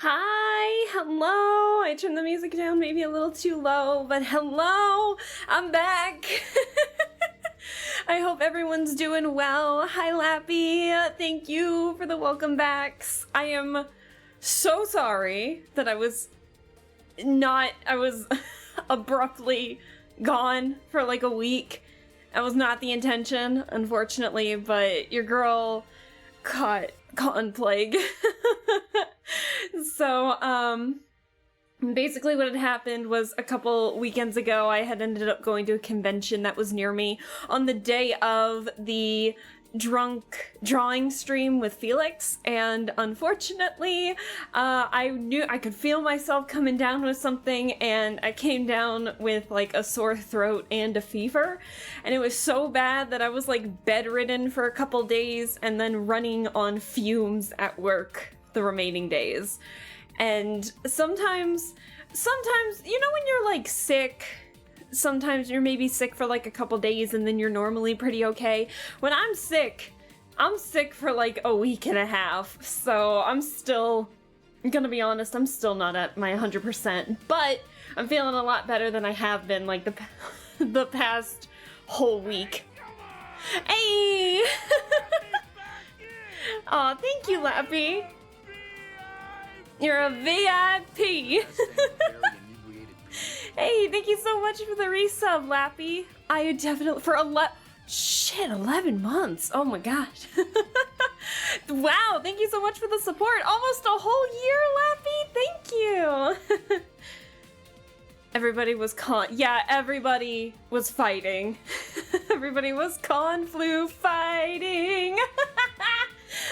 Hi, hello. I turned the music down maybe a little too low, but hello, I'm back. I hope everyone's doing well. Hi, Lappy. Thank you for the welcome backs. I am so sorry that I was abruptly gone for like a week. That was not the intention, unfortunately, but your girl caught cotton plague. So, basically what had happened was a couple weekends ago, I had ended up going to a convention that was near me on the day of the drunk drawing stream with Felix, and unfortunately, I knew I could feel myself coming down with something, and I came down with like a sore throat and a fever, and it was so bad that I was like bedridden for a couple days and then running on fumes at work the remaining days. And sometimes, you know, when you're like sick, sometimes you're maybe sick for like a couple days and then you're normally pretty okay. When I'm sick for like a week and a half. So I'm gonna be honest, I'm still not at my 100%, but I'm feeling a lot better than I have been like the past whole week. Hey! Aw, thank you, Lappy. You're a VIP. Hey, thank you so much for the resub, Lappy. I definitely, for 11 months. Oh my gosh. Wow, thank you so much for the support. Almost a whole year, Lappy. Thank you. Everybody was everybody was fighting. Everybody was con flu fighting.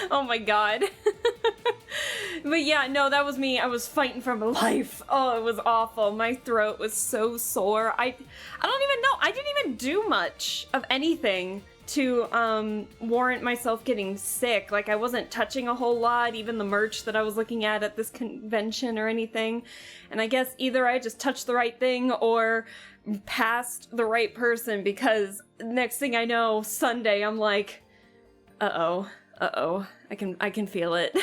Oh my god. But yeah, no, that was me. I was fighting for my life. Oh, it was awful. My throat was so sore. I don't even know. I didn't even do much of anything to warrant myself getting sick. Like, I wasn't touching a whole lot, even the merch that I was looking at this convention or anything. And I guess either I just touched the right thing or passed the right person, because next thing I know, Sunday, I'm like, uh-oh, I can feel it.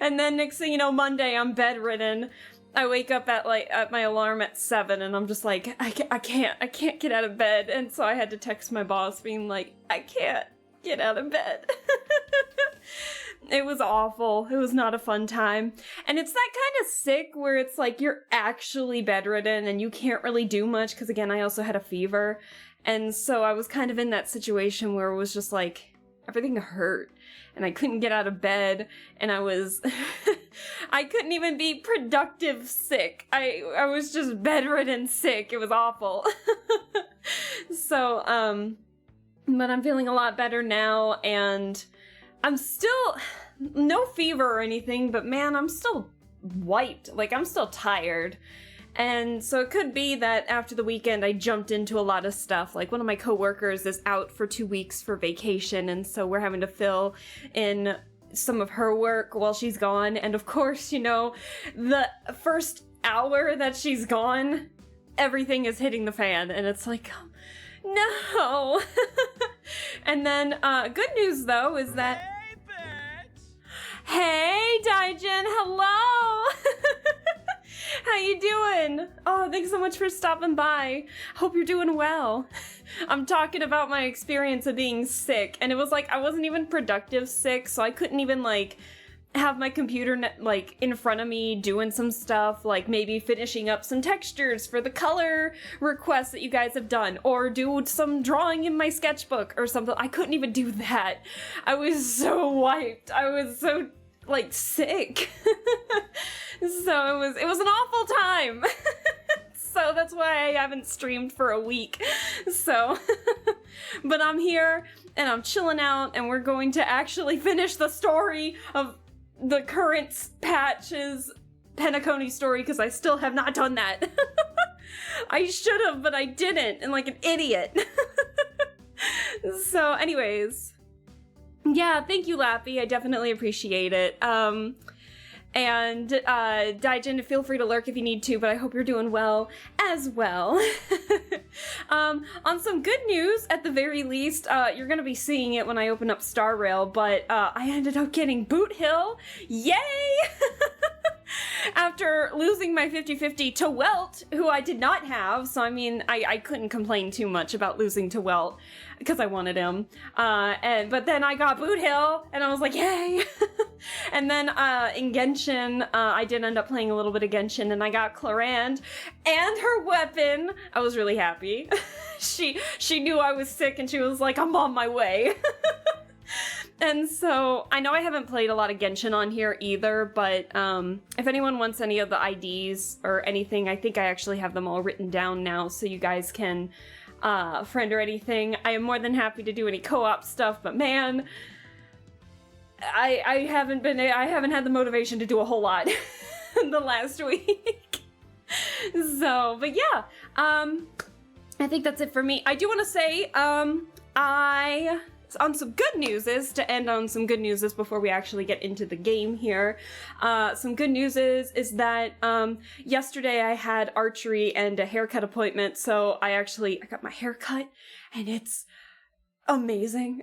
And then next thing you know, Monday, I'm bedridden. I wake up at my alarm at 7, and I'm just like, I can't get out of bed. And so I had to text my boss being like, I can't get out of bed. It was awful. It was not a fun time. And it's that kind of sick where it's like you're actually bedridden and you can't really do much, because again, I also had a fever. And so I was kind of in that situation where it was just like, everything hurt, and I couldn't get out of bed, and I was, I couldn't even be productive sick. I was just bedridden sick. It was awful. So, but I'm feeling a lot better now, and I'm still, no fever or anything, but man, I'm still wiped. Like, I'm still tired. And so it could be that after the weekend I jumped into a lot of stuff. Like, one of my coworkers is out for 2 weeks for vacation, and so we're having to fill in some of her work while she's gone. And of course, you know, the first hour that she's gone, everything is hitting the fan, and it's like, no. And then good news though is that, hey Daijin, hello. How you doing? Oh, thanks so much for stopping by. Hope you're doing well. I'm talking about my experience of being sick, and it was like I wasn't even productive sick, so I couldn't even like have my computer like in front of me doing some stuff, like maybe finishing up some textures for the color requests that you guys have done, or do some drawing in my sketchbook or something. I couldn't even do that. I was so wiped. I was so like sick. So it was an awful time. So that's why I haven't streamed for a week. So, but I'm here and I'm chilling out, and we're going to actually finish the story of the current patch's Penacony story, because I still have not done that. I should have, but I didn't, and like an idiot. So anyways, yeah, thank you, Lappy. I definitely appreciate it. And Daijin, feel free to lurk if you need to, but I hope you're doing well as well. On some good news, at the very least, you're gonna be seeing it when I open up Star Rail, but I ended up getting Boot Hill. Yay! after losing my 50-50 to Welt, who I did not have. So, I mean, I couldn't complain too much about losing to Welt because I wanted him. But then I got Boot Hill and I was like, yay. And then in Genshin, I did end up playing a little bit of Genshin and I got Clarand and her weapon. I was really happy. She knew I was sick and she was like, I'm on my way. And so, I know I haven't played a lot of Genshin on here either, but if anyone wants any of the IDs or anything, I think I actually have them all written down now so you guys can friend or anything. I am more than happy to do any co-op stuff, but man, I haven't had the motivation to do a whole lot the last week. So, but yeah, I think that's it for me. I do want to say, on some good news is, to end on some good news is before we actually get into the game here, some good news is that yesterday I had archery and a haircut appointment, so I got my hair cut and it's amazing.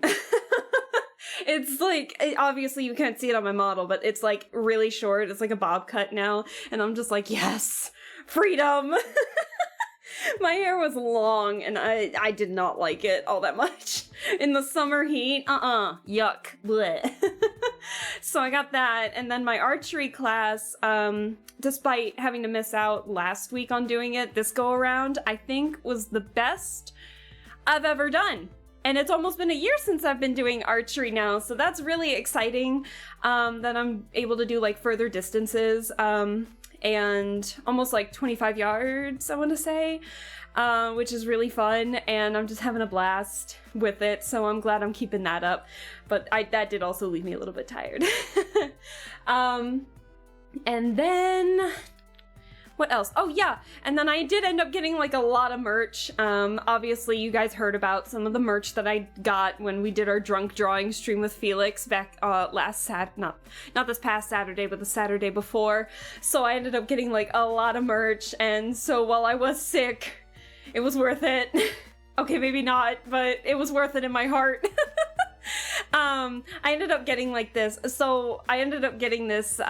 It's like, obviously you can't see it on my model, but it's like really short. It's like a bob cut now, and I'm just like, yes, freedom. My hair was long, and I did not like it all that much. In the summer heat, yuck, bleh. So I got that, and then my archery class, despite having to miss out last week on doing it, this go around, I think was the best I've ever done. And it's almost been a year since I've been doing archery now, so that's really exciting, that I'm able to do like further distances, and almost like 25 yards, I want to say, which is really fun, and I'm just having a blast with it, so I'm glad I'm keeping that up, but that did also leave me a little bit tired. And then, what else? Oh yeah, and then I did end up getting like a lot of merch. Obviously you guys heard about some of the merch that I got when we did our drunk drawing stream with Felix back not this past Saturday, but the Saturday before. So I ended up getting like a lot of merch, and so while I was sick, it was worth it. Okay, maybe not, but it was worth it in my heart. I ended up getting like this. So I ended up getting this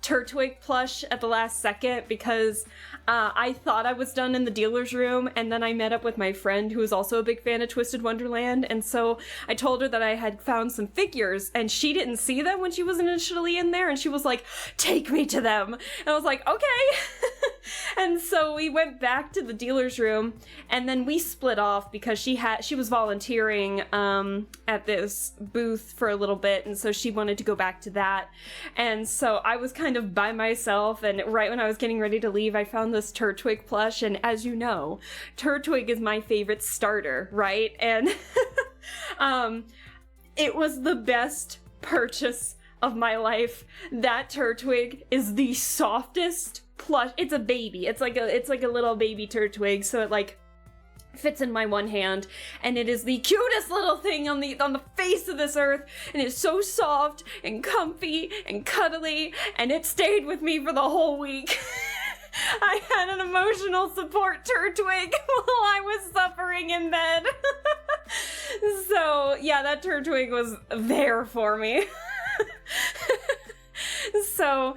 Turtwig plush at the last second because I thought I was done in the dealer's room, and then I met up with my friend who is also a big fan of Twisted Wonderland, and so I told her that I had found some figures, and she didn't see them when she was initially in there, and she was like, take me to them. And I was like, okay. And so we went back to the dealer's room, and then we split off because she was volunteering at this booth for a little bit, and so she wanted to go back to that. And so I was kind of by myself, and right when I was getting ready to leave, I found this Turtwig plush, and as you know, Turtwig is my favorite starter, right? And it was the best purchase of my life. That Turtwig is the softest plush. It's a baby. It's like a little baby Turtwig, so it like fits in my one hand, and it is the cutest little thing on the face of this earth, and it's so soft and comfy and cuddly, and it stayed with me for the whole week. I had an emotional support Turtwig while I was suffering in bed. So yeah, that Turtwig was there for me. So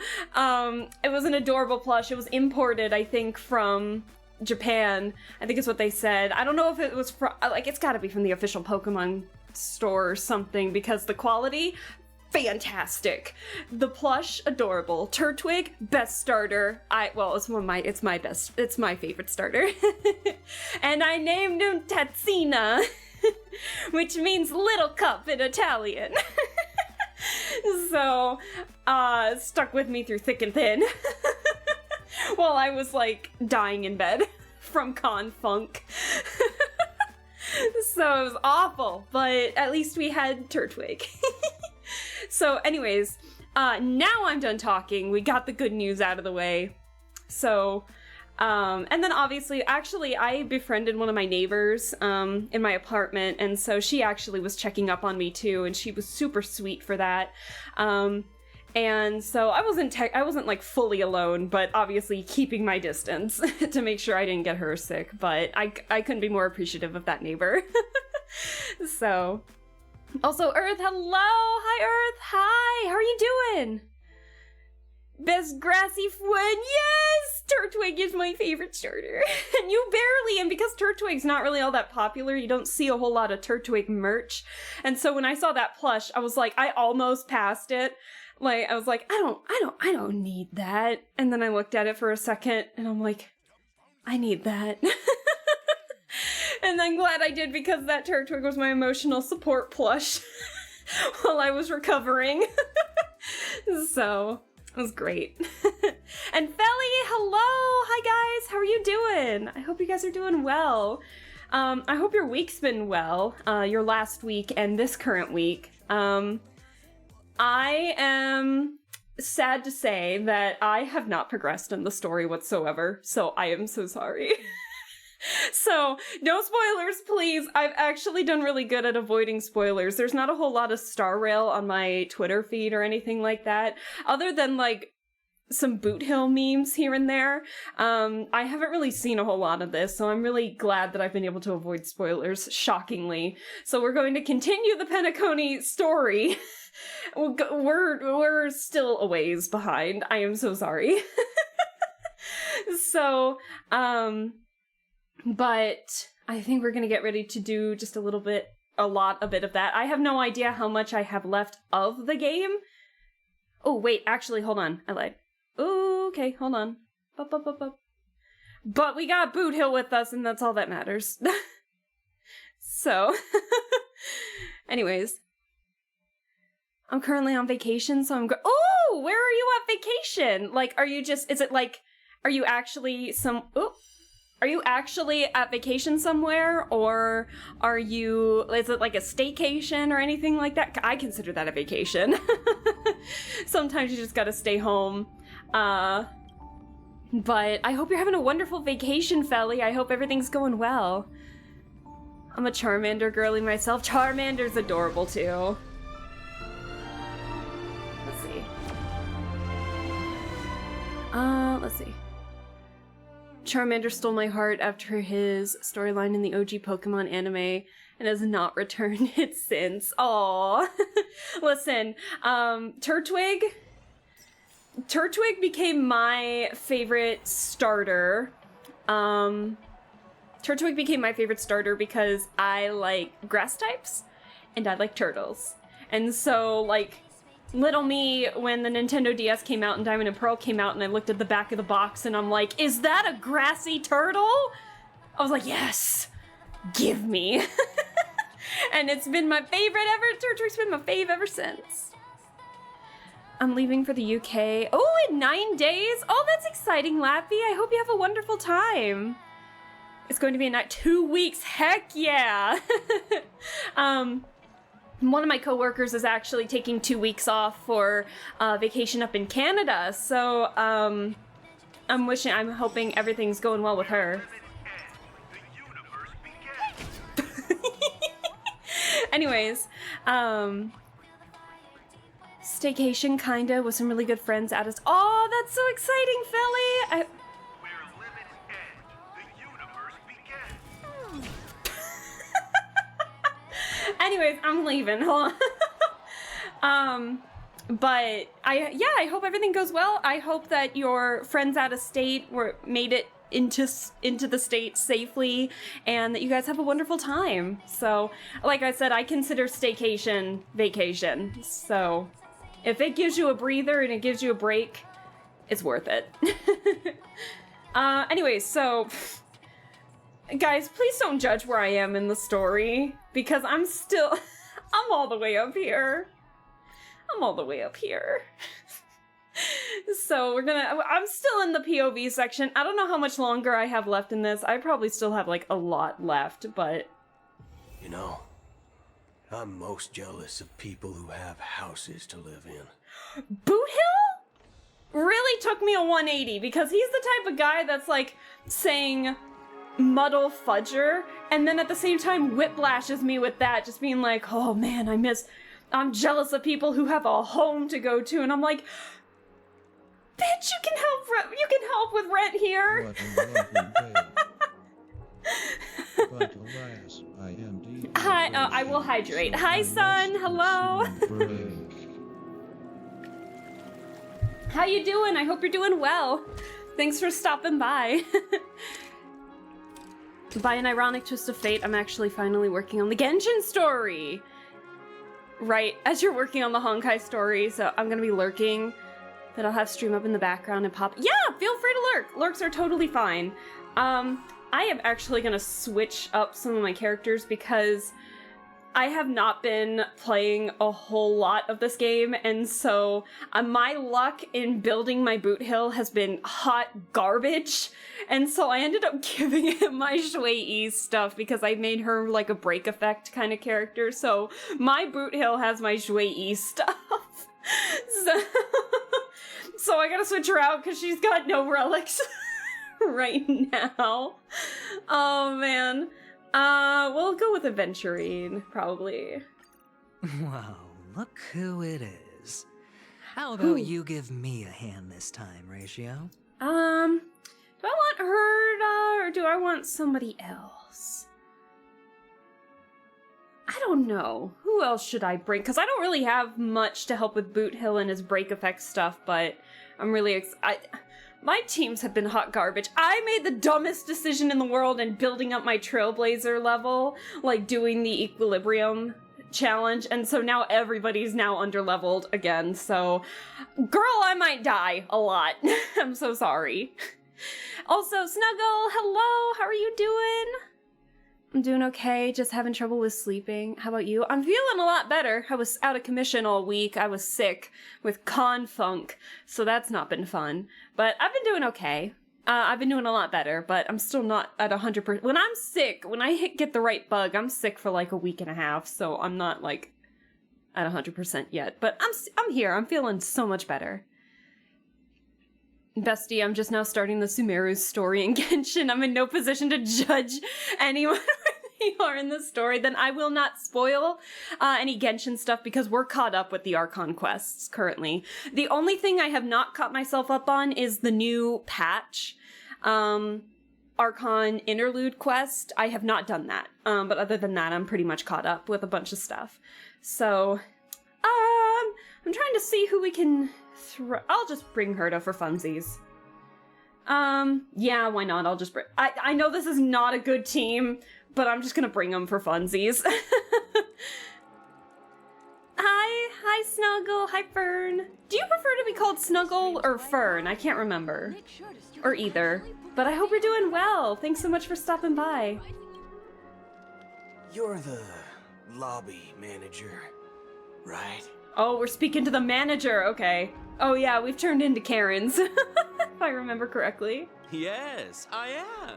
it was an adorable plush. It was imported, I think, from Japan, I think is what they said. I don't know if it was from, like, it's gotta be from the official Pokemon store or something, because the quality, fantastic. The plush, adorable. Turtwig, best starter. It's my favorite starter. And I named him Tatsina, which means little cup in Italian. So, stuck with me through thick and thin. While I was, like, dying in bed from con funk. So it was awful, but at least we had Turtwig. So anyways, now I'm done talking. We got the good news out of the way. So, and then obviously, actually, I befriended one of my neighbors in my apartment, and so she actually was checking up on me too, and she was super sweet for that. And so I wasn't like fully alone, but obviously keeping my distance to make sure I didn't get her sick, but I couldn't be more appreciative of that neighbor. So, also Earth, hello! Hi Earth! Hi! How are you doing? Best grassy one, yes! Turtwig is my favorite starter. And you barely, and because Turtwig's not really all that popular, you don't see a whole lot of Turtwig merch. And so when I saw that plush, I was like, I almost passed it. Like, I was like, I don't need that. And then I looked at it for a second, and I'm like, I need that. And I'm glad I did, because that Turtwig was my emotional support plush while I was recovering. So... it was great. And Felly, hello! Hi guys, how are you doing? I hope you guys are doing well. I hope your week's been well, your last week and this current week. I am sad to say that I have not progressed in the story whatsoever, so I am so sorry. So, no spoilers, please. I've actually done really good at avoiding spoilers. There's not a whole lot of Star Rail on my Twitter feed or anything like that, other than, like, some Boot Hill memes here and there. I haven't really seen a whole lot of this, so I'm really glad that I've been able to avoid spoilers, shockingly. So we're going to continue the Penacony story. We're still a ways behind. I am so sorry. So, but I think we're gonna get ready to do just a bit of that. I have no idea how much I have left of the game. Oh, wait, actually, hold on. I lied. Ooh, okay, hold on. But we got Boot Hill with us, and that's all that matters. So, anyways. I'm currently on vacation, so I'm oh, where are you at vacation? Like, are you actually at vacation somewhere, or is it like a staycation or anything like that? I consider that a vacation. Sometimes you just gotta stay home. But I hope you're having a wonderful vacation, Felly. I hope everything's going well. I'm a Charmander girly myself. Charmander's adorable too. Let's see. Let's see. Charmander stole my heart after his storyline in the OG Pokemon anime and has not returned it since. Aww. Listen, Turtwig became my favorite starter. Turtwig became my favorite starter because I like grass types and I like turtles. And so, like, little me, when the Nintendo DS came out and Diamond and Pearl came out, and I looked at the back of the box and I'm like, is that a grassy turtle? I was like, yes, give me. And it's been my favorite ever. Turtwig's been my fave ever since. I'm leaving for the UK. Oh, in 9 days? Oh, that's exciting, Lappy. I hope you have a wonderful time. It's going to be 2 weeks. Heck yeah. One of my coworkers is actually taking 2 weeks off for vacation up in Canada, so I'm hoping everything's going well with her. Anyways, staycation kinda with some really good friends at us. Oh, that's so exciting, Philly! Anyways, I'm leaving. Hold on. But I hope everything goes well. I hope that your friends out of state made it into the state safely, and that you guys have a wonderful time. So, like I said, I consider staycation vacation. So, if it gives you a breather and it gives you a break, it's worth it. Anyways, so guys, please don't judge where I am in the story, because I'm all the way up here. I'm all the way up here. So I'm still in the POV section. I don't know how much longer I have left in this. I probably still have like a lot left, but... You know, I'm most jealous of people who have houses to live in. Boot Hill really took me a 180, because he's the type of guy that's like saying Muddle Fudger, and then at the same time whiplashes me with that, just being like, oh man, I'm jealous of people who have a home to go to, and I'm like, bitch, you can help with rent here. Hi, I will hydrate. Hi, son. Hello. How you doing? I hope you're doing well. Thanks for stopping by. By an ironic twist of fate, I'm actually finally working on the Genshin story. Right, as you're working on the Honkai story, so I'm gonna be lurking. But I'll have stream up in the background and pop. Yeah, feel free to lurk. Lurks are totally fine. I am actually gonna switch up some of my characters because I have not been playing a whole lot of this game, and so my luck in building my boot hill has been hot garbage, and so I ended up giving him my Shui Yi stuff because I made her like a break effect kind of character, so my boot hill has my Shui Yi stuff. So I gotta switch her out because she's got no relics right now. Oh man. We'll go with Aventurine, probably. Wow, look who it is. How about you give me a hand this time, Ratio? Do I want Herda, or do I want somebody else? I don't know. Who else should I bring? Because I don't really have much to help with Boot Hill and his break effect stuff, but I'm really my teams have been hot garbage. I made the dumbest decision in the world in building up my Trailblazer level, like doing the Equilibrium challenge, and so now everybody's now underleveled again, so girl, I might die a lot. I'm so sorry. Also, Snuggle, hello, how are you doing? I'm doing okay, just having trouble with sleeping. How about you? I'm feeling a lot better. I was out of commission all week. I was sick with Confunk, so that's not been fun. But I've been doing okay. I've been doing a lot better, but I'm still not at 100%. When I'm sick, when I get the right bug, I'm sick for like a week and a half, so I'm not like at 100% yet. But I'm here. I'm feeling so much better. Bestie, I'm just now starting the Sumeru's story in Genshin. I'm in no position to judge anyone where they are in the story. Then I will not spoil any Genshin stuff because we're caught up with the Archon quests currently. The only thing I have not caught myself up on is the new patch. Archon Interlude quest. I have not done that. But other than that, I'm pretty much caught up with a bunch of stuff. So, I'm trying to see who we can... I'll just bring Herda for funsies. Yeah, why not? I'll just bring... I know this is not a good team, but I'm just gonna bring them for funsies. Hi Snuggle, hi Fern. Do you prefer to be called Snuggle or Fern? I can't remember. Or either. But I hope you're doing well. Thanks so much for stopping by. You're the lobby manager, right? Oh, we're speaking to the manager, okay. Oh yeah, we've turned into Karens, if I remember correctly. Yes, I am.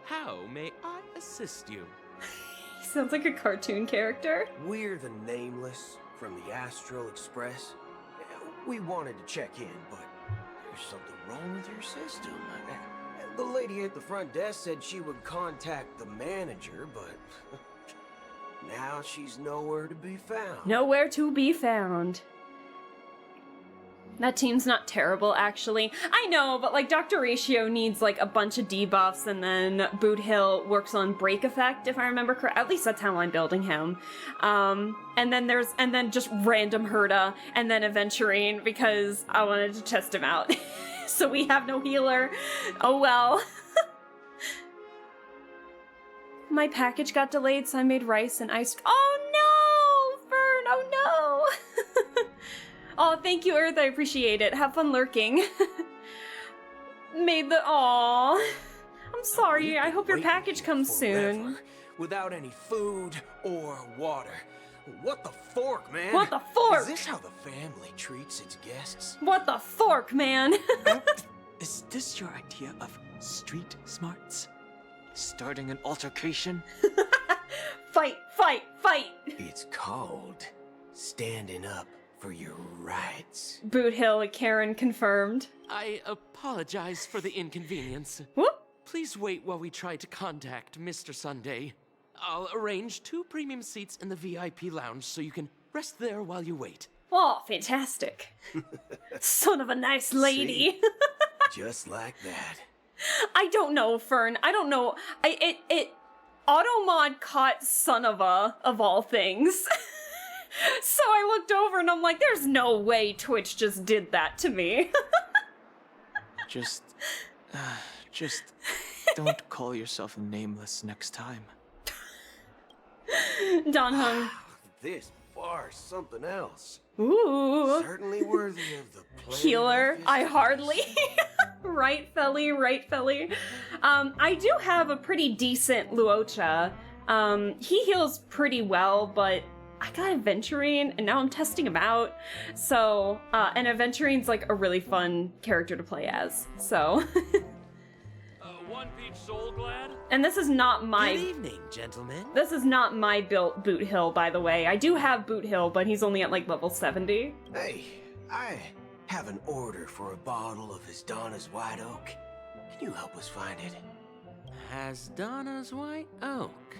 How may I assist you? He sounds like a cartoon character. We're the Nameless from the Astral Express. We wanted to check in, but there's something wrong with your system. The lady at the front desk said she would contact the manager, but now she's nowhere to be found. Nowhere to be found. That team's not terrible, actually. I know, but like Dr. Ratio needs like a bunch of debuffs, and then Boot Hill works on break effect, if I remember correct. At least that's how I'm building him. And then just random Herda, and then Aventurine because I wanted to test him out. So we have no healer. Oh well. My package got delayed, so I made rice and ice. Oh no, Fern! Oh no! Oh, thank you, Earth. I appreciate it. Have fun lurking. Made the... Aww. I'm sorry. I hope your package comes soon. Without any food or water. What the fork, man? What the fork? Is this how the family treats its guests? What the fork, man? Is this your idea of street smarts? Starting an altercation? Fight, fight, fight! It's called standing up for your rights. Boot Hill, Karen confirmed. I apologize for the inconvenience. Whoop! Please wait while we try to contact Mr. Sunday. I'll arrange 2 premium seats in the VIP lounge so you can rest there while you wait. Oh, fantastic. Son of a nice lady. See? Just like that. I don't know, Fern. I don't know. Automod caught son of a, of all things. So I looked over and I'm like, there's no way Twitch just did that to me. Just don't call yourself nameless next time. Don Hung. This bar's something else. Ooh. Certainly worthy of the planet Healer. of I his hardly. choice. Right, felly, right, felly. I do have a pretty decent Luocha. He heals pretty well, but I got Aventurine, and now I'm testing him out. So, and Aventurine's like a really fun character to play as. So. One Peach Soul Glad? And this is not my. Good evening, gentlemen. This is not my built Boot Hill, by the way. I do have Boot Hill, but he's only at like level 70. Hey, I have an order for a bottle of his Donna's White Oak. Can you help us find it? Has Donna's White Oak?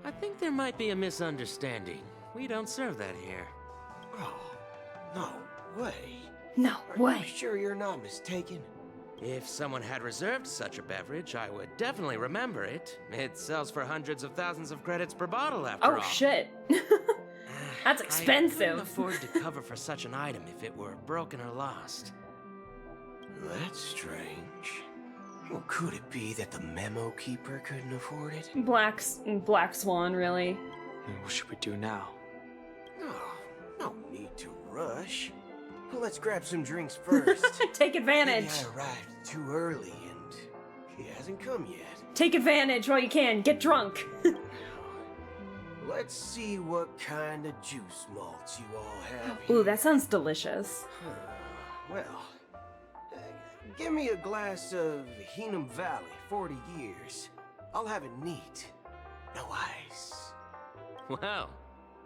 I think there might be a misunderstanding. We don't serve that here. Oh, no way. No Are you way. sure you're not mistaken? If someone had reserved such a beverage, I would definitely remember it. It sells for hundreds of thousands of credits per bottle, after all. Oh, shit. That's I expensive. couldn't afford to cover for such an item if it were broken or lost. That's strange. Well, could it be that the memo keeper couldn't afford it? Black Swan, really. And what should we do now? Oh, no need to rush. Well, let's grab some drinks first. Take Maybe advantage. I arrived too early and he hasn't come yet. Take advantage while you can. Get drunk. Let's see what kind of juice malts you all have here. Ooh, that sounds delicious. Well, give me a glass of Heenum Valley, 40 years. I'll have it neat. No ice. Wow,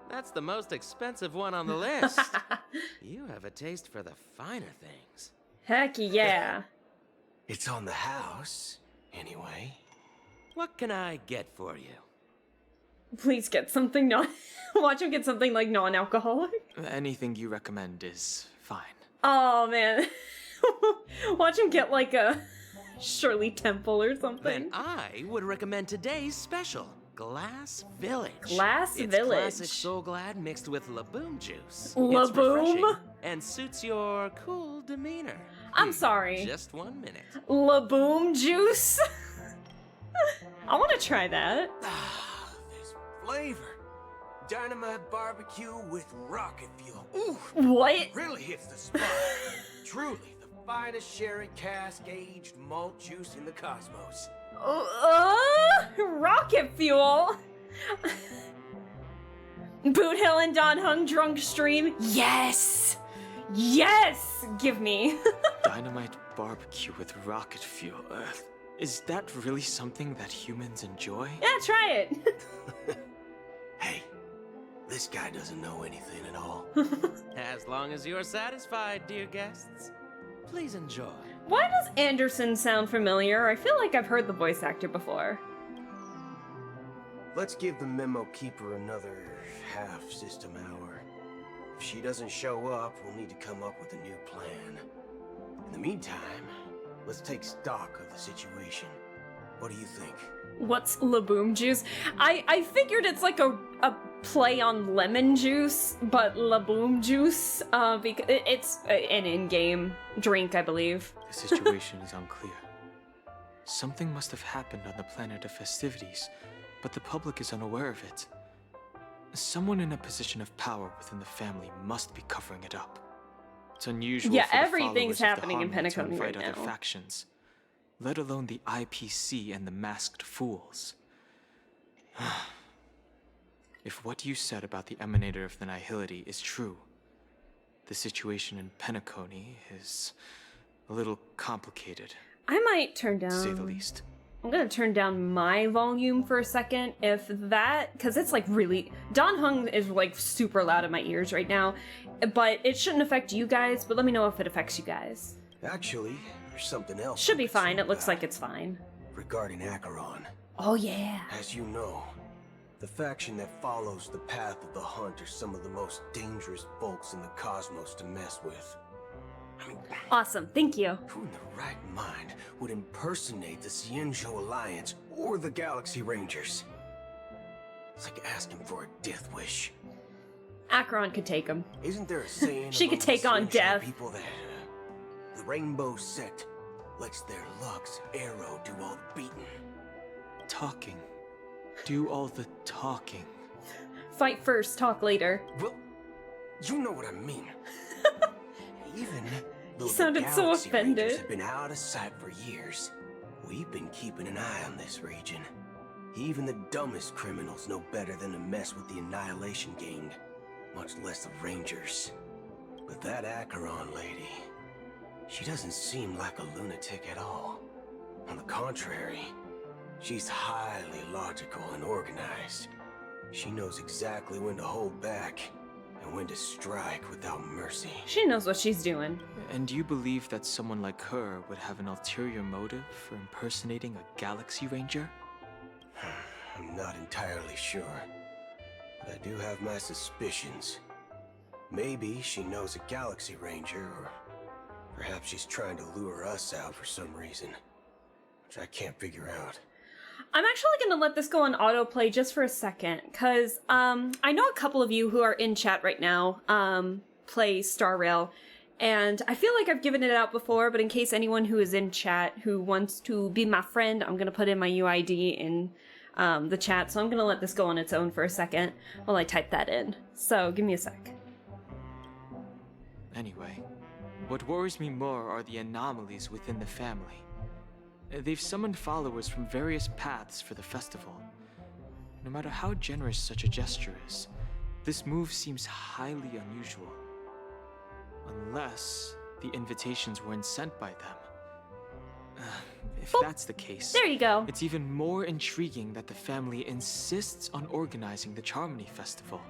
that's the most expensive one on the list. You have a taste for the finer things. Heck yeah. It's on the house, anyway. What can I get for you? Please get something non. Watch him get something like non-alcoholic. Anything you recommend is fine. Oh man. Watch him get like a Shirley Temple or something. Then I would recommend today's special, Glass Village. Glass it's Village. Classic Soul Glad mixed with Laboom juice. Laboom? It's refreshing and suits your cool demeanor. I'm sorry. Just 1 minute. Laboom juice? I want to try that. This flavor. Dynamite barbecue with rocket fuel. Ooh, What? really hits the spot. Truly the finest sherry cask-aged malt juice in the cosmos. Rocket fuel? Boot Hill and Don Hung drunk stream? Yes! Yes! Give me. Dynamite barbecue with rocket fuel. Is that really something that humans enjoy? Yeah, try it. Hey, this guy doesn't know anything at all. As long as you're satisfied, dear guests, please enjoy. Why does Anderson sound familiar? I feel like I've heard the voice actor before. Let's give the memo keeper another half system hour. If she doesn't show up, we'll need to come up with a new plan. In the meantime, let's take stock of the situation. What do you think? What's Laboom juice? I figured it's like a play on lemon juice, but Laboom juice, because it's an in-game drink, I believe. The situation is unclear. Something must have happened on the planet of festivities, but the public is unaware of it. Someone in a position of power within the family must be covering it up. It's unusual Yeah, for the everything's followers of the happening in Harmony to Penacony invite right other now. factions, let alone the IPC and the masked fools. If what you said about the Emanator of the Nihility is true, the situation in Penacony is a little complicated, I might turn to say the down. least. I'm gonna turn down my volume for a second, if that, because it's like really. Don Hung is like super loud in my ears right now, but it shouldn't affect you guys. But let me know if it affects you guys. Actually, there's something else. Should be I'm concerned fine. It looks about like it's fine. regarding Acheron. Oh yeah. As you know, the faction that follows the path of the hunt are some of the most dangerous folks in the cosmos to mess with. I mean, Awesome. Thank you. who in the right mind would impersonate the Cienjo Alliance or the Galaxy Rangers? It's like asking for a death wish. Acheron could take him. Isn't there a saying She could among take the on Cienjo death. people that The Rainbow Sect lets their Lux arrow do all the beating. Talking. Do all the talking. Fight first, talk later. Well, you know what I mean. Even though sounded the so Galaxy Rangers offended. have been out of sight for years, we've been keeping an eye on this region. Even the dumbest criminals know better than to mess with the Annihilation Gang, much less the Rangers. But that Acheron lady, she doesn't seem like a lunatic at all. On the contrary, she's highly logical and organized. She knows exactly when to hold back and when to strike without mercy. She knows what she's doing. And you believe that someone like her would have an ulterior motive for impersonating a Galaxy Ranger? I'm not entirely sure, but I do have my suspicions. Maybe she knows a Galaxy Ranger, or perhaps she's trying to lure us out for some reason, which I can't figure out. I'm actually going to let this go on autoplay just for a second, because I know a couple of you who are in chat right now play Star Rail, and I feel like I've given it out before, but in case anyone who is in chat who wants to be my friend, I'm going to put in my UID in the chat, so I'm going to let this go on its own for a second while I type that in. So give me a sec. Anyway, what worries me more are the anomalies within the family. They've summoned followers from various paths for the festival. No matter how generous such a gesture is, this move seems highly unusual. Unless the invitations weren't sent by them. If Boop. that's the case, There you go. it's even more intriguing that the family insists on organizing the Charmony Festival,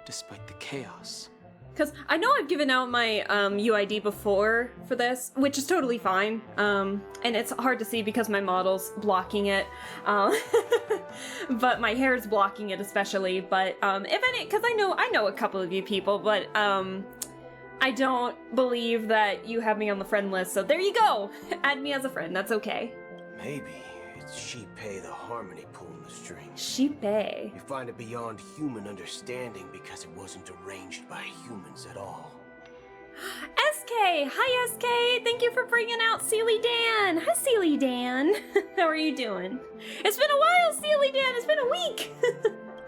despite the chaos. Because I know I've given out my UID before for this, which is totally fine. And it's hard to see because my model's blocking it. But my hair's blocking it especially. But if any, because I know a couple of you people, but I don't believe that you have me on the friend list. So there you go. Add me as a friend. That's okay. Maybe it's Sheepei the Harmony pulling the strings. Sheepei. You find it beyond human understanding because it wasn't arranged by humans at all. SK! Hi, SK! Thank you for bringing out Sealy Dan! Hi, Sealy Dan! How are you doing? It's been a while, Sealy Dan! It's been a week!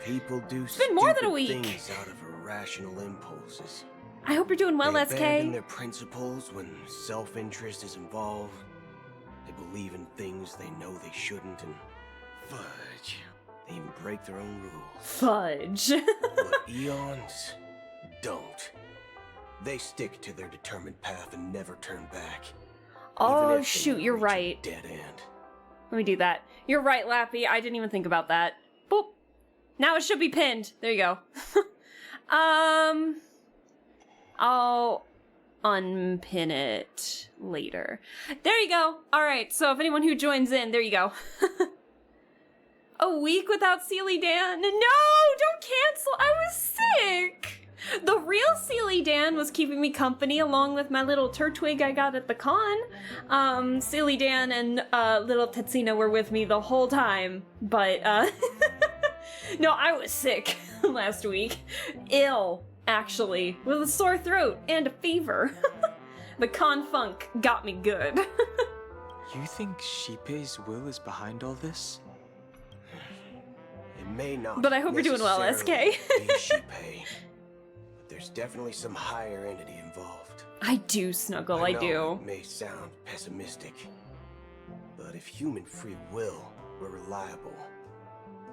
People do been more than a stupid week. things out of irrational impulses. I hope you're doing well, They SK. abandon their principles when self-interest is involved. They believe in things they know they shouldn't, and fudge. They even break their own rules. Fudge. But Eons don't. They stick to their determined path and never turn back. Oh, even if they shoot, you're reach a right. Dead end. Let me do that. You're right, Lappy. I didn't even think about that. Boop. Now it should be pinned. There you go. I'll unpin it later. There you go. All right, so if anyone who joins in, there you go. A week without Sealy Dan? No, don't cancel. I was sick. The real Sealy Dan was keeping me company along with my little Turtwig I got at the con. Sealy Dan and little Tetsina were with me the whole time, but no, I was sick last week. Ill, actually, with a sore throat and a fever. The con funk got me good. You think Sheepei's will is behind all this? It may not. But I hope you're doing well, necessarily SK. be Sheepei, but there's definitely some higher entity involved. I do, Snuggle, I know do. It may sound pessimistic, but if human free will were reliable,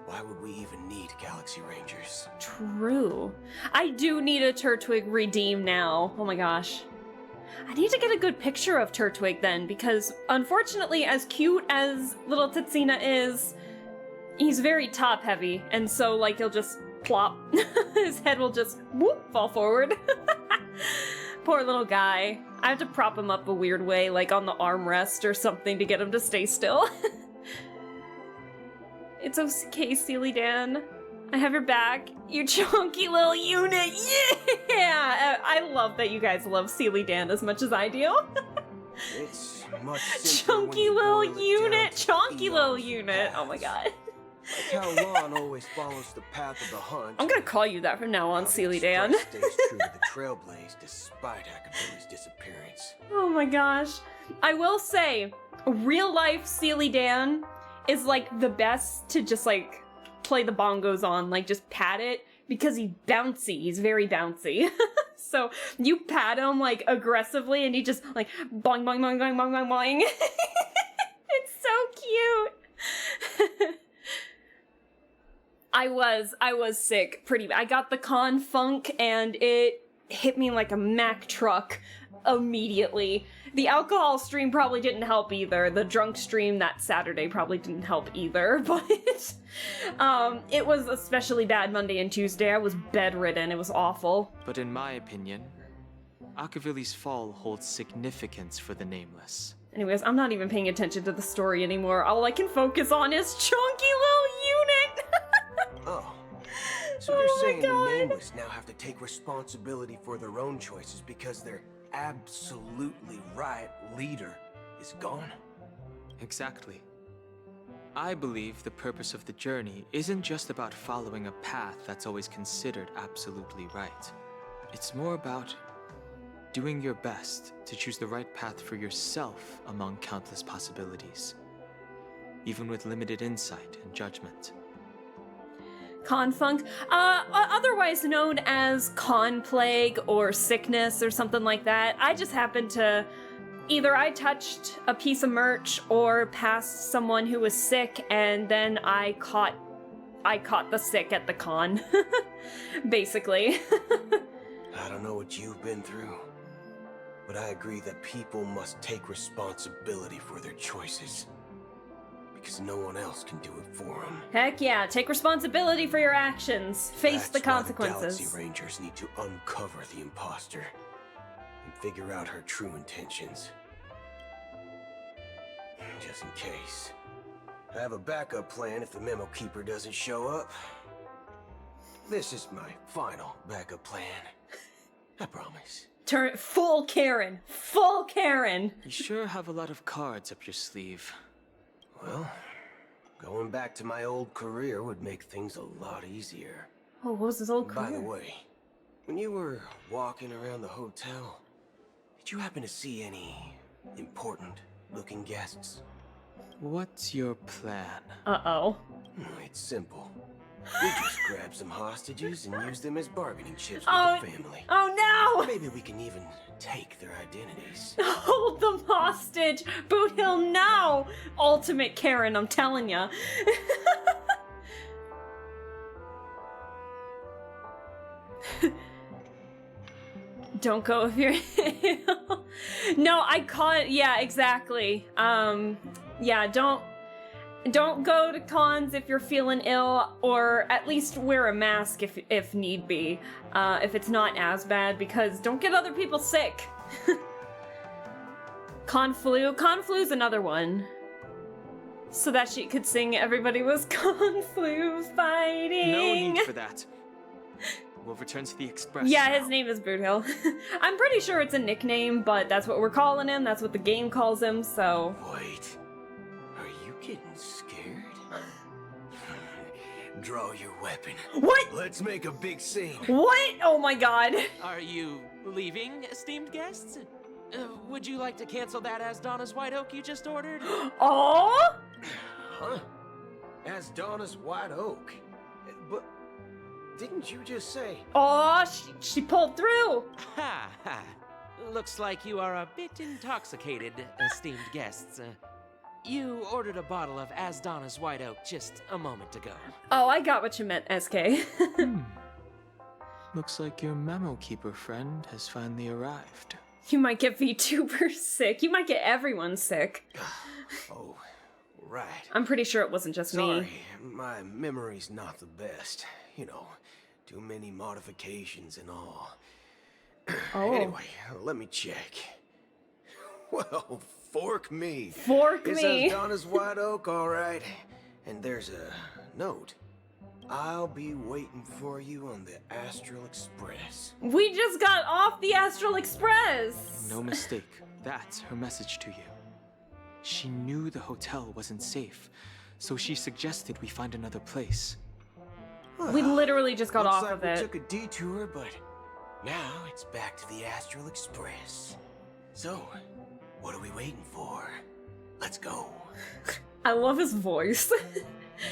why would we even need Galaxy Rangers? True. I do need a Turtwig redeem now. Oh my gosh. I need to get a good picture of Turtwig then, because unfortunately, as cute as little Tetsina is, he's very top heavy, and so like he'll just plop. His head will just whoop fall forward. Poor little guy. I have to prop him up a weird way, like on the armrest or something to get him to stay still. It's okay, Sealy Dan. I have your back. You chunky little unit. Yeah! I love that you guys love Sealy Dan as much as I do. It's much simpler when Chunky you little boil it down unit. to Chunky little Eons unit. Oh my paths. god. how Lon always follows the path of the hunt. I'm gonna call you that from now on, How the Sealy Dan. Express stays true to the Trailblaze despite Hackabilly's disappearance. Oh my gosh. I will say, real life Sealy Dan is like the best to just like play the bongos on, like just pat it, because he's bouncy. He's very bouncy. So you pat him like aggressively and he just like boing, boing, boing, boing, boing, boing, boing. It's so cute. I was sick pretty bad. I got the con funk and it hit me like a Mack truck immediately. The alcohol stream probably didn't help either. The drunk stream that Saturday probably didn't help either, but it was especially bad Monday and Tuesday. I was bedridden. It was awful. But in my opinion, Hackabilly's fall holds significance for the Nameless. Anyways, I'm not even paying attention to the story anymore. All I can focus on is chunky little unit. Oh. So Oh you're my saying God. the Nameless now have to take responsibility for their own choices because their absolutely right leader is gone? Exactly. I believe the purpose of the journey isn't just about following a path that's always considered absolutely right. It's more about doing your best to choose the right path for yourself among countless possibilities, even with limited insight and judgment. Confunk, otherwise known as con plague or sickness or something like that. I just happened to either I touched a piece of merch or passed someone who was sick, and then I caught the sick at the con. Basically. I don't know what you've been through, but I agree that people must take responsibility for their choices. Because no one else can do it for them. Heck yeah, take responsibility for your actions. Face the consequences. That's why the Galaxy Rangers need to uncover the imposter and figure out her true intentions. Just in case. I have a backup plan if the Memo Keeper doesn't show up. This is my final backup plan. I promise. Turn full Karen. Full Karen. You sure have a lot of cards up your sleeve. Well, going back to my old career would make things a lot easier. Oh, what was his old career? By the way, when you were walking around the hotel, did you happen to see any important-looking guests? What's your plan? Uh-oh. It's simple. We just grab some hostages and use them as bargaining chips Oh, with the family. Oh no! Maybe we can even take their identities. Hold them hostage! Boot Hill, no! Ultimate Karen, I'm telling ya. Don't go if you're No, I caught, yeah, exactly. Yeah, don't go to cons if you're feeling ill, or at least wear a mask if need be, if it's not as bad, because don't get other people sick. Conflu's another one. So that she could sing everybody was Conflu fighting. No need for that. We'll return to the Express Yeah, now. his name is Boot Hill. I'm pretty sure it's a nickname, but that's what we're calling him, that's what the game calls him, so... Wait, are you getting scared? Draw your weapon. What? Let's make a big scene. What? Oh my god. Are you leaving, esteemed guests? Would you like to cancel that as Donna's White Oak you just ordered? Oh? Huh? As Donna's White Oak. But didn't you just say? Oh, she pulled through. Ha ha. Looks like you are a bit intoxicated, esteemed guests. You ordered a bottle of As Donna's White Oak just a moment ago. Oh, I got what you meant, SK. Looks like your Memo Keeper friend has finally arrived. You might get VTuber sick. You might get everyone sick. Oh, right. I'm pretty sure it wasn't just Sorry, me. my memory's not the best. You know, too many modifications and all. Oh. Anyway, let me check. Well, fork me. Fork It me. says Donna's White Oak, all right. And there's a note. I'll be waiting for you on the Astral Express. We just got off the Astral Express. No mistake. That's her message to you. She knew the hotel wasn't safe, so she suggested we find another place. We literally just got Looks off like of we it. took a detour, but now it's back to the Astral Express. So, what are we waiting for? Let's go. I love his voice.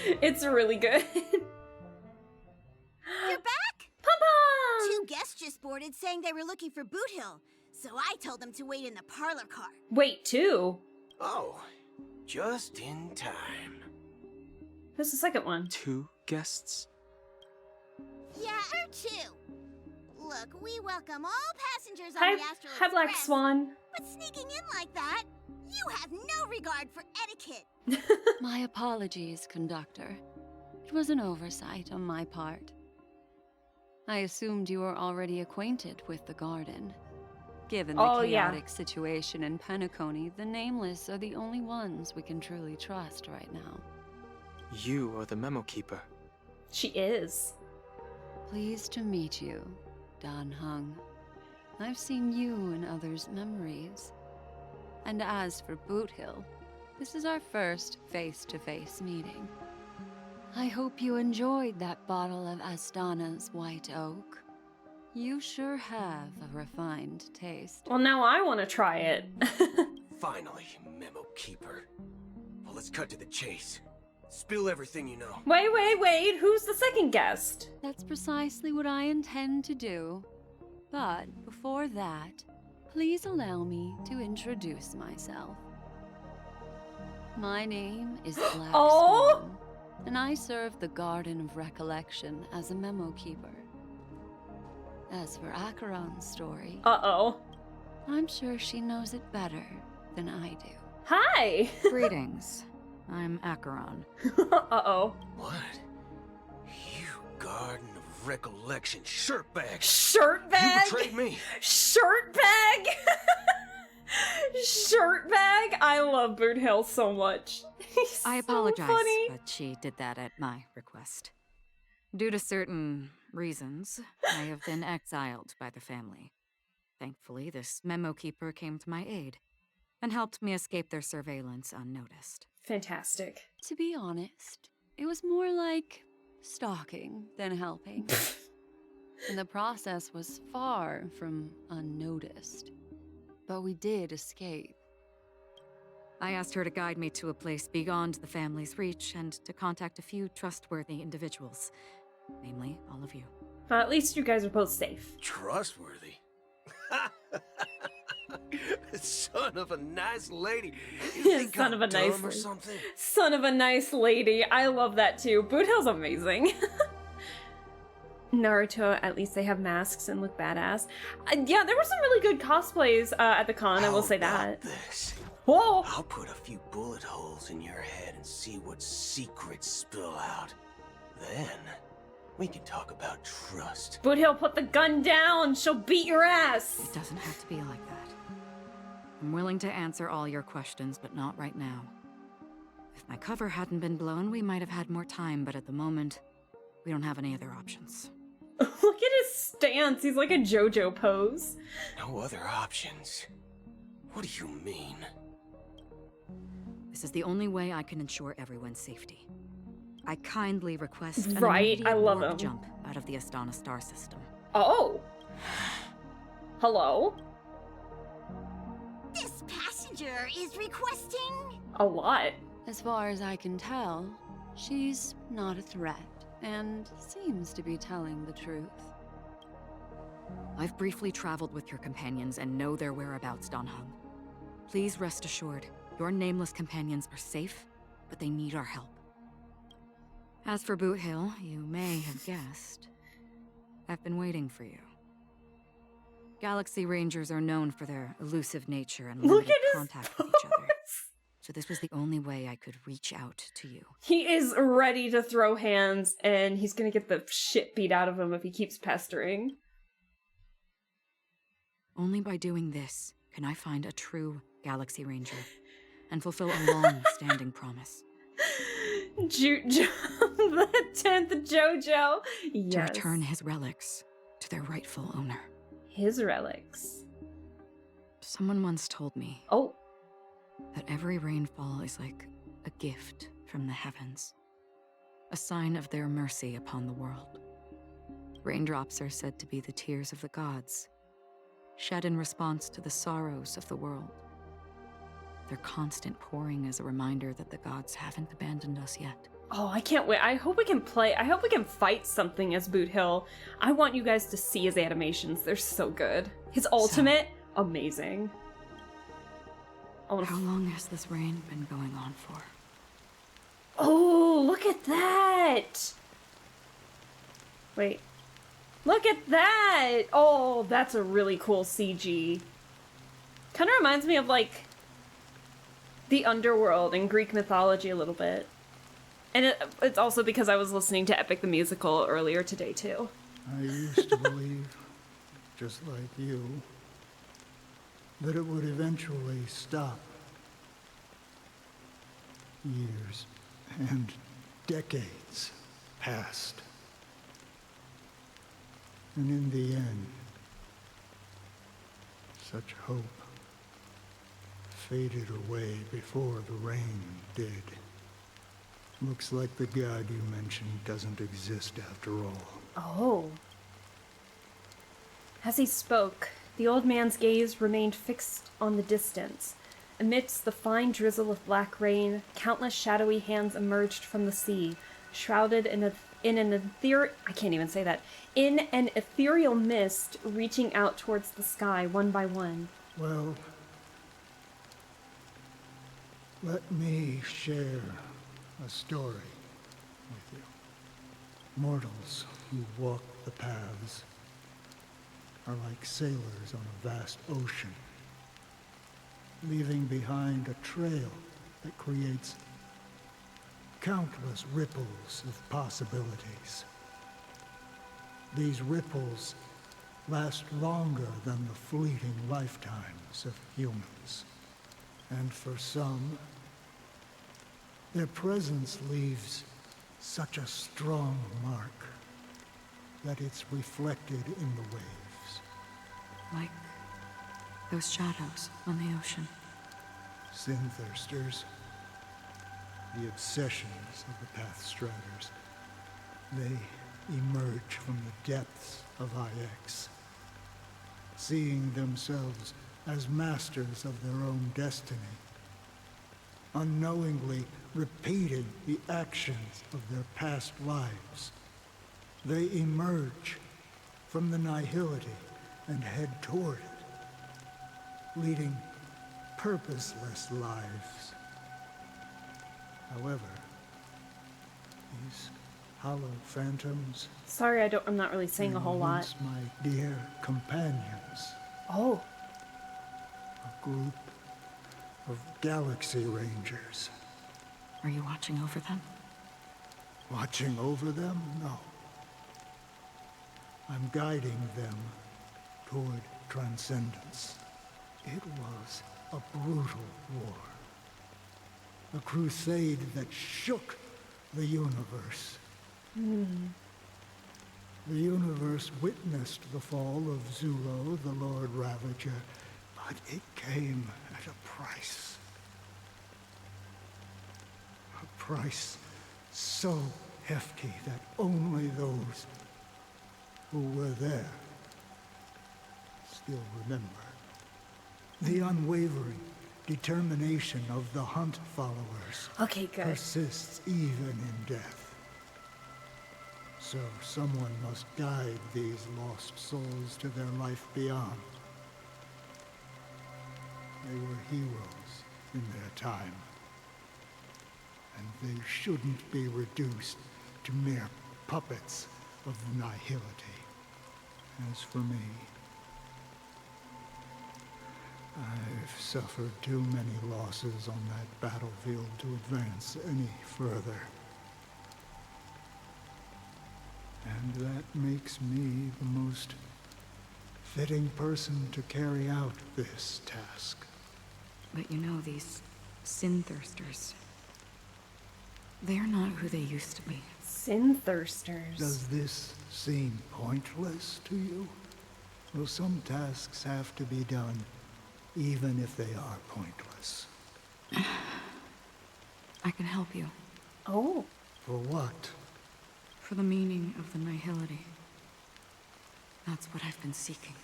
It's really good. You're back? Papa! 2 guests just boarded saying they were looking for Boot Hill, so I told them to wait in the parlor car. Wait, two? Oh, just in time. Who's the second one? 2 guests? Yeah, or 2. Look, we welcome all passengers on Hi, the Astral hi, Black Express, Swan. but sneaking in like that, you have no regard for etiquette. My apologies, conductor. It was an oversight on my part. I assumed you were already acquainted with the garden. Given the chaotic situation in Penacony, the Nameless are the only ones we can truly trust right now. You are the memo keeper. She is. Pleased to meet you, Dan Hung. I've seen you in others' memories. And as for Boot Hill, this is our first face-to-face meeting. I hope you enjoyed that bottle of Astana's White Oak. You sure have a refined taste. Well, now I want to try it. Finally, Memo Keeper. Well, let's cut to the chase. Spill everything you know. Wait. Who's the second guest? That's precisely what I intend to do. But before that, please allow me to introduce myself. My name is Black Swan, and I serve the Garden of Recollection as a memo keeper. As for Acheron's story, Uh-oh. I'm sure she knows it better than I do. Hi! Greetings. I'm Acheron. Uh-oh. What? You Garden of Recollection shirtbag! Shirt bag? You betrayed me! Shirt bag? Shirt bag? I love Boot Hill so much. He's I so apologize, funny. but she did that at my request. Due to certain reasons, I have been exiled by the family. Thankfully, this memo keeper came to my aid and helped me escape their surveillance unnoticed. Fantastic. To be honest, it was more like stalking than helping. And the process was far from unnoticed. But we did escape. I asked her to guide me to a place beyond the family's reach and to contact a few trustworthy individuals, namely all of you. Well, at least you guys are both safe. Trustworthy? Son of a nice lady. You think Son I'm of a nice dumb or lady. something? Son of a nice lady. I love that too. Boot Hill's amazing. Naruto, at least they have masks and look badass. Yeah, there were some really good cosplays at the con, I will How say about that. This? Whoa! I'll put a few bullet holes in your head and see what secrets spill out. Then, we can talk about trust. Boot Hill, put the gun down! She'll beat your ass! It doesn't have to be like that. I'm willing to answer all your questions, but not right now. If my cover hadn't been blown, we might have had more time, but at the moment, we don't have any other options. Look at his stance. He's like a JoJo pose. No other options? What do you mean? This is the only way I can ensure everyone's safety. I kindly request an Right, immediate I love warp him. jump out of the Astana star system. Oh. Hello? This passenger is requesting... A lot. As far as I can tell, she's not a threat and seems to be telling the truth. I've briefly traveled with your companions and know their whereabouts, Dan Hung. Please rest assured, your nameless companions are safe, but they need our help. As for Boot Hill, you may have guessed. I've been waiting for you. Galaxy Rangers are known for their elusive nature and Look limited at his contact with each other. So this was the only way I could reach out to you. He is ready to throw hands, and he's gonna get the shit beat out of him if he keeps pestering. Only by doing this can I find a true Galaxy Ranger and fulfill a long-standing promise. The 10th JoJo. Yes. To return his relics to their rightful owner. His relics. Someone once told me Oh. that every rainfall is like a gift from the heavens, a sign of their mercy upon the world. Raindrops are said to be the tears of the gods, shed in response to the sorrows of the world. Their constant pouring is a reminder that the gods haven't abandoned us yet. Oh, I can't wait. I hope we can play. I hope we can fight something as Boot Hill. I want you guys to see his animations. They're so good. His ultimate, amazing. How long has this rain been going on for? Oh, look at that! Wait. Look at that! Oh, that's a really cool CG. Kind of reminds me of, like, the underworld in Greek mythology a little bit. And it's also because I was listening to Epic the Musical earlier today, too. I used to believe, just like you, that it would eventually stop. Years and decades passed. And in the end, such hope faded away before the rain did. Looks like the god you mentioned doesn't exist after all. Oh. As he spoke, the old man's gaze remained fixed on the distance. Amidst the fine drizzle of black rain, countless shadowy hands emerged from the sea, shrouded in an ethereal mist, reaching out towards the sky one by one. Well, let me share a story with you. Mortals who walk the paths are like sailors on a vast ocean, leaving behind a trail that creates countless ripples of possibilities. These ripples last longer than the fleeting lifetimes of humans. And for some, their presence leaves such a strong mark that it's reflected in the waves. Like those shadows on the ocean. Sin-thirsters, the obsessions of the Pathstriders, they emerge from the depths of IX, seeing themselves as masters of their own destiny, unknowingly repeating the actions of their past lives. They emerge from the nihility and head toward it, leading purposeless lives. However, these hollow phantoms... Sorry, I'm not really saying a whole lot. Once my dear companions. Oh. A group of Galaxy Rangers. Are you watching over them? Watching over them? No. I'm guiding them toward transcendence. It was a brutal war. A crusade that shook the universe. The universe witnessed the fall of Zulo, the Lord Ravager, but it came at a price. A price so hefty that only those who were there still remember. The unwavering determination of the Hunt followers persists even in death. So someone must guide these lost souls to their life beyond. They were heroes in their time, and they shouldn't be reduced to mere puppets of nihility. As for me, I've suffered too many losses on that battlefield to advance any further. And that makes me the most fitting person to carry out this task. But you know, these sin-thirsters, they're not who they used to be. Sin-thirsters. Does this seem pointless to you? Well, some tasks have to be done, even if they are pointless. I can help you. Oh. For what? For the meaning of the nihility. That's what I've been seeking.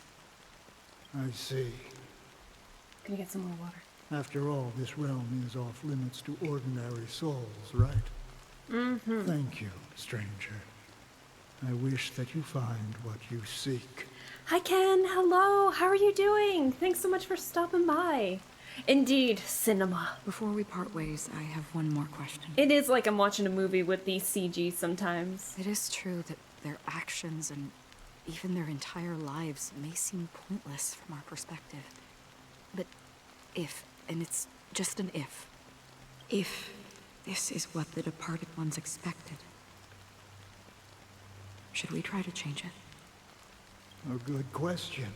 I see. Can you get some more water? After all, this realm is off limits to ordinary souls, right? Mm-hmm. Thank you, stranger. I wish that you find what you seek. Hi, Ken. Hello. How are you doing? Thanks so much for stopping by. Indeed, cinema. Before we part ways, I have one more question. It is like I'm watching a movie with the CG sometimes. It is true that their actions and even their entire lives may seem pointless from our perspective. But if, and it's just an if this is what the departed ones expected, should we try to change it? A good question.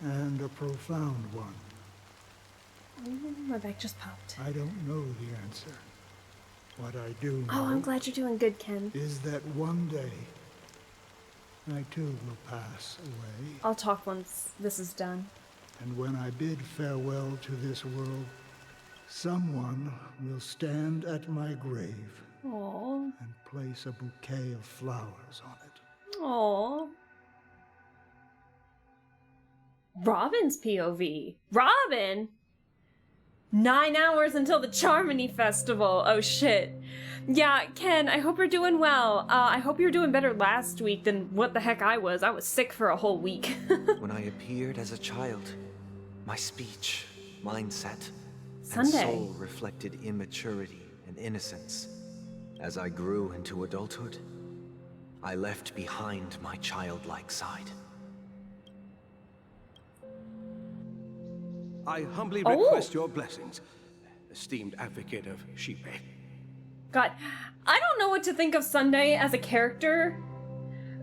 And a profound one. My back just popped. I don't know the answer. What I do know Oh, I'm glad you're doing good, Ken. is that one day, I too will pass away. I'll talk once this is done. And when I bid farewell to this world, someone will stand at my grave Aww. and place a bouquet of flowers on it. Aww. Robin's POV. Robin? 9 hours until the Charmony Festival. Oh shit. Yeah, Ken, I hope you're doing well. I hope you're doing better last week than what the heck I was. I was sick for a whole week. When I appeared as a child, my speech, mindset, Sunday. and soul reflected immaturity and innocence. As I grew into adulthood, I left behind my childlike side. I humbly request your blessings, esteemed advocate of Shipe. God, I don't know what to think of Sunday as a character.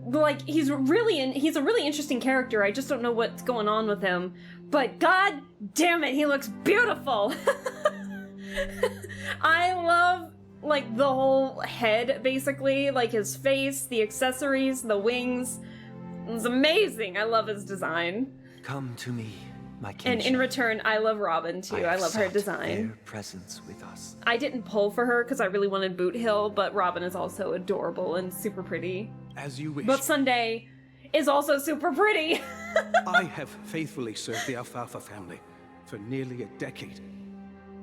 Like, he's a really interesting character. I just don't know what's going on with him. But god damn it, he looks beautiful! I love, like, the whole head, basically. Like, his face, the accessories, the wings. It's amazing. I love his design. Come to me, my kinship. And in return, I love Robin, too. I love her design. Their presence with us. I didn't pull for her because I really wanted Boot Hill, but Robin is also adorable and super pretty. As you wish. But Sunday is also super pretty. I have faithfully served the Alfalfa family for nearly a decade,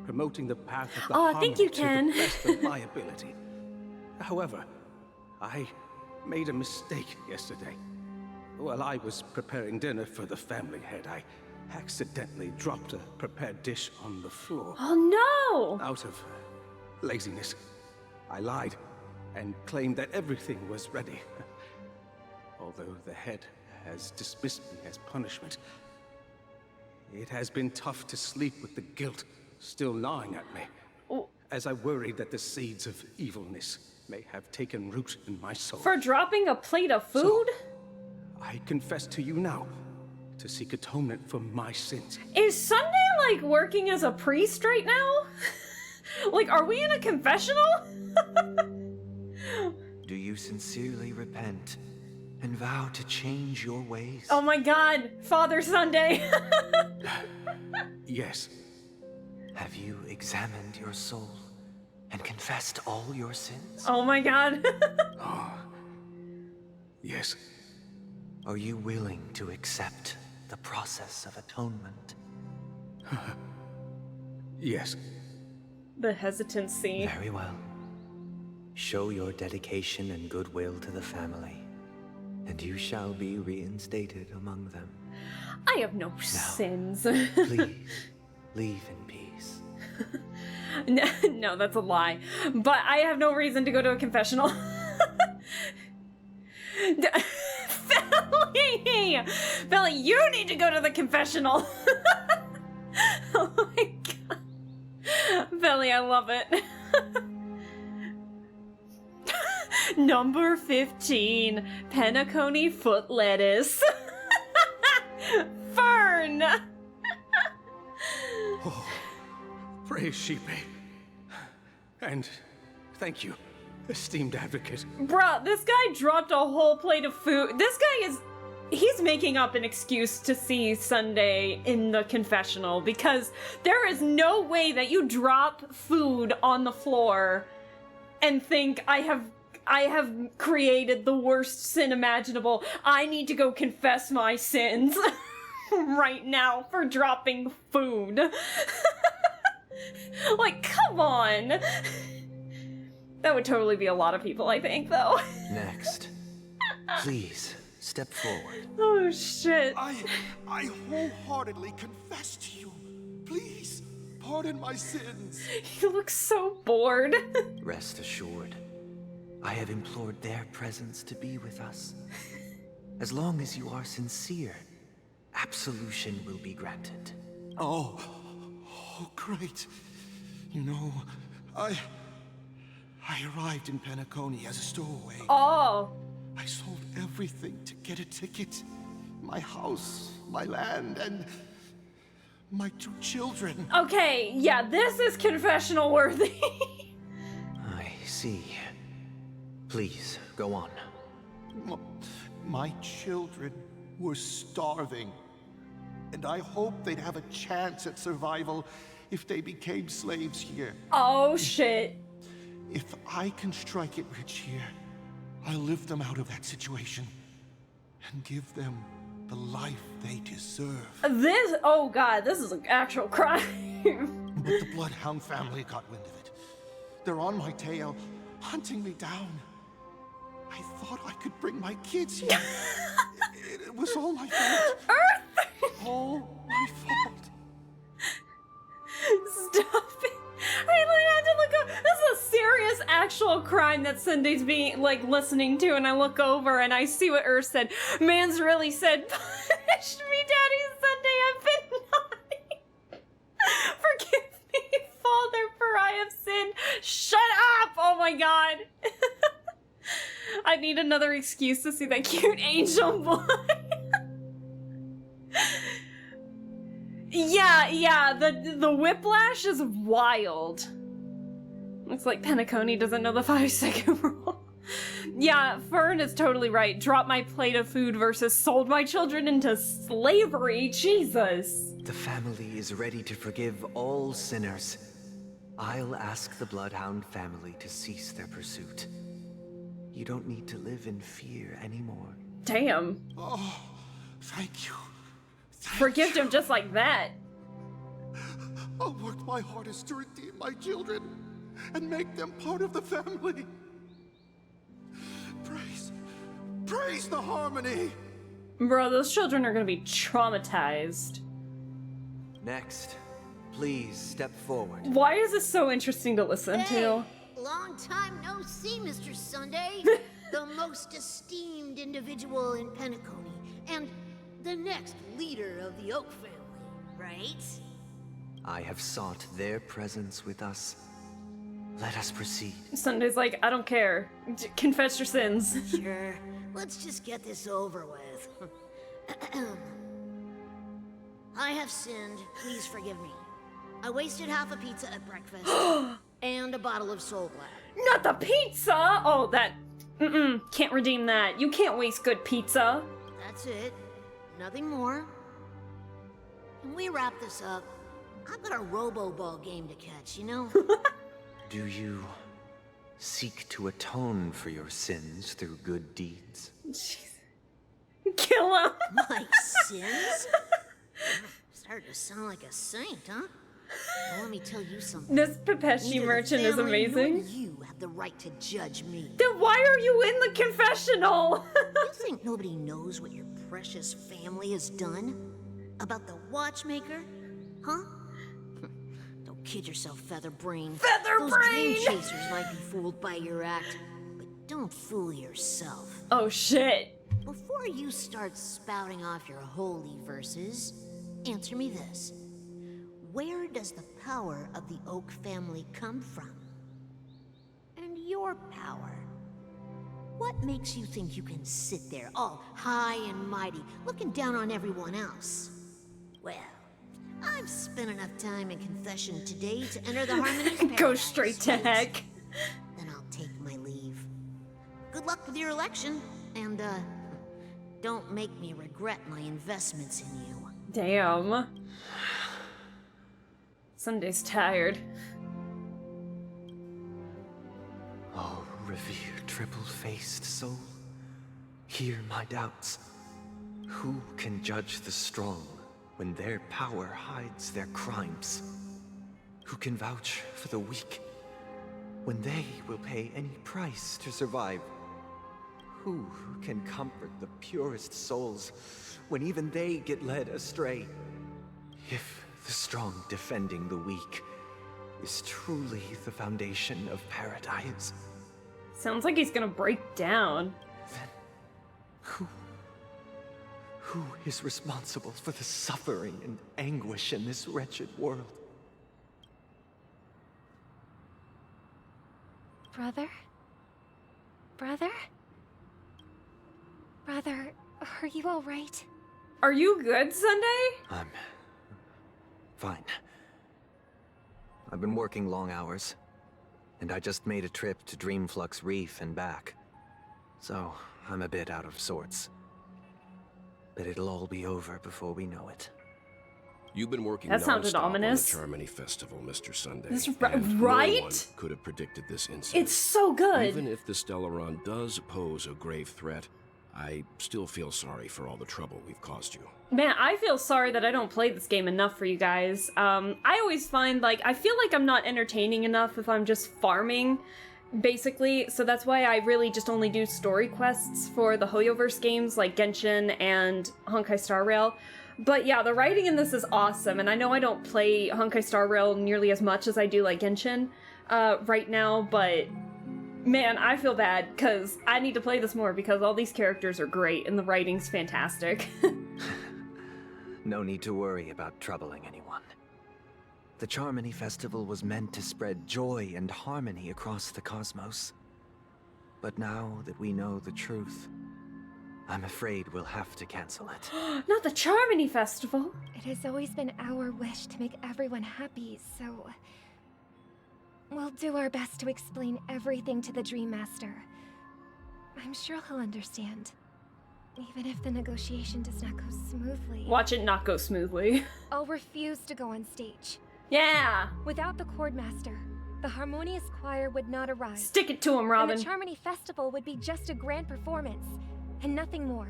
promoting the path of the harmony thank you, to Ken. the best of my ability. However, I made a mistake yesterday. While I was preparing dinner for the family head, I accidentally dropped a prepared dish on the floor. Oh no! Out of laziness, I lied and claimed that everything was ready. Although the head has dismissed me as punishment, it has been tough to sleep with the guilt still gnawing at me, as I worried that the seeds of evilness may have taken root in my soul. For dropping a plate of food? So, I confess to you now, to seek atonement for my sins. Is Sunday, like, working as a priest right now? Like, are we in a confessional? Do you sincerely repent and vow to change your ways? Oh my god, Father Sunday! Yes. Have you examined your soul and confessed all your sins? Oh my god. Yes. Are you willing to accept the process of atonement? Yes. The hesitancy. Very well. Show your dedication and goodwill to the family, and you shall be reinstated among them. I have no sins. Please, leave in peace. No, that's a lie. But I have no reason to go to a confessional. Belly, you need to go to the confessional. Oh my god. Belly, I love it. Number 15, Penacony foot lettuce. Fern! Oh, praise Shipe. And thank you, esteemed advocate. Bruh, this guy dropped a whole plate of food. This guy is... He's making up an excuse to see Sunday in the confessional because there is no way that you drop food on the floor and think I have created the worst sin imaginable. I need to go confess my sins right now for dropping food. Like, come on. That would totally be a lot of people, I think, though. Next. Please, step forward. Oh, shit. I wholeheartedly confess to you. Please, pardon my sins. He looks so bored. Rest assured, I have implored their presence to be with us. As long as you are sincere, absolution will be granted. Oh, great. You know, I arrived in Penacony as a stowaway. Oh. I sold everything to get a ticket. My house, my land, and my 2 children. Okay, yeah, this is confessional worthy. I see. Please, go on. My children were starving, and I hoped they'd have a chance at survival if they became slaves here. Oh, shit. If I can strike it rich here, I'll lift them out of that situation and give them the life they deserve. This, oh god, this is an actual crime. But the Bloodhound family got wind of it. They're on my tail, hunting me down. I thought I could bring my kids here. It was all my fault. Earth! All my fault. Stop it. I had to look up. This is a serious actual crime that Sunday's being, like, listening to, and I look over and I see what Earth said. Man's really said, punish me, Daddy Sunday, I've been naughty. Forgive me, Father, for I have sinned. Shut up! Oh my god. I need another excuse to see that cute angel boy. Yeah, the whiplash is wild. Looks like Penacony doesn't know the 5-second rule. Yeah, Fern is totally right. Drop my plate of food versus sold my children into slavery. Jesus. The family is ready to forgive all sinners. I'll ask the Bloodhound family to cease their pursuit. You don't need to live in fear anymore. Damn. Oh, thank you. Forgive him just like that. I'll work my hardest to redeem my children and make them part of the family. Praise the harmony. Bro, those children are gonna be traumatized. Next, please step forward. Why is this so interesting to listen to? Long time no see, Mr. Sunday. The most esteemed individual in Penacony, and the next leader of the Oak family, right? I have sought their presence with us. Let us proceed. Sunday's like, I don't care. Confess your sins. Sure. Let's just get this over with. I have sinned. Please forgive me. I wasted half a pizza at breakfast and a bottle of Soul Glad. Not the pizza! Oh, that... Can't redeem that. You can't waste good pizza. That's it. Nothing more. Can we wrap this up? I've got a robo-ball game to catch, you know? Do you seek to atone for your sins through good deeds? Jeez. Kill him! My sins? Started to sound like a saint, huh? Well, let me tell you something. This Pepeshi merchant is amazing. You have the right to judge me. Then why are you in the confessional? You think nobody knows what your precious family has done? About the watchmaker? Huh? Don't kid yourself, Featherbrain. Those dream chasers might be fooled by your act, but don't fool yourself. Oh shit. Before you start spouting off your holy verses, answer me this. Where does the power of the Oak family come from? And your power? What makes you think you can sit there all high and mighty, looking down on everyone else? Well, I've spent enough time in confession today to enter the Harmony's paradise. Go straight to heck. Then I'll take my leave. Good luck with your election, and don't make me regret my investments in you. Damn. Sunday's tired. revered triple-faced soul, hear my doubts. Who can judge the strong when their power hides their crimes? Who can vouch for the weak when they will pay any price to survive? Who can comfort the purest souls when even they get led astray? If the strong defending the weak is truly the foundation of paradise, Sounds like he's gonna break down. who is responsible for the suffering and anguish in this wretched world? Brother? Brother? Brother, are you alright? Are you good, Sunday? I'm fine. I've been working long hours, and I just made a trip to Dreamflux Reef and back. So, I'm a bit out of sorts. But it'll all be over before we know it. You've been working That sounded non-stop ominous. on the Charmony Festival, Mr. Sunday. This and right? No one could have predicted this incident. It's so good. Even if the Stellaron does pose a grave threat, I still feel sorry for all the trouble we've caused you. Man, I feel sorry that I don't play this game enough for you guys. I always find, like, I feel like I'm not entertaining enough if I'm just farming, basically, so that's why I really just only do story quests for the Hoyoverse games like Genshin and Honkai Star Rail. But yeah, the writing in this is awesome, and I know I don't play Honkai Star Rail nearly as much as I do like Genshin right now, but man, I feel bad, because I need to play this more because all these characters are great and the writing's fantastic. No need to worry about troubling anyone. The Charmony Festival was meant to spread joy and harmony across the cosmos. But now that we know the truth, I'm afraid we'll have to cancel it. Not the Charmony Festival! It has always been our wish to make everyone happy, so... we'll do our best to explain everything to the Dream Master. I'm sure he'll understand. Even if the negotiation does not go smoothly. Watch it not go smoothly. I'll refuse to go on stage. Yeah! Without the Chord Master, the Harmonious Choir would not arrive. Stick it to him, Robin. And the Charmony Festival would be just a grand performance, and nothing more.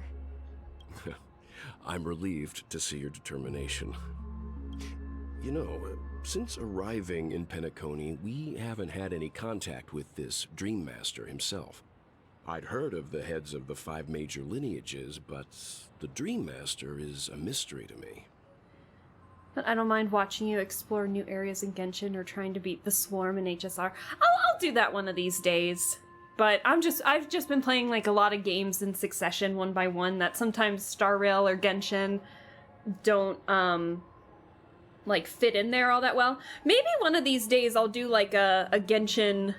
I'm relieved to see your determination. You know, since arriving in Penacony, we haven't had any contact with this Dream Master himself. I'd heard of the heads of the 5 major lineages, but the Dream Master is a mystery to me. But I don't mind watching you explore new areas in Genshin or trying to beat the Swarm in HSR. I'll do that one of these days. But I've just been playing like a lot of games in succession, one by one, that sometimes Star Rail or Genshin don't like fit in there all that well. Maybe one of these days I'll do like a Genshin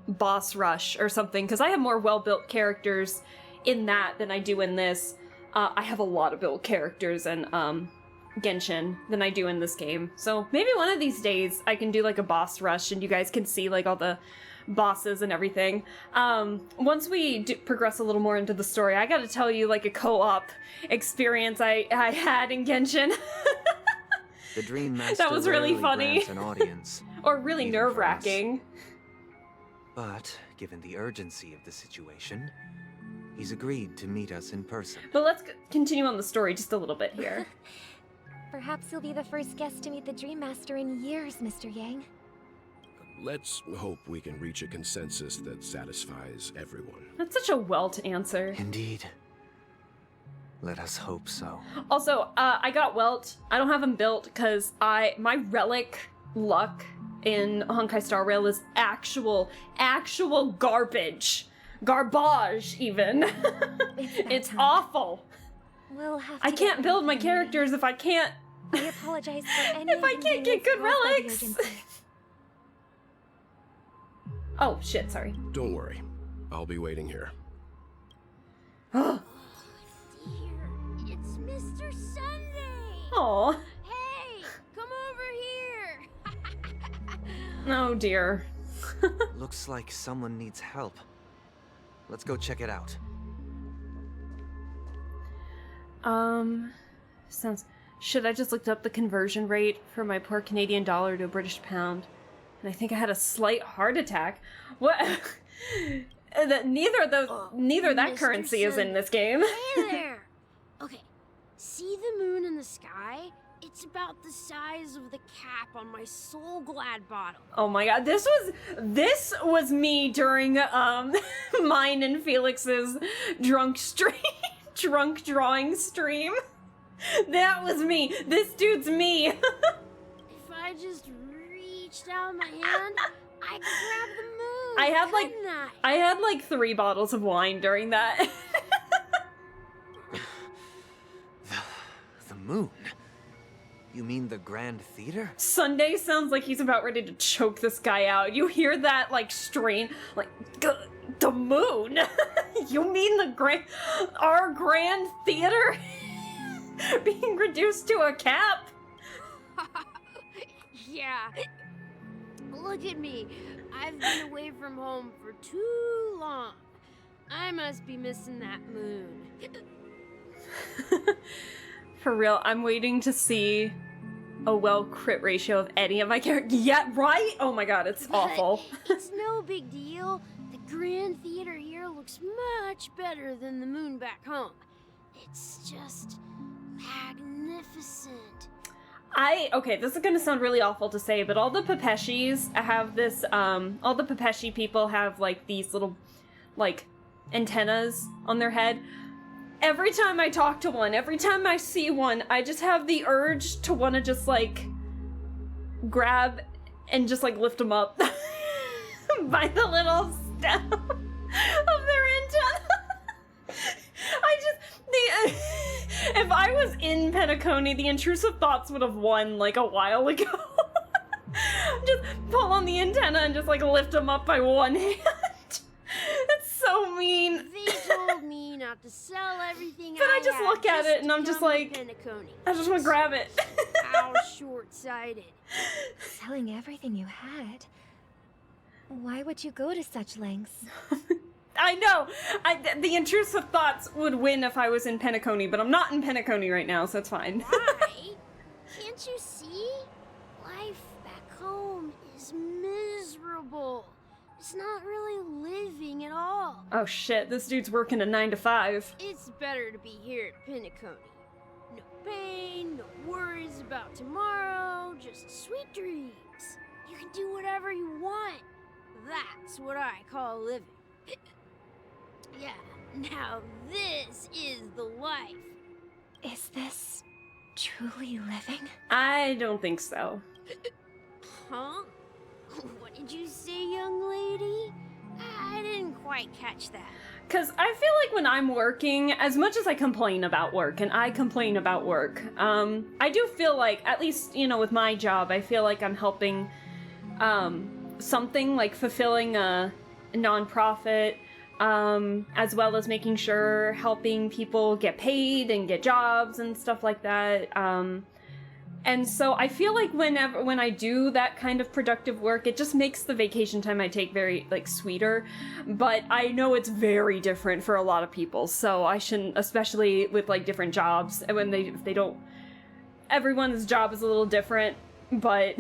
boss rush or something, because I have more well-built characters in that than I do in this. I have a lot of built characters in Genshin than I do in this game. So maybe one of these days I can do like a boss rush and you guys can see like all the bosses and everything. Once we progress a little more into the story, I gotta tell you like a co-op experience I had in Genshin. The Dream Master that was really funny. grants an audience, or really even for us. nerve-wracking. But given the urgency of the situation, he's agreed to meet us in person. But let's continue on the story just a little bit here. Perhaps you'll be the first guest to meet the Dream Master in years, Mr. Yang. Let's hope we can reach a consensus that satisfies everyone. That's such a Welt answer. Indeed. Let us hope so. Also, I got Welt. I don't have him built because my relic luck in Honkai Star Rail is actual garbage. Garbage, even. It's awful. We'll have to I can't build my characters if I can't... We apologize for any if I can't get good relics. Oh, shit, sorry. Don't worry. I'll be waiting here. Dear, it's Mr. Sunday! Aw. Hey, come over here! Oh, dear. Looks like someone needs help. Let's go check it out. Should I just looked up the conversion rate for my poor Canadian dollar to a British pound, and I think I had a slight heart attack. What? neither that Mr. currency is in this game. Hey there! Okay, see the moon in the sky? It's about the size of the cap on my Soul Glad bottle. Oh my god, this was me during mine and Felix's drunk drawing stream. That was me. This dude's me. If I just reached out my hand, I could grab the moon. I had like 3 bottles of wine during that. The moon? You mean the Grand Theater? Sunday sounds like he's about ready to choke this guy out. You hear that like strain, like the moon. You mean our Grand Theater being reduced to a cap? Yeah. Look at me. I've been away from home for too long. I must be missing that moon. For real, I'm waiting to see a well crit ratio of any of my characters. Yeah, right? Oh my god, it's awful. It's no big deal. The Grand Theater here looks much better than the moon back home. It's just magnificent. Okay, this is gonna sound really awful to say, but all the Pepeshis have this, all the Pepeshi people have, like, these little, like, antennas on their head. Every time I talk to one, every time I see one, I just have the urge to want to just, like, grab and just, like, lift them up by the little stem of their antenna. If I was in Penacony, the intrusive thoughts would have won, like, a while ago. Just pull on the antenna and just, like, lift them up by one hand. It's so mean. They told me not to sell everything But I just look at it and I'm just like, I just want to grab it. How short-sighted. Selling everything you had? Why would you go to such lengths? I know! The intrusive thoughts would win if I was in Penacony, but I'm not in Penacony right now, so it's fine. Why? Can't you see? Life back home is miserable. It's not really living at all. Oh shit, this dude's working a 9 to 5. It's better to be here at Penacony. No pain, no worries about tomorrow, just sweet dreams. You can do whatever you want. That's what I call living. Yeah, now this is the life. Is this truly living? I don't think so. Huh? What did you say, young lady? I didn't quite catch that. Because I feel like when I'm working, as much as I complain about work, and I complain about work, I do feel like, at least, you know, with my job, I feel like I'm helping something, like fulfilling a nonprofit, as well as making sure helping people get paid and get jobs and stuff like that. And so I feel like when I do that kind of productive work, it just makes the vacation time I take very, like, sweeter. But I know it's very different for a lot of people, so I shouldn't, especially with, like, different jobs, when they don't, everyone's job is a little different, but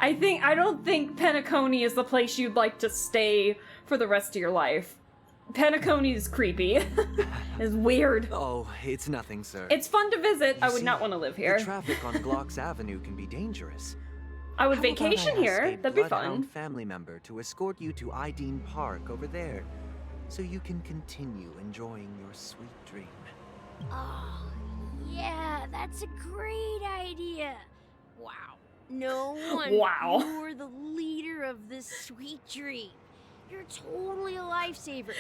I don't think Penacony is the place you'd like to stay for the rest of your life. Penacony is creepy. It's weird. Oh, it's nothing, sir. It's fun to visit. I would not want to live here. The traffic on Glocks Avenue can be dangerous. I would vacation here. That'd be fun. Bloodhound family member to escort you to Ideen Park over there, so you can continue enjoying your sweet dream. Oh, yeah, that's a great idea. Wow. No wonder you're the leader of this sweet dream. You're totally a lifesaver.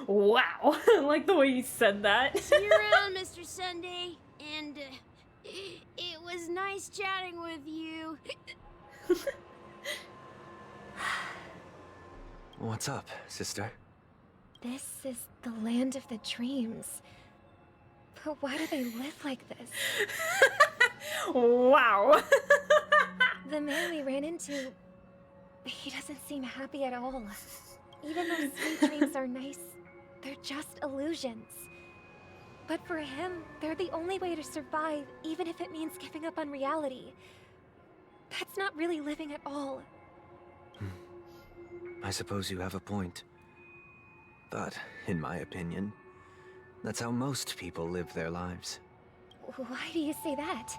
Wow. I like the way you said that. See you around, Mr. Sunday. And it was nice chatting with you. What's up, sister? This is the land of the dreams. But why do they live like this? Wow. The man we ran into, he doesn't seem happy at all. Even though sweet dreams are nice, they're just illusions. But for him, they're the only way to survive, even if it means giving up on reality. That's not really living at all. I suppose you have a point. But, in my opinion, that's how most people live their lives. Why do you say that?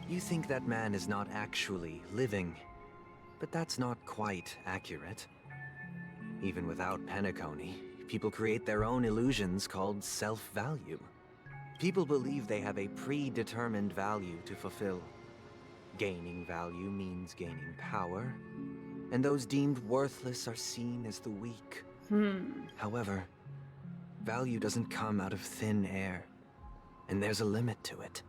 You think that man is not actually living, but that's not quite accurate. Even without Penacony, people create their own illusions called self-value. People believe they have a predetermined value to fulfill. Gaining value means gaining power, and those deemed worthless are seen as the weak. However, value doesn't come out of thin air, and there's a limit to it.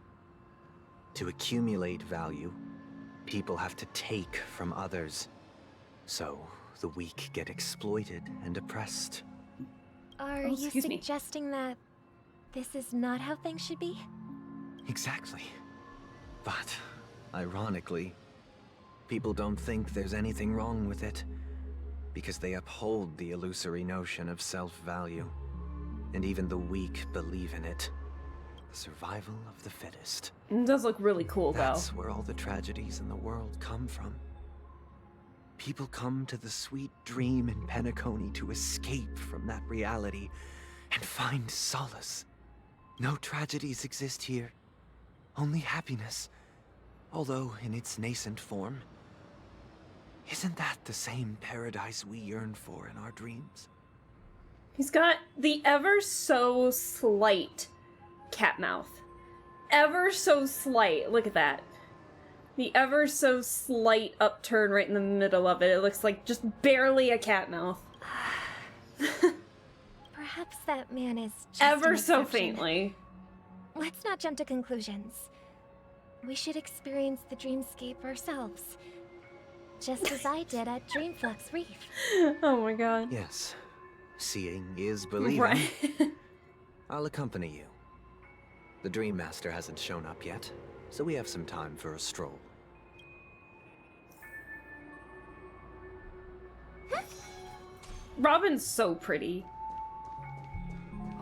To accumulate value, people have to take from others. So, the weak get exploited and oppressed. Are you suggesting that this is not how things should be? Exactly. But, ironically, people don't think there's anything wrong with it, because they uphold the illusory notion of self-value. And even the weak believe in it. The survival of the fittest. It does look really cool, though. That's where all the tragedies in the world come from. People come to the sweet dream in Penacony to escape from that reality and find solace. No tragedies exist here, only happiness, although in its nascent form. Isn't that the same paradise we yearn for in our dreams? He's got the ever so slight cat mouth. Ever so slight. Look at that. The ever so slight upturn right in the middle of it. It looks like just barely a cat mouth. Perhaps that man is just ever an so exception. faintly. Let's not jump to conclusions. We should experience the dreamscape ourselves. Just as I did at Dreamflux Reef. Oh my god. Yes. Seeing is believing. Right. I'll accompany you. The Dream Master hasn't shown up yet, so we have some time for a stroll. Robin's so pretty.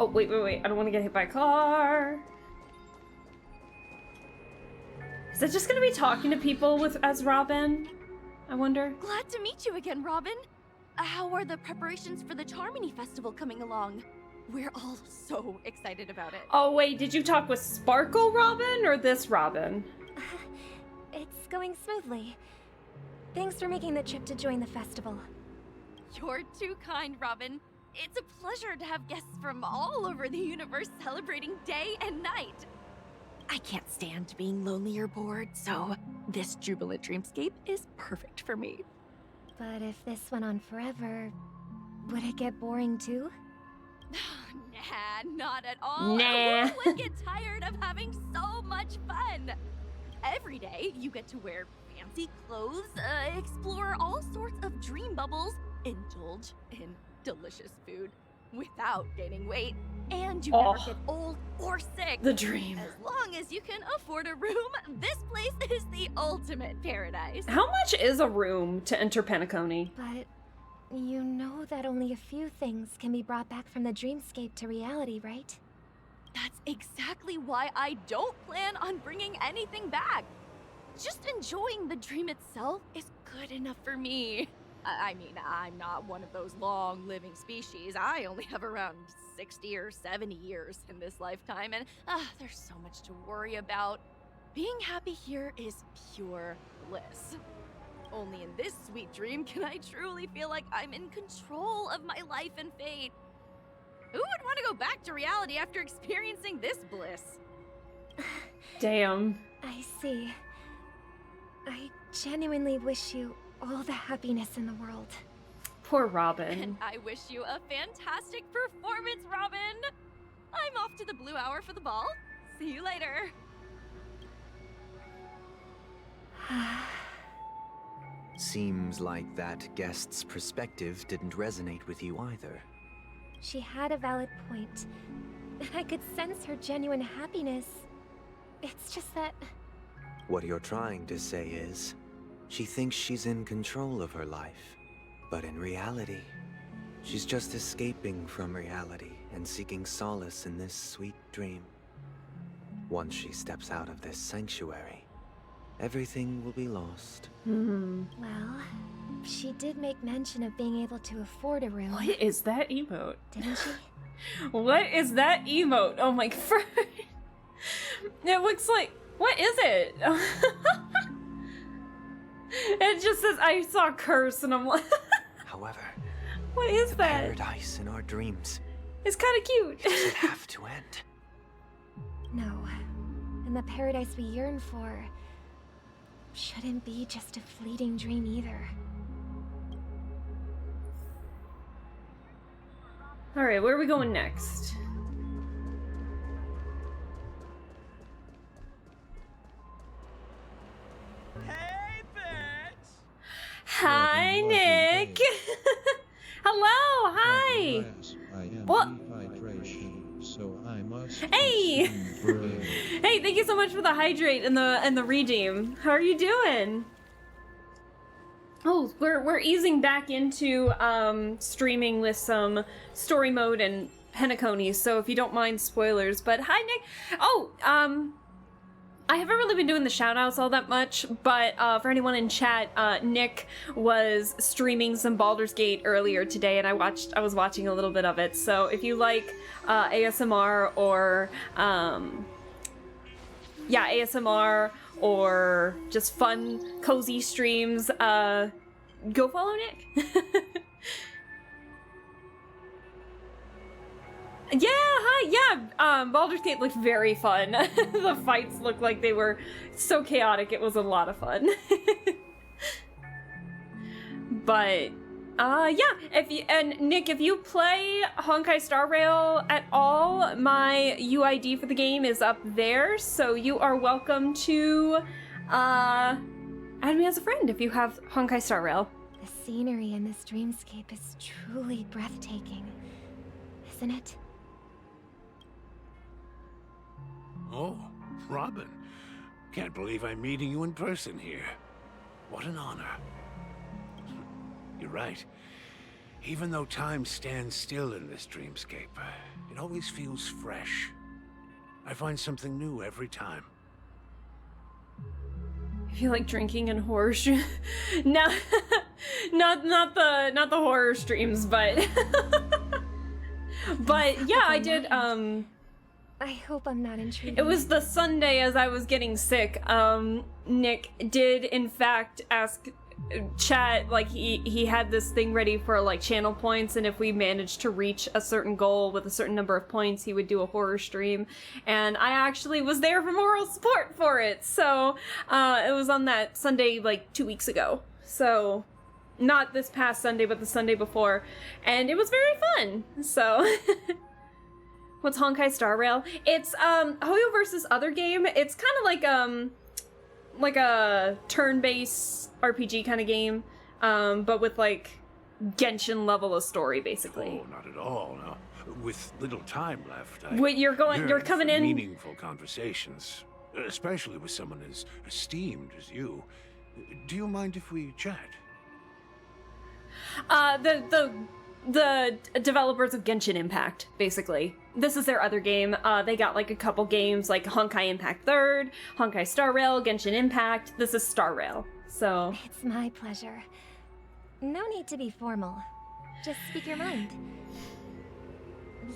Oh, wait. I don't want to get hit by a car. Is it just gonna be talking to people as Robin? I wonder. Glad to meet you again, Robin. How are the preparations for the Charmony Festival coming along? We're all so excited about it. Oh, wait, did you talk with Sparkle Robin or this Robin? It's going smoothly. Thanks for making the trip to join the festival. You're too kind, Robin. It's a pleasure to have guests from all over the universe celebrating day and night. I can't stand being lonely or bored, so this jubilant dreamscape is perfect for me. But if this went on forever, would it get boring too? Nah, not at all. Nah. Who would get tired of having so much fun? Every day, you get to wear fancy clothes, explore all sorts of dream bubbles, indulge in delicious food without gaining weight, and you never get old or sick. The dream. As long as you can afford a room, this place is the ultimate paradise. How much is a room to enter Penacony? But you know that only a few things can be brought back from the dreamscape to reality, right? That's exactly why I don't plan on bringing anything back. Just enjoying the dream itself is good enough for me. I mean, I'm not one of those long-living species. I only have around 60 or 70 years in this lifetime, and there's so much to worry about. Being happy here is pure bliss. Only in this sweet dream can I truly feel like I'm in control of my life and fate. Who would want to go back to reality after experiencing this bliss? Damn. I see. I genuinely wish you all the happiness in the world. Poor Robin. And I wish you a fantastic performance, Robin! I'm off to the Blue Hour for the ball. See you later. Seems like that guest's perspective didn't resonate with you either. She had a valid point. I could sense her genuine happiness. It's just that... What you're trying to say is, she thinks she's in control of her life. But in reality, she's just escaping from reality and seeking solace in this sweet dream. Once she steps out of this sanctuary, everything will be lost. Well, She did make mention of being able to afford a room. What is that emote? Didn't she? What is that emote? Oh my god. It looks like... What is it? It just says, I saw curse, and I'm like... However, what is that? Paradise in our dreams. It's kind of cute. Does it have to end? No. And the paradise we yearn for shouldn't be just a fleeting dream either. Alright, where are we going next? Hey, bitch! Hi, Nick! Hello, hi! What? So I must hey! Hey, thank you so much for the hydrate and the redeem. How are you doing? Oh, we're easing back into streaming with some story mode and Penacony, so if you don't mind spoilers. But hi, Nick. Oh, I haven't really been doing the shoutouts all that much, but for anyone in chat, Nick was streaming some Baldur's Gate earlier today, and I was watching a little bit of it. So if you like ASMR or ASMR or just fun, cozy streams, go follow Nick. Yeah, hi, yeah, Baldur's Gate looked very fun. The fights looked like they were so chaotic, it was a lot of fun. But, and Nick, if you play Honkai Star Rail at all, my UID for the game is up there, so you are welcome to, add me as a friend if you have Honkai Star Rail. The scenery in this dreamscape is truly breathtaking, isn't it? Oh, Robin. Can't believe I'm meeting you in person here. What an honor. You're right. Even though time stands still in this dreamscape, it always feels fresh. I find something new every time. I feel like drinking and horror streams. No, not the horror streams, but but yeah, I did. I hope I'm not intruding. It was the Sunday as I was getting sick. Nick did in fact ask chat, like he had this thing ready for like channel points, and if we managed to reach a certain goal with a certain number of points, he would do a horror stream. And I actually was there for moral support for it. So it was on that Sunday like 2 weeks ago. So not this past Sunday, but the Sunday before. And it was very fun. So what's Honkai Star Rail? It's Hoyo versus other game. It's kind of like a turn-based RPG kind of game, but with like Genshin level of story, basically. Oh, not at all. No. With little time left, you're coming in. Meaningful conversations, especially with someone as esteemed as you. Do you mind if we chat? The developers of Genshin Impact, basically. This is their other game. They got like a couple games like Honkai Impact 3rd, Honkai Star Rail, Genshin Impact. This is Star Rail, so... It's my pleasure. No need to be formal. Just speak your mind.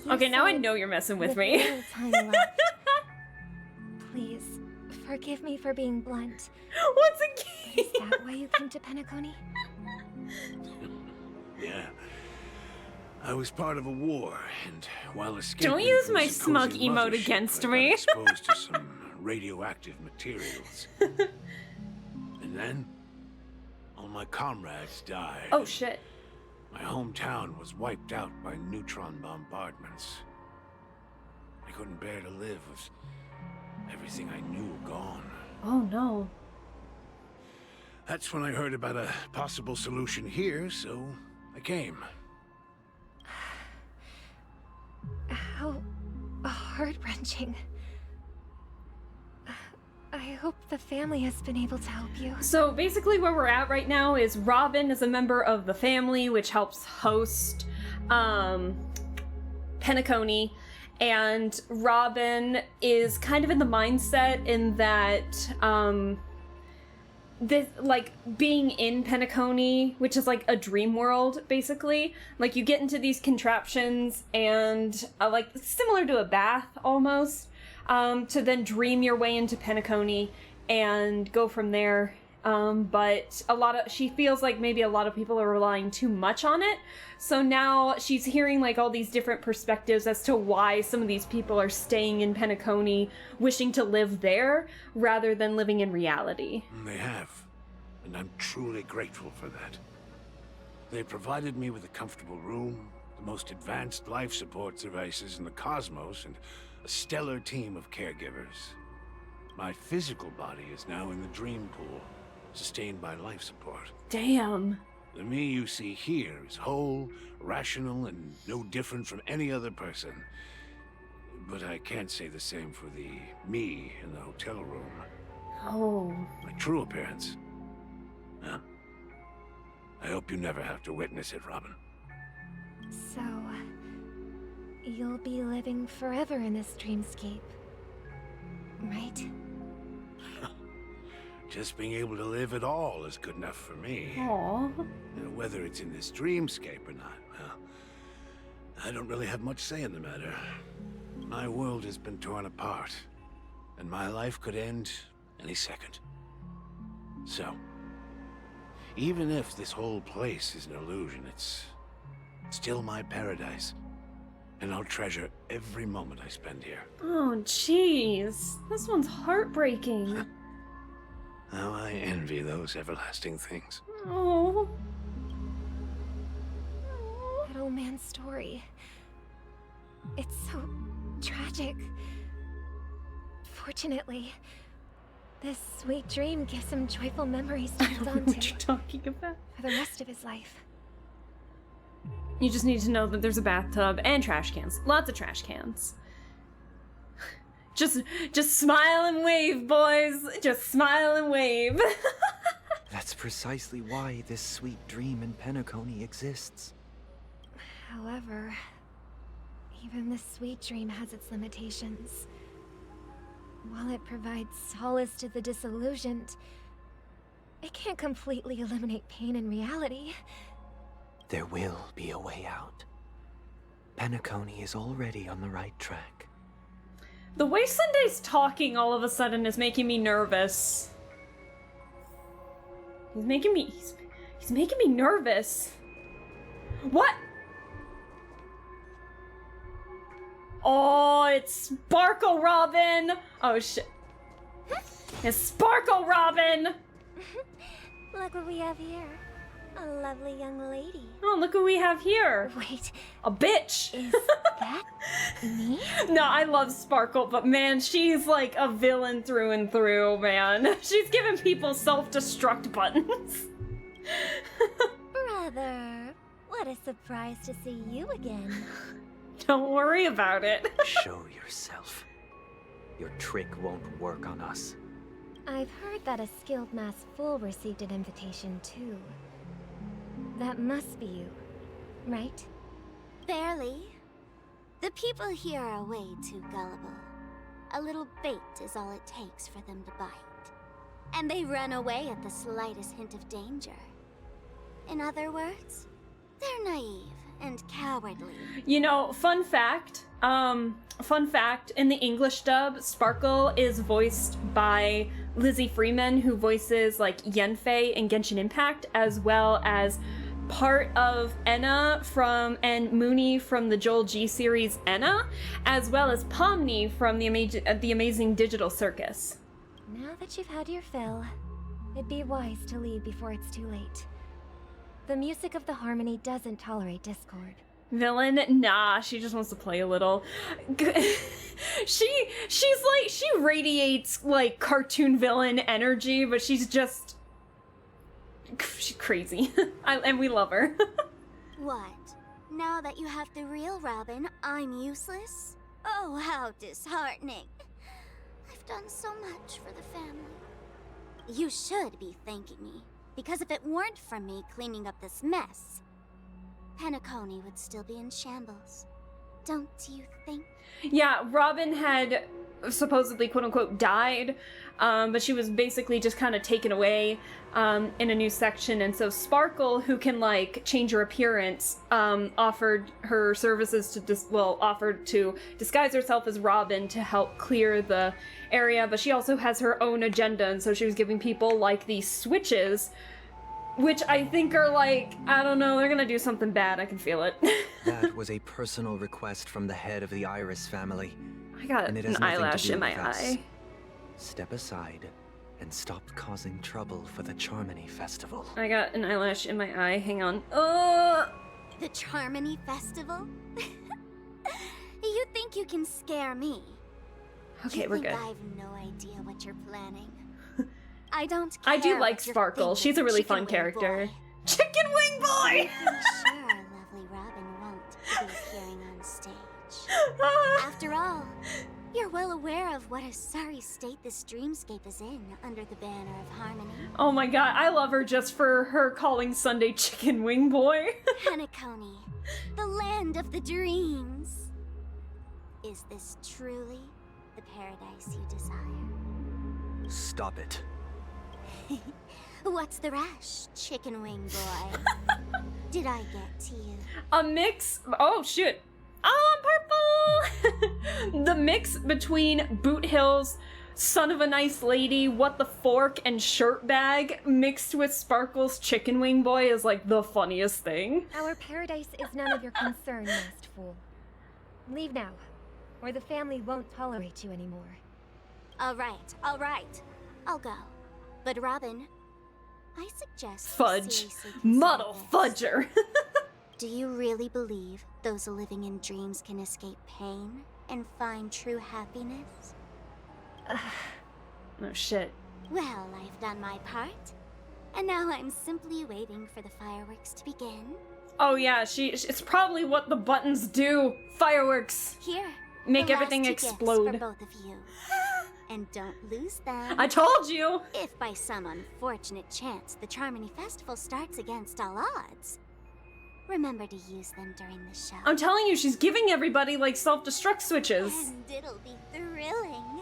Okay, now I know you're messing with me. Little time left. Please, forgive me for being blunt. What's a game? Is that why you came to Penacony? Yeah. I was part of a war, and while escaping, don't use my from a smug supposed emote mothership, against I got me. exposed to some radioactive materials, and then all my comrades died. Oh shit! My hometown was wiped out by neutron bombardments. I couldn't bear to live with everything I knew gone. Oh no! That's when I heard about a possible solution here, so I came. How heart-wrenching. I hope the family has been able to help you. So basically where we're at right now is Robin is a member of the family, which helps host Penacony, and Robin is kind of in the mindset in that this, like, being in Penacony, which is like a dream world, basically. Like, you get into these contraptions and, like, similar to a bath almost, to then dream your way into Penacony and go from there. But she feels like maybe a lot of people are relying too much on it. So now she's hearing like all these different perspectives as to why some of these people are staying in Penacony, wishing to live there rather than living in reality. They have, and I'm truly grateful for that. They provided me with a comfortable room, the most advanced life support devices in the cosmos, and a stellar team of caregivers. My physical body is now in the dream pool, sustained by life support. Damn. The me you see here is whole, rational, and no different from any other person. But I can't say the same for the me in the hotel room. Oh. My true appearance. Huh? I hope you never have to witness it, Robin. So, you'll be living forever in this dreamscape, right? Just being able to live at all is good enough for me. Aww. Whether it's in this dreamscape or not, well, I don't really have much say in the matter. My world has been torn apart, and my life could end any second. So, even if this whole place is an illusion, it's still my paradise. And I'll treasure every moment I spend here. Oh, jeez. This one's heartbreaking. How I envy those everlasting things. Oh. That old man's story. It's so tragic. Fortunately, this sweet dream gives him joyful memories to hold on to. What you're talking about? For the rest of his life. You just need to know that there's a bathtub and trash cans. Lots of trash cans. Just smile and wave, boys. Just smile and wave. That's precisely why this sweet dream in Penacony exists. However, even this sweet dream has its limitations. While it provides solace to the disillusioned, it can't completely eliminate pain in reality. There will be a way out. Penacony is already on the right track. The way Sunday's talking all of a sudden is making me nervous. He's making me nervous. What? Oh, it's Sparkle Robin. Oh shit. It's Sparkle Robin. Look what we have here. A lovely young lady. Oh, look what we have here. Wait. A bitch. Is that me? No, I love Sparkle, but man, she's like a villain through and through, man. She's giving people self-destruct buttons. Brother, what a surprise to see you again. Don't worry about it. Show yourself. Your trick won't work on us. I've heard that a skilled mass fool received an invitation too. That must be you, right? Barely. The people here are way too gullible. A little bait is all it takes for them to bite. And they run away at the slightest hint of danger. In other words, they're naive and cowardly. You know, fun fact, in the English dub, Sparkle is voiced by Lizzie Freeman, who voices like Yenfei in Genshin Impact, as well as part of Enna and Mooney from the Joel G series Enna, as well as Pomni from the Amazing Digital Circus. Now that you've had your fill, it'd be wise to leave before it's too late. The music of the harmony doesn't tolerate discord. Villain? Nah, she just wants to play a little. She radiates like cartoon villain energy, but she's crazy. And we love her. What? Now that you have the real Robin, I'm useless? Oh, how disheartening. I've done so much for the family. You should be thanking me, because if it weren't for me cleaning up this mess, Penacony would still be in shambles. Don't you think? Yeah, Robin had supposedly quote-unquote died, but she was basically just kind of taken away in a new section, and so Sparkle, who can like change her appearance, offered her services to offered to disguise herself as Robin to help clear the area, but she also has her own agenda, and so she was giving people like these switches, which I think are like, I don't know, they're gonna do something bad, I can feel it. That was a personal request from the head of the Iris family. I got and it an has nothing to eyelash do in my with us. eye. Step aside and stop causing trouble for the Charmony Festival. I got an eyelash in my eye, hang on. The Charmony Festival? You think you can scare me? Okay, we're good. I have no idea what you're planning. I don't I do care like what you're Sparkle. thinking, She's a really Chicken fun Wing character. Boy. Chicken Wing Boy! I'm sure lovely Robin won't be appearing on stage. After all, you're well aware of what a sorry state this dreamscape is in under the banner of harmony. Oh my god, I love her just for her calling Sunday Chicken Wing Boy. Penacony, the land of the dreams. Is this truly the paradise you desire? Stop it. What's the rush, Chicken Wing Boy? Did I get to you? A mix. Oh shoot. Oh, I'm purple! The mix between Boot Hill's Son of a Nice Lady, What the Fork, and Shirt Bag mixed with Sparkle's Chicken Wing Boy is like the funniest thing. Our paradise is none of your concern, masked fool. Leave now, or the family won't tolerate you anymore. All right. I'll go. But Robin, I suggest you Fudge. seriously consider Muddle this. Fudger. Do you really believe those living in dreams can escape pain and find true happiness? Oh shit. Well, I've done my part. And now I'm simply waiting for the fireworks to begin. Oh yeah, it's probably what the buttons do. Fireworks. Here. Make the everything last two gifts explode. for both of you. And don't lose them. I told you! If by some unfortunate chance the Charmony Festival starts against all odds, remember to use them during the show. I'm telling you, she's giving everybody like self-destruct switches. And it'll be thrilling.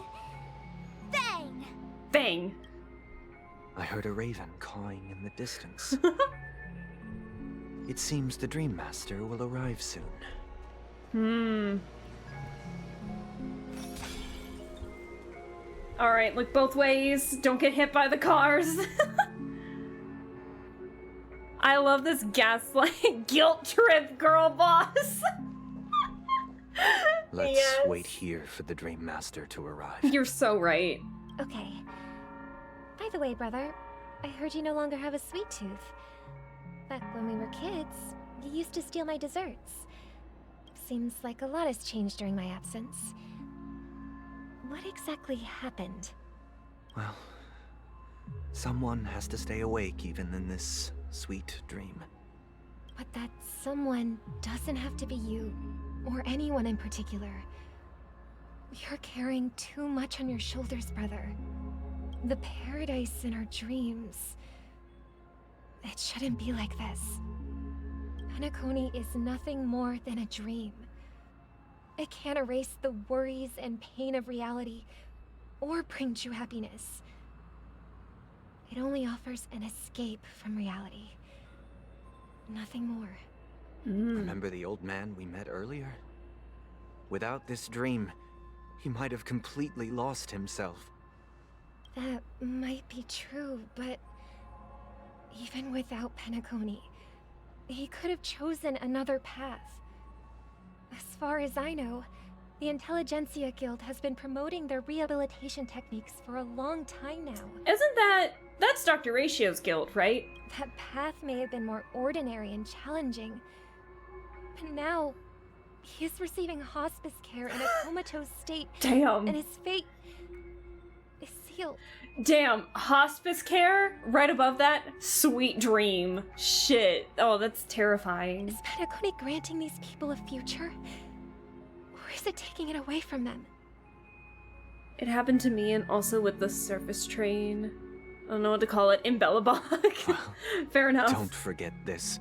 Bang! Bang. I heard a raven cawing in the distance. It seems the Dream Master will arrive soon. Alright, look both ways. Don't get hit by the cars. I love this gaslight guilt trip girl boss. Let's Yes. wait here for the Dream Master to arrive. You're so right. Okay. By the way, brother, I heard you no longer have a sweet tooth. Back when we were kids, you used to steal my desserts. Seems like a lot has changed during my absence. What exactly happened? Well, someone has to stay awake even in this sweet dream. But that someone doesn't have to be you, or anyone in particular. You're carrying too much on your shoulders, brother. The paradise in our dreams. It shouldn't be like this. Penacony is nothing more than a dream. It can't erase the worries and pain of reality, or bring true happiness. It only offers an escape from reality. Nothing more. Remember the old man we met earlier? Without this dream, he might have completely lost himself. That might be true, but even without Penacony, he could have chosen another path. As far as I know, the Intelligentsia Guild has been promoting their rehabilitation techniques for a long time now. That's Dr. Ratio's guild, right? That path may have been more ordinary and challenging, but now he is receiving hospice care in a comatose state. Damn. And his fate is sealed. Damn, hospice care? Right above that, sweet dream. Shit. Oh, that's terrifying. Is Penacony granting these people a future? Or is it taking it away from them? It happened to me and also with the surface train. I don't know what to call it. In Bellabog. Fair enough. Don't forget this.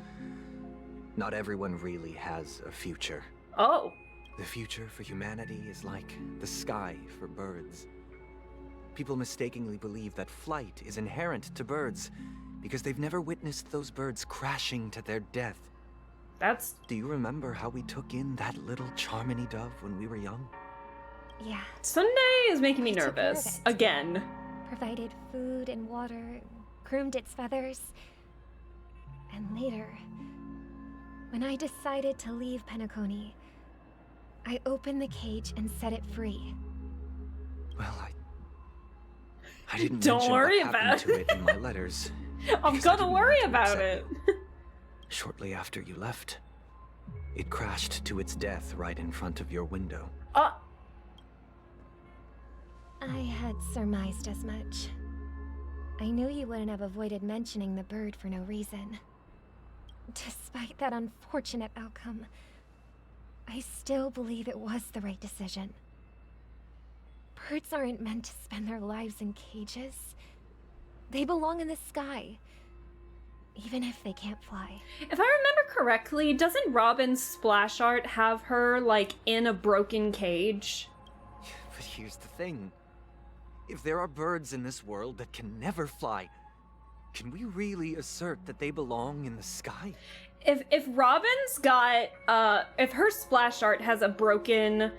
Not everyone really has a future. Oh. The future for humanity is like the sky for birds. People mistakenly believe that flight is inherent to birds because they've never witnessed those birds crashing to their death. Do you remember how we took in that little Charmony dove when we were young? Yeah. Sunday is making me nervous. Again. Provided food and water, groomed its feathers. And later, when I decided to leave Penacony, I opened the cage and set it free. Well, I didn't Don't mention worry what about happened to it in my letters. I'm because I gonna didn't worry want to about upset it. you. Shortly after you left, it crashed to its death right in front of your window. I had surmised as much. I knew you wouldn't have avoided mentioning the bird for no reason. Despite that unfortunate outcome, I still believe it was the right decision. Birds aren't meant to spend their lives in cages. They belong in the sky, even if they can't fly. If I remember correctly, doesn't Robin's splash art have her, like, in a broken cage? But here's the thing. If there are birds in this world that can never fly, can we really assert that they belong in the sky? If Robin's got, if her splash art has a broken,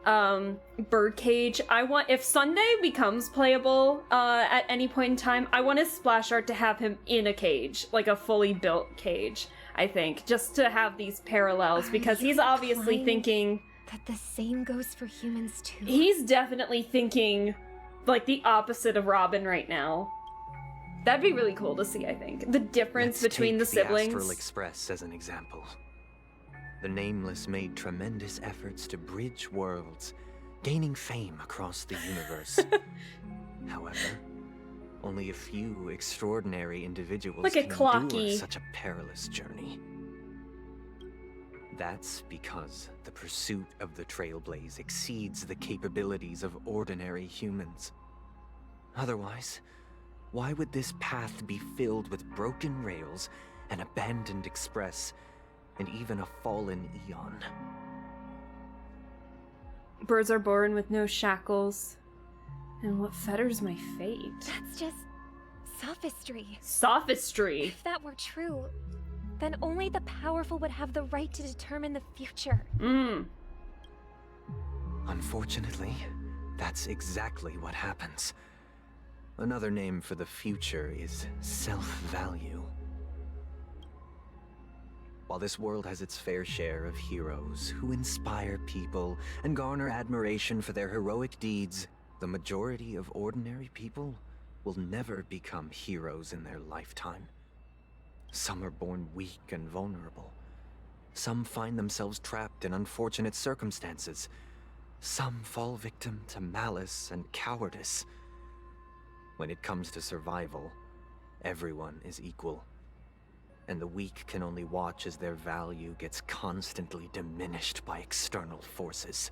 bird cage, if Sunday becomes playable, at any point in time, I want his splash art to have him in a cage, like a fully built cage, I think, just to have these parallels, because he's obviously thinking... That the same goes for humans too. He's definitely thinking, like, the opposite of Robin right now. That'd be really cool to see, I think. The difference between the siblings. The Astral Express as an example. The Nameless made tremendous efforts to bridge worlds, gaining fame across the universe. However, only a few extraordinary individuals can endure such a perilous journey. That's because the pursuit of the Trailblaze exceeds the capabilities of ordinary humans. Otherwise, why would this path be filled with broken rails, an abandoned express, and even a fallen eon? Birds are born with no shackles. And what fetters my fate? That's just sophistry. Sophistry? If that were true, then only the powerful would have the right to determine the future. Unfortunately, that's exactly what happens. Another name for the future is self-value. While this world has its fair share of heroes who inspire people and garner admiration for their heroic deeds, the majority of ordinary people will never become heroes in their lifetime. Some are born weak and vulnerable. Some find themselves trapped in unfortunate circumstances. Some fall victim to malice and cowardice. When it comes to survival, everyone is equal. And the weak can only watch as their value gets constantly diminished by external forces.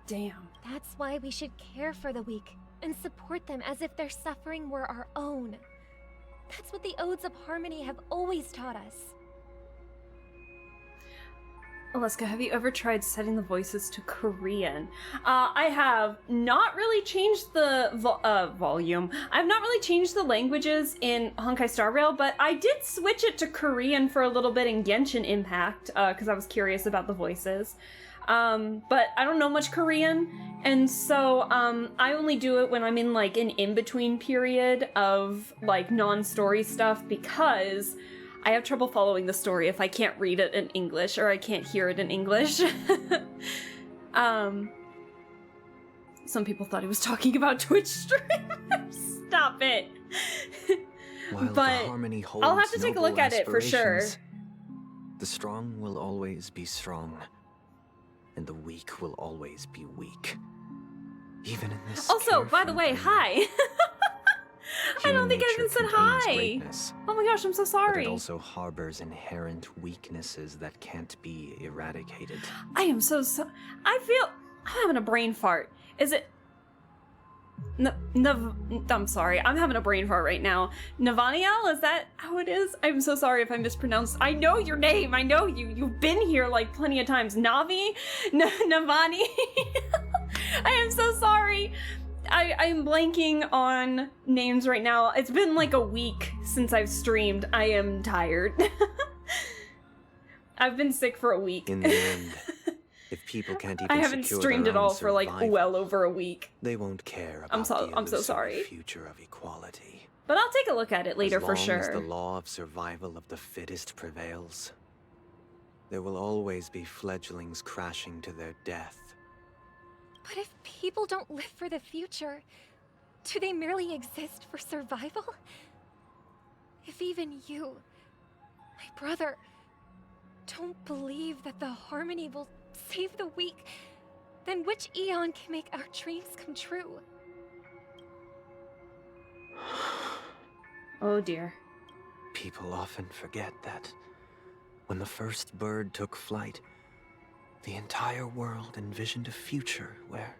Damn. That's why we should care for the weak and support them as if their suffering were our own. That's what the Odes of Harmony have always taught us. Alaska, have you ever tried setting the voices to Korean? I have not really changed the volume. I've not really changed the languages in Honkai Star Rail, but I did switch it to Korean for a little bit in Genshin Impact, because I was curious about the voices. But I don't know much Korean, and so I only do it when I'm in like an in-between period of like non-story stuff, because I have trouble following the story if I can't read it in English or I can't hear it in English. Some people thought he was talking about Twitch streamers. Stop it. While But the Harmony holds I'll have to take a look noble at it for sure. aspirations, the strong will always be strong, and the weak will always be weak. Even in this Also, by the way, hi. I don't think I even said hi. Greatness, Oh my gosh, I'm so but sorry. it also harbors inherent weaknesses that can't be eradicated. I am so I feel I'm having a brain fart. Is it I'm sorry, I'm having a brain fart right now. Navaniel, is that how it is? I'm so sorry if I mispronounced. I know your name. I know you. You've been here like plenty of times. Navi? Navani? I am so sorry. I'm blanking on names right now. It's been like a week since I've streamed. I am tired. I've been sick for a week. In the end, if people can't even I haven't streamed at all for like well over a week. They won't care about I'm so the sorry. future of equality. But I'll take a look at it later for As long as sure. the law of survival of the fittest prevails, there will always be fledglings crashing to their death. But if people don't live for the future, do they merely exist for survival? If even you, my brother, don't believe that the harmony will save the weak, then which eon can make our dreams come true? Oh dear. People often forget that when the first bird took flight, the entire world envisioned a future where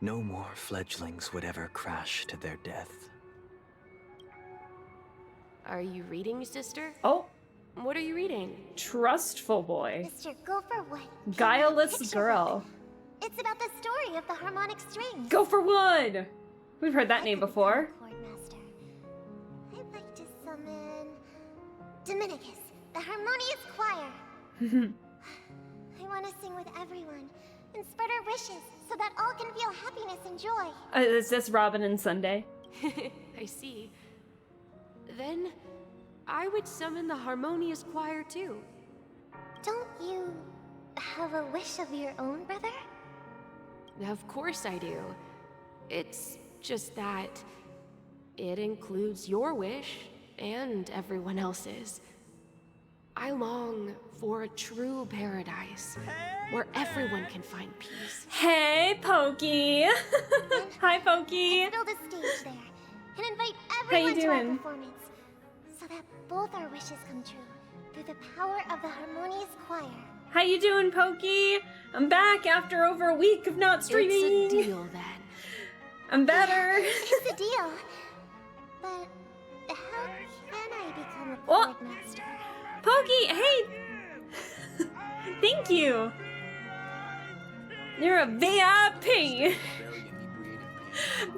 no more fledglings would ever crash to their death. Are you reading, sister? Oh. What are you reading? Trustful boy. Mr. Gopherwood. Guileless girl. It's about the story of the harmonic strings. Gopherwood! We've heard that name before. Chordmaster. I'd like to summon Dominicus, the harmonious choir. I want to sing with everyone and spread our wishes so that all can feel happiness and joy. Is this Robin and Sunday? I see. Then I would summon the harmonious choir too. Don't you have a wish of your own, brother? Of course I do. It's just that it includes your wish and everyone else's. I long for a true paradise where everyone can find peace. Hey, Pokey! Hi, Pokey! Let's build a stage there and invite How you everyone to our doing? performance so that both our wishes come true through the power of the harmonious choir. How you doing, Pokey? I'm back after over a week of not streaming. It's a deal, then. I'm better. It's a deal. But how can I become a Well, chord master? Pokey, hey! Thank you. You're a VIP.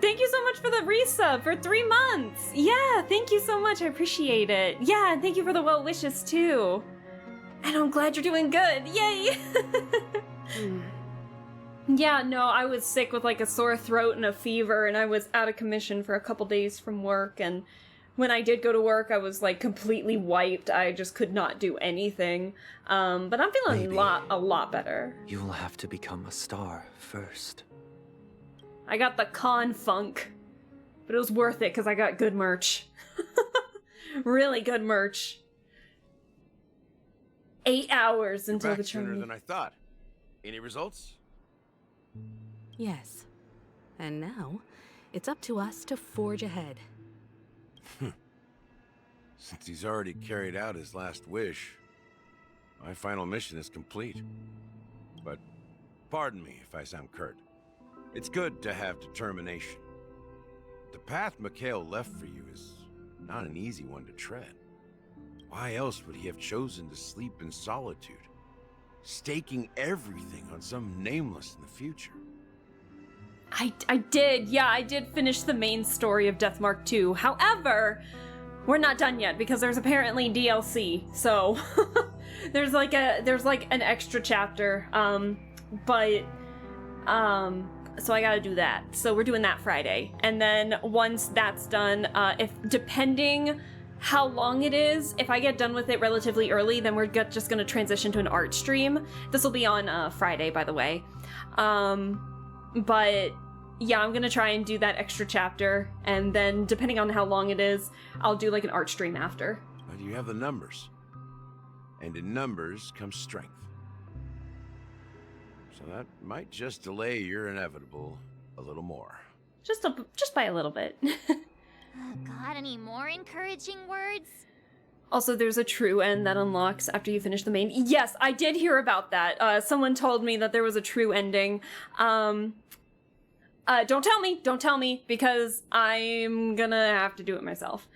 Thank you so much for the resub for 3 months. Yeah, thank you so much. I appreciate it. Yeah, and thank you for the well wishes too. And I'm glad you're doing good. Yay! Yeah, no, I was sick with like a sore throat and a fever, and I was out of commission for a couple days from work, and when I did go to work, I was like completely wiped. I just could not do anything. But I'm feeling a lot better. You'll have to become a star first. I got the con funk, but it was worth it because I got good merch. Really good merch. 8 hours until the sooner training. than I thought. Any results? Yes. And now, it's up to us to forge ahead. Since he's already carried out his last wish, my final mission is complete. But pardon me if I sound curt. It's good to have determination. The path Mikhail left for you is not an easy one to tread. Why else would he have chosen to sleep in solitude, staking everything on some nameless in the future? I did, yeah, I did finish the main story of Deathmark 2. However, we're not done yet because there's apparently DLC. So there's like an extra chapter. So I gotta do that. So we're doing that Friday. And then once that's done, if depending how long it is, if I get done with it relatively early, then we're just gonna transition to an art stream. This will be on Friday, by the way. But yeah, I'm gonna try and do that extra chapter, and then depending on how long it is, I'll do like an art stream after. But you have the numbers. And in numbers comes strength. So that might just delay your inevitable a little more. Just by a little bit. Got any more encouraging words? Also, there's a true end that unlocks after you finish the main. Yes, I did hear about that. Someone told me that there was a true ending. Don't tell me, because I'm gonna have to do it myself.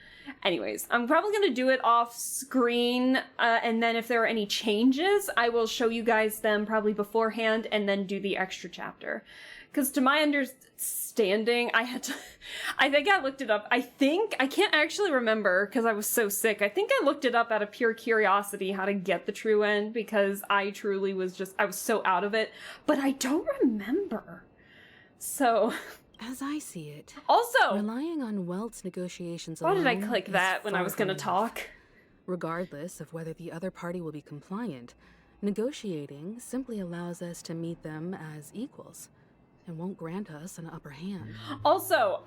Anyways, I'm probably gonna do it off screen, and then if there are any changes, I will show you guys them probably beforehand and then do the extra chapter. Because to my understanding, I think I looked it up. I can't actually remember because I was so sick. I think I looked it up out of pure curiosity how to get the true end, because I truly was I was so out of it. But I don't remember. So, as I see it, also relying on Welt's negotiations why alone did I click that when I far was gonna from talk? enough. Regardless of whether the other party will be compliant, negotiating simply allows us to meet them as equals and won't grant us an upper hand. Also,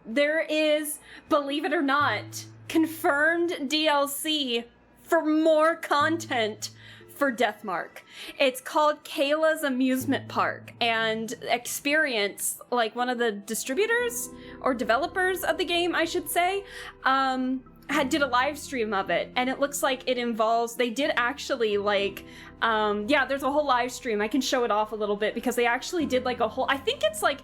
there is, believe it or not, confirmed DLC for more content for Deathmark. It's called Kayla's Amusement Park, and Experience, like one of the distributors or developers of the game, I should say, did a live stream of it, and it looks like it involves, they did actually like, yeah, there's a whole live stream. I can show it off a little bit because they actually did like a whole, I think it's like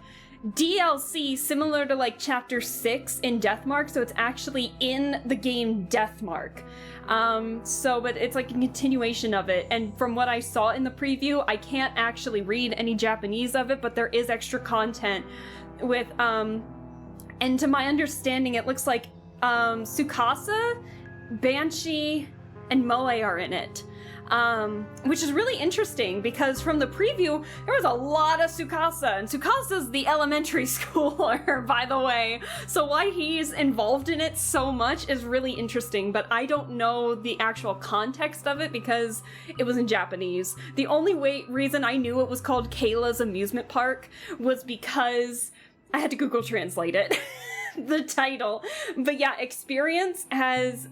DLC similar to like chapter 6 in Deathmark, so it's actually in the game Deathmark. But it's like a continuation of it, and from what I saw in the preview, I can't actually read any Japanese of it, but there is extra content with, and to my understanding, it looks like, Tsukasa, Banshee, and Moe are in it. Which is really interesting because from the preview, there was a lot of Tsukasa, and Tsukasa's the elementary schooler, by the way. So why he's involved in it so much is really interesting, but I don't know the actual context of it because it was in Japanese. The only reason I knew it was called Kayla's Amusement Park was because I had to Google Translate it, the title. But yeah, Experience has,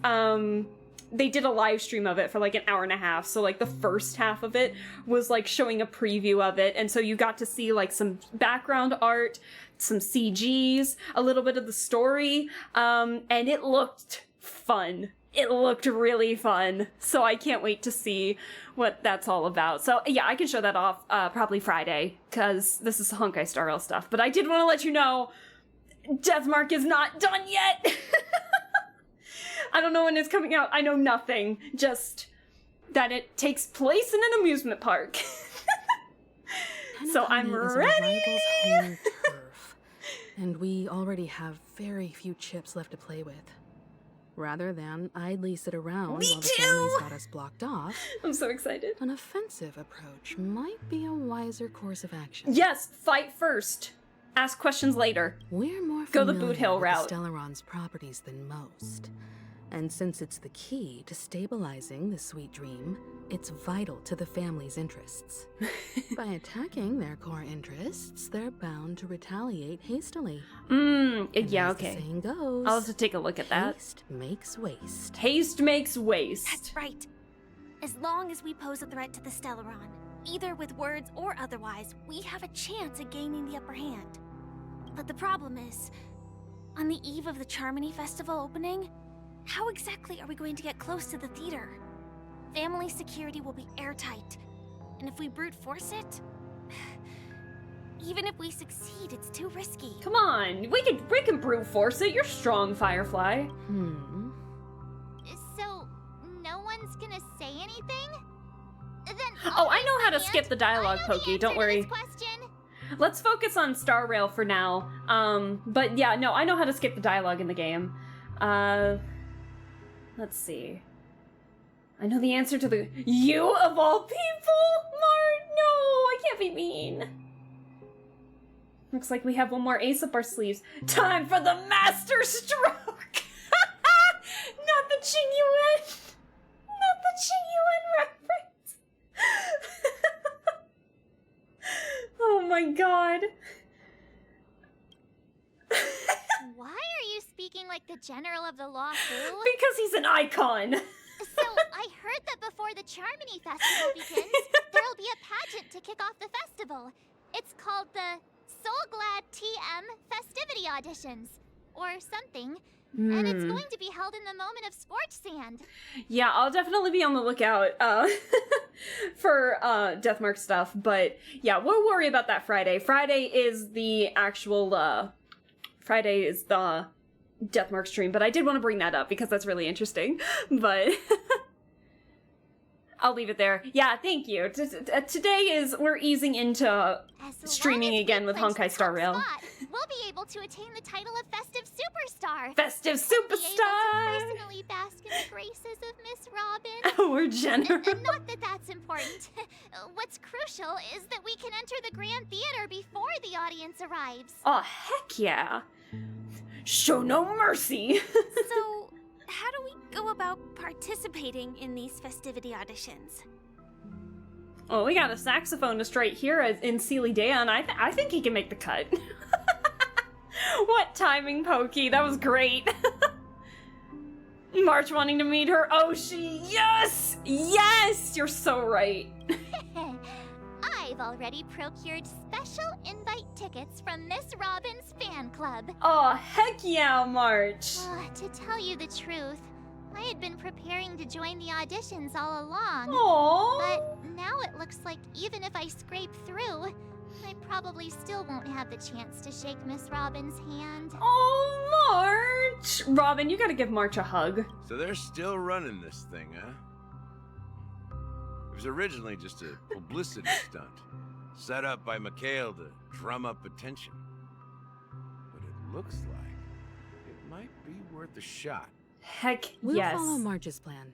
they did a live stream of it for like an hour and a half. So like the first half of it was like showing a preview of it. And so you got to see like some background art, some CGs, a little bit of the story. And it looked fun. It looked really fun. So I can't wait to see what that's all about. So yeah, I can show that off probably Friday because this is Honkai Star Rail stuff. But I did want to let you know Deathmark is not done yet. I don't know when it's coming out. I know nothing. Just that it takes place in an amusement park. So I'm ready. Home turf, and we already have very few chips left to play with. Rather than idly sit around while the family's got us blocked off, I'm so excited. An offensive approach might be a wiser course of action. Yes, fight first. Ask questions later. We're more Go the familiar Boot Hill with route. the Stellaron's properties than most. And since it's the key to stabilizing the sweet dream, it's vital to the family's interests. By attacking their core interests, they're bound to retaliate hastily. Yeah, okay. The saying goes, I'll have to take a look at that. Haste makes waste. Haste makes waste. That's right. As long as we pose a threat to the Stellaron, either with words or otherwise, we have a chance at gaining the upper hand. But the problem is, on the eve of the Charmony Festival opening, how exactly are we going to get close to the theater? Family security will be airtight, and if we brute force it, even if we succeed, it's too risky. Come on, we can brute force it. You're strong, Firefly. So, no one's gonna say anything? Then oh, I know how to skip the dialogue, Pokey. Don't worry. Let's focus on Star Rail for now. But yeah, no, I know how to skip the dialogue in the game. Let's see. I know the answer to the... You of all people? Mart, no, I can't be mean. Looks like we have one more ace up our sleeves. Time for the Master Stroke! Not the Qingyuan! Not the Qingyuan reference! Oh my god. Why are you speaking like the General of the Law Fu? Because he's an icon. So, I heard that before the Charmony Festival begins, there'll be a pageant to kick off the festival. It's called the Soul Glad TM Festivity Auditions, or something. And it's going to be held in the moment of scorched sand. Yeah, I'll definitely be on the lookout for Deathmark stuff, but yeah, we'll worry about that Friday. Friday is the Deathmark stream, but I did want to bring that up because that's really interesting, but I'll leave it there. Yeah, thank you. Today we're easing into streaming again with Honkai Star Rail. We'll be able to attain the title of Festive Superstar. Festive Superstar! We'll be able to personally bask in the graces of Miss Robin. We're generous. And not that that's important. What's crucial is that we can enter the Grand Theater before the audience arrives. Oh, heck yeah. Show no mercy. So, how do we go about participating in these festivity auditions? Oh, we got a saxophonist right here in Sealy Dan. I think he can make the cut. What timing, Pokey. That was great. March wanting to meet her. Oh, yes! Yes! You're so right. I've already procured special invite tickets from Miss Robin's fan club. Oh, heck yeah, March. To tell you the truth, I had been preparing to join the auditions all along. Aww. But now it looks like even if I scrape through, I probably still won't have the chance to shake Miss Robin's hand. Oh, March! Robin, you gotta give March a hug. So they're still running this thing, huh? It was originally just a publicity stunt, set up by Mikhail to drum up attention. But it looks like it might be worth a shot. Heck We'll yes. follow Marge's plan.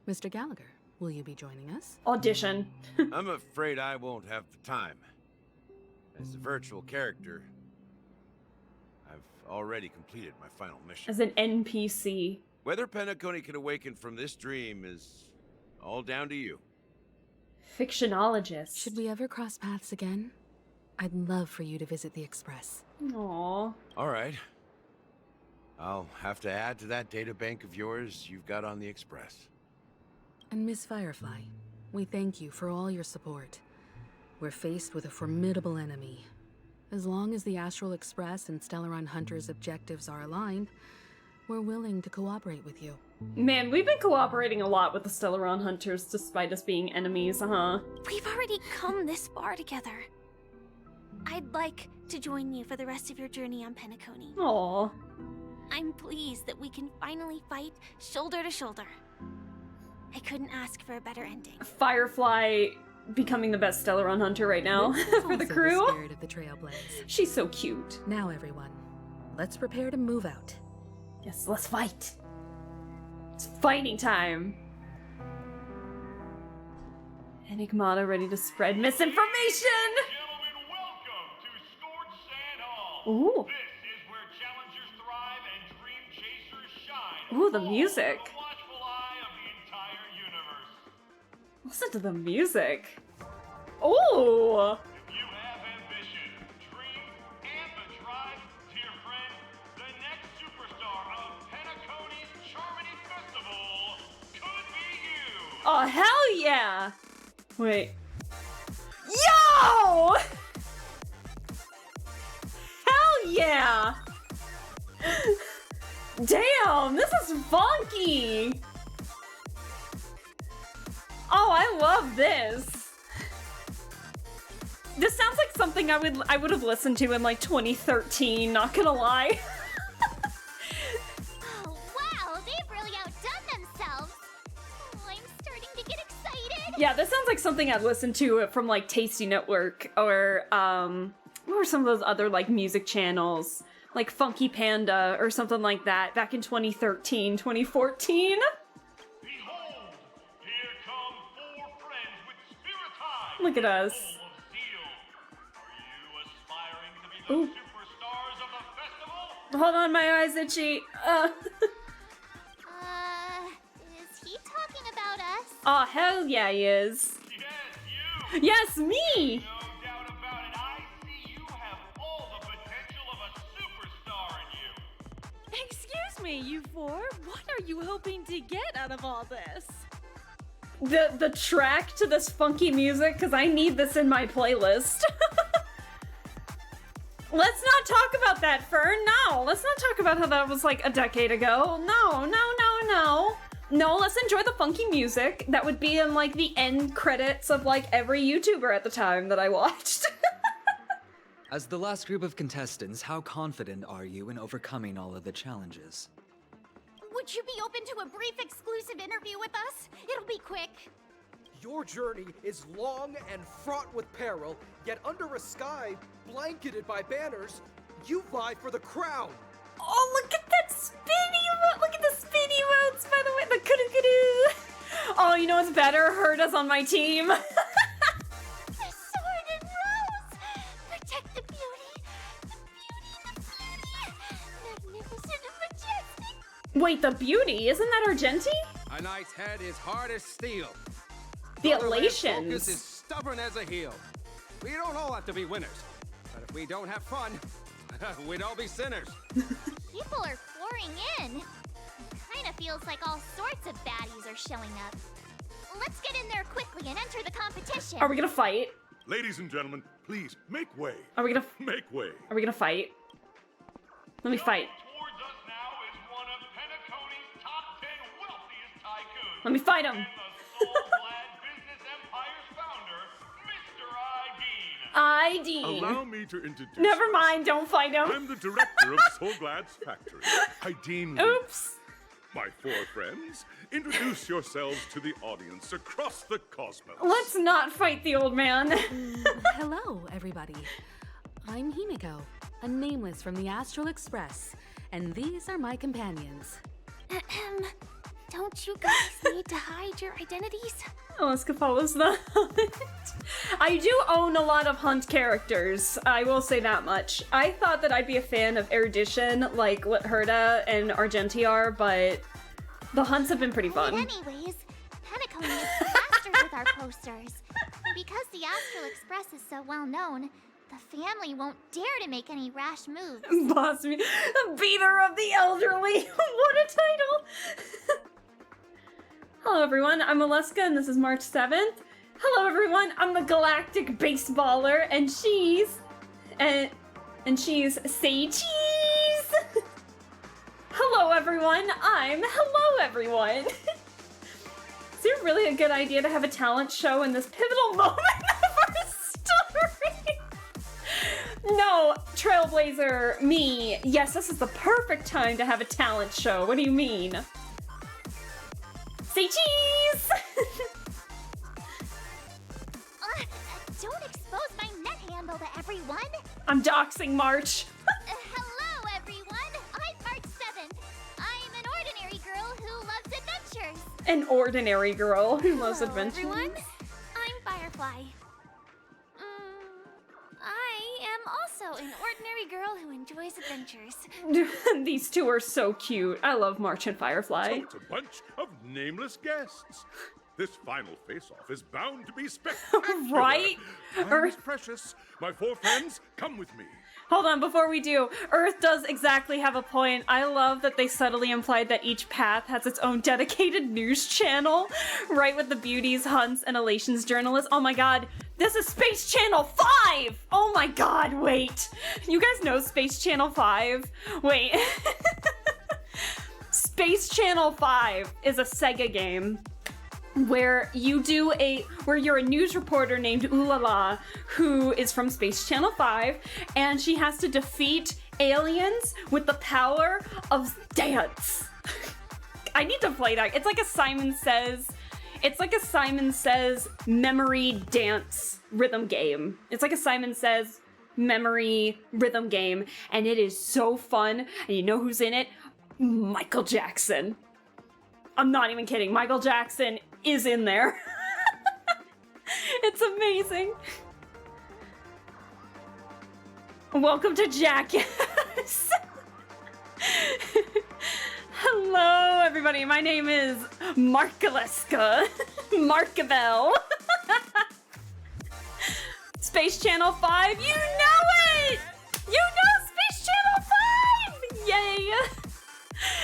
Mr. Gallagher, will you be joining us? Audition. I'm afraid I won't have the time. As a virtual character, I've already completed my final mission. As an NPC. Whether Penacony can awaken from this dream is all down to you. Fictionologist. Should we ever cross paths again? I'd love for you to visit the Express. Aww. All right. I'll have to add to that databank of yours you've got on the Express. And Miss Firefly, we thank you for all your support. We're faced with a formidable enemy. As long as the Astral Express and Stellaron Hunter's objectives are aligned, we're willing to cooperate with you. Man, we've been cooperating a lot with the Stellaron Hunters despite us being enemies, huh? We've already come this far together. I'd like to join you for the rest of your journey on Penacony. Aww. I'm pleased that we can finally fight shoulder to shoulder. I couldn't ask for a better ending. Firefly becoming the best Stellaron Hunter right now for the crew. The spirit of the Trailblaze. She's so cute. Now, everyone, let's prepare to move out. Yes, let's fight. It's fighting time. Enigmata ready to spread misinformation. Gentlemen, welcome to Scorched Sand Hall. Ooh. This is where challengers thrive and dream chasers shine. Ooh, the music. The watchful eye of the entire universe. Listen to the music. Ooh. If you have ambition, dream, and the drive, dear friend, the next superstar of Penacony's Charmony Festival could be you. Oh, hell yeah. Wait. Yo! Hell yeah! Damn, this is funky! Oh, I love this. This sounds like something I would have listened to in like 2013, not gonna lie. Oh, wow, they've really outdone themselves. Oh, I'm starting to get excited. Yeah, this sounds like something I'd listen to from like Tasty Network or what were some of those other like music channels? Like Funky Panda or something like that back in 2013, 2014. Behold, here come four friends with spirit eyes. Look at us. Full of zeal. Are you aspiring to be the Ooh. superstars of the festival? Hold on, my eyes itchy. Is he talking about us? Oh, hell yeah, he is. Yes, you. Yes, me. No doubt about it. I see you have all the potential of a superstar in you. Excuse me, you four. What are you hoping to get out of all this? The track to this funky music, because I need this in my playlist. Let's not talk about that, Fern. No, let's not talk about how that was like a decade ago. No. No, let's enjoy the funky music that would be in like the end credits of like every YouTuber at the time that I watched. As the last group of contestants, how confident are you in overcoming all of the challenges? Would you be open to a brief exclusive interview with us? It'll be quick. Your journey is long and fraught with peril, yet under a sky blanketed by banners, you vie for the crown. Oh, look at that spinny emote! Look at the spinny emotes, by the way! The kudu-kudu! Oh, you know what's better? Herda's on my team! The sword and rose! Protect the beauty! The beauty! Magnificent and majestic! Wait, the beauty? Isn't that Argenti? A knight's head is hard as steel. The Focus elations. is stubborn as a heel. We don't all have to be winners, but if we don't have fun, we'd all be sinners. People are pouring in. It kind of feels like all sorts of baddies are showing up. Let's get in there quickly and enter the competition. Are we gonna fight? Ladies and gentlemen, please make way. Are we gonna make way? Are we gonna fight? Let me fight. Towards us now is one of Penacony's top 10 wealthiest tycoons. Let me fight him. And the soul-glad business empire's founder, Mr. Dean. Allow me to introduce. Never mind, don't fight him. I'm the director of Soulglad's factory. Dean. Oops. My four friends, introduce yourselves to the audience across the cosmos. Let's not fight the old man. Hello, everybody. I'm Himiko, a nameless from the Astral Express, and these are my companions. Don't you guys need to hide your identities? Alaska follows the hunt. I do own a lot of hunt characters. I will say that much. I thought that I'd be a fan of erudition, like what Herda and Argenti are, but the hunts have been pretty fun. Anyways, Penacony is plastered with our posters. And because the Astral Express is so well known, the family won't dare to make any rash moves. Boss me, the beater of the elderly. What a title. Hello everyone, I'm Alaska and this is March 7th. Hello everyone, I'm the galactic baseballer and she's Say Cheese. Hello everyone, Hello everyone. Is it really a good idea to have a talent show in this pivotal moment of our story? No, Trailblazer, me. Yes, this is the perfect time to have a talent show. What do you mean? Say cheese! Don't expose my net handle to everyone. I'm doxing March. Hello, everyone. I'm March 7th. I'm an ordinary girl who loves adventures. An ordinary girl who loves adventures. Everyone, I'm Firefly. I am also an ordinary girl who enjoys adventures. These two are so cute. I love March and Firefly. So it's a bunch of nameless guests. This final face-off is bound to be spectacular. Right? Time is precious. My four friends, come with me. Hold on, before we do, Earth does exactly have a point. I love that they subtly implied that each path has its own dedicated news channel, right, with the beauties, hunts, and elations journalists. Oh my god, this is Space Channel 5! Oh my god, wait. You guys know Space Channel 5? Wait. Space Channel 5 is a Sega game where you're a news reporter named Ulala who is from Space Channel 5 and she has to defeat aliens with the power of dance. I need to play that. It's like a Simon Says memory dance rhythm game. It's like a Simon Says memory rhythm game and it is so fun. And you know who's in it? Michael Jackson. I'm not even kidding. Michael Jackson is in there. It's amazing. Welcome to Jackass. Hello, everybody. My name is Markaleska. Markabelle. Space Channel 5. You know it! You know Space Channel 5! Yay!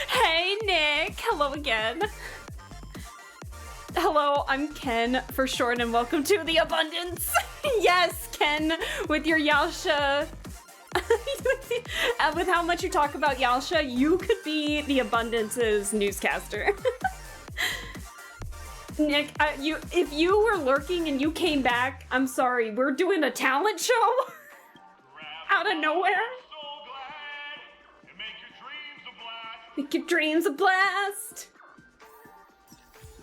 Hey, Nick. Hello again. Hello, I'm Ken for short, and welcome to the Abundance. Yes, Ken, with your Yasha With how much you talk about Yalsha, you could be the Abundance's newscaster. Nick, if you were lurking and you came back, I'm sorry, we're doing a talent show out of nowhere. Make your dreams a blast.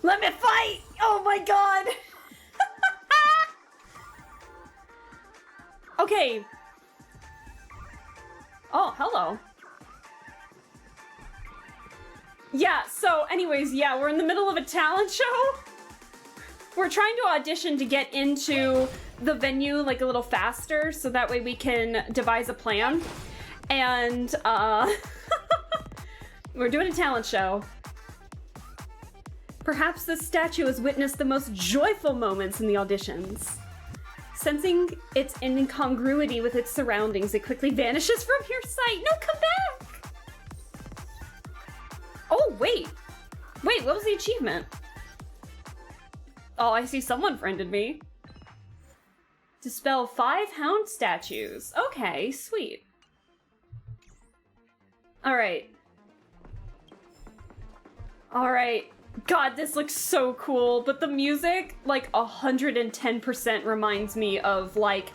Let me fight! Oh my god! Okay. Oh, hello. Yeah, so anyways, yeah, we're in the middle of a talent show. We're trying to audition to get into the venue like a little faster so that way we can devise a plan. And we're doing a talent show. Perhaps this statue has witnessed the most joyful moments in the auditions. Sensing its incongruity with its surroundings, it quickly vanishes from your sight. No, come back! Oh, wait. Wait, what was the achievement? Oh, I see someone friended me. Dispel 5 hound statues. Okay, sweet. Alright. Alright. God, this looks so cool, but the music, like, 110% reminds me of, like,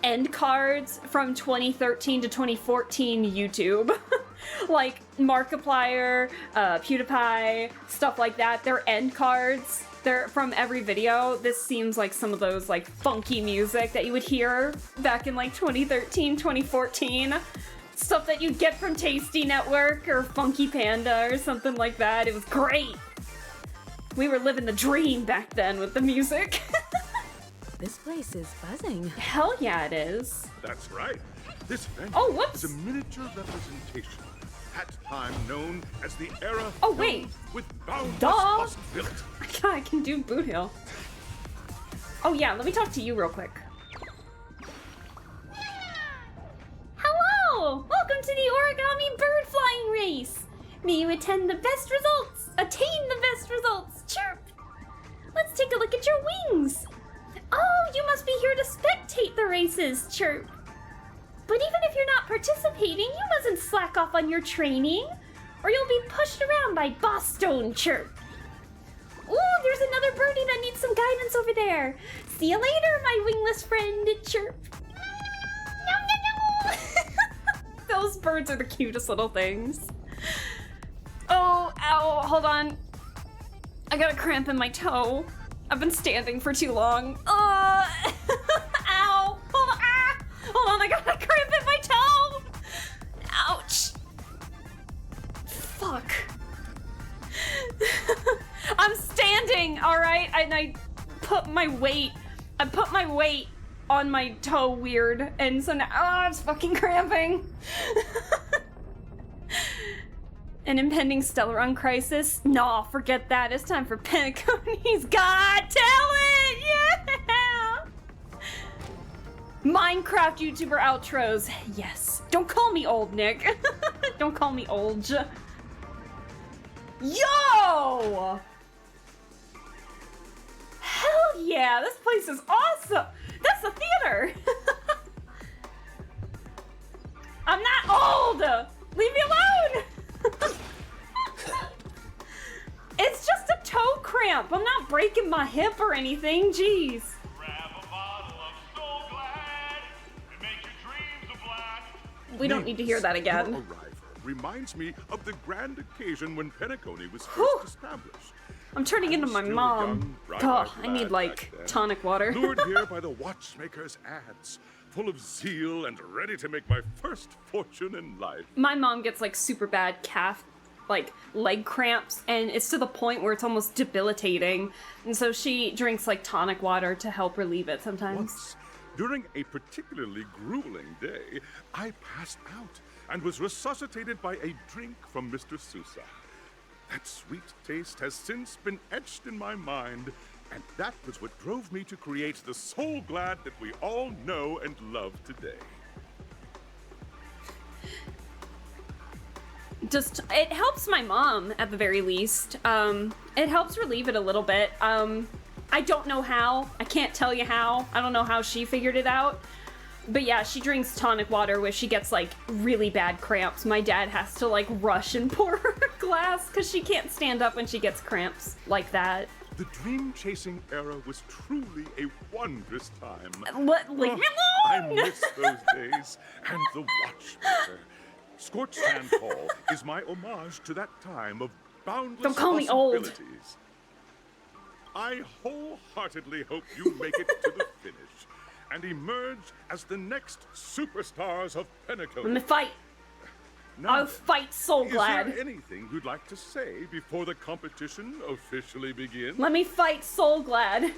end cards from 2013 to 2014 YouTube. Like, Markiplier, PewDiePie, stuff like that. They're end cards. They're from every video. This seems like some of those, like, funky music that you would hear back in, like, 2013, 2014. Stuff that you'd get from Tasty Network or Funky Panda or something like that. It was great. We were living the dream back then with the music. This place is buzzing. Hell yeah, it is. That's right. This venue whoops. is a miniature representation of that time known as the era Oh, wait. with boundless Duh. possibility. I can do Boot Hill. Oh yeah, let me talk to you real quick. Hello! Welcome to the origami bird flying race. May you attain the best results. Chirp. Let's take a look at your wings. Oh, you must be here to spectate the races. Chirp. But even if you're not participating, you mustn't slack off on your training, or you'll be pushed around by Boss Stone. Chirp. Ooh, there's another birdie that needs some guidance over there. See you later, my wingless friend. Chirp. No. Those birds are the cutest little things. Oh, ow, hold on. I got a cramp in my toe. I've been standing for too long. Ow. Hold on, I got a cramp in my toe. Ouch. Fuck. I'm standing, all right? And I put my weight on my toe weird. And so now, it's fucking cramping. An impending Stellaron crisis? Nah, forget that. It's time for Penacony's Got Talent! Yeah! Minecraft YouTuber outros. Yes. Don't call me old, Nick. Don't call me old. Yo! Hell yeah, this place is awesome. That's the theater. I'm not old. Leave me alone. It's just a toe cramp. I'm not breaking my hip or anything. Jeez. We don't need to hear that again. Your arrival reminds me of the grand occasion when Penacony was first established. I'm turning into my mom. God, I need like tonic water. Lured here by the watchmaker's ads, full of zeal and ready to make my first fortune in life. My mom gets like super bad calf, like leg cramps, and it's to the point where it's almost debilitating. And so she drinks like tonic water to help relieve it sometimes. Once, during a particularly grueling day, I passed out and was resuscitated by a drink from Mr. Sousa. That sweet taste has since been etched in my mind, and that was what drove me to create the Soul Glad that we all know and love today. Just, it helps my mom at the very least. It helps relieve it a little bit. I don't know how. I can't tell you how. I don't know how she figured it out. But yeah, she drinks tonic water where she gets like really bad cramps. My dad has to like rush and pour her a glass because she can't stand up when she gets cramps like that. The dream-chasing era was truly a wondrous time. Leave me I alone! miss those days and the Watchmaker. Scorched Sand Hall is my homage to that time of boundless Don't call me old. possibilities. I wholeheartedly hope you make it to the finish and emerge as the next superstars of Penacony. Let me fight. I'll fight Soulglad. Is there anything you'd like to say before the competition officially begins? Let me fight Soulglad.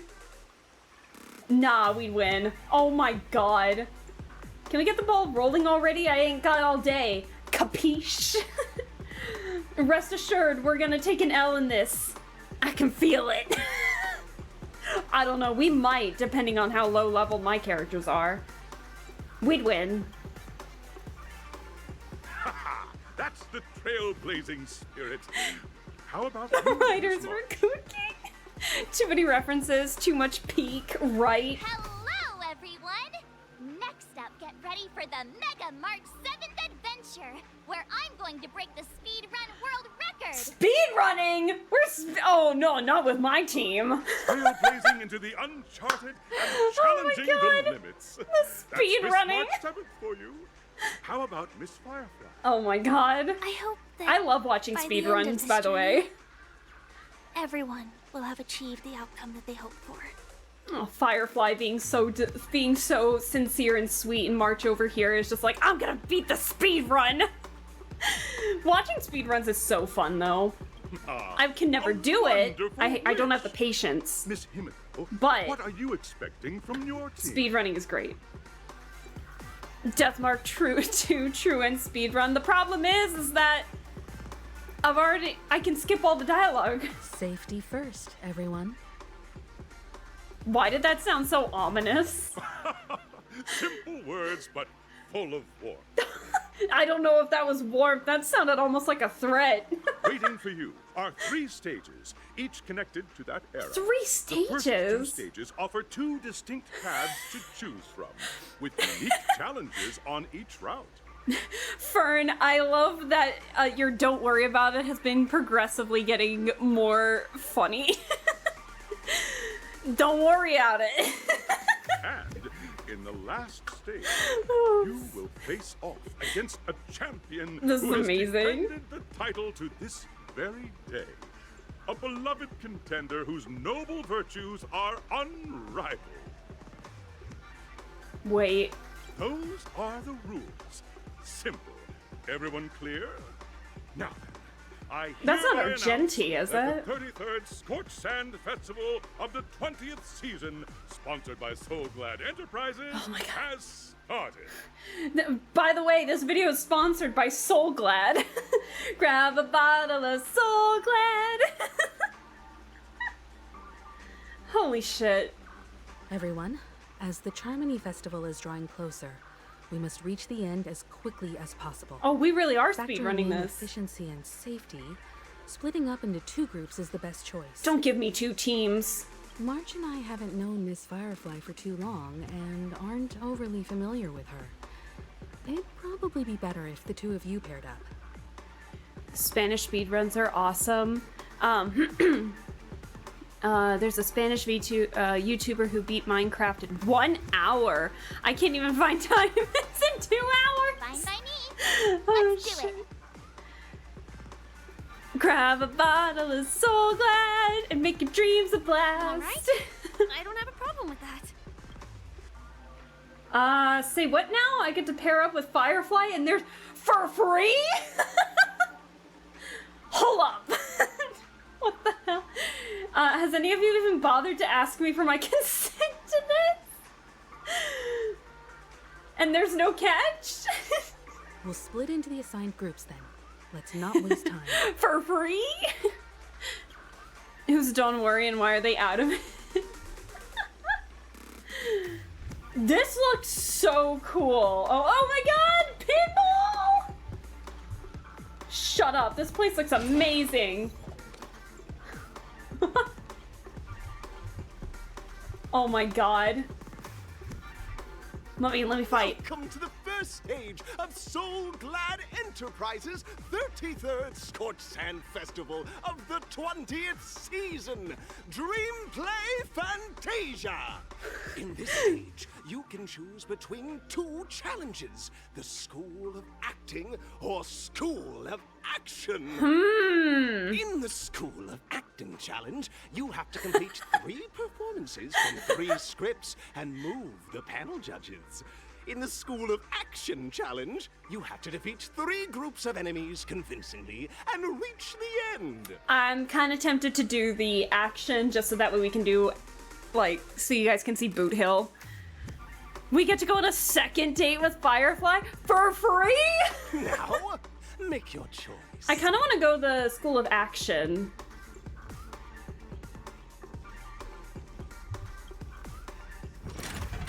Nah, we'd win. Oh my god. Can we get the ball rolling already? I ain't got all day. Capiche? Rest assured, we're gonna take an L in this. I can feel it. I don't know, we might, depending on how low level my characters are. We'd win. That's the trailblazing spirit. How about Riders were cooking. Too many references, too much peak, right? Hello, everyone! Next up, get ready for the Mega March 7th adventure, where I'm going to break the speedrun world record! Speed running? Oh no, not with my team. Trailblazing into the uncharted and challenging the limits. The speed running. That's March 7th for you. How about Miss Firefly? Oh my god. I hope that I love watching by speed the end of runs, this by the way. journey, everyone will have achieved the outcome that they hoped for. Oh, Firefly being so sincere and sweet, and March over here is just like, I'm gonna beat the speed run. Watching speedruns is so fun though. I can never do it. I don't have the patience. Miss Himiko, but what are you expecting from your team? Speedrunning is great. Deathmark True and speedrun. The problem is that I can skip all the dialogue. Safety first, everyone. Why did that sound so ominous? Simple words, but full of warmth. I don't know if that was warmth. That sounded almost like a threat. Waiting for you are 3 stages, each connected to that era. 3 stages? The first 2 stages offer 2 distinct paths to choose from, with unique challenges on each route. Fern, I love that your Don't Worry About It has been progressively getting more funny. Don't worry about it. And in the last stage, you will face off against a champion This is who has amazing. defended the title to this very day. A beloved contender whose noble virtues are unrivaled. Wait. Those are the rules. Simple. Everyone clear? Now then, I That's not hereby Argenti, announce is that it? The 33rd Scorched Sand Festival of the 20th season, sponsored by Soulglad Enterprises, has started. By the way, this video is sponsored by Soulglad. Grab a bottle of Soulglad. Holy shit. Everyone, as the Charmony Festival is drawing closer, we must reach the end as quickly as possible. Oh, we really are Factoring speedrunning in this. Efficiency and safety, splitting up into 2 groups is the best choice. Don't give me 2 teams. March and I haven't known Miss Firefly for too long and aren't overly familiar with her. It'd probably be better if the 2 of you paired up. Spanish speedruns are awesome. There's a Spanish YouTuber who beat Minecraft in 1 hour. I can't even find time. It's in 2 hours. Fine by me. Oh, Let's do shit. it. Grab a bottle of Soulglad and make your dreams a blast. All right. I don't have a problem with that. Say what now? I get to pair up with Firefly and they're for free? Hold up. What the hell? Has any of you even bothered to ask me for my consent to this? And there's no catch? We'll split into the assigned groups then. Let's not waste time. For free? Who's Don't Worry and why are they out of it? This looks so cool. Oh my god! Pinball! Shut up. This place looks amazing. Oh my god. Let me fight. Welcome to the first stage of Soul Glad Enterprises' 33rd Scorched Sand Festival of the 20th season, Dreamplay Fantasia. In this stage, you can choose between two challenges, the School of Acting or School of Action. In the School of Acting challenge, you have to complete 3 performances from 3 scripts and move the panel judges. In the School of Action challenge, you have to defeat 3 groups of enemies convincingly and reach the end. I'm kind of tempted to do the action just so that way we can do, like, so you guys can see Boot Hill. We get to go on a second date with Firefly for free? Now, make your choice. I kind of want to go the School of Action.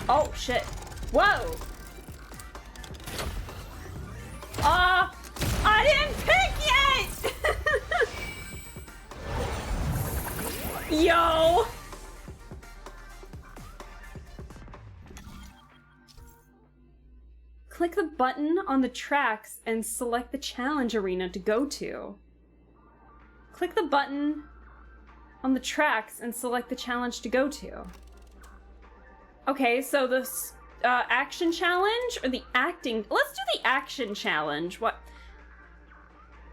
Oh, shit. Whoa! I didn't pick yet! Yo! Click the button on the tracks and select the challenge arena to go to. Click the button on the tracks and select the challenge to go to. Okay, so this action challenge or the acting? Let's do the action challenge. What?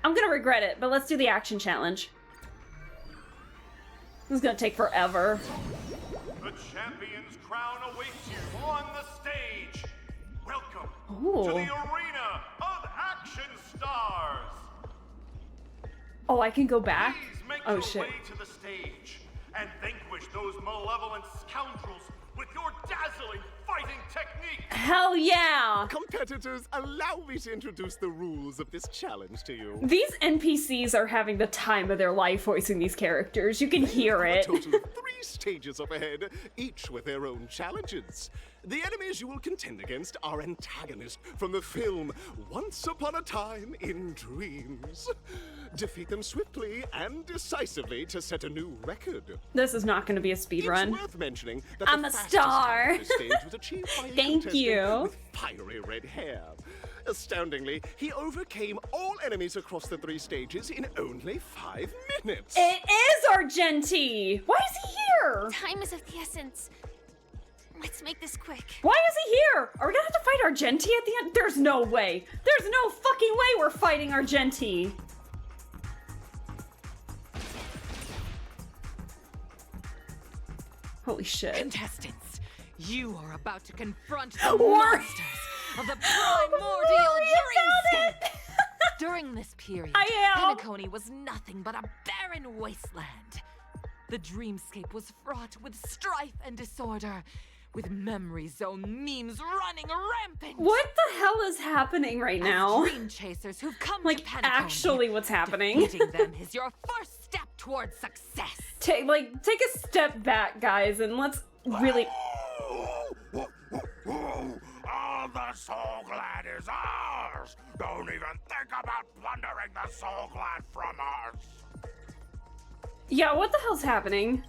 I'm gonna regret it, but let's do the action challenge. This is gonna take forever. The champion's crown awaits you on the stage. Welcome Ooh. to the arena of action stars. Oh, I can go back? Please make Oh your shit. way to the stage and vanquish those malevolent scoundrels with your dazzling fighting technique. Hell yeah! Competitors, allow me to introduce the rules of this challenge to you. These NPCs are having the time of their life voicing these characters. You can hear A it. total of 3 stages up ahead, each with their own challenges. The enemies you will contend against are antagonists from the film Once Upon a Time in Dreams. Defeat them swiftly and decisively to set a new record. This is not going to be a speed run. It's worth mentioning that I'm the a fastest star. time on this stage was achieved by a Thank contestant you. with fiery red hair. Astoundingly, he overcame all enemies across the 3 stages in only 5 minutes. It is Argenti! Why is he here? Time is of the essence. Let's make this quick. Why is he here? Are we gonna have to fight Argenti at the end? There's no way. There's no fucking way we're fighting Argenti. Holy shit. Contestants, you are about to confront the What? monsters of the primordial dreamscape. During this period, Penacony was nothing but a barren wasteland. The dreamscape was fraught with strife and disorder, with memory zone memes running rampant. What the hell is happening right now? As dream chasers who've come Like, to Penacony, actually what's happening? defeating them is your first step towards success. Take a step back, guys, and let's really... All the Soul Glad is ours! Don't even think about plundering the Soul Glad from us! Yeah, what the hell's happening?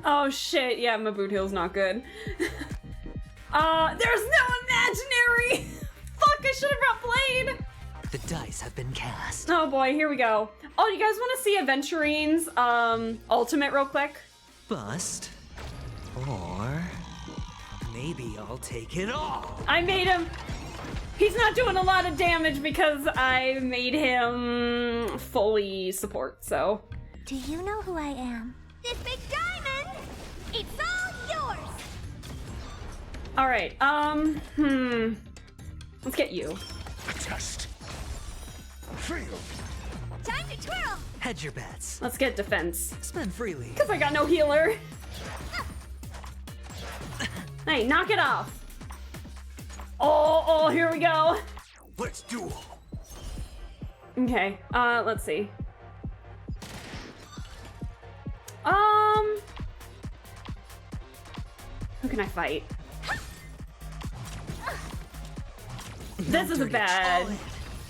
Oh shit, yeah, my boot heel's not good. There's no imaginary! Fuck, I should have brought Blade! The dice have been cast. Oh boy, here we go. Oh, you guys want to see Aventurine's ultimate real quick? Bust. Or maybe I'll take it all. I made him... He's not doing a lot of damage because I made him fully support, so... Do you know who I am? This big diamond! It's all yours! Alright, let's get you. A test. Feel. Time to twirl! Hedge your bets. Let's get defense. Spend freely. Because I got no healer. Hey, knock it off. Oh, here we go. Let's duel. Okay, let's see. Who can I fight? This is bad.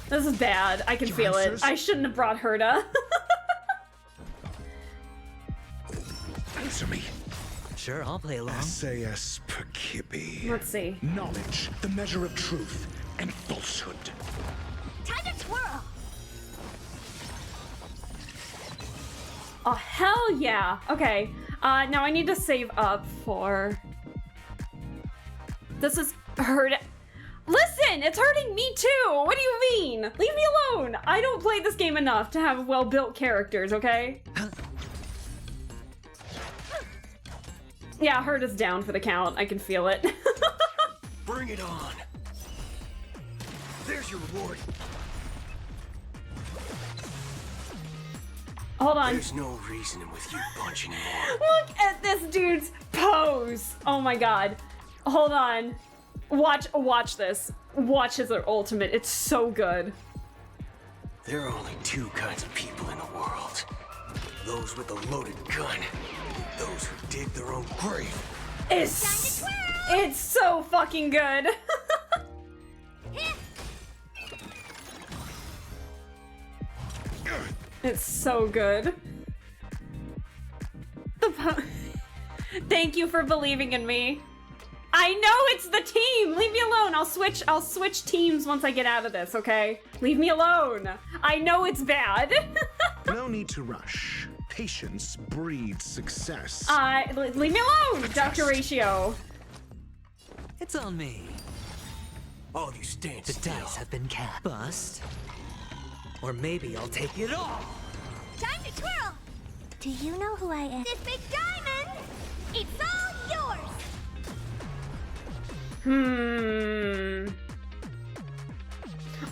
This is bad. I can feel it. I shouldn't have brought Herta. for me? Sure, I'll play along. SAS Perkibi. Let's see. Knowledge, the measure of truth and falsehood. Time to twirl! Oh, hell yeah. Okay. Now I need to save up for... This is hurt. Listen, it's hurting me too. What do you mean? Leave me alone. I don't play this game enough to have well-built characters, okay? Yeah, hurt is down for the count. I can feel it. Bring it on. There's your reward. Hold on. There's no reasoning with you bunch anymore. Look at this dude's pose. Oh my god. Hold on. Watch this. Watch his ultimate. It's so good. There are only two kinds of people in the world. Those with a loaded gun. Those who dig their own grave. It's so fucking good. It's so good. Thank you for believing in me. I know it's the team. Leave me alone. I'll switch teams once I get out of this, okay? Leave me alone. I know it's bad. No need to rush. Patience breeds success. Leave me alone, Dr. Ratio. It's on me. All you stand still. The dice have been cast. Bust. Or maybe I'll take it all. Time to twirl! Do you know who I am? This big diamond! It's all yours!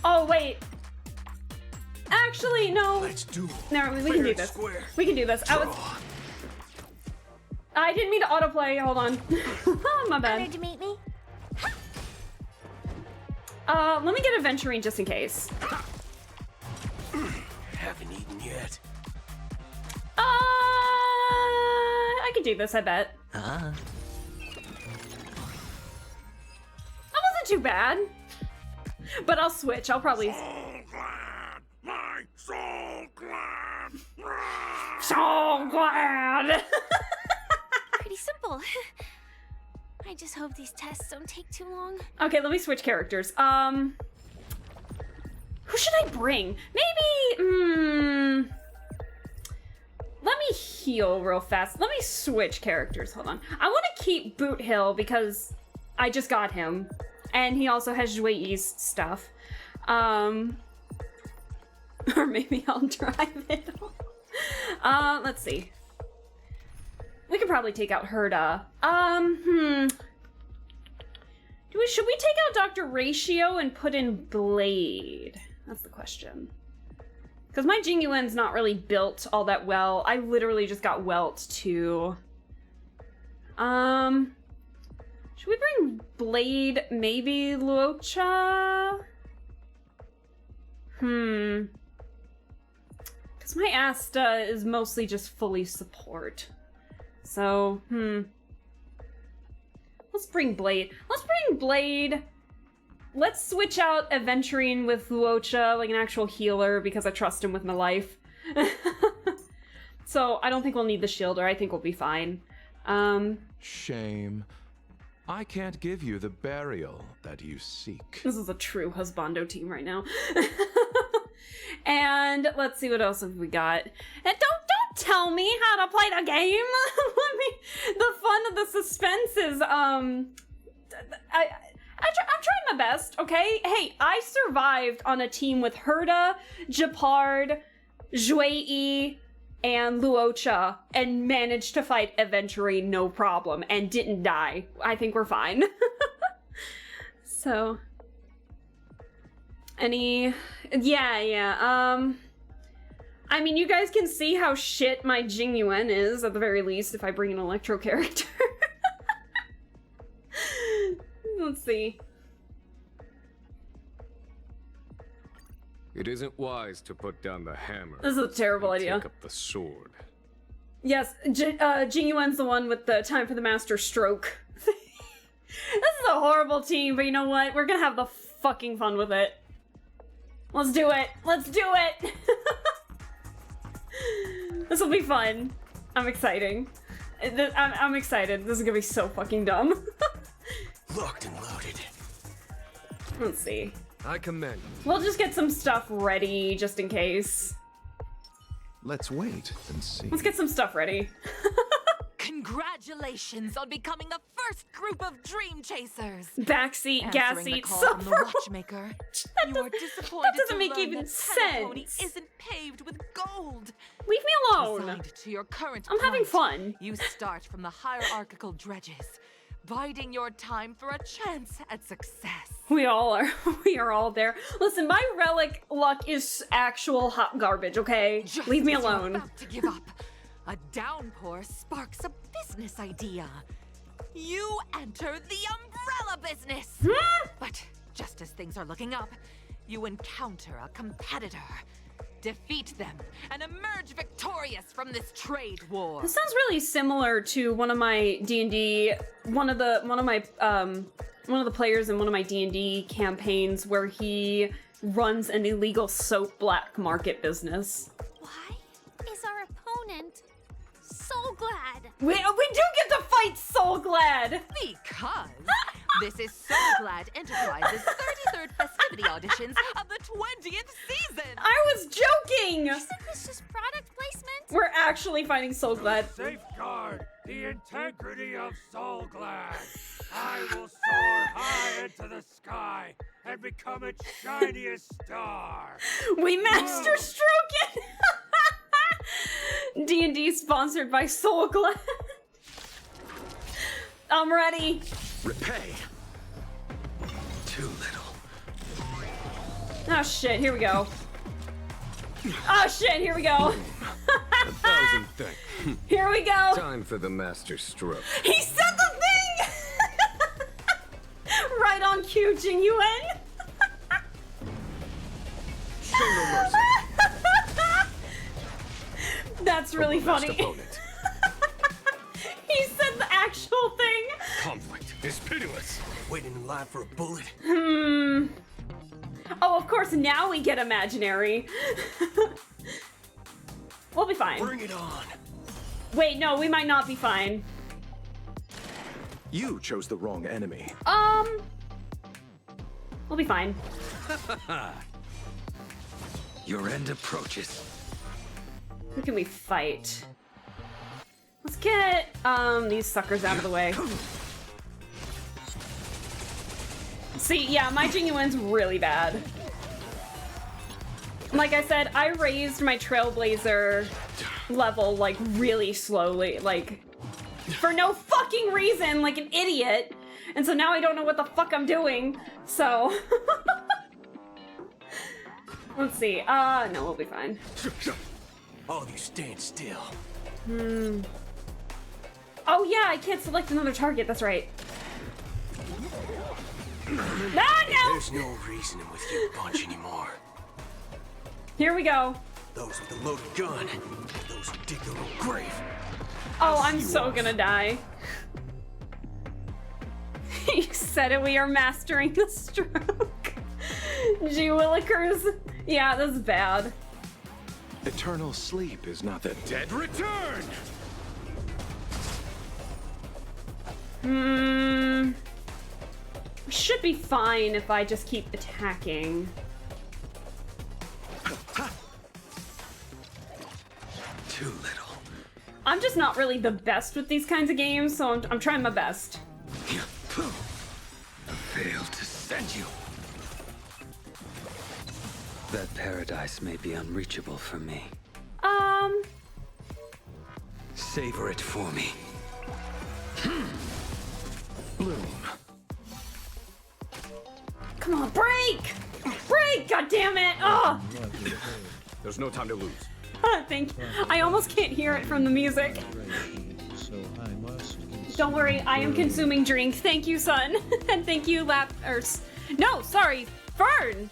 Oh, wait. Actually, no. Let's do it. No, we can do this. Square. We can do this. I didn't mean to autoplay. Hold on. My bad. Honored to meet me. Let me get adventuring just in case. Haven't eaten yet. I can do this, I bet. That wasn't too bad. But I'll switch. I'll probably... So glad! Pretty simple. I just hope these tests don't take too long. Okay, let me switch characters. Who should I bring? Maybe, let me heal real fast. Let me switch characters. Hold on. I want to keep Boot Hill because I just got him. And he also has Jui's stuff. Or maybe I'll drive it. Let's see. We could probably take out Herda. Should we take out Dr. Ratio and put in Blade? That's the question. Because my Jingyuen's not really built all that well. I literally just got Welt too. Should we bring Blade, maybe Luocha? Because my Asta is mostly just fully support. So, Let's bring Blade. Let's switch out Aventurine with Luocha, like an actual healer, because I trust him with my life. So I don't think we'll need the shielder. I think we'll be fine. Shame. I can't give you the burial that you seek. This is a true husbando team right now. And let's see what else have we got. And don't tell me how to play the game. The fun of the suspense is I'm trying my best, okay? Hey, I survived on a team with Herda, Japard, Jui, and Luocha, and managed to fight Aventurine no problem, and didn't die. I think we're fine. So... Yeah. I mean, you guys can see how shit my Jingyuen is, at the very least, if I bring an Electro character. Let's see. It isn't wise to put down the hammer. This is a terrible idea. Take up the sword. Yes, Jingyuen's the one with the time for the master stroke. This is a horrible team, but you know what? We're gonna have the fucking fun with it. Let's do it! Let's do it! This will be fun. I'm exciting. I'm excited. This is gonna be so fucking dumb. Locked and loaded. Let's see. I commend. We'll just get some stuff ready just in case. Let's wait and see. Let's get some stuff ready. Congratulations on becoming the first group of dream chasers. Backseat, gas Answering the seat, call so from the for watchmaker. You are disappointed that doesn't to make learn even that Penacony sense. isn't paved with gold. Leave me alone. Assigned to your current I'm having point, fun. You start from the hierarchical dredges, biding your time for a chance at success. We all are. We are all there. Listen, my relic luck is actual hot garbage, okay? Just Leave me as you're alone. about to give up, a downpour sparks a business idea. You enter the umbrella business. But just as things are looking up, you encounter a competitor. Defeat them and emerge victorious from this trade war. This sounds really similar to one of my D&D, one of the players in one of my D&D campaigns where he runs an illegal soap black market business. Why is our opponent so glad? We do get to fight Soul Glad! Because this is So Glad Enterprises' 33rd festivity auditions of the 20th season. I was joking! Isn't this just product placement? We're actually fighting Soul Glad. Safeguard the integrity of Soul Glad. I will soar high into the sky and become its shiniest star. We master stroke it! D&D sponsored by Soul Glad. I'm ready. Repay. Too little. Oh shit, here we go. Oh shit, here we go. 1,000 thanks. Here we go. Time for the master stroke. He said the thing! Right on cue, Jing Yuan. Show no mercy. That's really funny. Opponent. He said the actual thing. Conflict is pitiless. Waiting in line for a bullet. Oh, of course, now we get imaginary. We'll be fine. Bring it on. Wait, no, we might not be fine. You chose the wrong enemy. We'll be fine. Your end approaches. Who can we fight? Let's get these suckers out of the way. See, yeah, my Genuine's really bad. Like I said, I raised my Trailblazer level, like, really slowly, like, for no fucking reason, like an idiot. And so now I don't know what the fuck I'm doing, so... Let's see, no, we'll be fine. All of you stand still. Oh yeah, I can't select another target, that's right. No! There's no reasoning with you bunch anymore. Here we go. Those with the loaded gun, those who dig their own grave. Oh, I'm so gonna die. You said it, we are mastering the stroke. Gee willikers. Yeah, this is bad. Eternal sleep is not that Dead return! Should be fine if I just keep attacking. Too little. I'm just not really the best with these kinds of games, so I'm trying my best. I failed to send you. That paradise may be unreachable for me. Savor it for me. bloom. Come on, break! Break! God damn it! Oh! There's no time to lose. Thank you. I almost can't hear it from the music. Don't worry, I am consuming drink. Thank you, Sun. And thank you, Fern!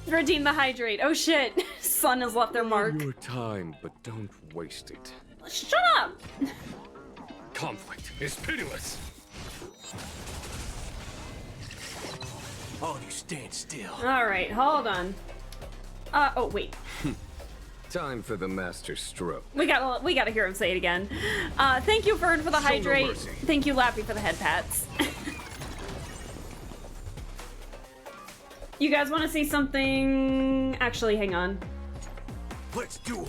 Redeem the hydrate. Oh shit. Sun has left their mark. Your time, but don't waste it. Shut up! Conflict is pitiless. All you stand still. Alright, hold on. Oh, wait. Time for the master stroke. We gotta hear him say it again. Thank you, Fern, for the Show no hydrate. mercy. Thank you, Lappy, for the head pats. You guys want to see something? Actually, hang on. Let's duel.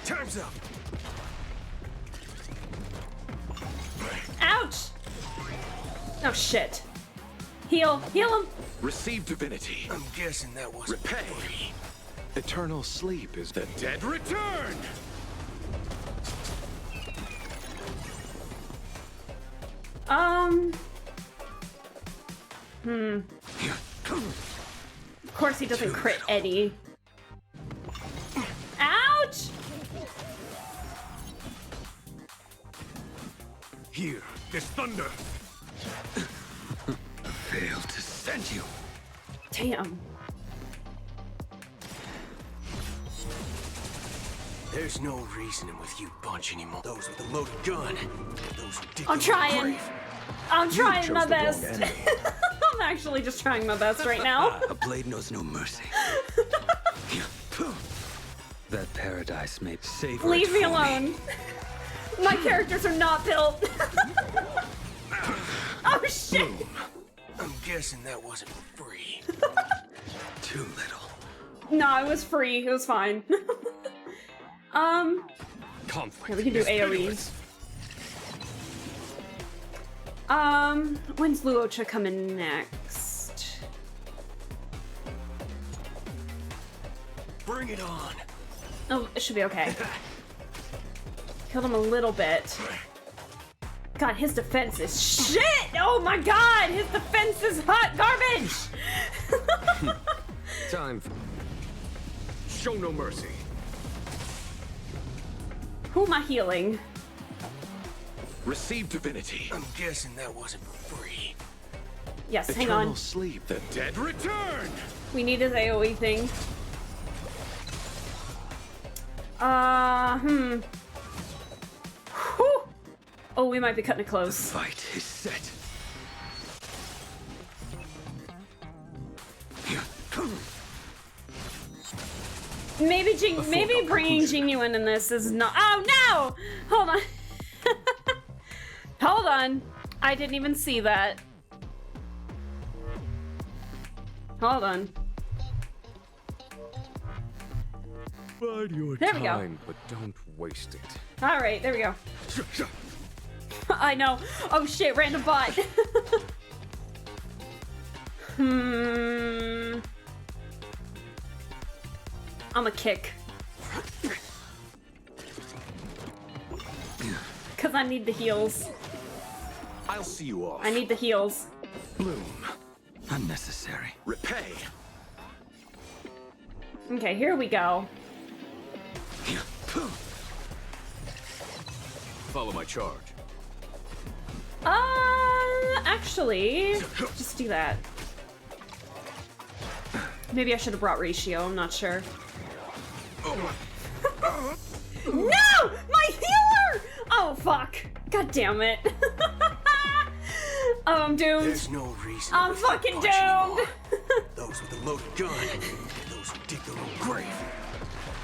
Time's up. Ouch! Oh shit. Heal him. Receive divinity. I'm guessing that was repay. Eternal sleep is the dead return. Of course he doesn't crit Eddie. Ouch! Here, this thunder. Failed to send you. Damn. There's no reasoning with you bunch anymore. Those with the loaded gun. Those who dig I'm the trying. grave. I'm trying chose my the wrong best. enemy. I'm actually just trying my best right now. A blade knows no mercy. That paradise may savor it Leave me for alone. My characters are not built. Oh shit! I'm guessing that wasn't free. Too little. No, it was free. It was fine. Conflict Yeah, we can do is AoE. When's Luocha coming next? Bring it on. Oh, it should be okay. Killed him a little bit. God, his defense is shit! Oh my god, his defense is hot garbage! Time for... Show no mercy. Who am I healing? Receive divinity. I'm guessing that wasn't free. Yes, hang Eternal on. sleep, the dead return. We need his AoE thing. Whew. Oh, we might be cutting it close. Fight is set. Maybe bringing Genuine in this is not. Oh no! Hold on. Hold on. I didn't even see that. Hold on. Bide your There we go. time, but don't waste it. All right, there we go. I know. Oh shit, random bot. I'm a kick. Cause I need the heals. I'll see you off. I need the heals. Bloom. Unnecessary. Repay. Okay, here we go. Follow my charge. Actually, just do that. Maybe I should have brought Ratio, I'm not sure. No! My healer! Oh, fuck. God damn it. Oh, I'm doomed. There's no reason. I'm fucking doomed. Those with the loaded gun. Those who dig their own grave.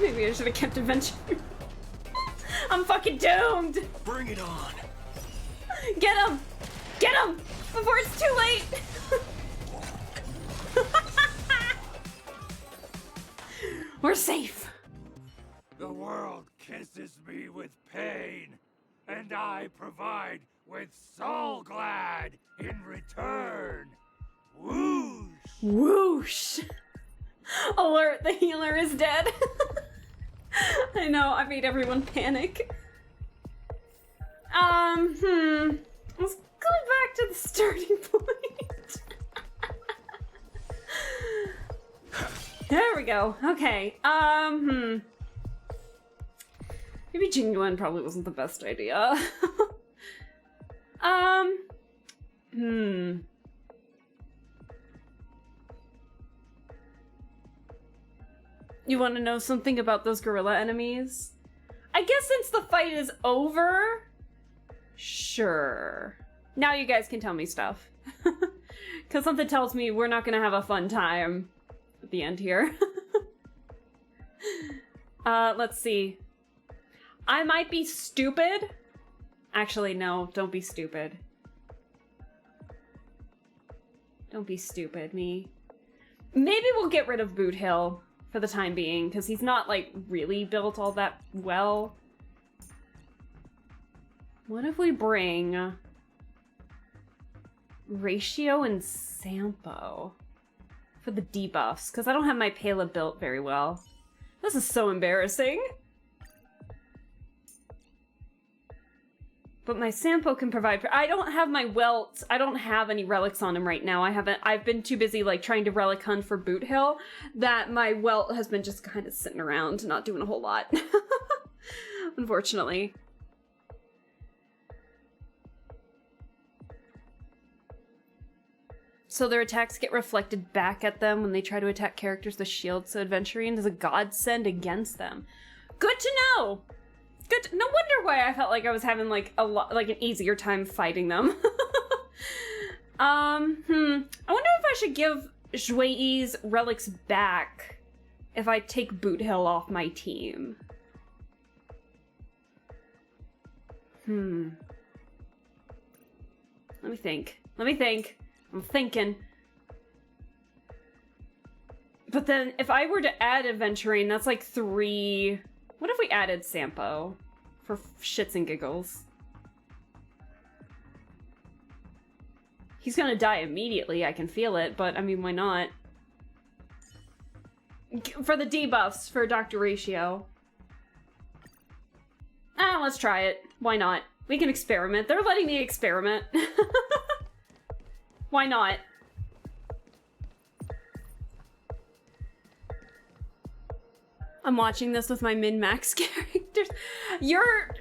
Maybe I should have kept adventure. I'm fucking doomed. Bring it on. Get him! Get him! Before it's too late! We're safe. The world kisses me with pain, and I provide with soul glad in return. Whoosh! Whoosh! Alert, the healer is dead. I know, I made everyone panic. Let's go back to the starting point. There we go. Okay. Maybe Genuine probably wasn't the best idea. You want to know something about those gorilla enemies? I guess since the fight is over, sure. Now you guys can tell me stuff. Because something tells me we're not going to have a fun time at the end here. Let's see. I might be stupid. Actually, no, don't be stupid. Don't be stupid, me. Maybe we'll get rid of Boot Hill for the time being, because he's not, like, really built all that well. What if we bring Ratio and Sampo for the debuffs? Because I don't have my Pela built very well. This is so embarrassing. But my Sampo can provide. I don't have my Welt. I don't have any relics on him right now. I've been too busy like trying to relic hunt for Boot Hill that my Welt has been just kind of sitting around, not doing a whole lot. Unfortunately. So their attacks get reflected back at them when they try to attack characters with shields, so Adventuring is a godsend against them. Good to know! Good. No wonder why I felt like I was having like an easier time fighting them. I wonder if I should give Zhui's relics back if I take Boot Hill off my team. Let me think. I'm thinking. But then if I were to add Adventuring, that's like 3... What if we added Sampo for shits and giggles? He's gonna die immediately, I can feel it, but I mean, why not? For the debuffs for Dr. Ratio. Let's try it. Why not? We can experiment. They're letting me experiment. Why not? I'm watching this with my min-max characters. You're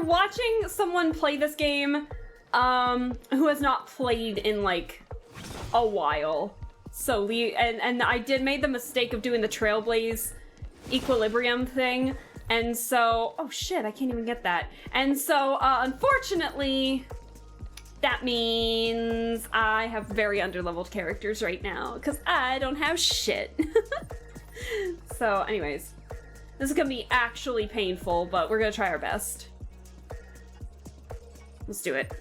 watching someone play this game who has not played in like a while. So and I made the mistake of doing the Trailblaze equilibrium thing. And so, oh shit, I can't even get that. And so unfortunately, that means I have very underleveled characters right now because I don't have shit. So anyways, this is gonna be actually painful, but we're gonna try our best. Let's do it.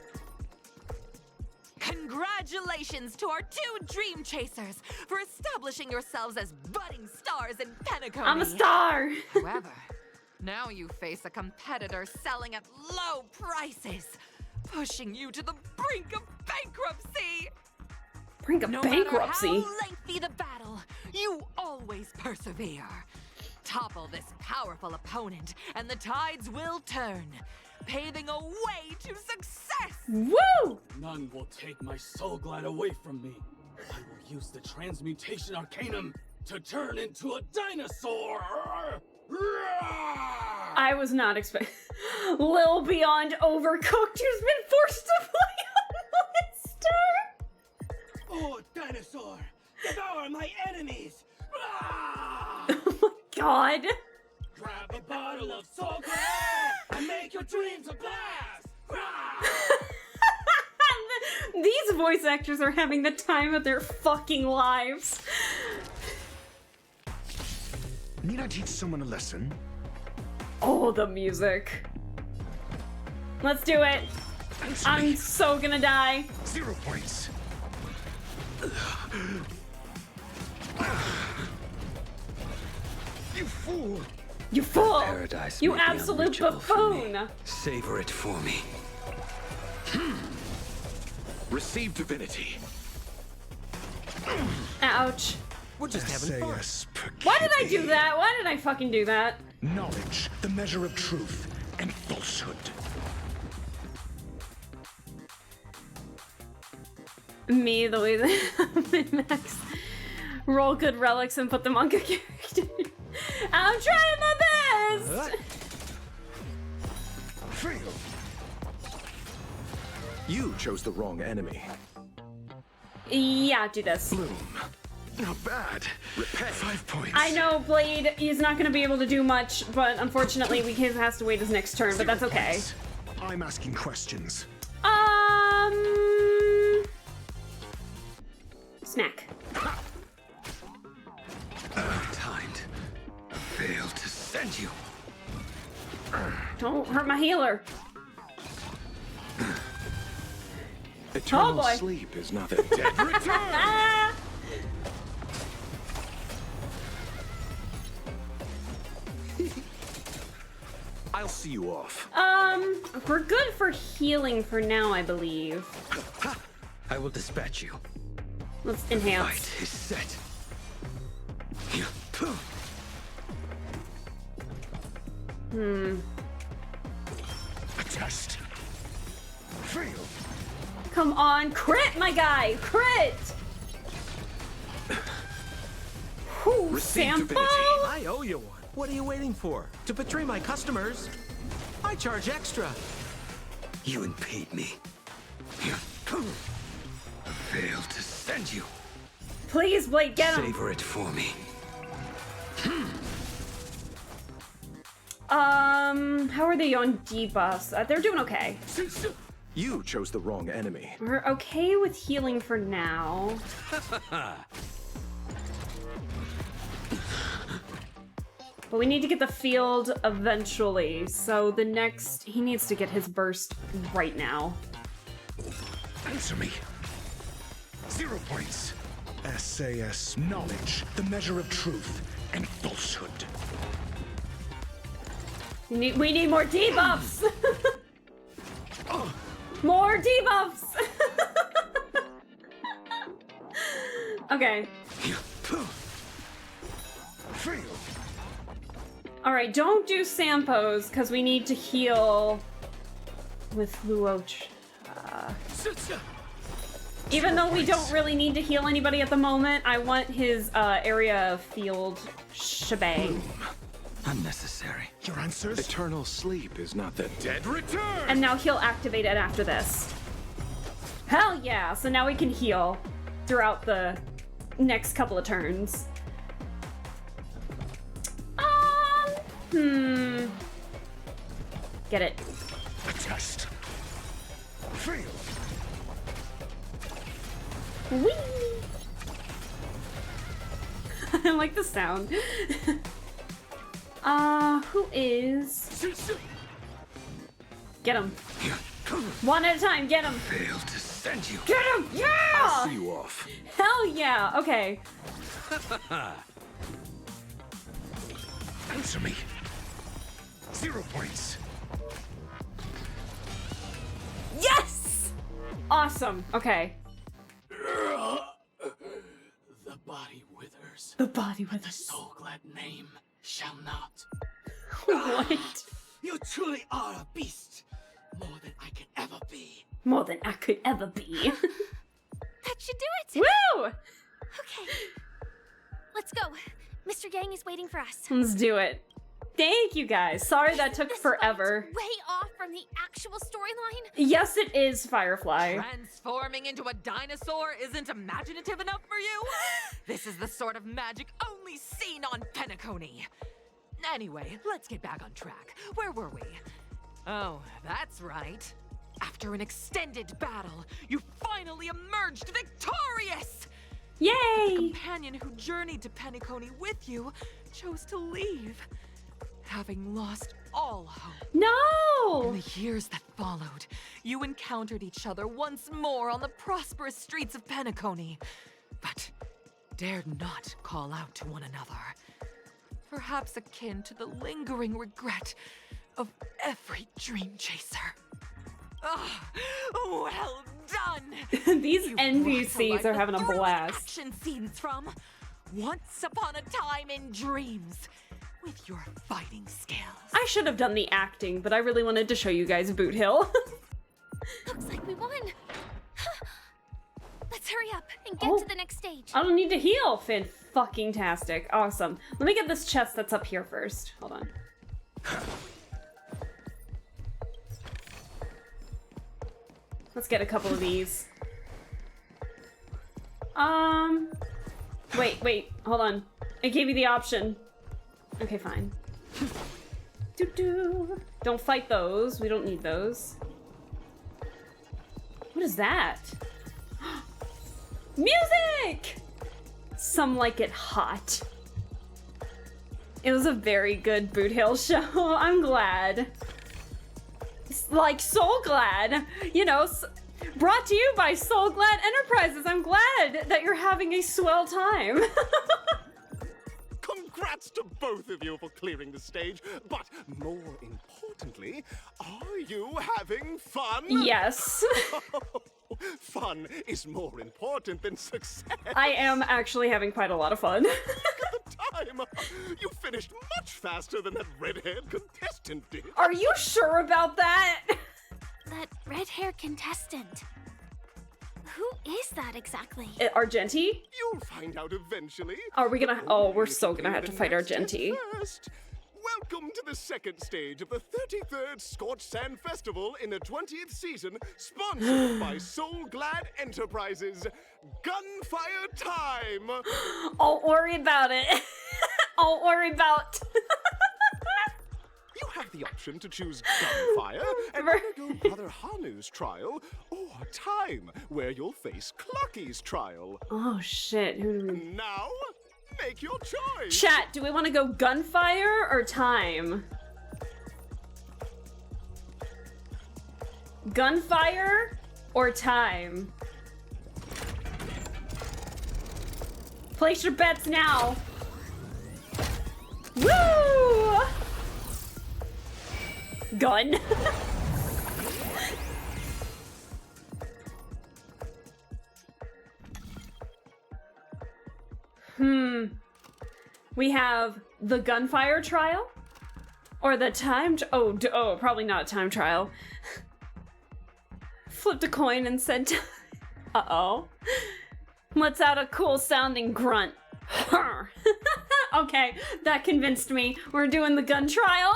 Congratulations to our 2 Dream Chasers for establishing yourselves as budding stars in Penacony. I'm a star! However, now you face a competitor selling at low prices, pushing you to the brink of bankruptcy. Brink of bankruptcy? No matter how lengthy the battle, you always persevere. Topple this powerful opponent, and the tides will turn, paving a way to success! Woo! None will take my soul glide away from me. I will use the transmutation arcanum to turn into a dinosaur! I was not expecting... Lil Beyond Overcooked, who's been forced to play on Monster! Oh, dinosaur! Devour my enemies! Oh my god! Grab a bottle of soul glide and make your dreams a blast! These voice actors are having the time of their fucking lives. Need I teach someone a lesson? Oh, the music. Let's do it. I'm so gonna die. 0 points. You fool! You fool! Paradise You may be absolute unreachable for me. buffoon! Savor it for me. Receive divinity. Ouch. We're just having fun. Why did I do that? Why did I fucking do that? Knowledge, the measure of truth and falsehood. Me, the way that Max roll good relics and put them on good characters. I'm trying my best! Fail. You chose the wrong enemy. Yeah, do this. Bloom. Not bad. Repay. 5 points. I know Blade is not going to be able to do much, but unfortunately he has to wait his next turn, but that's okay. I'm asking questions. Smack. Timed. send you. Don't hurt my healer. Eternal boy. sleep is not a dead return. I'll see you off. We're good for healing for now, I believe. I will dispatch you. Let's enhance. Fight is set. A test. Fail. Come on, crit, my guy, crit. Whew, Receive sample. divinity. I owe you one. What are you waiting for? To betray my customers? I charge extra. You impede me. I failed to send you. Please, Blake, get him. Savor it for me. How are they on debuffs? They're doing okay. You chose the wrong enemy. We're okay with healing for now. But we need to get the field eventually, so the next... He needs to get his burst right now. Answer me. 0 points. SAS knowledge, the measure of truth and falsehood. We need more debuffs! More debuffs! Okay. Alright, don't do Sampos, because we need to heal with Luoch. Even though we don't really need to heal anybody at the moment, I want his area of field shebang. Unnecessary. Your answers? Eternal sleep is not the dead return. And now he'll activate it after this. Hell yeah! So now we can heal throughout the next couple of turns. Get it. A test. Fail. Whee! I like the sound. Who is... Get him. One at a time, get him. Failed to send you. Get him! Yeah! I'll see you off. Hell yeah, okay. Answer me. 0 points. Yes! Awesome, okay. The body withers. The body but withers. The soul-glad name shall not. What? You truly are a beast. More than I could ever be. More than I could ever be. That should do it. Woo! Okay. Let's go. Mr. Yang is waiting for us. Let's do it. Thank you guys. Sorry that took forever. Way off from the actual storyline. Yes, it is, Firefly. Transforming into a dinosaur isn't imaginative enough for you? This is the sort of magic only seen on Penacony. Anyway, let's get back on track. Where were we? Oh, that's right. After an extended battle, you finally emerged victorious! Yay! But the companion who journeyed to Penacony with you chose to leave, having lost all hope. No! In the years that followed, you encountered each other once more on the prosperous streets of Penacony, but dared not call out to one another. Perhaps akin to the lingering regret of every dream chaser. Ah, well done! These You NPCs brought to are life having the a thrilling blast. Action scenes from Once Upon a Time in Dreams, with your fighting skills. I should have done the acting, but I really wanted to show you guys Boot Hill. Looks like we won. Let's hurry up and get to the next stage. I don't need to heal. Fan-fucking-tastic. Awesome. Let me get this chest that's up here first. Hold on. Let's get a couple of these. Wait, hold on. I gave you the option. Okay, fine. Doo-doo. Don't fight those. We don't need those. What is that? Music! Some like it hot. It was a very good Boot Hill show. I'm glad. Like, so glad. You know, brought to you by Soul Glad Enterprises. I'm glad that you're having a swell time. Congrats to both of you for clearing the stage, but more importantly, are you having fun? Yes. Fun is more important than success. I am actually having quite a lot of fun. Look at the time! You finished much faster than that red-haired contestant did. Are you sure about that? That red-haired contestant. Who is that exactly? Argenti? You'll find out eventually. Are we gonna? Oh, we're so gonna have to fight Argenti. First, welcome to the second stage of the 33rd Scorched Sand Festival in the 20th season, sponsored by Soul Glad Enterprises. Gunfire time! Don't worry about it. Don't worry about. You have the option to choose Gunfire and undergo Brother Hanu's trial, or Time, where you'll face Clucky's trial. Oh shit. Now, make your choice. Chat, do we want to go Gunfire or Time? Gunfire or Time? Place your bets now. Woo! Gun. We have the Gunfire trial? Or the time oh, probably not time trial. Flipped a coin and said uh-oh. Let's out a cool sounding grunt. Okay, that convinced me. We're doing the gun trial.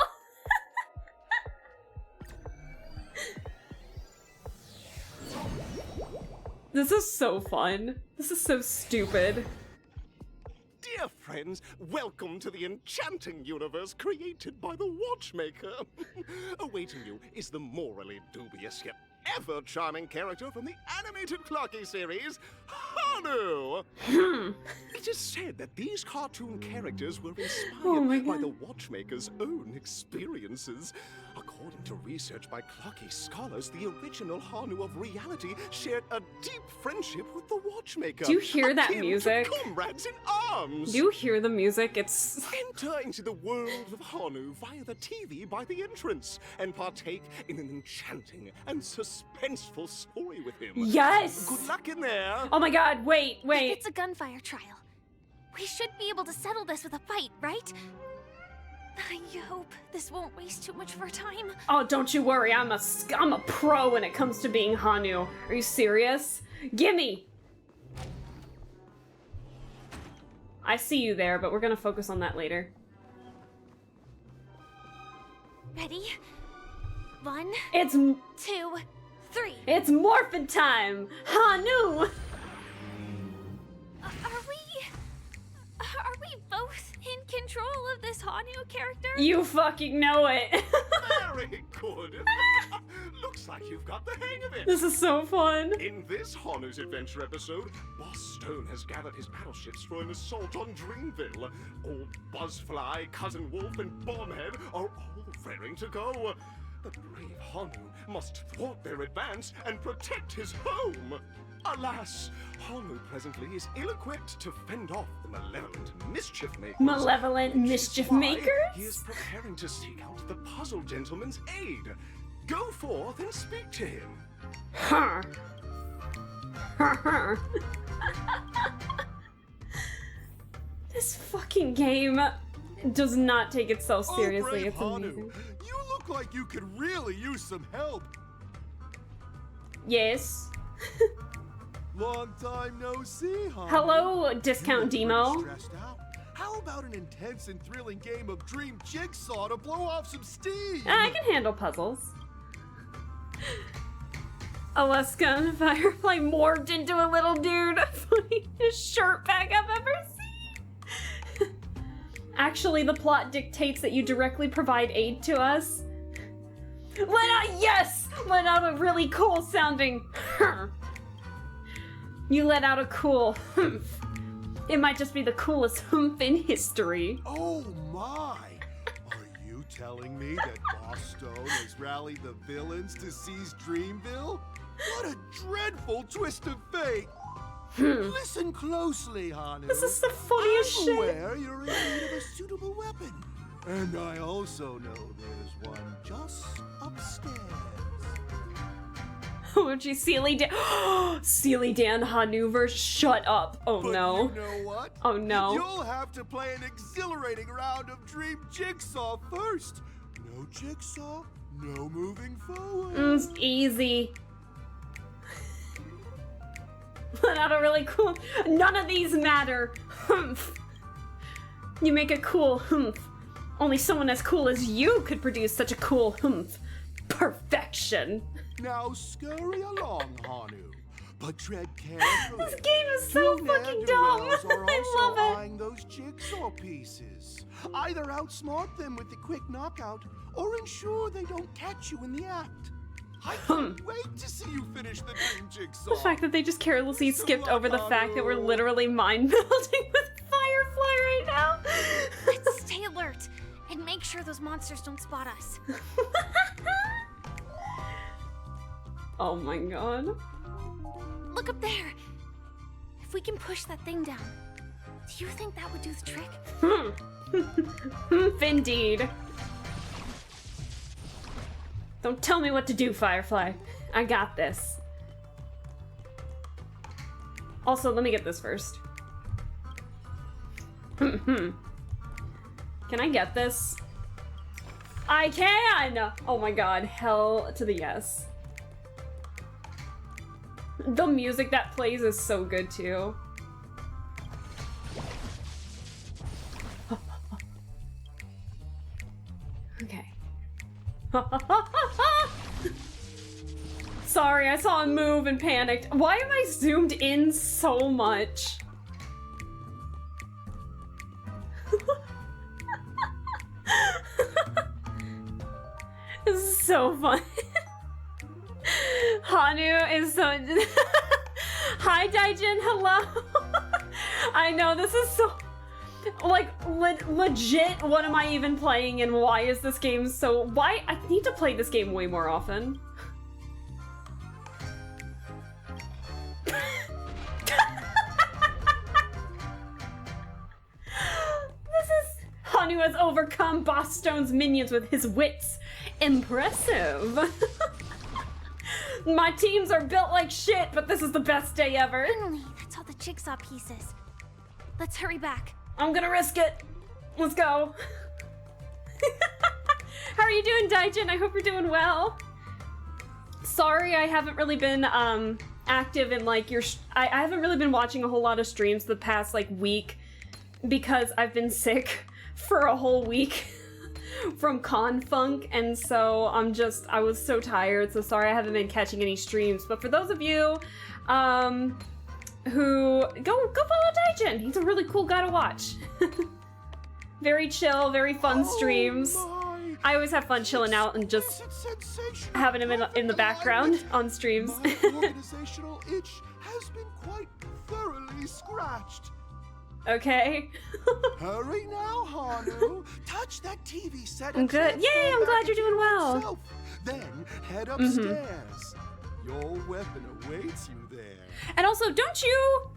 This is so fun. This is so stupid. Dear friends, welcome to the enchanting universe created by the Watchmaker. Awaiting you is the morally dubious yet ever charming character from the animated Clocky series, Hanu. It is said that these cartoon characters were inspired by the Watchmaker's own experiences. According to research by Clocky scholars, the original Hanu of reality shared a deep friendship with the Watchmaker. Do you hear that akin to music? comrades in arms. Do you hear the music? It's... Enter into the world of Hanu via the TV by the entrance and partake in an enchanting and suspenseful story with him. Yes! Good luck in there. Oh my god, wait. If it's a gunfire trial, we should be able to settle this with a fight, right? I hope this won't waste too much of our time. Oh, don't you worry. I'm a pro when it comes to being Hanu. Are you serious? Gimme! I see you there, but we're gonna focus on that later. Ready? 1, It's 2, 3. It's morphin' time! Hanu! Are we both in control of this Hanu character? You fucking know it. Very good. Looks like you've got the hang of it. This is so fun. In this Hanu's Adventure episode, Boss Stone has gathered his battleships for an assault on Dreamville. Old Buzzfly, Cousin Wolf, and Bombhead are all raring to go. The brave Hanu must thwart their advance and protect his home. Alas, Hanu presently is ill-equipped to fend off the malevolent mischief makers. Malevolent mischief makers? He is preparing to seek out the Puzzle Gentleman's aid. Go forth and speak to him. Huh. This fucking game does not take itself seriously. It's amazing. You look like you could really use some help. Yes. Long time no see, huh? Hello, Discount Demo. Stressed out. How about an intense and thrilling game of Dream Jigsaw to blow off some steam? I can handle puzzles. Alaska Firefly morphed into a little dude. Funniest shirt bag I've ever seen. Actually, the plot dictates that you directly provide aid to us. Let out a really cool sounding. You let out a cool It might just be the coolest humph in history. Oh my! Are you telling me that Boss Stone has rallied the villains to seize Dreamville? What a dreadful twist of fate! Listen closely, Hanu. This is the funniest I'm shit. aware you're in need of a suitable weapon. And I also know there's one just upstairs. Oh, gee, Sealy Dan. Sealy Dan Hanuver, shut up. Oh But no. you know what? Oh no. You'll have to play an exhilarating round of Dream Jigsaw first. No Jigsaw, no moving forward. It's easy. Not a really cool. None of these matter. Humph. You make a cool humph. Only someone as cool as you could produce such a cool humph. Perfection. Now scurry along, Hanu, but tread carefully. This game is so You fucking dumb. ne'er-do-wells are I also love it. eyeing those jigsaw pieces. Either outsmart them with the quick knockout, or ensure they don't catch you in the act. I can't wait to see you finish the dream jigsaw. The fact that they just carelessly skipped over the fact that we're literally mind melting with Firefly right now. Let's stay alert and make sure those monsters don't spot us. Oh my god. Look up there. If we can push that thing down, do you think that would do the trick? Indeed. Don't tell me what to do, Firefly. I got this. Also, let me get this first. Can I get this? I can! Oh my god, hell to the yes. The music that plays is so good too. Okay. Sorry, I saw him move and panicked. Why am I zoomed in so much? This is so fun. Hanu is so... Hi, Daijin, hello. I know, this is so... Like, legit, what am I even playing and why is this game so... Why? I need to play this game way more often. Hanu has overcome Boss Stone's minions with his wits. Impressive. My teams are built like shit, but this is the best day ever. Finally, that's all the jigsaw pieces. Let's hurry back. I'm gonna risk it. Let's go. How are you doing, Daijin? I hope you're doing well. Sorry, I haven't really been active in like your... I haven't really been watching a whole lot of streams the past like week because I've been sick for a whole week from Confunk, and so I was so tired, so sorry I haven't been catching any streams. But for those of you who go follow Daijin, he's a really cool guy to watch. Very chill, very fun streams. I always have fun chilling out and just having him in the background on streams. My organizational itch has been quite thoroughly scratched. Okay. Hurry now, Hanu. Touch that TV set. I'm good. Yay, I'm glad you're doing well. Yourself. Then head upstairs. Your weapon awaits you there. And also, don't you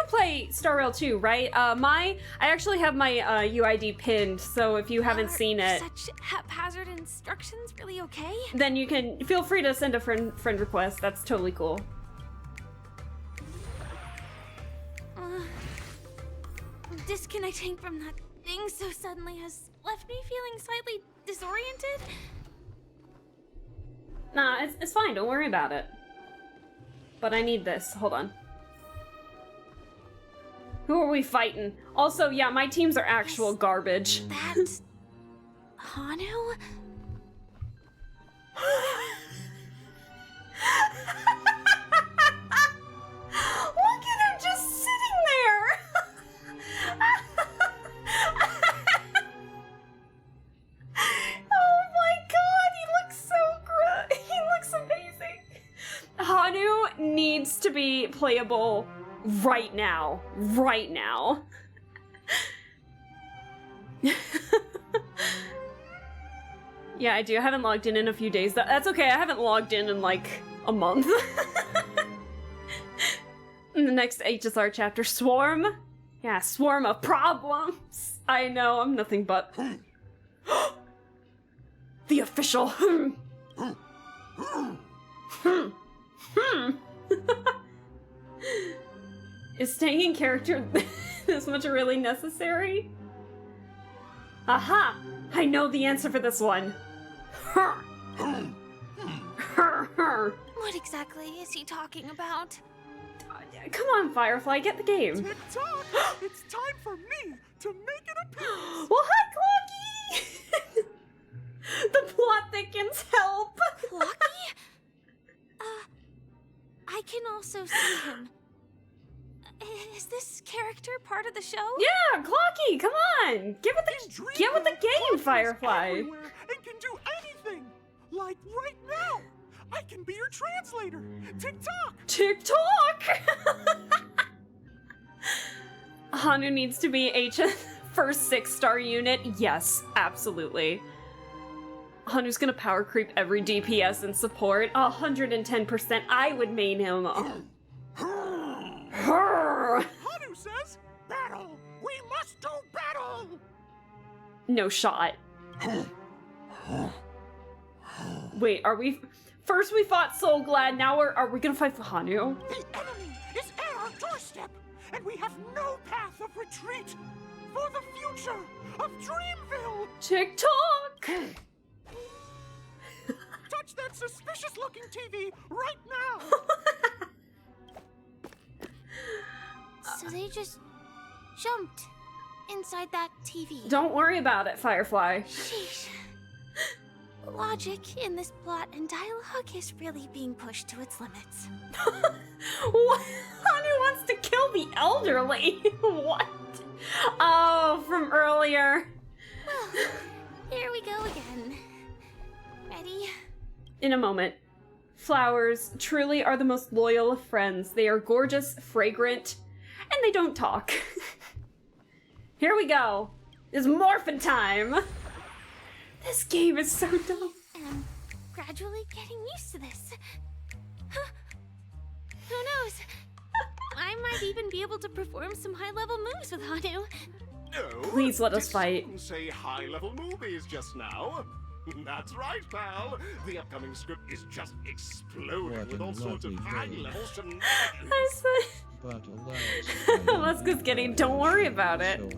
play Star Rail 2, right? I actually have my UID pinned, so if you haven't seen it, Such haphazard instructions really okay? then you can feel free to send a friend request. That's totally cool. Disconnecting from that thing so suddenly has left me feeling slightly disoriented. Nah, it's fine. Don't worry about it. But I need this. Hold on. Who are we fighting? Also, yeah, my teams are actual garbage. That... Hanu? Look at him just sitting there! Oh my god, he looks so good. He looks amazing. Hanu needs to be playable right now. Right now. Yeah, I do. I haven't logged in a few days. That's okay. I haven't logged in like a month. In the next HSR chapter, Swarm. Yeah, Swarm of problems. I know, I'm nothing but... The official... Is staying in character this much really necessary? Aha! I know the answer for this one. What exactly is he talking about? Come on, Firefly, get the game. Tick-tock! It's time for me to make an appearance! Well, hi, Clocky! The plot thickens, help! Clocky? I can also see him. Is this character part of the show? Yeah, Clocky, come on! Get with the game, Firefly! Everywhere and can do anything! Like right now! I can be your translator! Tick-tock! TikTok! Hanu needs to be HS first 6-star unit. Yes, absolutely. Hanu's gonna power creep every DPS and support. 110%. I would main him. Hanu says, battle! We must do battle! No shot. Wait, are we... First we fought Soul Glad, now are we gonna fight for Hanu? The enemy is at our doorstep, and we have no path of retreat for the future of Dreamville! TikTok! Touch that suspicious-looking TV right now! So they just jumped inside that TV. Don't worry about it, Firefly. Sheesh. Logic in this plot and dialogue is really being pushed to its limits. What? Hanu wants to kill the elderly. What? Oh, from earlier. Well, here we go again. Ready? In a moment. Flowers truly are the most loyal of friends. They are gorgeous, fragrant, and they don't talk. Here we go. It's morphin' time. This game is so dumb. I'm gradually getting used to this. Huh. Who knows? I might even be able to perform some high-level moves with Hanu. No, please let us fight. Say high-level movies just now. That's right, pal. The upcoming script is just exploding with all sorts of high-level shenanigans. I said... Let's just kidding. Don't worry about it.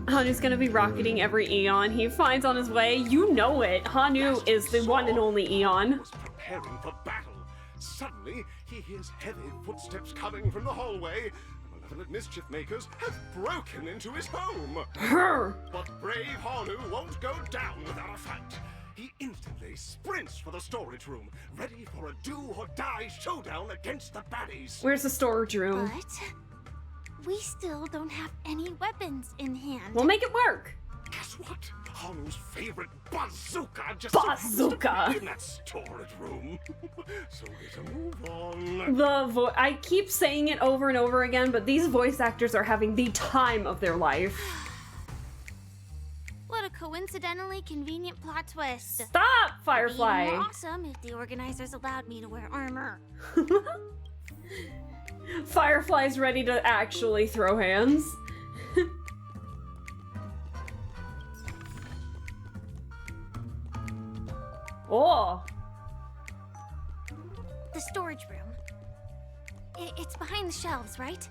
Hanu's gonna be rocketing every Eon he finds on his way. You know it. Hanu is the one and only Eon. Preparing for battle. Suddenly, he hears heavy footsteps coming from the hallway. Malevolent mischief makers have broken into his home. But brave Hanu won't go down without a fight. He instantly sprints for the storage room, ready for a do-or-die showdown against the baddies. Where's the storage room? But we still don't have any weapons in hand. We'll make it work. Guess what? Hanu's favorite bazooka just bazooka in that storage room. So we can move on. I keep saying it over and over again, but these voice actors are having the time of their life. What a coincidentally convenient plot twist. Stop, Firefly! It'd be more awesome if the organizers allowed me to wear armor. Firefly's ready to actually throw hands. Oh! The storage room. It's behind the shelves, right?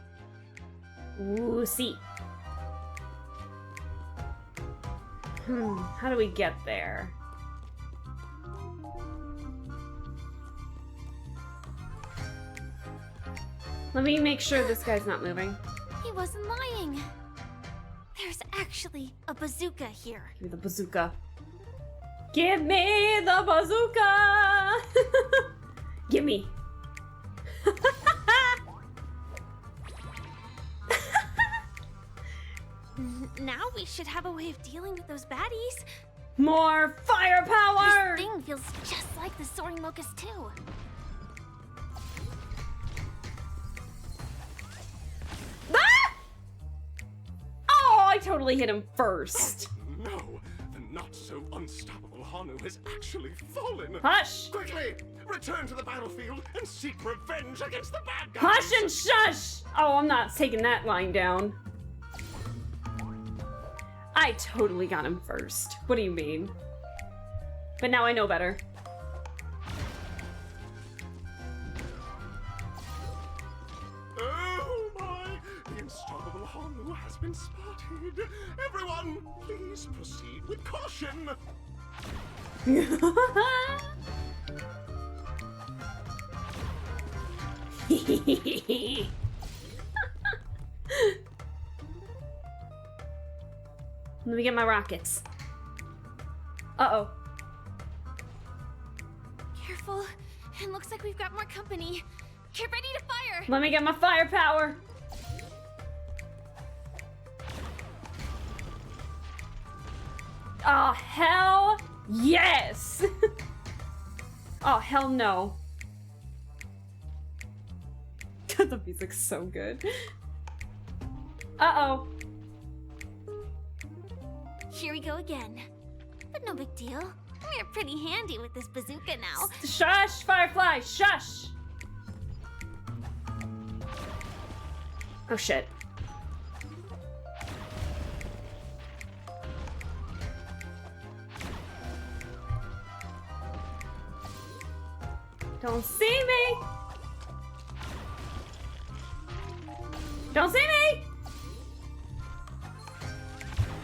Ooh, see. How do we get there? Let me make sure this guy's not moving. He wasn't lying. There's actually a bazooka here. Give me the bazooka. Give me the bazooka! Give me. Now we should have a way of dealing with those baddies. More firepower! This thing feels just like the Soaring Locust too. totally hit him first. No, the not-so-unstoppable Hanu has actually fallen. Hush! Quickly, return to the battlefield and seek revenge against the bad guys. Hush and shush! Oh, I'm not taking that line down. I totally got him first. What do you mean? But now I know better. Oh my! The unstoppable Hanu has been spotted. Everyone, please proceed with caution. Let me get my rockets. Uh-oh. Careful. It looks like we've got more company. Get ready to fire! Let me get my firepower. Oh, hell yes! Oh, hell no. The music's so good. Uh-oh. Here we go again. But no big deal. We're pretty handy with this bazooka now. Shush, Firefly, shush! Oh shit. Don't see me! Don't see me!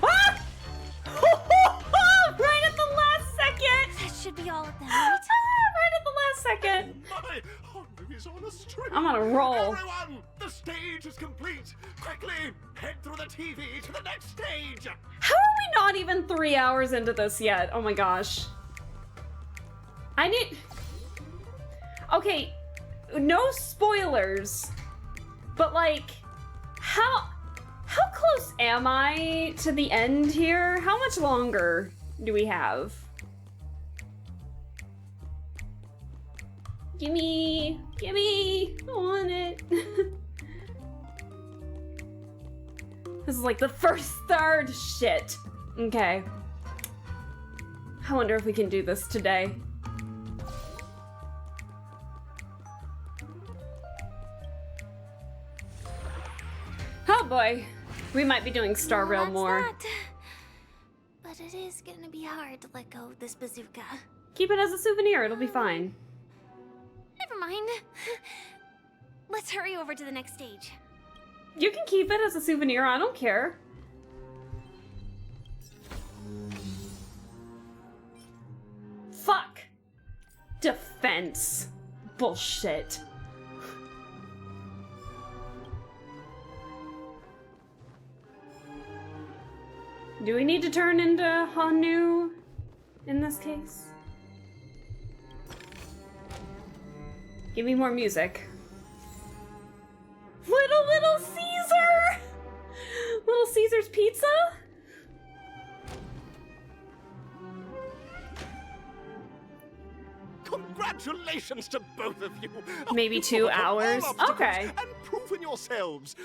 Ah! Right at the last second! That should be all of them, right? Right at the last second. My Hanu is on a string. I'm on a roll. Everyone, the stage is complete. Quickly, head through the TV to the next stage. How are we not even 3 hours into this yet? Oh my gosh. I need... Okay, no spoilers, but like, how close am I to the end here? How much longer do we have? Gimme, I want it. This is like the first third. Shit. Okay. I wonder if we can do this today. Oh boy, we might be doing Star Rail more. That. But it is gonna be hard to let go of this bazooka. Keep it as a souvenir, it'll be fine. Never mind. Let's hurry over to the next stage. You can keep it as a souvenir, I don't care. Fuck. Defense. Bullshit. Do we need to turn into Hanu in this case? Give me more music. Little Caesar! Little Caesar's Pizza? Congratulations to both of you. Maybe 2 hours? Okay. And proven yourselves.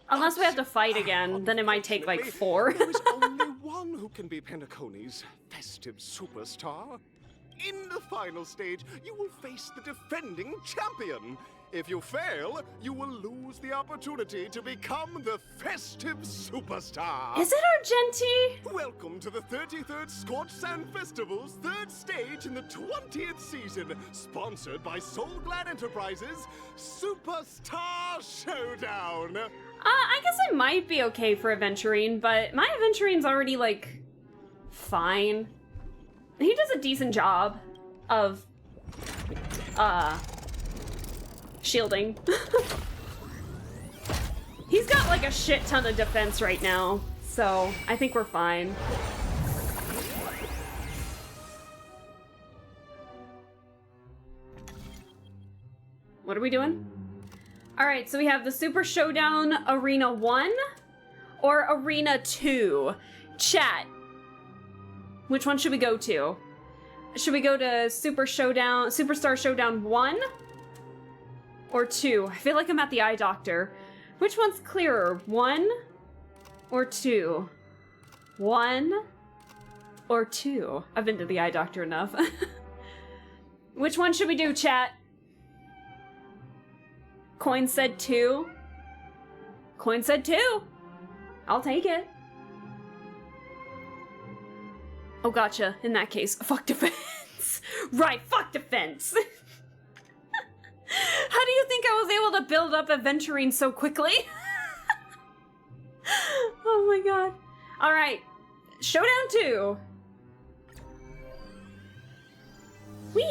Unless we have to fight again, then it might take like 4. There is only one who can be Penacony's festive superstar. In the final stage, you will face the defending champion. If you fail, you will lose the opportunity to become the festive superstar. Is it Argenti? Welcome to the 33rd Scorched Sand Festival's 3rd stage in the 20th season, sponsored by Soul Glad Enterprises, Superstar Showdown. I guess I might be okay for Aventurine, but my Aventurine's already, like, fine. He does a decent job of, shielding. He's got, like, a shit ton of defense right now, so I think we're fine. What are we doing? Alright, so we have the Super Showdown Arena 1 or Arena 2. Chat. Which one should we go to? Should we go to Superstar Showdown 1 or 2? I feel like I'm at the eye doctor. Which one's clearer, 1 or 2? 1 or 2? I've been to the eye doctor enough. Which one should we do, chat? Coin said 2. Coin said 2. I'll take it. Oh, gotcha. In that case, fuck defense. Right, fuck defense. How do you think I was able to build up adventuring so quickly? Oh my god. Alright. Showdown 2. Whee!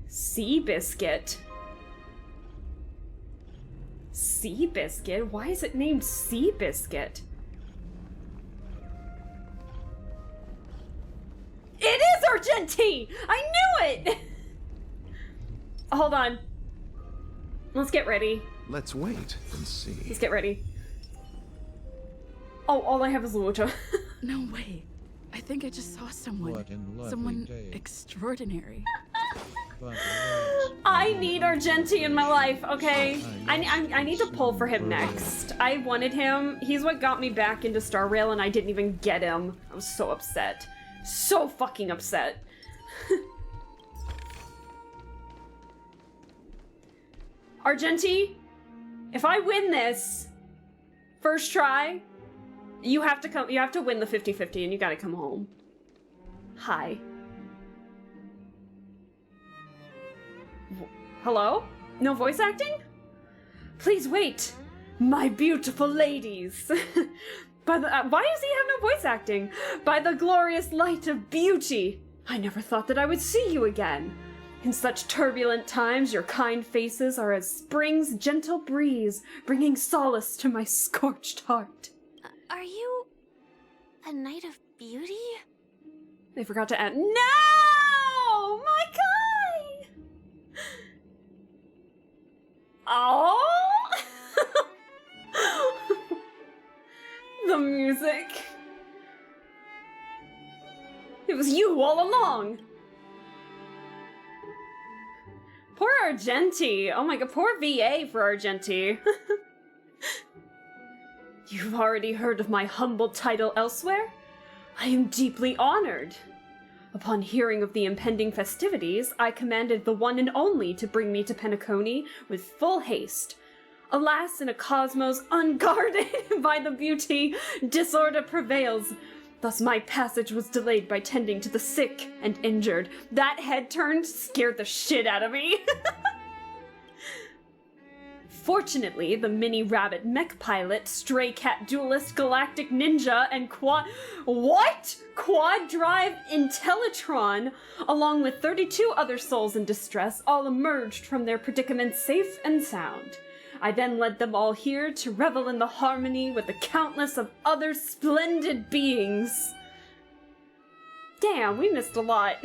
Seabiscuit. Seabiscuit? Why is it named Seabiscuit? It is Argenti! I knew it! Hold on. Let's get ready. Let's wait and see. Let's get ready. Oh, all I have is Lucha. No way. I think I just saw someone. Someone extraordinary. I need Argenti in my life, okay? I need to pull for him next. I wanted him. He's what got me back into Star Rail and I didn't even get him. I was so upset. So fucking upset. Argenti, if I win this first try, you have to win the 50-50 and you gotta come home. Hi. Hello? No voice acting? Please wait, my beautiful ladies. Why does he have no voice acting? By the glorious light of beauty, I never thought that I would see you again. In such turbulent times, your kind faces are as spring's gentle breeze, bringing solace to my scorched heart. Are you a knight of beauty? They forgot to add. No! My guy! Oh! The music. It was you all along. Poor Argenti. Oh my god, poor VA for Argenti. You've already heard of my humble title elsewhere? I am deeply honored. Upon hearing of the impending festivities, I commanded the one and only to bring me to Penacony with full haste. Alas, in a cosmos unguarded by the beauty, disorder prevails. Thus my passage was delayed by tending to the sick and injured. That head turn scared the shit out of me. Fortunately, the mini rabbit mech pilot, stray cat duelist, galactic ninja, and quad drive Intellitron, along with 32 other souls in distress, all emerged from their predicament safe and sound. I then led them all here to revel in the harmony with the countless of other splendid beings. Damn, we missed a lot.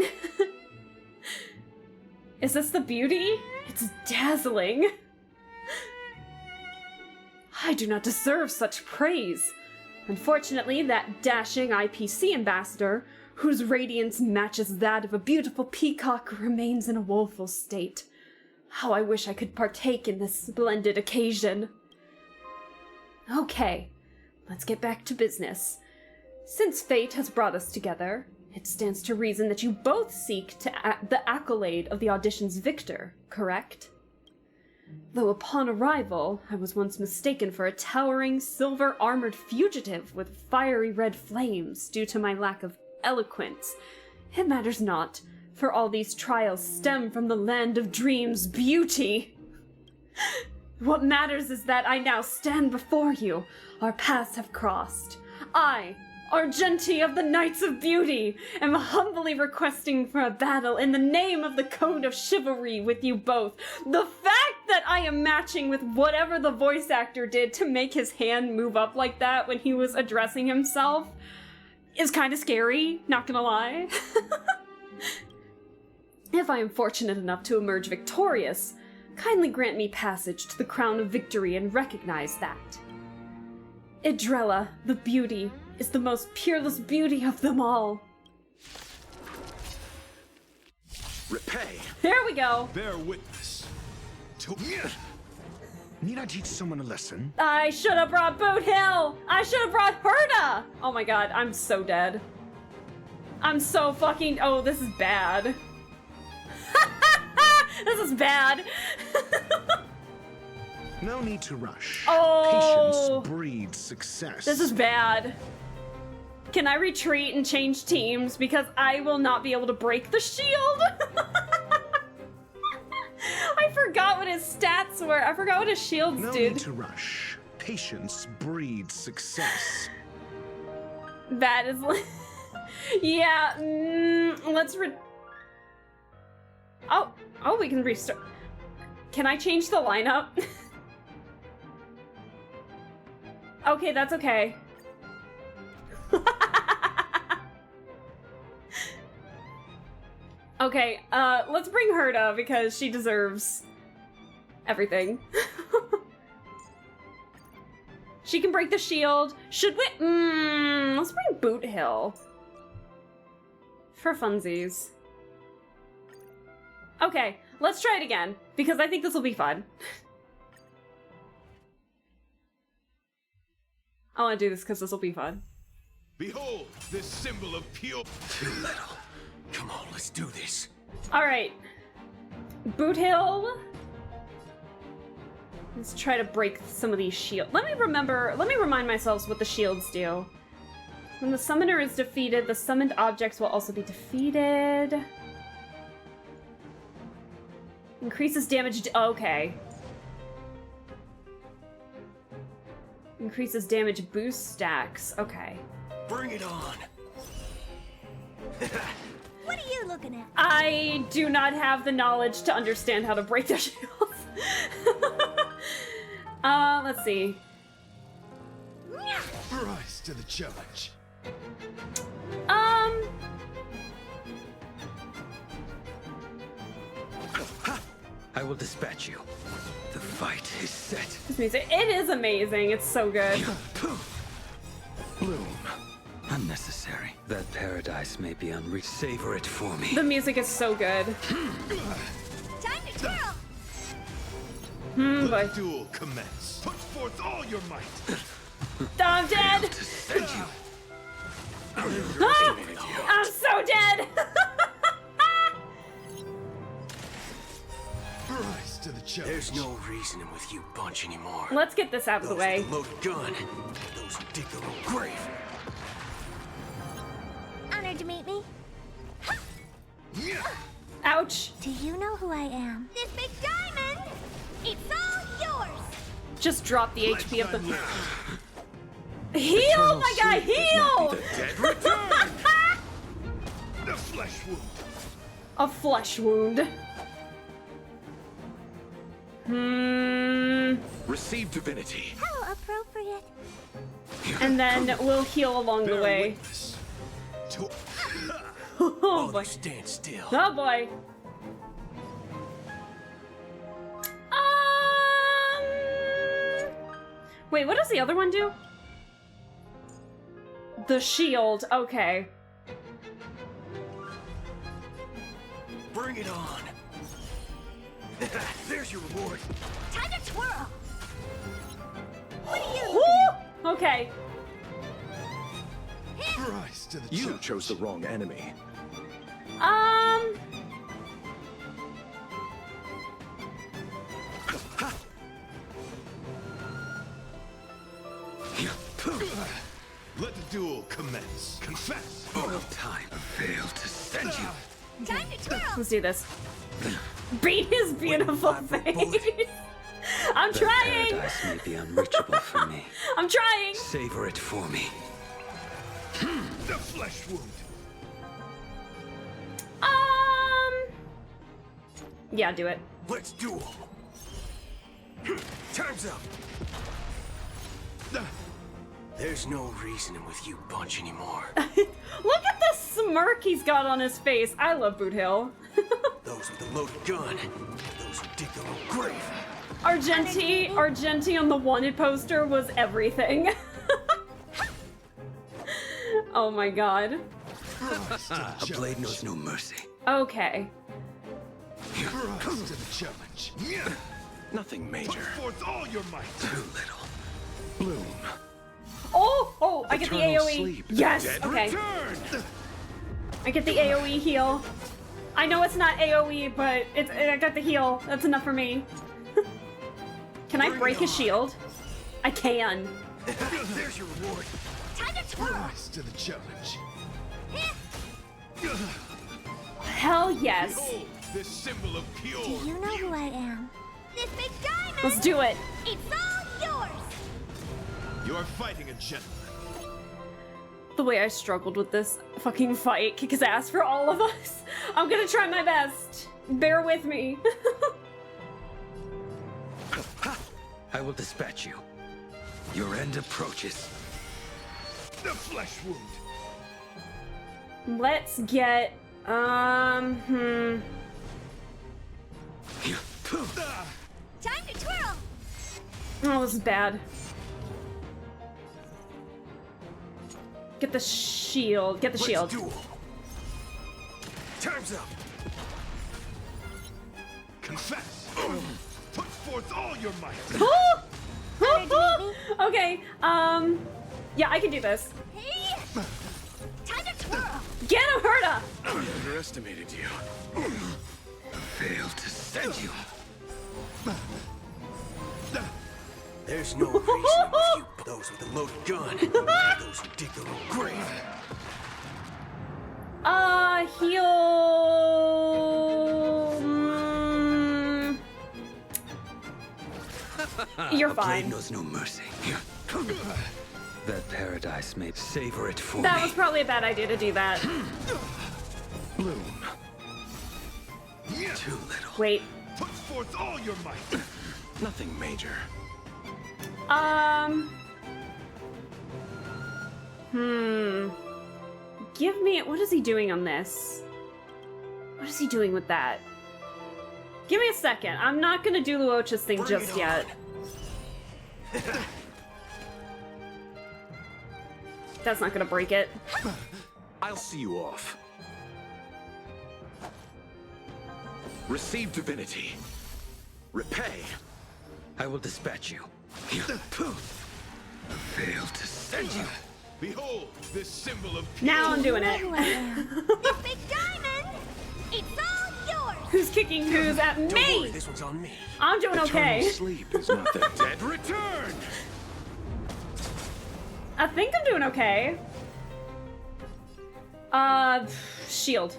Is this the beauty? It's dazzling. I do not deserve such praise. Unfortunately, that dashing IPC ambassador, whose radiance matches that of a beautiful peacock, remains in a woeful state. How I wish I could partake in this splendid occasion. Okay, let's get back to business. Since fate has brought us together, it stands to reason that you both seek the accolade of the audition's victor, correct? Though upon arrival, I was once mistaken for a towering, silver-armored fugitive with fiery red flames due to my lack of eloquence. It matters not, for all these trials stem from the land of dreams' beauty. What matters is that I now stand before you. Our paths have crossed. I, Argenti of the Knights of Beauty, am humbly requesting for a battle in the name of the Code of Chivalry with you both. The fact that I am matching with whatever the voice actor did to make his hand move up like that when he was addressing himself is kind of scary, not gonna lie. If I am fortunate enough to emerge victorious, kindly grant me passage to the crown of victory and recognize that. Idrella, the beauty, is the most peerless beauty of them all. Repay. There we go. Bear witness. Need I teach someone a lesson? I should have brought Boot Hill! I should have brought Herda! Oh my god, I'm so dead. I'm so fucking... Oh, this is bad. This is bad. No need to rush. Oh. Patience breeds success. This is bad. Can I retreat and change teams? Because I will not be able to break the shield. I forgot what his stats were. I forgot what his shields No did. need to rush. Patience breeds success. That is... Yeah, let's Oh, we can restart. Can I change the lineup? Okay, that's okay. Okay, let's bring Herda because she deserves everything. She can break the shield. Should we? Let's bring Boot Hill. For funsies. Okay, let's try it again, because I think this will be fun. I want to do this because this will be fun. Behold, this symbol of pure... Too little. Come on, let's do this. Alright. Boot Hill. Let's try to break some of these shields. Let me remind myself what the shields do. When the summoner is defeated, the summoned objects will also be defeated. Increases damage. Okay. Increases damage boost stacks. Okay. Bring it on. What are you looking at? I do not have the knowledge to understand how to break their shields. Let's see. Rise to the challenge. I will dispatch you. The fight is set. This music, it is amazing. It's so good. Bloom. Unnecessary. That paradise may be unreached. Savor it for me. The music is so good. Time to twirl! Let But the duel commence. Put forth all your might. I'm dead. Ah, I'm so dead. Rise to the challenge. There's no reasoning with you bunch anymore. Let's get this out of the way. Those with the loaded gun. Those who dig their own grave. Honored to meet me. Ouch. Do you know who I am? This big diamond! It's all yours! Just drop the HP of the... Heal, my guy, heal! The dead return. The flesh wound. A flesh wound. Receive divinity. How appropriate. And then we'll heal along the way. Oh boy. Stand still. Oh boy. Wait, what does the other one do? The shield, okay. Bring it on. There's your reward. Time to twirl! What are you Woo! Okay. Rise to the You chose the wrong enemy. Let the duel commence. Confess. All time failed to send you. Time to twirl! Let's do this. Beat his beautiful face. I'm trying. Paradise may be unreachable for me. I'm trying. Savor it for me. The flesh wound. Yeah, do it. Let's duel. Time's up. There's no reasoning with you bunch anymore. Look at the smirk he's got on his face. I love Boot Hill. Those with the loaded gun. Those who dig their own grave. Argenti on the wanted poster was everything. Oh my god. A blade knows no mercy. Okay. Rise to the challenge. Nothing major. Put forth all your might. Too little. Bloom. Oh, I get the Eternal AoE. sleep. Yes, Dead okay. return. I get the AoE heal. I know it's not AoE, but I got the heal. That's enough for me. Can I break his shield? I can. There's your reward. Time to twirl! Rise to the challenge. Hell yes. Behold, this symbol of pure. Do you know who I am? This big diamond! Let's do it. It's all yours! You're fighting a gentleman. The way I struggled with this fucking fight, kick his ass for all of us. I'm gonna try my best. Bear with me. I will dispatch you. Your end approaches. The flesh wound. Let's get Time to twirl! Oh, this is bad. Get the shield. Get the shield. Duel. Time's up. Confess. Put forth all your might. Okay. Yeah, I can do this. Hey! Time to twirl! Get him, Herta! I underestimated you. Failed to send you. There's no reason with you, those with a loaded gun, those who dig their own grave. Heal. You're A blade fine. knows no mercy. That paradise may savor it for That me. was probably a bad idea to do that. Bloom. Too little. Wait. Put forth all your might. Nothing major. Give me. What is he doing on this? What is he doing with that? Give me a second. I'm not gonna do Luocha's thing just yet. That's not gonna break it. I'll see you off. Receive divinity. Repay. I will dispatch you. Failed to send you. Behold, this symbol of Now I'm doing it. This big diamond! It's all yours! Who's kicking who's at Don't me? worry, this one's on me. I'm doing okay. Eternal sleep is not the dead return. I think I'm doing okay. Shield.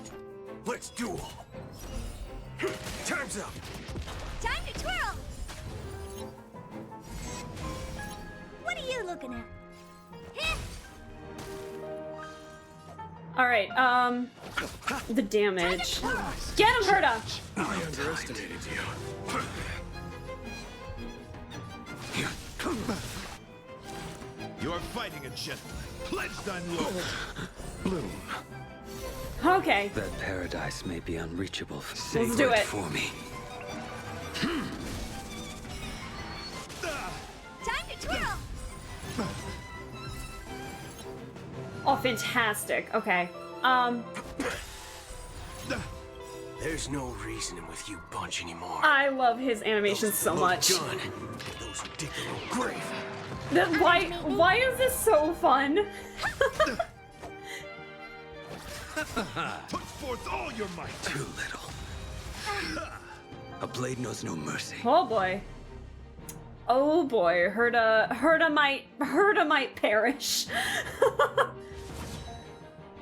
Let's duel. Time's up. Time to twirl! What are you looking at? All right. The damage. Get him, Herta. I underestimated you. You're fighting a gentleman. Pledged on you. Bloom. Okay. That paradise may be unreachable. Let's Savor do it. for me. Time to twirl! Oh, fantastic. Okay. There's no reasoning with you bunch anymore. I love his animations so much. Gun, those who dig their own grave. Why is this so fun? Put forth all your might. Too little. A blade knows no mercy. Oh boy. Oh boy. Herta might perish.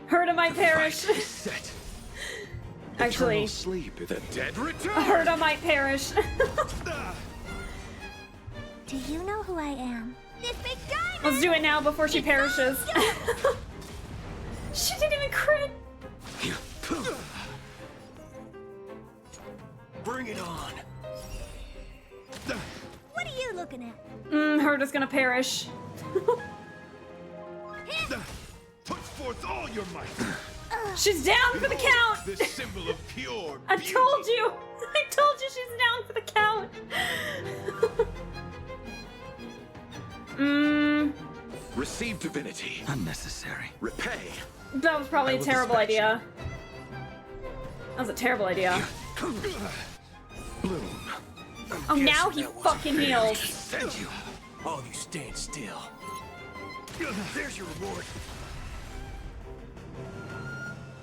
Herta might perish. Set. Actually, Eternal sleep is a dead return. Herta might perish. Do you know who I am? This big diamond! Let's do it now before she perishes. She didn't even crit. Bring it on. What are you looking at? Herta's gonna perish. Put forth all your might. She's down for the count. This symbol of pure I beauty. told you. I told you she's down for the count. Receive divinity. Unnecessary. Repay. That was probably a terrible idea. That was a terrible idea. Bloom. Oh, now he fucking heals. Thank you. All of you stand still. There's your reward.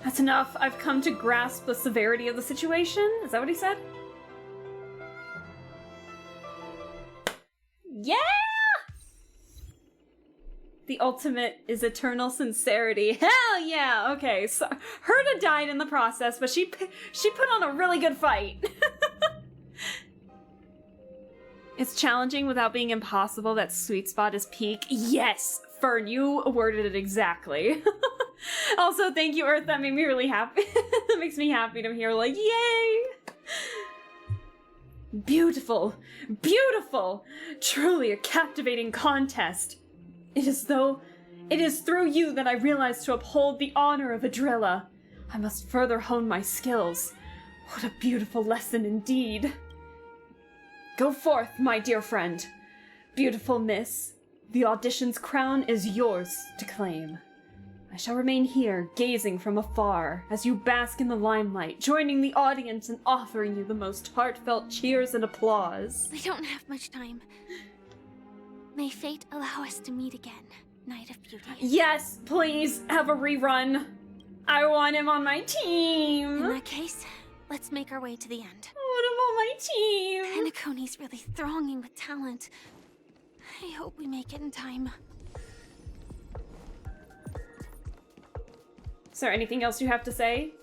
That's enough. I've come to grasp the severity of the situation. Is that what he said? Yeah! The ultimate is eternal sincerity. Hell yeah! Okay, so Herta died in the process, but she put on a really good fight. It's challenging without being impossible. That sweet spot is peak. Yes! Fern, you worded it exactly. Also, thank you, Earth. That made me really happy. That makes me happy to hear, like, yay! Beautiful. Beautiful! Truly a captivating contest. It is through you that I realize to uphold the honor of Adrilla. I must further hone my skills. What a beautiful lesson indeed. Go forth, my dear friend. Beautiful miss, the audition's crown is yours to claim. I shall remain here, gazing from afar, as you bask in the limelight, joining the audience and offering you the most heartfelt cheers and applause. We don't have much time. May fate allow us to meet again, Knight of Beauty. Yes, please, have a rerun. I want him on my team. In that case, let's make our way to the end. I want him on my team. Penacony's really thronging with talent. I hope we make it in time. Is there anything else you have to say?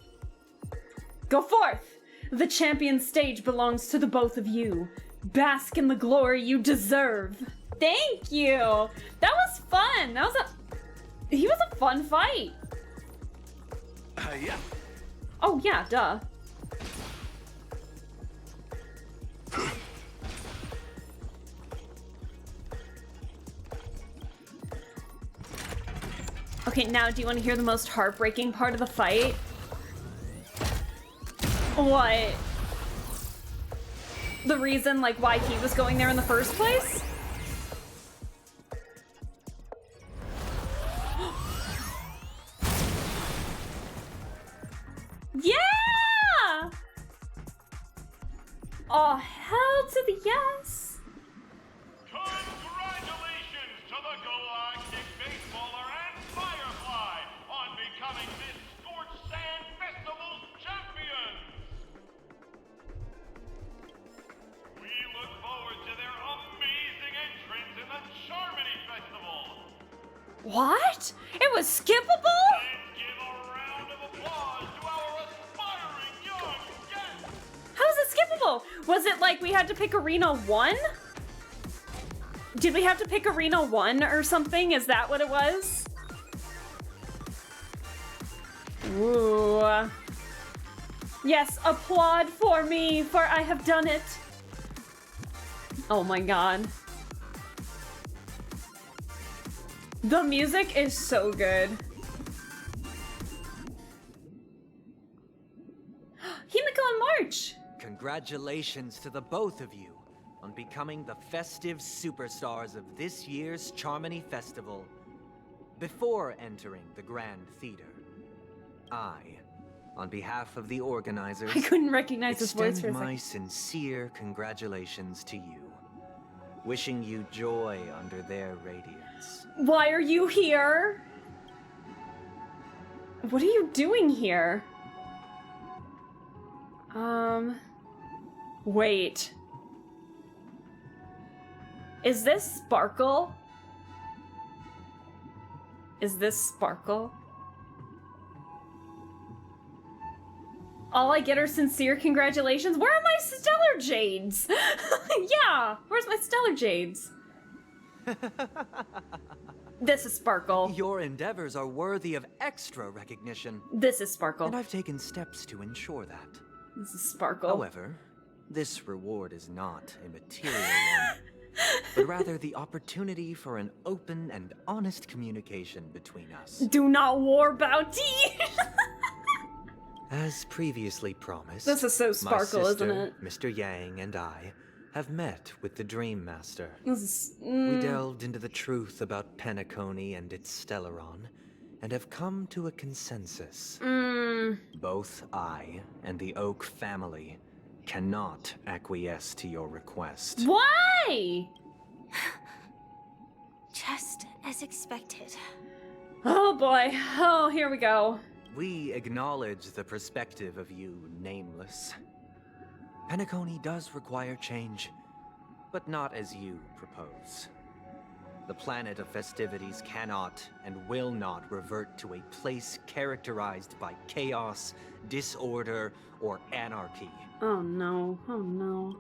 Go forth! The champion stage belongs to the both of you. Bask in the glory you deserve. Thank you! That was fun! He was a fun fight! Yeah. Oh yeah, duh. Okay, now do you want to hear the most heartbreaking part of the fight? What? The reason, like, why he was going there in the first place? Yeah! Oh, hell to the yes! Congratulations to the Galactic Baseballer and Firefly on becoming this Scorched Sand Festival's champions! We look forward to their amazing entrance in the Charmony Festival! What? It was skippable? Let's give a round of applause to our aspiring young guests! How is it skippable? Was it like we had to pick Arena 1? Did we have to pick Arena 1 or something? Is that what it was? Ooh. Yes, applaud for me, for I have done it. Oh my god. The music is so good. Himiko and March! Congratulations to the both of you on becoming the festive superstars of this year's Charmony Festival. Before entering the Grand Theater, I, on behalf of the organizers, I couldn't recognize his voice for a extend my second. sincere congratulations to you, wishing you joy under their radiance. Why are you here? What are you doing here? Wait. Is this Sparkle? Is this Sparkle? All I get are sincere congratulations. Where are my Stellar Jades? Yeah, where's my Stellar Jades? This is Sparkle. Your endeavors are worthy of extra recognition. This is Sparkle. And I've taken steps to ensure that. This is Sparkle. However, this reward is not a material one, but rather the opportunity for an open and honest communication between us. Do not war bounty! As previously promised, This is so Sparkle, my isn't sister, it? Mr. Yang and I have met with the Dream Master. This is, We delved into the truth about Penacony and its Stellaron, and have come to a consensus. Both I and the Oak family cannot acquiesce to your request. Why? Just as expected. Oh boy. Oh, here we go. We acknowledge the perspective of you, Nameless. Penacony does require change, but not as you propose. The planet of festivities cannot and will not revert to a place characterized by chaos, disorder, or anarchy. Oh no. Oh no.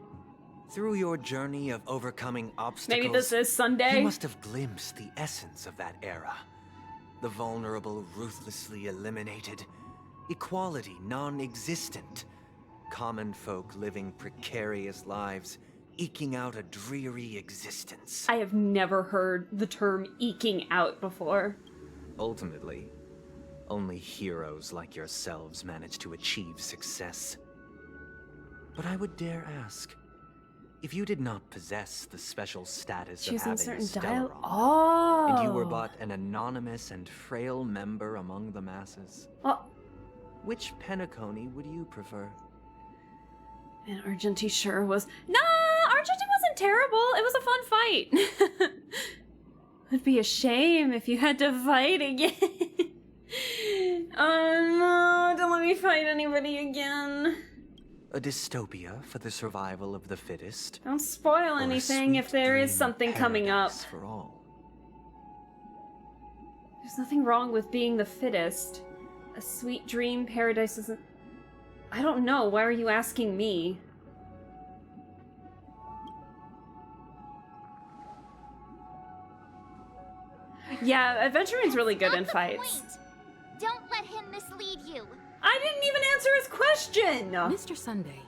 Through your journey of overcoming obstacles, Maybe this is Sunday? you must have glimpsed the essence of that era. The vulnerable ruthlessly eliminated, equality non-existent, common folk living precarious lives, eking out a dreary existence. I have never heard the term eking out before. Ultimately, only heroes like yourselves manage to achieve success. But I would dare ask, if you did not possess the special status of Choosing having a certain dial. Stellaron, and you were Oh. but an anonymous and frail member among the masses, which Penacony would you prefer? And Argenti sure was. Nah, Argenti wasn't terrible. It was a fun fight. It'd be a shame if you had to fight again. Oh no, don't let me fight anybody again. A dystopia for the survival of the fittest? Don't spoil Or a anything if sweet there is dream something coming up. paradise for all? There's nothing wrong with being the fittest. A sweet dream paradise isn't. I don't know. Why are you asking me? Yeah, Adventuring's really good in fights. Don't let him mislead you. I didn't even answer his question! Mr. Sunday,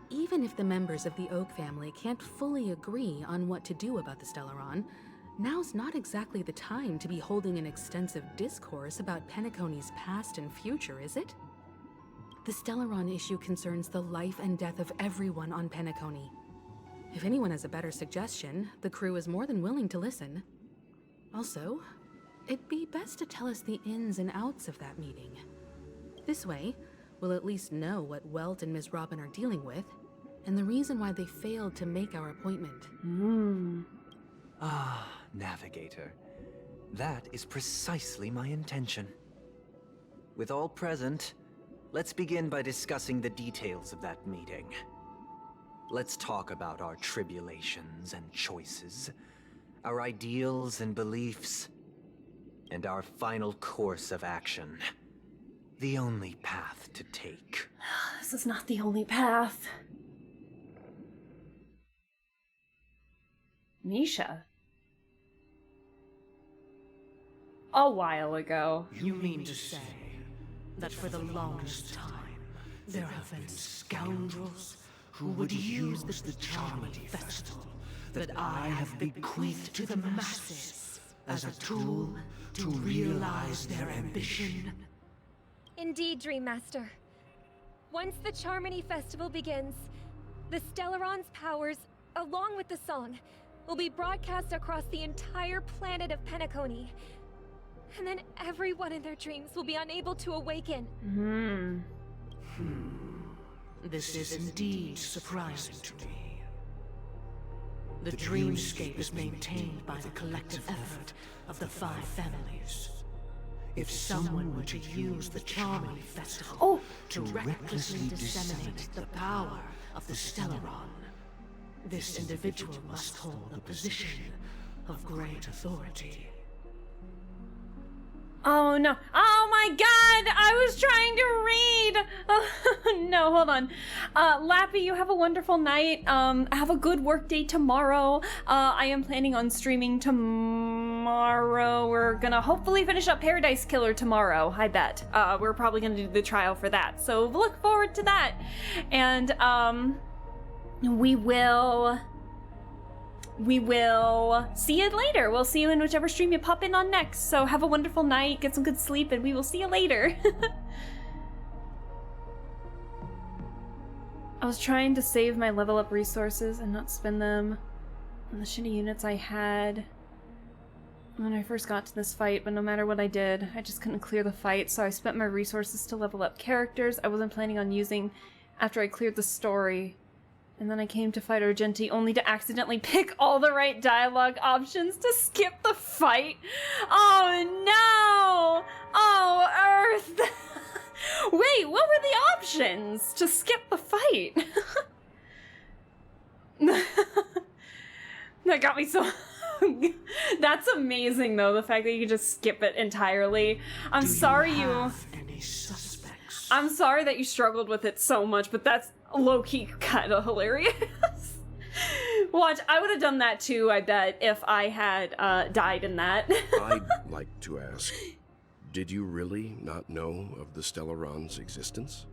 even if the members of the Oak family can't fully agree on what to do about the Stellaron, now's not exactly the time to be holding an extensive discourse about Penacony's past and future, is it? The Stellaron issue concerns the life and death of everyone on Penacony. If anyone has a better suggestion, the crew is more than willing to listen. Also, it'd be best to tell us the ins and outs of that meeting. This way, we'll at least know what Welt and Ms. Robin are dealing with, and the reason why they failed to make our appointment. Ah, Navigator. That is precisely my intention. With all present, let's begin by discussing the details of that meeting. Let's talk about our tribulations and choices, our ideals and beliefs, and our final course of action. The only path to take. This is not the only path. Misha. A while ago. You mean to say that for the longest time, there have been scoundrels who would use the charming festival that I have bequeathed to the masses as a tool to realize their ambition? Indeed, Dream Master. Once the Charmony Festival begins, the Stellaron's powers, along with the song, will be broadcast across the entire planet of Penacony. And then everyone in their dreams will be unable to awaken. This is indeed surprising to me. The dreamscape is maintained by the collective effort of the 5 families. If someone were to use the Charmony Festival to recklessly disseminate the power of the Stellaron, this individual must hold a position of great authority. Oh no. Oh my god! I was trying to read! Oh, no, hold on. Lappy, you have a wonderful night. Have a good work day tomorrow. I am planning on streaming tomorrow. We're gonna hopefully finish up Paradise Killer tomorrow, I bet. We're probably gonna do the trial for that. So look forward to that. And, we will see you later. We'll see you in whichever stream you pop in on next. So have a wonderful night, get some good sleep, and we will see you later. I was trying to save my level up resources and not spend them on the shitty units I had when I first got to this fight, but no matter what I did, I just couldn't clear the fight, so I spent my resources to level up characters I wasn't planning on using after I cleared the story. And then I came to fight Argenti only to accidentally pick all the right dialogue options to skip the fight. Oh no! Oh, Earth! Wait, what were the options to skip the fight? That got me so... That's amazing though, the fact that you can just skip it entirely. I'm sorry I'm sorry that you struggled with it so much, but that's low-key kind of hilarious. Watch, I would have done that too, I bet, if I had died in that. I'd like to ask, did you really not know of the Stellarons' existence?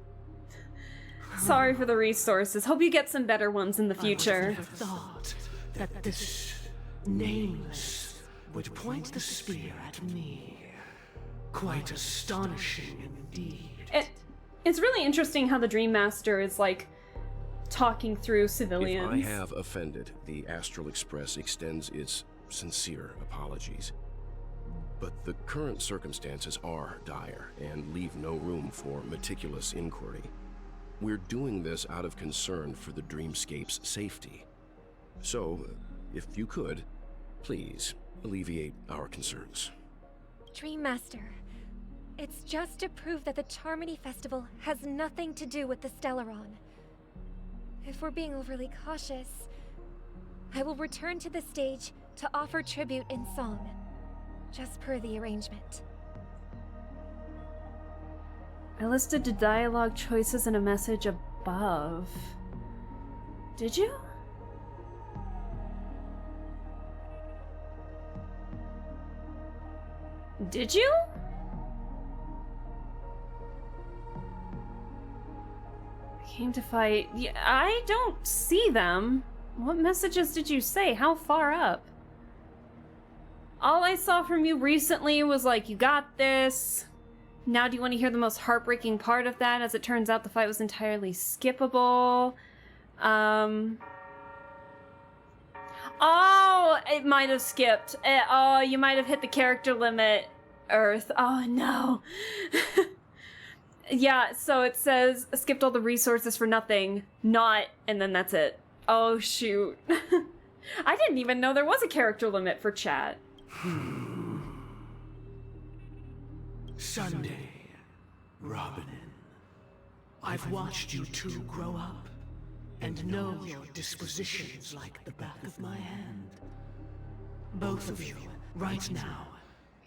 Sorry for the resources. Hope you get some better ones in the future. I would have thought that this nameless would point the spear at me. Quite astonishing indeed. It's really interesting how the Dream Master is like talking through civilians. If I have offended, the Astral Express extends its sincere apologies. But the current circumstances are dire and leave no room for meticulous inquiry. We're doing this out of concern for the Dreamscape's safety. So, if you could, please alleviate our concerns. Dream Master, it's just to prove that the Charmony Festival has nothing to do with the Stellaron. If we're being overly cautious, I will return to the stage to offer tribute in song, just per the arrangement. I listed the dialogue choices in a message above. Did you? Did you? I came to fight. Yeah, I don't see them. What messages did you say? How far up? All I saw from you recently was like, you got this. Now do you want to hear the most heartbreaking part of that? As it turns out, the fight was entirely skippable. Oh, it might have skipped. Oh, you might have hit the character limit, Earth. Oh, no. Yeah, so it says, skipped all the resources for nothing. Not, and then that's it. Oh, shoot. I didn't even know there was a character limit for chat. Sunday, Robin. I've watched you two grow up and know your dispositions like the back of my hand. Both of you, right now,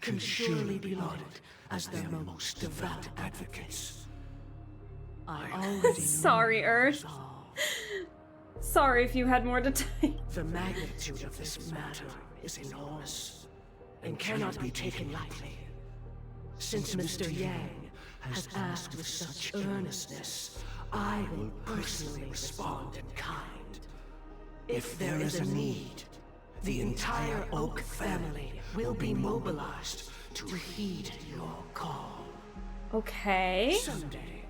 can surely be lauded as their most devout advocates. I already Sorry, Earth. Sorry if you had more to take. The magnitude of this matter is enormous and cannot be taken lightly. Since Mr. Yang has asked with such earnestness, I will personally respond in kind. If there is a need, the entire Oak family will be mobilized to heed your call. Okay. Someday,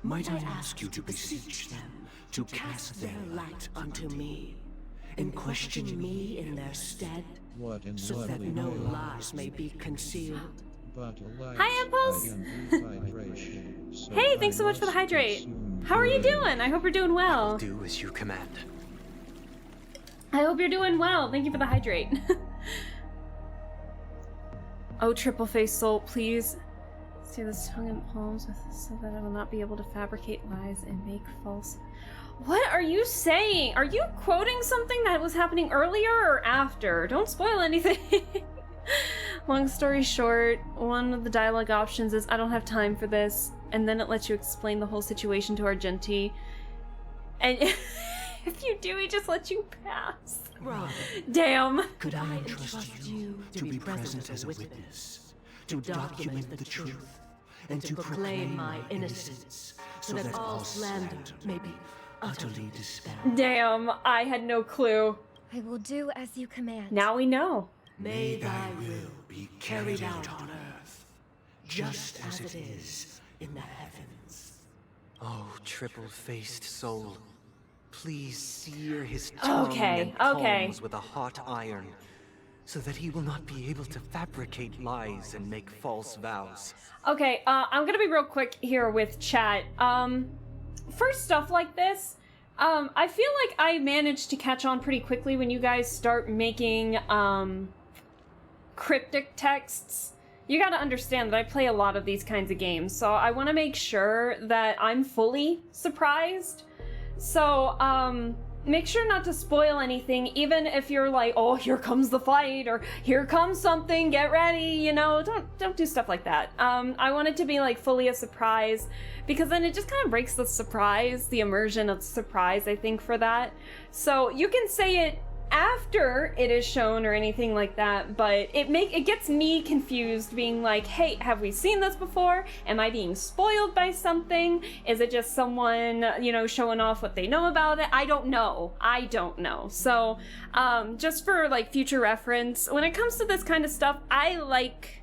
might I ask you to beseech them to cast their light unto me, and question me in their stead, so that no lies may be concealed? Hi, Impulse! Hey, thanks so much for the hydrate. How are you doing? I hope you're doing well. Do as you command. I hope you're doing well. Thank you for the hydrate. Oh, triple face soul, please see this tongue and palms with so that I will not be able to fabricate lies and make false. What are you saying? Are you quoting something that was happening earlier or after? Don't spoil anything. Long story short, one of the dialogue options is I don't have time for this, and then it lets you explain the whole situation to Argenti. And if you do, he just lets you pass. Robin, damn. Could I entrust you to be present as a witness, to document the truth, and to proclaim my innocence, so that all slander may be utterly dispelled? Damn, I had no clue. I will do as you command. Now we know. May thy will be carried out on earth, just as it is in the heavens. Oh, triple-faced soul. Please sear his tongue and Okay. palms with a hot iron, so that he will not be able to fabricate lies and make false vows. Okay, I'm gonna be real quick here with chat. for stuff like this, I feel like I managed to catch on pretty quickly when you guys start making, cryptic texts. You gotta understand that I play a lot of these kinds of games, so I want to make sure that I'm fully surprised. So, make sure not to spoil anything, even if you're like, oh, here comes the fight, or here comes something, get ready, you know, don't do stuff like that. I want it to be like fully a surprise, because then it just kind of breaks the surprise, the immersion of surprise, I think, for that. So you can say it after it is shown or anything like that, but it gets me confused, being like, hey, have we seen this before? Am I being spoiled by something? Is it just someone, you know, showing off what they know about it? I don't know. So just for like future reference, when it comes to this kind of stuff, I like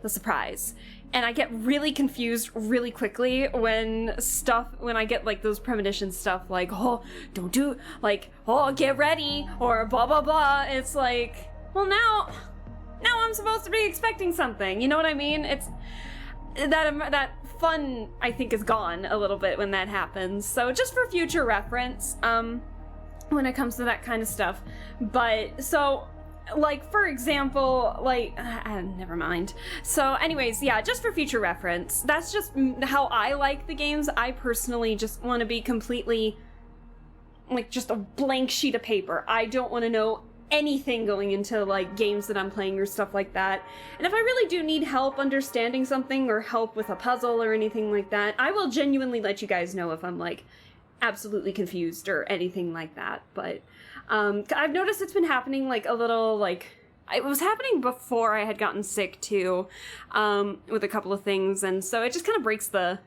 the surprise. And I get really confused really quickly when I get like those premonition stuff, like, oh, don't do, like, oh, get ready, or blah, blah, blah. It's like, well, now I'm supposed to be expecting something. You know what I mean? It's that fun, I think, is gone a little bit when that happens. So just for future reference, when it comes to that kind of stuff. But so, like, for example, like, never mind. So anyways, yeah, just for future reference, that's just how I like the games. I personally just want to be completely, like, just a blank sheet of paper. I don't want to know anything going into, like, games that I'm playing or stuff like that. And if I really do need help understanding something or help with a puzzle or anything like that, I will genuinely let you guys know if I'm, like, absolutely confused or anything like that. But I've noticed it's been happening, like, a little, like, it was happening before I had gotten sick too, with a couple of things, and so it just kind of breaks the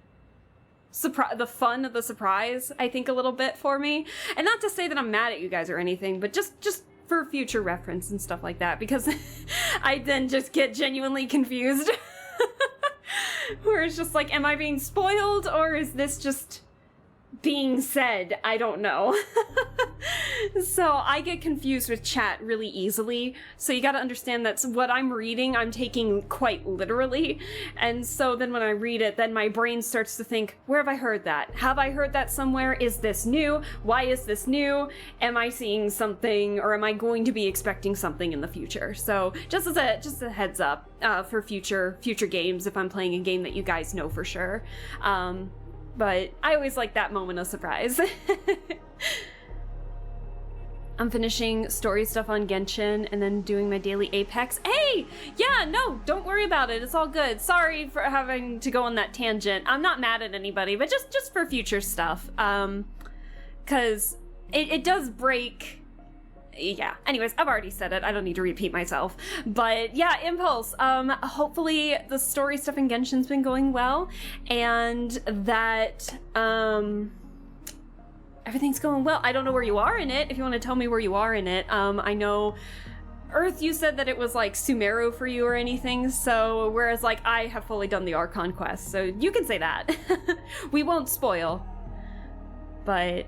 fun of the surprise, I think, a little bit for me. And not to say that I'm mad at you guys or anything, but just for future reference and stuff like that, because I then just get genuinely confused. Where it's just like, am I being spoiled, or is this just being said? I don't know. So I get confused with chat really easily, so you gotta understand that what I'm reading, I'm taking quite literally, and so then when I read it, then my brain starts to think, where have I heard that? Have I heard that somewhere? Is this new? Why is this new? Am I seeing something, or am I going to be expecting something in the future? So just a heads up for future games, if I'm playing a game that you guys know for sure. But I always like that moment of surprise. I'm finishing story stuff on Genshin and then doing my daily Apex. Hey! Yeah, no, don't worry about it. It's all good. Sorry for having to go on that tangent. I'm not mad at anybody, but just for future stuff. 'Cause it does break. Yeah, anyways, I've already said it. I don't need to repeat myself. But yeah, Impulse. Hopefully the story stuff in Genshin's been going well, and that everything's going well. I don't know where you are in it, if you want to tell me where you are in it. I know Earth, you said that it was like Sumeru for you or anything, so whereas like I have fully done the Archon quest, so you can say that. We won't spoil. But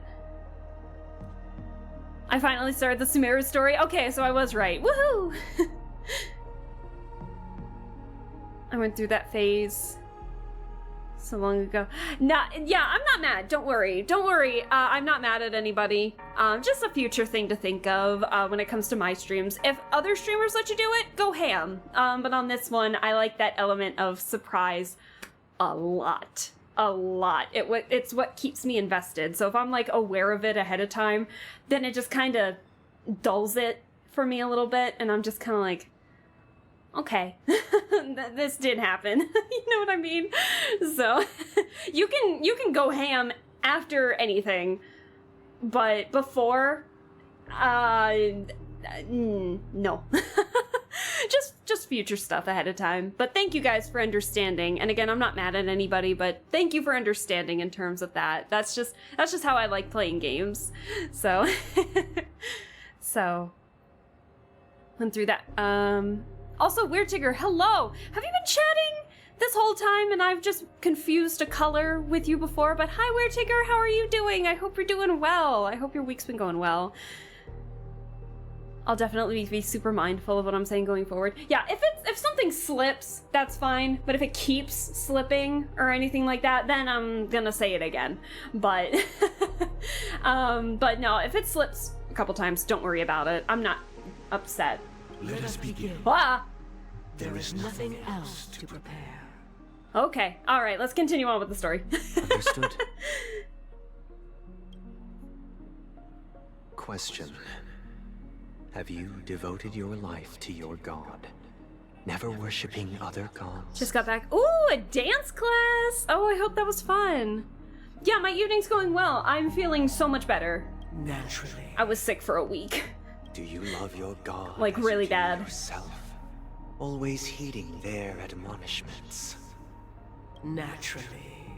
I finally started the Sumeru story. Okay, so I was right. Woohoo! I went through that phase so long ago. Yeah, I'm not mad. Don't worry. I'm not mad at anybody. Just a future thing to think of when it comes to my streams. If other streamers let you do it, go ham. But on this one, I like that element of surprise a lot. It's what keeps me invested. So if I'm like aware of it ahead of time, then it just kind of dulls it for me a little bit, and I'm just kind of like, okay, this did happen. You know what I mean? So you can go ham after anything, but before, no. Just future stuff ahead of time. But thank you guys for understanding. And again, I'm not mad at anybody, but thank you for understanding in terms of that. That's just how I like playing games. So so went through that. Also, Weird Tigger, hello. Have you been chatting this whole time and I've just confused a color with you before? But hi, Weird Tigger, how are you doing? I hope you're doing well. I hope your week's been going well. I'll definitely be super mindful of what I'm saying going forward. Yeah, if something slips, that's fine. But if it keeps slipping or anything like that, then I'm gonna say it again. But, but no, if it slips a couple times, don't worry about it. I'm not upset. Let us begin. Ah! There is nothing else to prepare. Okay, alright, let's continue on with the story. Understood. Question. Have you devoted your life to your god, never worshipping other gods? Just got back. Ooh, a dance class! Oh, I hope that was fun. Yeah, my evening's going well. I'm feeling so much better. Naturally. I was sick for a week. Do you love your god? Like, as really you do bad. Yourself, always heeding their admonishments. Naturally.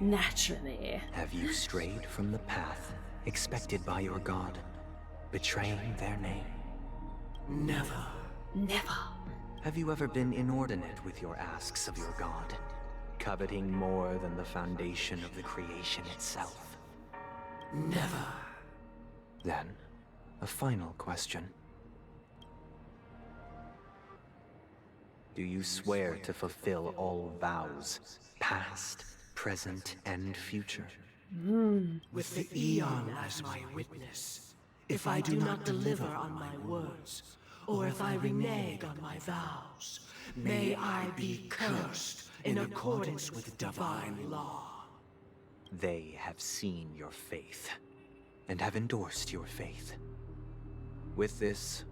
Naturally. Have you strayed from the path expected by your god, betraying their name? Never. Never. Have you ever been inordinate with your asks of your god, coveting more than the foundation of the creation itself? Never. Then, a final question. Do you swear to fulfill all vows, past, present, and future? With the Eon as my witness, if I do not deliver on my words, or if I renege on my vows, may I be cursed in accordance with divine law. They have seen your faith, and have endorsed your faith. With this,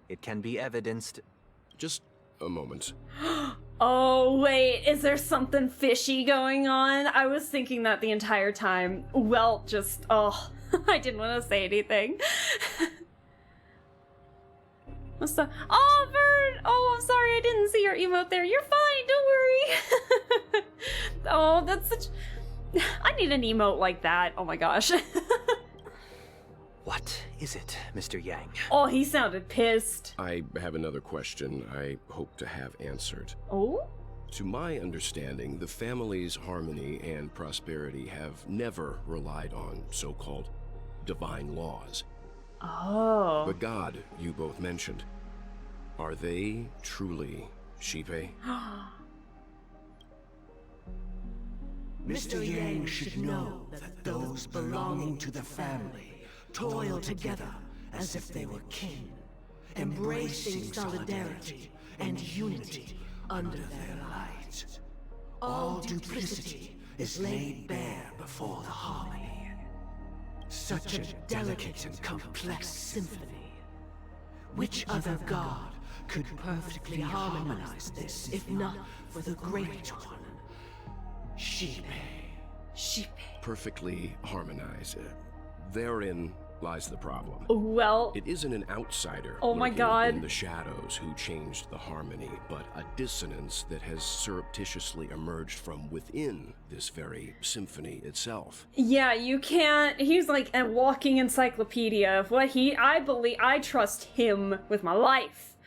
it can be evidenced... Just a moment. Oh, wait, is there something fishy going on? I was thinking that the entire time. Well, just, oh, I didn't want to say anything. What's the... Oh, Vern! Oh, I'm sorry, I didn't see your emote there. You're fine, don't worry. Oh, that's such... I need an emote like that. Oh my gosh. What is it, Mr. Yang? Oh, he sounded pissed. I have another question I hope to have answered. Oh? To my understanding, the family's harmony and prosperity have never relied on so-called divine laws. Oh. The god you both mentioned, are they truly Shipe? Mr. Yang should know that those belonging to the family toil together as if they were kin, embracing solidarity and unity under their light. All duplicity is laid bare before the harmony. Such a delicate and complex symphony. Which other god could perfectly harmonize this, if not for the great one? Shipe. Shipe. Perfectly harmonize. Therein lies the problem. Well, it isn't an outsider oh my God, in the shadows who changed the harmony, but a dissonance that has surreptitiously emerged from within this very symphony itself. Yeah, you can't. He's like a walking encyclopedia of what I trust him with my life.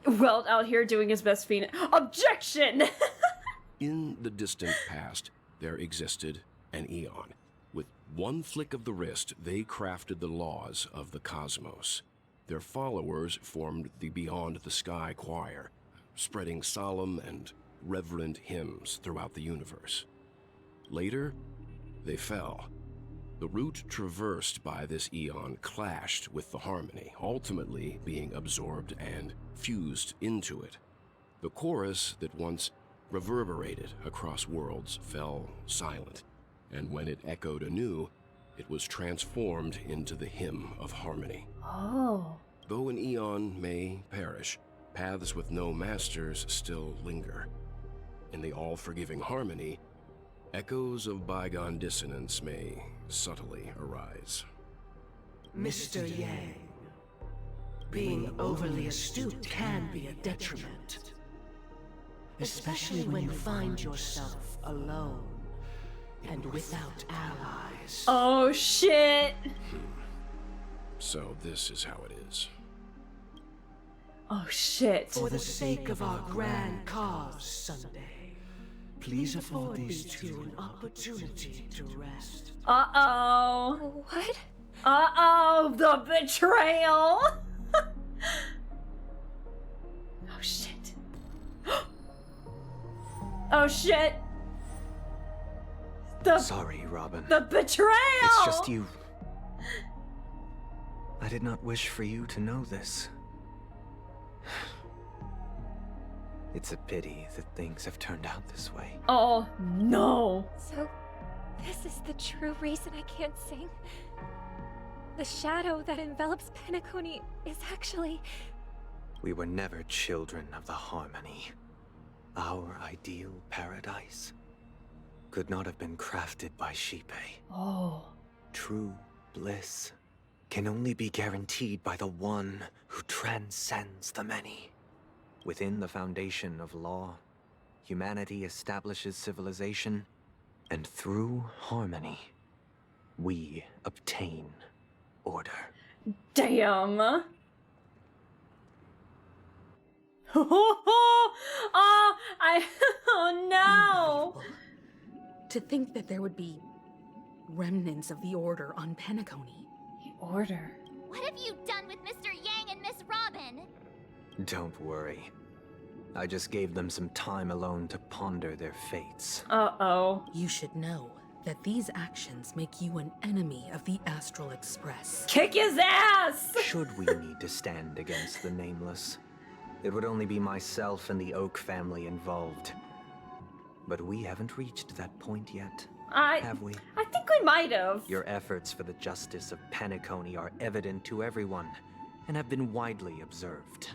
Well, out here doing his best feat. Objection! In the distant past, there existed an Eon. With one flick of the wrist, they crafted the laws of the cosmos. Their followers formed the Beyond the Sky Choir, spreading solemn and reverent hymns throughout the universe. Later, they fell. The route traversed by this Eon clashed with the harmony, ultimately being absorbed and fused into it. The chorus that once reverberated across worlds fell silent, and when it echoed anew, it was transformed into the hymn of harmony. Oh. Though an Eon may perish, paths with no masters still linger. In the all-forgiving harmony, echoes of bygone dissonance may subtly arise. Mr. Yang, being overly astute can be a detriment. Especially when you find yourself alone and without allies. Oh shit! So this is how it is. Oh shit. For the sake of our grand cause, Sunday, please afford these two an opportunity to rest. Uh-oh. What? Uh-oh, the betrayal! Oh, shit. Oh, shit. Sorry, Robin. The betrayal! It's just you. I did not wish for you to know this. It's a pity that things have turned out this way. Oh, no. So, this is the true reason I can't sing? The shadow that envelops Penacony is actually... We were never children of the harmony. Our ideal paradise could not have been crafted by Xipe. Oh. True bliss can only be guaranteed by the one who transcends the many. Within the foundation of law, humanity establishes civilization, and through harmony, we obtain order. Damn. Oh no! To think that there would be remnants of the Order on Penacony. The Order? What have you done with Mr. Yang and Miss Robin? Don't worry. I just gave them some time alone to ponder their fates. Uh-oh. You should know that these actions make you an enemy of the Astral Express. Kick his ass! Should we need to stand against the Nameless, it would only be myself and the Oak family involved. But we haven't reached that point yet, have we? I think we might have. Your efforts for the justice of Penacony are evident to everyone, and have been widely observed.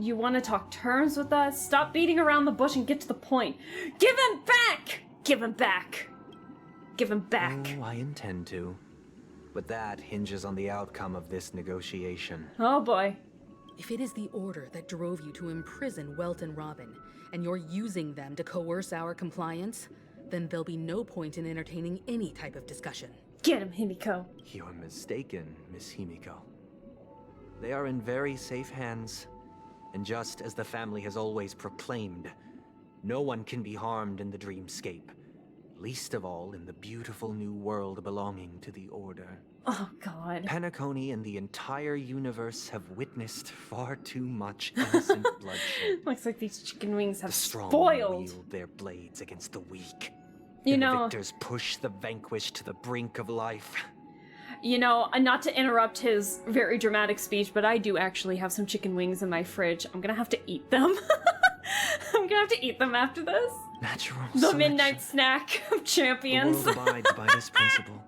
You want to talk terms with us? Stop beating around the bush and get to the point. Give him back! Give him back! Give him back. Oh, I intend to. But that hinges on the outcome of this negotiation. Oh boy. If it is the Order that drove you to imprison Welt and Robin, and you're using them to coerce our compliance, then there'll be no point in entertaining any type of discussion. Get him, Himiko. You're mistaken, Miss Himiko. They are in very safe hands, and just as the family has always proclaimed, no one can be harmed in the dreamscape, least of all in the beautiful new world belonging to the Order. Oh, God. Penacony and the entire universe have witnessed far too much innocent bloodshed. Looks like these chicken wings have the strong spoiled. wield their blades against the weak. You and know, the victors push the vanquished to the brink of life. You know, not to interrupt his very dramatic speech, but I do actually have some chicken wings in my fridge. I'm gonna have to eat them. I'm gonna have to eat them after this. Natural The selection. midnight snack of champions. The world abides by this principle,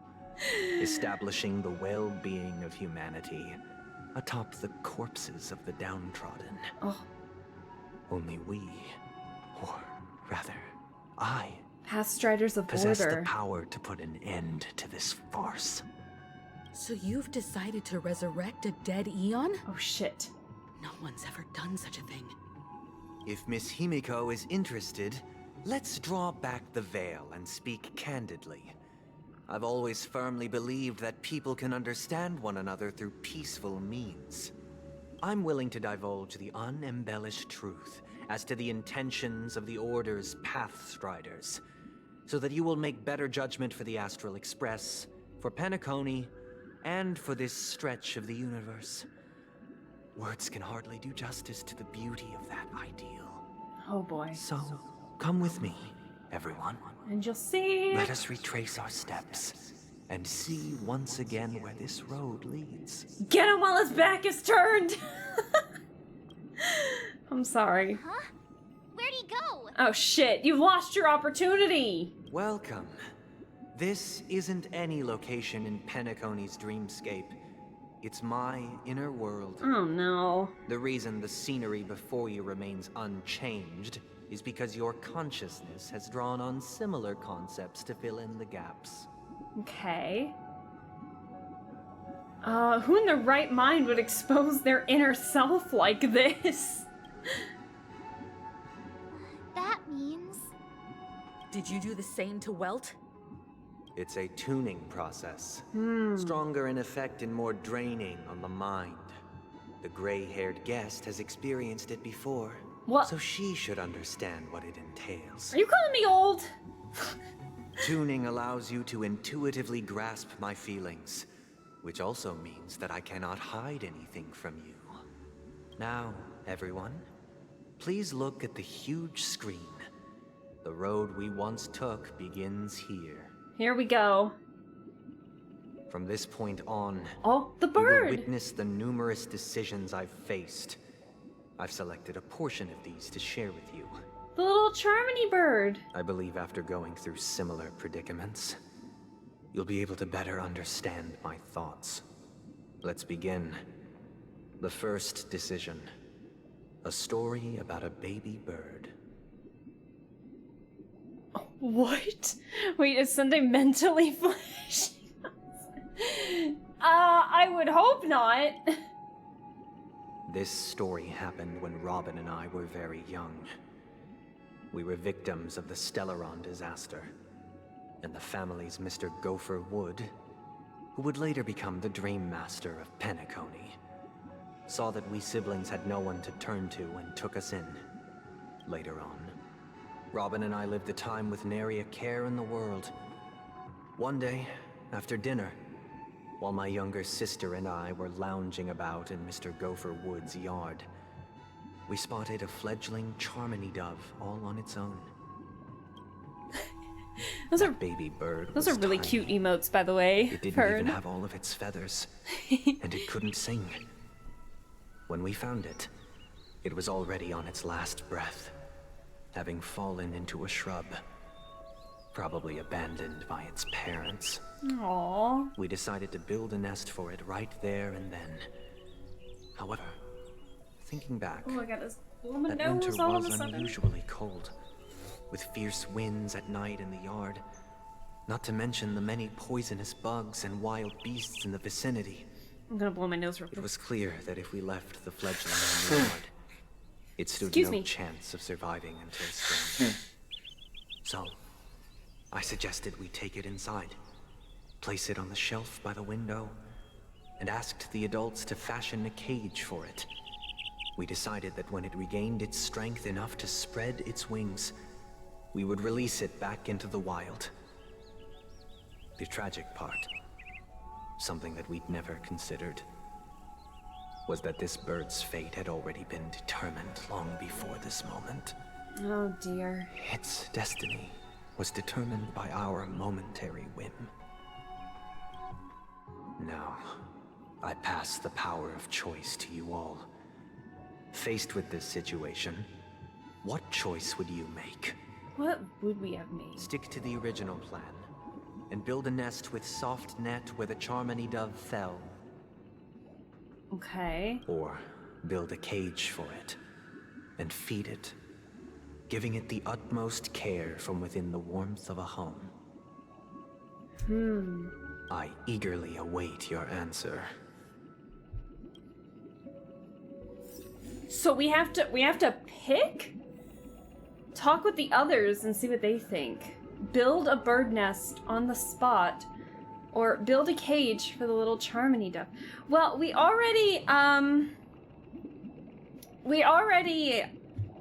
establishing the well-being of humanity atop the corpses of the downtrodden. Oh. Only we, or rather, I, Past Striders of possess Order. the power to put an end to this farce. So you've decided to resurrect a dead Eon? Oh shit. No one's ever done such a thing. If Miss Himiko is interested, let's draw back the veil and speak candidly. I've always firmly believed that people can understand one another through peaceful means. I'm willing to divulge the unembellished truth as to the intentions of the Order's Pathstriders, so that you will make better judgment for the Astral Express, for Penacony, and for this stretch of the universe. Words can hardly do justice to the beauty of that ideal. Oh boy. So, come with me, everyone. And you'll see. Let us retrace our steps and see once again where this road leads. Get him while his back is turned! I'm sorry. Huh? Where'd he go? Oh shit, you've lost your opportunity! Welcome. This isn't any location in Penacony's dreamscape. It's my inner world. Oh no. The reason the scenery before you remains unchanged is because your consciousness has drawn on similar concepts to fill in the gaps. Okay. Who in their right mind would expose their inner self like this? That means... Did you do the same to Welt? It's a tuning process. Stronger in effect and more draining on the mind. The gray-haired guest has experienced it before. What? So she should understand what it entails. Are you calling me old? Tuning allows you to intuitively grasp my feelings, which also means that I cannot hide anything from you. Now, everyone, please look at the huge screen. The road we once took begins here. Here we go. From this point on, oh, the you bird! will witness the numerous decisions I've faced. I've selected a portion of these to share with you. The little Charmony bird. I believe after going through similar predicaments, you'll be able to better understand my thoughts. Let's begin. The first decision. A story about a baby bird. What? Wait, is Sunday mentally flashing? I would hope not. This story happened when Robin and I were very young. We were victims of the Stellaron disaster, and the family's Mr. Gopher Wood, who would later become the Dream Master of Penacony, saw that we siblings had no one to turn to and took us in. Later on, Robin and I lived a time with nary a care in the world. One day, after dinner, while my younger sister and I were lounging about in Mr. Gopher Wood's yard, we spotted a fledgling Charmony dove all on its own. Those are baby bird. Those are really cute emotes, by the way. It didn't even have all of its feathers, and it couldn't sing. When we found it, it was already on its last breath, having fallen into a shrub, probably abandoned by its parents. Aww. We decided to build a nest for it right there and then. However, thinking back, Oh my god, this woman that winter knows all of a was sudden. unusually cold, with fierce winds at night in the yard, not to mention the many poisonous bugs and wild beasts in the vicinity. I'm gonna blow my nose real quick. It was clear that if we left the fledgling in the yard, it stood Excuse no me. chance of surviving until spring. So, I suggested we take it inside, place it on the shelf by the window, and asked the adults to fashion a cage for it. We decided that when it regained its strength enough to spread its wings, we would release it back into the wild. The tragic part, something that we'd never considered, was that this bird's fate had already been determined long before this moment. Oh dear. Its destiny was determined by our momentary whim. Now, I pass the power of choice to you all. Faced with this situation, what choice would you make? What would we have made? Stick to the original plan, and build a nest with soft net where the Charmony dove fell. Okay. Or build a cage for it, and feed it, giving it the utmost care from within the warmth of a home. I eagerly await your answer. So we have to pick? Talk with the others and see what they think. Build a bird nest on the spot, or build a cage for the little Charmony dove. Well, we already,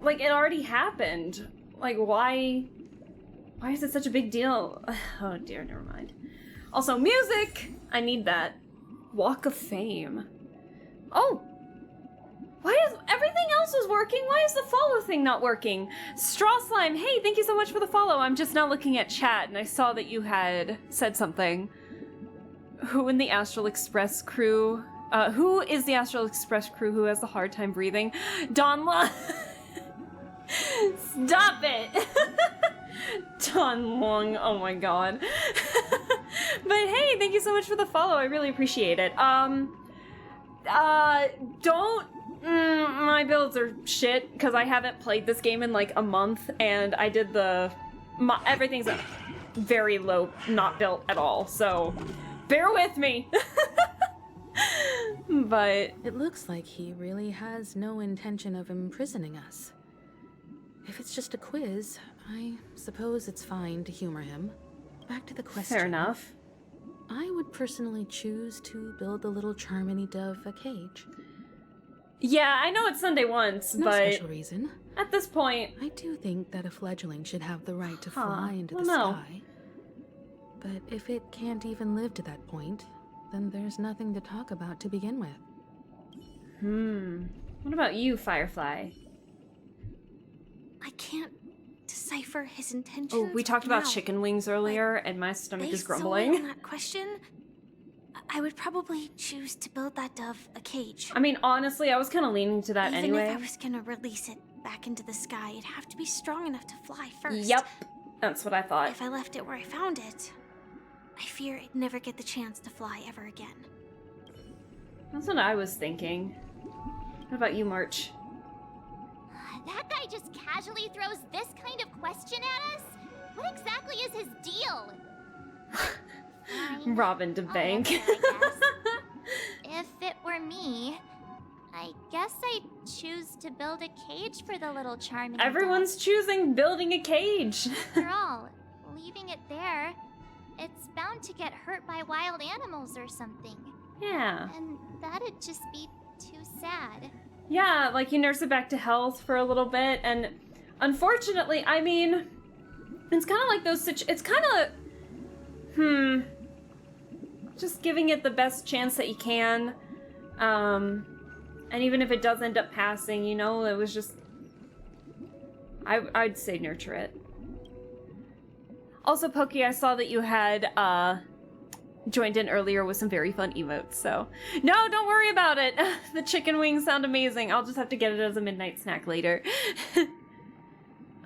like, it already happened. Like, why is it such a big deal? Oh dear, never mind. Also, music! I need that. Walk of Fame. Oh! Why is everything else was working? Why is the follow thing not working? Straw Slime, hey, thank you so much for the follow. I'm just now looking at chat and I saw that you had said something. Who in the Astral Express crew? Who is the Astral Express crew who has a hard time breathing? Donla. Stop it. Don Long, oh my god. But hey, thank you so much for the follow. I really appreciate it. My builds are shit because I haven't played this game in like a month, and I did everything's very low, not built at all. So bear with me. But it looks like he really has no intention of imprisoning us. If it's just a quiz, I suppose it's fine to humor him. Back to the question. Fair enough. I would personally choose to build the little Charmony dove a cage. Yeah, I know it's Sunday once, No but special reason. At this point, I do think that a fledgling should have the right to fly into the no. sky. But if it can't even live to that point, then there's nothing to talk about to begin with. What about you, Firefly? I can't decipher his intentions. Oh, we talked about now. chicken wings earlier, and my stomach is Based solely grumbling. on that question, I would probably choose to build that dove a cage. I mean, honestly, I was kind of leaning to that Even anyway. if I was gonna release it back into the sky, it'd have to be strong enough to fly first. Yep, that's what I thought. If I left it where I found it, I fear it'd never get the chance to fly ever again. That's what I was thinking. What about you, March? That guy just casually throws this kind of question at us? What exactly is his deal? Robin to bank. If it were me, I guess I'd choose to build a cage for the little charming Everyone's choosing building a cage. After all, leaving it there, it's bound to get hurt by wild animals or something. Yeah. And that'd just be too sad. Yeah, like you nurse it back to health for a little bit, and unfortunately, I mean, it's kind of like those it's kind of, just giving it the best chance that you can, and even if it does end up passing, you know, it was just, I'd say nurture it. Also, Pokey, I saw that you had, joined in earlier with some very fun emotes, so no, don't worry about it. The chicken wings sound amazing. I'll just have to get it as a midnight snack later.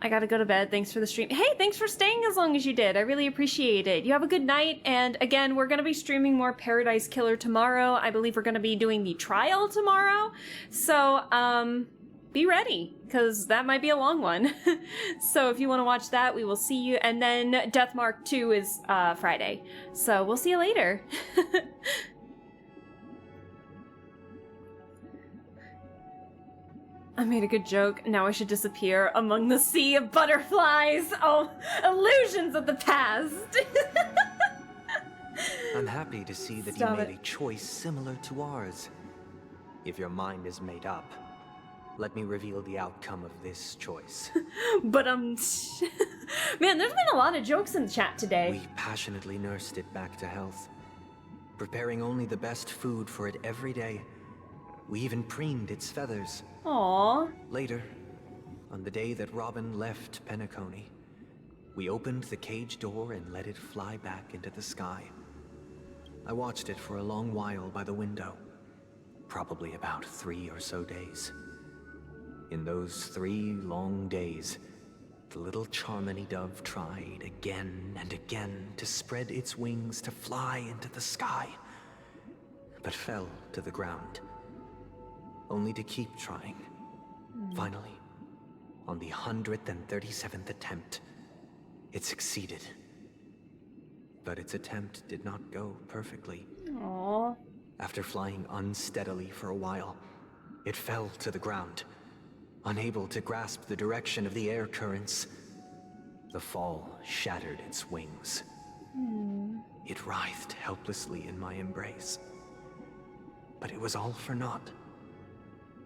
I gotta go to bed. Thanks for the stream. Hey, thanks for staying as long as you did. I really appreciate it. You have a good night, and again, we're gonna be streaming more Paradise Killer tomorrow. I believe we're gonna be doing the trial tomorrow, so be ready, because that might be a long one. So if you want to watch that, we will see you. And then Deathmark 2 is Friday. So we'll see you later. I made a good joke. Now I should disappear among the sea of butterflies. Oh, illusions of the past. I'm happy to see that Stop you made it. a choice similar to ours. If your mind is made up, let me reveal the outcome of this choice. But man, there's been a lot of jokes in the chat today. We passionately nursed it back to health, preparing only the best food for it every day. We even preened its feathers. Aww. Later, on the day that Robin left Penacony, we opened the cage door and let it fly back into the sky. I watched it for a long while by the window, probably about 3 or so days. In those 3 long days, the little Charmony dove tried again and again to spread its wings to fly into the sky, but fell to the ground, only to keep trying. Finally, on the 137th attempt, it succeeded. But its attempt did not go perfectly. Aww. After flying unsteadily for a while, it fell to the ground, unable to grasp the direction of the air currents. The fall shattered its wings. It writhed helplessly in my embrace. But it was all for naught,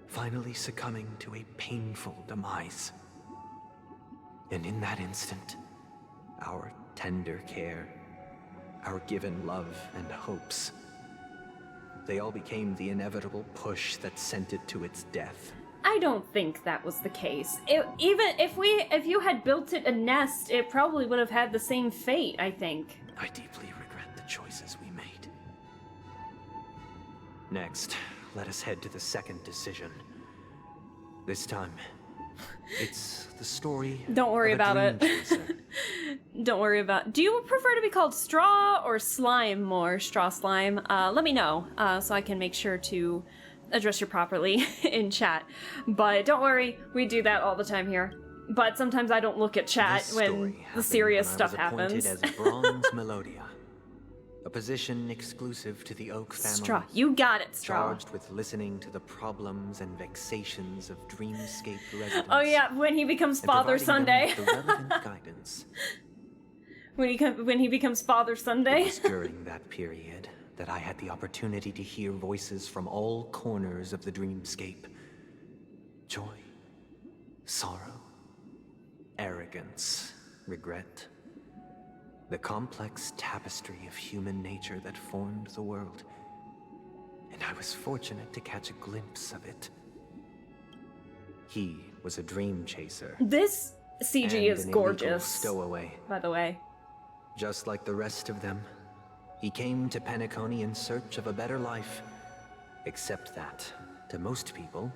finally succumbing to a painful demise. And in that instant, our tender care, our given love and hopes, they all became the inevitable push that sent it to its death. I don't think that was the case. Even if you had built it a nest, it probably would have had the same fate, I think. I deeply regret the choices we made. Next, let us head to the second decision. This time, it's the story. Don't worry of a about dream it. chaser. Don't worry about. Do you prefer to be called Straw or Slime more? Straw Slime? Let me know so I can make sure to address you properly in chat. But don't worry, we do that all the time here. But sometimes I don't look at chat This when story the happened serious when stuff I was appointed happens. as a bronze Melodia, a position exclusive to the Oak family. Straw, you got it, Straw. Charged with listening to the problems and vexations of Dreamscape residents. Oh yeah, when he becomes and Father providing them Sunday. with the relevant guidance. when he becomes Father Sunday. It was during that period that I had the opportunity to hear voices from all corners of the dreamscape. Joy, sorrow, arrogance, regret. The complex tapestry of human nature that formed the world. And I was fortunate to catch a glimpse of it. He was a dream chaser. This CG is and an illegal gorgeous, stowaway. by the way. Just like the rest of them, he came to Penacony in search of a better life. Except that, to most people,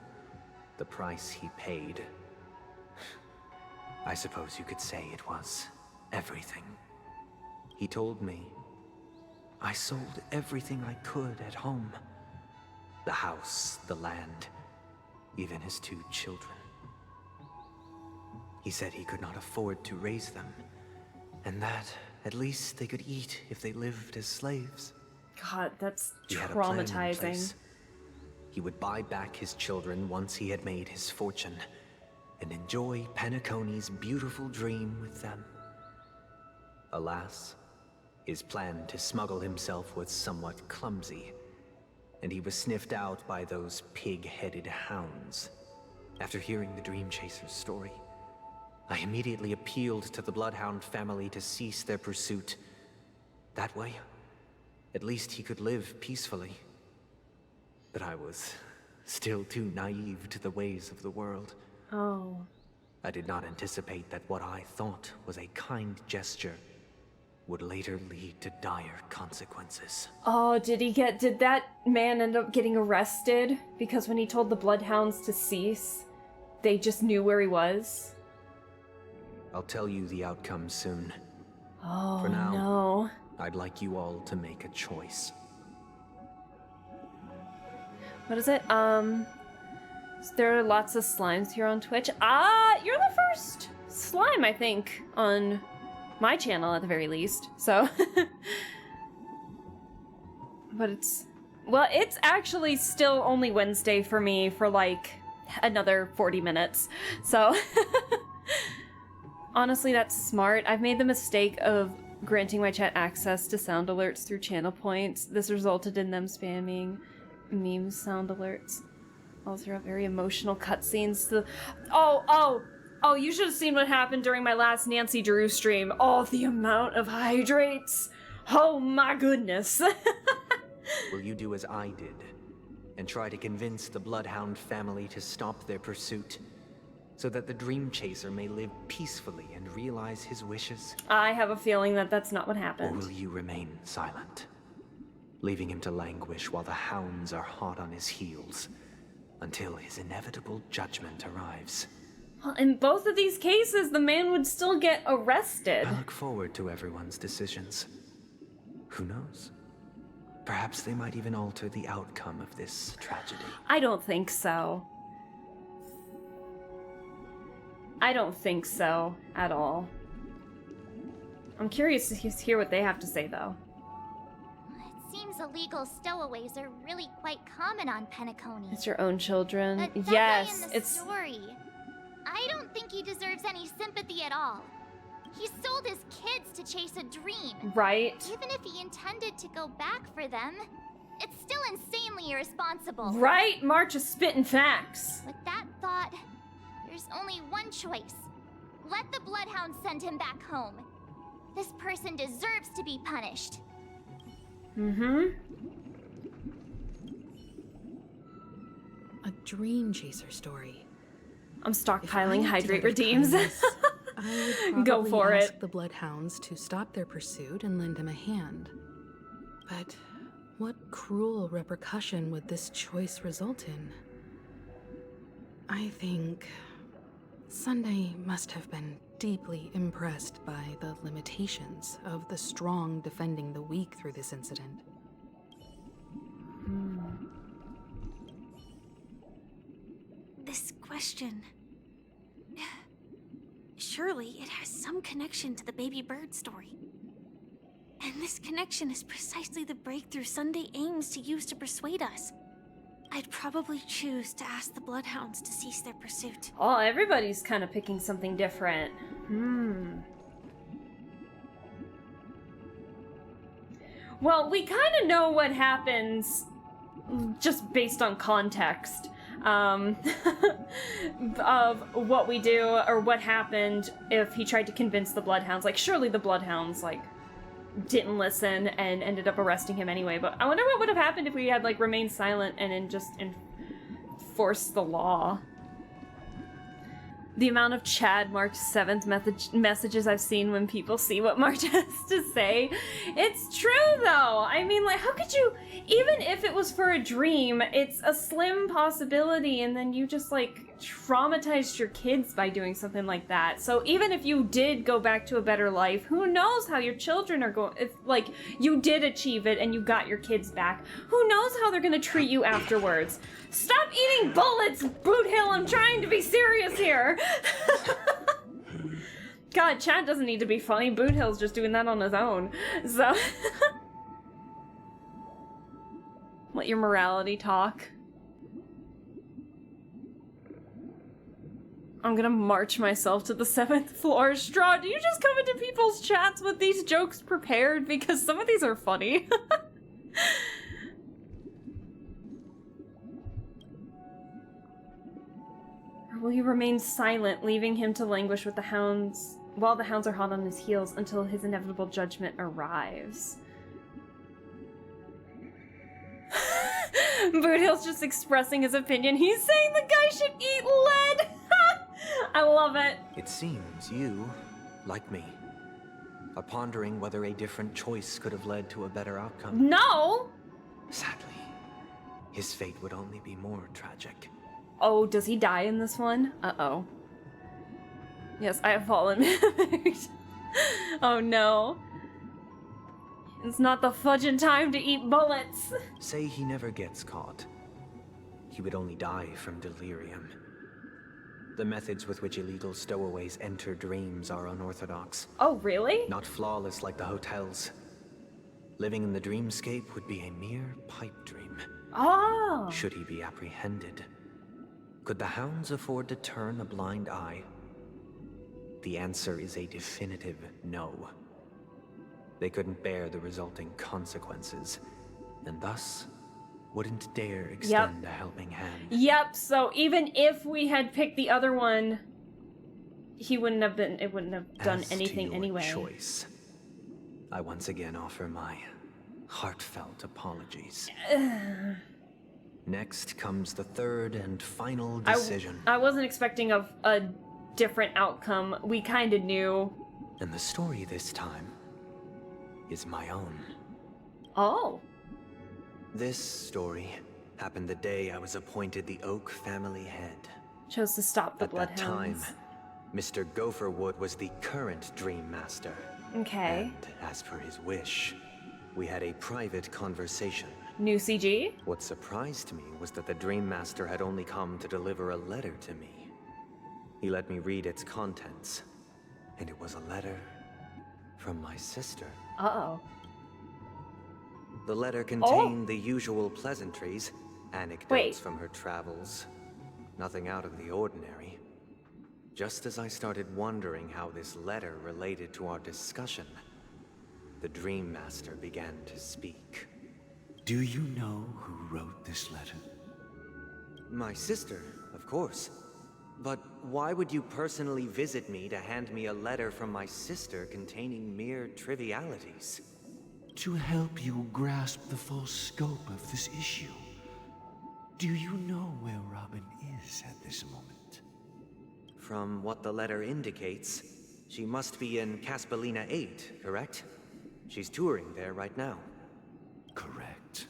the price he paid, I suppose you could say it was everything. He told me I sold everything I could at home. The house, the land, even his 2 children. He said he could not afford to raise them, and that at least they could eat if they lived as slaves. God, that's He had a plan in traumatizing. place. He would buy back his children once he had made his fortune, and enjoy Penacony's beautiful dream with them. Alas, his plan to smuggle himself was somewhat clumsy, and he was sniffed out by those pig-headed hounds. After hearing the Dream Chaser's story, I immediately appealed to the Bloodhound family to cease their pursuit. That way, at least he could live peacefully. But I was still too naive to the ways of the world. Oh. I did not anticipate that what I thought was a kind gesture would later lead to dire consequences. Oh, did that man end up getting arrested? Because when he told the Bloodhounds to cease, they just knew where he was? I'll tell you the outcome soon. Oh, For now, no. I'd like you all to make a choice. What is it? There are lots of slimes here on Twitch. You're the first slime, I think, on my channel at the very least. So, but it's actually still only Wednesday for me for like another 40 minutes. So, honestly, that's smart. I've made the mistake of granting my chat access to sound alerts through channel points. This resulted in them spamming meme sound alerts all throughout very emotional cutscenes. Oh, you should have seen what happened during my last Nancy Drew stream. Oh, the amount of hydrates. Oh my goodness. Will you do as I did and try to convince the Bloodhound family to stop their pursuit so that the Dream Chaser may live peacefully and realize his wishes? I have a feeling that that's not what Or happened. will you remain silent, leaving him to languish while the hounds are hot on his heels until his inevitable judgment arrives? Well, in both of these cases, the man would still get arrested. I look forward to everyone's decisions. Who knows? Perhaps they might even alter the outcome of this tragedy. I don't think so. I don't think so at all. I'm curious to hear what they have to say, though. It seems illegal stowaways are really quite common on Penacony. It's your own children. But that Yes, guy in the it's story, I don't think he deserves any sympathy at all. He sold his kids to chase a dream. Right. Even if he intended to go back for them, it's still insanely irresponsible. Right, March is spitting facts. With that thought, there's only one choice. Let the Bloodhound send him back home. This person deserves to be punished. Mm-hmm. A Dream Chaser story. I'm If I stockpiling had hydrate to redeems. kindness, I would Go probably for ask it. the Bloodhounds to stop their pursuit and lend him a hand. But what cruel repercussion would this choice result in? I think Sunday must have been deeply impressed by the limitations of the strong defending the weak through this incident. This question. Surely it has some connection to the baby bird story. And this connection is precisely the breakthrough Sunday aims to use to persuade us. I'd probably choose to ask the Bloodhounds to cease their pursuit. Oh, everybody's kind of picking something different. Well, we kind of know what happens just based on context of what we do or what happened if he tried to convince the Bloodhounds. Like, surely the Bloodhounds, like, didn't listen and ended up arresting him anyway. But I wonder what would have happened if we had, like, remained silent and then just enforced the law. The amount of Chad marked 7th messages I've seen when people see what March has to say. It's true, though. I mean, like, how could you, even if it was for a dream, it's a slim possibility, and then you just, like, traumatized your kids by doing something like that. So even if you did go back to a better life, who knows how your children are going, if, like, you did achieve it and you got your kids back, who knows how they're gonna treat you afterwards. Stop eating bullets, Boot Hill, I'm trying to be serious here. God, Chad doesn't need to be funny, Boot Hill's just doing that on his own, so. Let your morality talk. I'm gonna march myself to the 7th floor. Straw, do you just come into people's chats with these jokes prepared? Because some of these are funny. Or will you remain silent, leaving him to languish with the hounds, while the hounds are hot on his heels until his inevitable judgment arrives? Boot Hill's just expressing his opinion. He's saying the guy should eat lead! I love it. It seems you, like me, are pondering whether a different choice could have led to a better outcome. No! Sadly, his fate would only be more tragic. Oh, does he die in this one? Uh-oh. Yes, I have fallen. Oh no. It's not the fudging time to eat bullets. Say he never gets caught. He would only die from delirium. The methods with which illegal stowaways enter dreams are unorthodox. Oh, really? Not flawless like the hotels. Living in the dreamscape would be a mere pipe dream. Oh. Should he be apprehended? Could the hounds afford to turn a blind eye? The answer is a definitive no. They couldn't bear the resulting consequences, and thus wouldn't dare extend a helping hand. Yep, so even if we had picked the other one, he wouldn't have been, it wouldn't have done anything anyway. Choice. I once again offer my heartfelt apologies. Next comes the third and final decision. I wasn't expecting a different outcome. We kind of knew. And the story this time is my own. Oh. This story happened the day I was appointed the Oak family head. Chose to stop the bloodhounds. At that time, Mr. Gopherwood was the current Dream Master. Okay. And as per his wish, we had a private conversation. New CG? What surprised me was that the Dream Master had only come to deliver a letter to me. He let me read its contents, and it was a letter from my sister. Uh-oh. The letter contained the usual pleasantries, anecdotes from her travels. Nothing out of the ordinary. Just as I started wondering how this letter related to our discussion, the Dream Master began to speak. Do you know who wrote this letter? My sister, of course. But why would you personally visit me to hand me a letter from my sister containing mere trivialities? To help you grasp the full scope of this issue. Do you know where Robin is at this moment? From what the letter indicates, she must be in Caspelina 8, correct? She's touring there right now. Correct.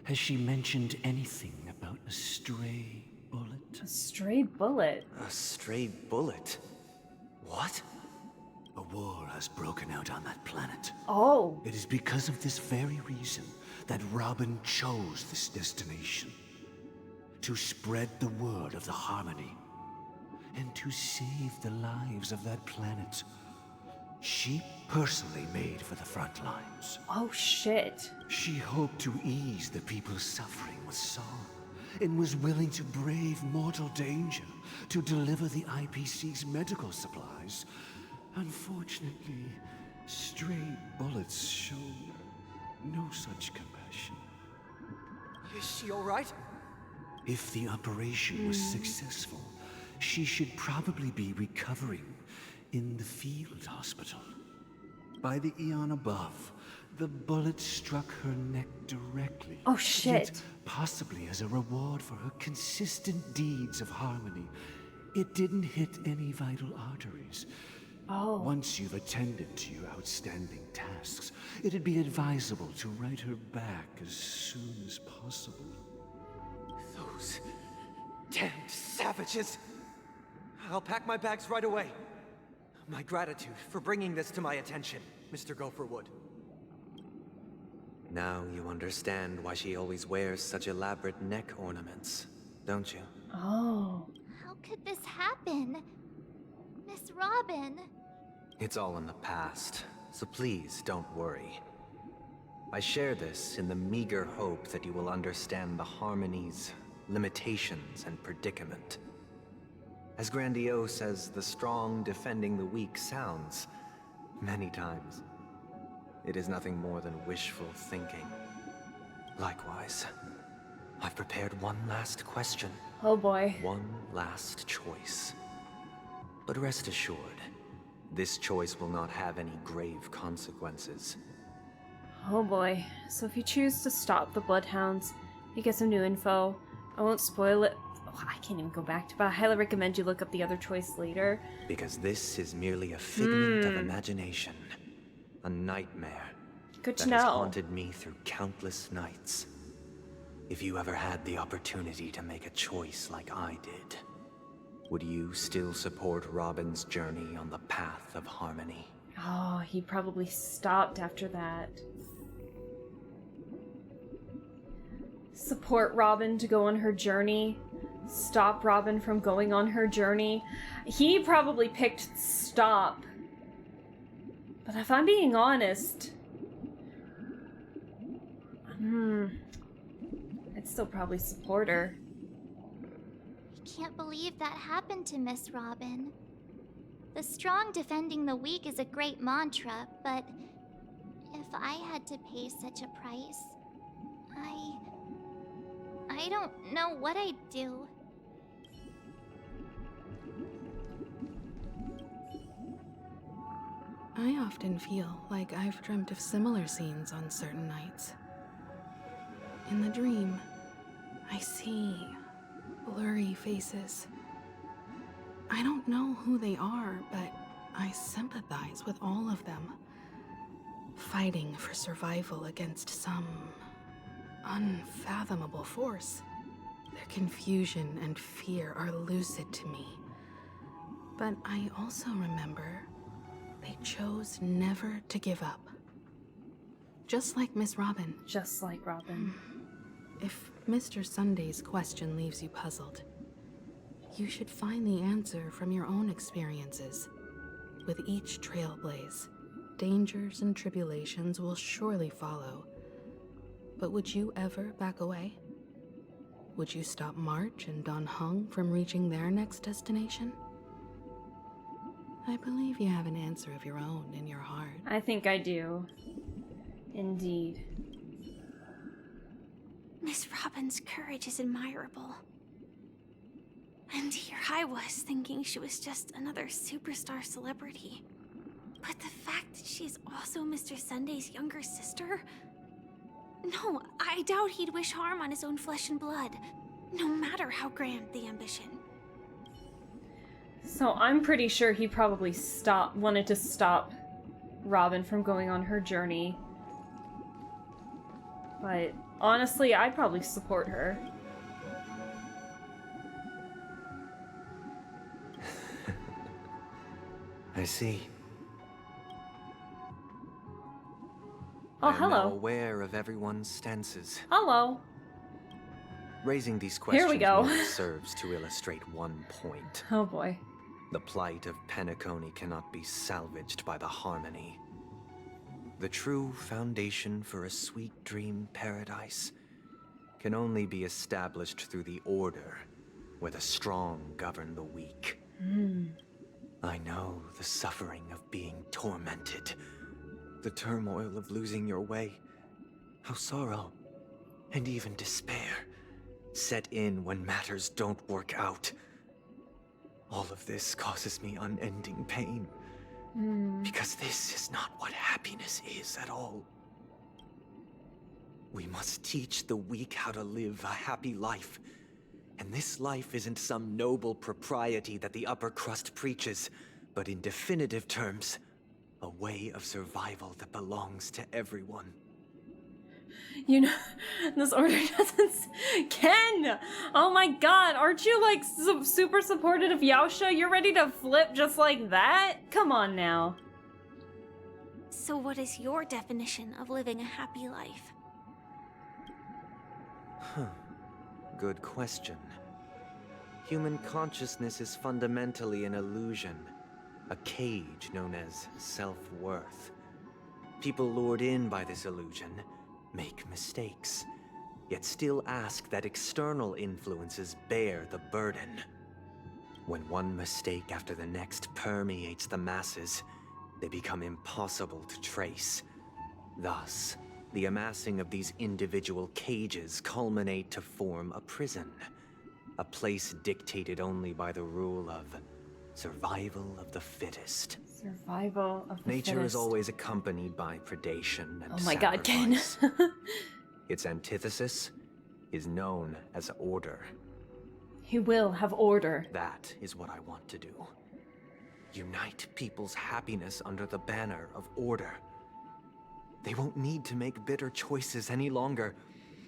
Has she mentioned anything about a stray bullet? A stray bullet? A stray bullet? What? A war has broken out on that planet. Oh. It is because of this very reason that Robin chose this destination. To spread the word of the Harmony. And to save the lives of that planet. She personally made for the front lines. Oh, shit. She hoped to ease the people's suffering with song, and was willing to brave mortal danger to deliver the IPC's medical supplies. Unfortunately, stray bullets showed no such compassion. Is she all right? If the operation was successful, she should probably be recovering in the field hospital. By the eon above, the bullet struck her neck directly. Oh, shit. Yet, possibly as a reward for her consistent deeds of harmony, it didn't hit any vital arteries. Oh. Once you've attended to your outstanding tasks, it'd be advisable to write her back as soon as possible. Those damned savages! I'll pack my bags right away. My gratitude for bringing this to my attention, Mr. Gopherwood. Now you understand why she always wears such elaborate neck ornaments, don't you? Oh. How could this happen? Miss Robin. It's all in the past, so please don't worry. I share this in the meager hope that you will understand the harmony's limitations and predicament. As grandiose as the strong defending the weak sounds, many times, it is nothing more than wishful thinking. Likewise, I've prepared one last question. Oh boy. One last choice. But rest assured, this choice will not have any grave consequences. Oh boy. So if you choose to stop the Bloodhounds, you get some new info. I won't spoil it. Oh, I can't even go back to it, but I highly recommend you look up the other choice later. Because this is merely a figment of imagination. A nightmare. Good to that has know. haunted me through countless nights. If you ever had the opportunity to make a choice like I did, would you still support Robin's journey on the path of harmony? Oh, he probably stopped after that. Support Robin to go on her journey. Stop Robin from going on her journey. He probably picked stop. But if I'm being honest, I'd still probably support her. I can't believe that happened to Miss Robin. The strong defending the weak is a great mantra, but if I had to pay such a price, I don't know what I'd do. I often feel like I've dreamt of similar scenes on certain nights. In the dream, I see blurry faces. I don't know who they are, but I sympathize with all of them, fighting for survival against some unfathomable force. Their confusion and fear are lucid to me, but I also remember they chose never to give up. Just like Miss Robin. Just like Robin. If Mr. Sunday's question leaves you puzzled, you should find the answer from your own experiences. With each trailblaze, dangers and tribulations will surely follow. But would you ever back away? Would you stop March and Don Hung from reaching their next destination? I believe you have an answer of your own in your heart. I think I do. Indeed. Miss Robin's courage is admirable. And here I was thinking she was just another superstar celebrity. But the fact that she's also Mr. Sunday's younger sister? No, I doubt he'd wish harm on his own flesh and blood, no matter how grand the ambition. So I'm pretty sure he probably wanted to stop Robin from going on her journey. But honestly, I'd probably support her. I see. Oh, I am now hello. aware of everyone's stances. Hello. Raising these Here questions we go. merely serves to illustrate one point. Oh boy. The plight of Penacony cannot be salvaged by the harmony. The true foundation for a sweet dream paradise can only be established through the order where the strong govern the weak. I know the suffering of being tormented, the turmoil of losing your way, how sorrow and even despair set in when matters don't work out. All of this causes me unending pain. Because this is not what happiness is at all. We must teach the weak how to live a happy life. And this life isn't some noble propriety that the upper crust preaches, but in definitive terms, a way of survival that belongs to everyone. You know, this order doesn't... Ken! Oh my god, aren't you like super supportive of Yaosha? You're ready to flip just like that? Come on now. So what is your definition of living a happy life? Good question. Human consciousness is fundamentally an illusion, a cage known as self-worth. People lured in by this illusion make mistakes, yet still ask that external influences bear the burden. When one mistake after the next permeates the masses, they become impossible to trace. Thus, the amassing of these individual cages culminate to form a prison. A place dictated only by the rule of survival of the fittest. Survival of the Nature fittest. is always accompanied by predation and Oh my god, Ken. sacrifice. Its antithesis is known as order. He will have order. That is what I want to do. Unite people's happiness under the banner of order. They won't need to make bitter choices any longer,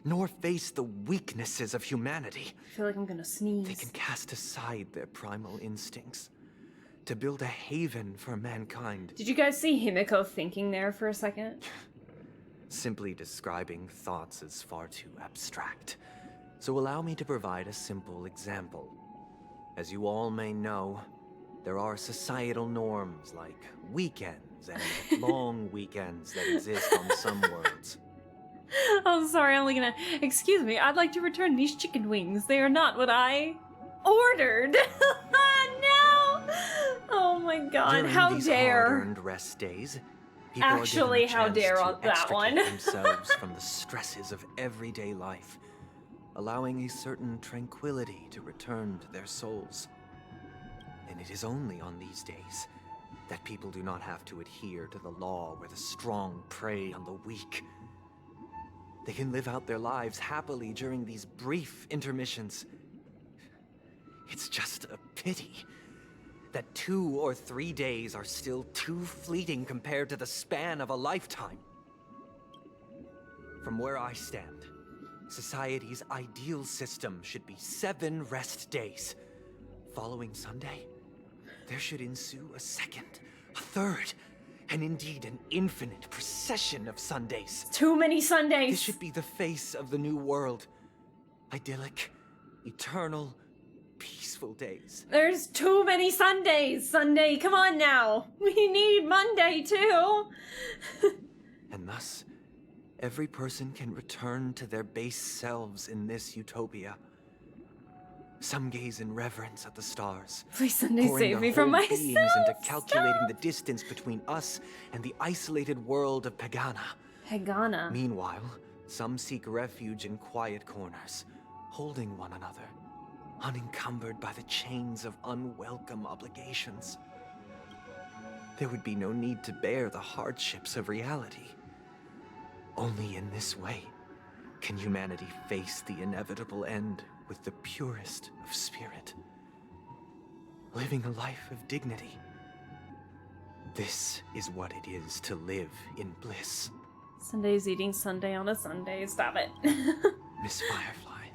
nor face the weaknesses of humanity. I feel like I'm gonna sneeze. They can cast aside their primal instincts to build a haven for mankind. Did you guys see Himiko thinking there for a second? Simply describing thoughts is far too abstract. So allow me to provide a simple example. As you all may know, there are societal norms like weekends and long weekends that exist on some worlds. Oh, sorry, I'm gonna... Excuse me, I'd like to return these chicken wings. They are not what I ordered. No! Oh my god, During how these dare. hard-earned rest days, people Actually, are given a how chance dare to on that one. extricate themselves from the stresses of everyday life, allowing a certain tranquility to return to their souls. And it is only on these days that people do not have to adhere to the law where the strong prey on the weak. They can live out their lives happily during these brief intermissions. It's just a pity that 2 or 3 days are still too fleeting compared to the span of a lifetime. From where I stand, society's ideal system should be 7 rest days. Following Sunday, there should ensue a second, a third, and indeed an infinite procession of Sundays. Too many Sundays. This should be the face of the new world. Idyllic, eternal, peaceful days. There's too many Sundays. Sunday, come on now. We need Monday too. And thus, every person can return to their base selves in this utopia. Some gaze in reverence at the stars. Please, Sunday, pouring save their me from whole beings myself. into calculating the distance between us and the isolated world of Pagana. Pagana. Meanwhile, some seek refuge in quiet corners, holding one another, unencumbered by the chains of unwelcome obligations. There would be no need to bear the hardships of reality. Only in this way can humanity face the inevitable end with the purest of spirit, living a life of dignity. This is what it is to live in bliss. Sunday's eating Sunday on a Sunday. Stop it. Miss Firefly,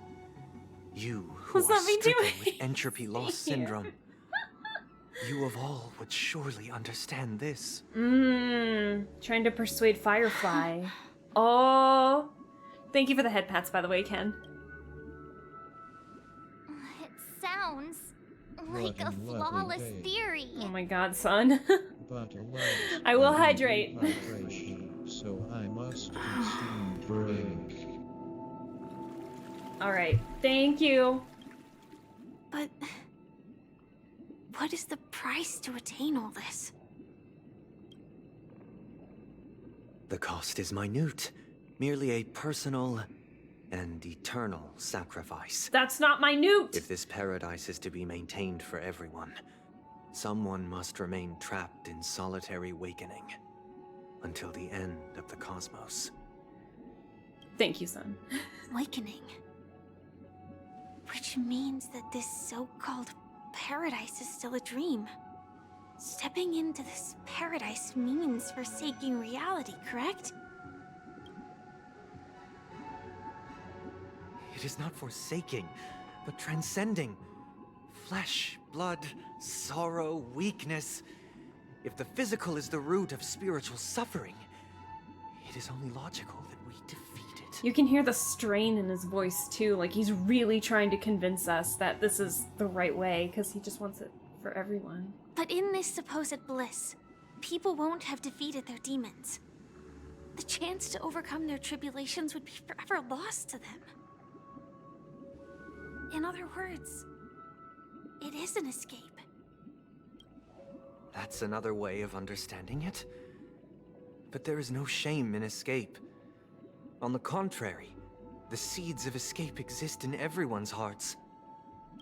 you who What's are that me stricken doing? with entropy loss Here. syndrome, you of all would surely understand this. Trying to persuade Firefly. Oh. Thank you for the head pats, by the way, Ken. It sounds like a flawless theory. Oh my god, son. But I will hydrate. So I must consume drink. Alright, thank you. But what is the price to attain all this? The cost is minute, merely a personal and eternal sacrifice. That's not minute! If this paradise is to be maintained for everyone, Someone must remain trapped in solitary wakening until the end of the cosmos. Thank you, son. Wakening. Which means that this so-called paradise is still a dream. Stepping into this paradise means forsaking reality, correct? It is not forsaking, but transcending. Flesh, blood, sorrow, weakness. If the physical is the root of spiritual suffering, it is only logical that we defeat it. You can hear the strain in his voice too, like he's really trying to convince us that this is the right way, because he just wants it for everyone. But in this supposed bliss, people won't have defeated their demons. The chance to overcome their tribulations would be forever lost to them. In other words, it is an escape. That's another way of understanding it. But there is no shame in escape. On the contrary, the seeds of escape exist in everyone's hearts.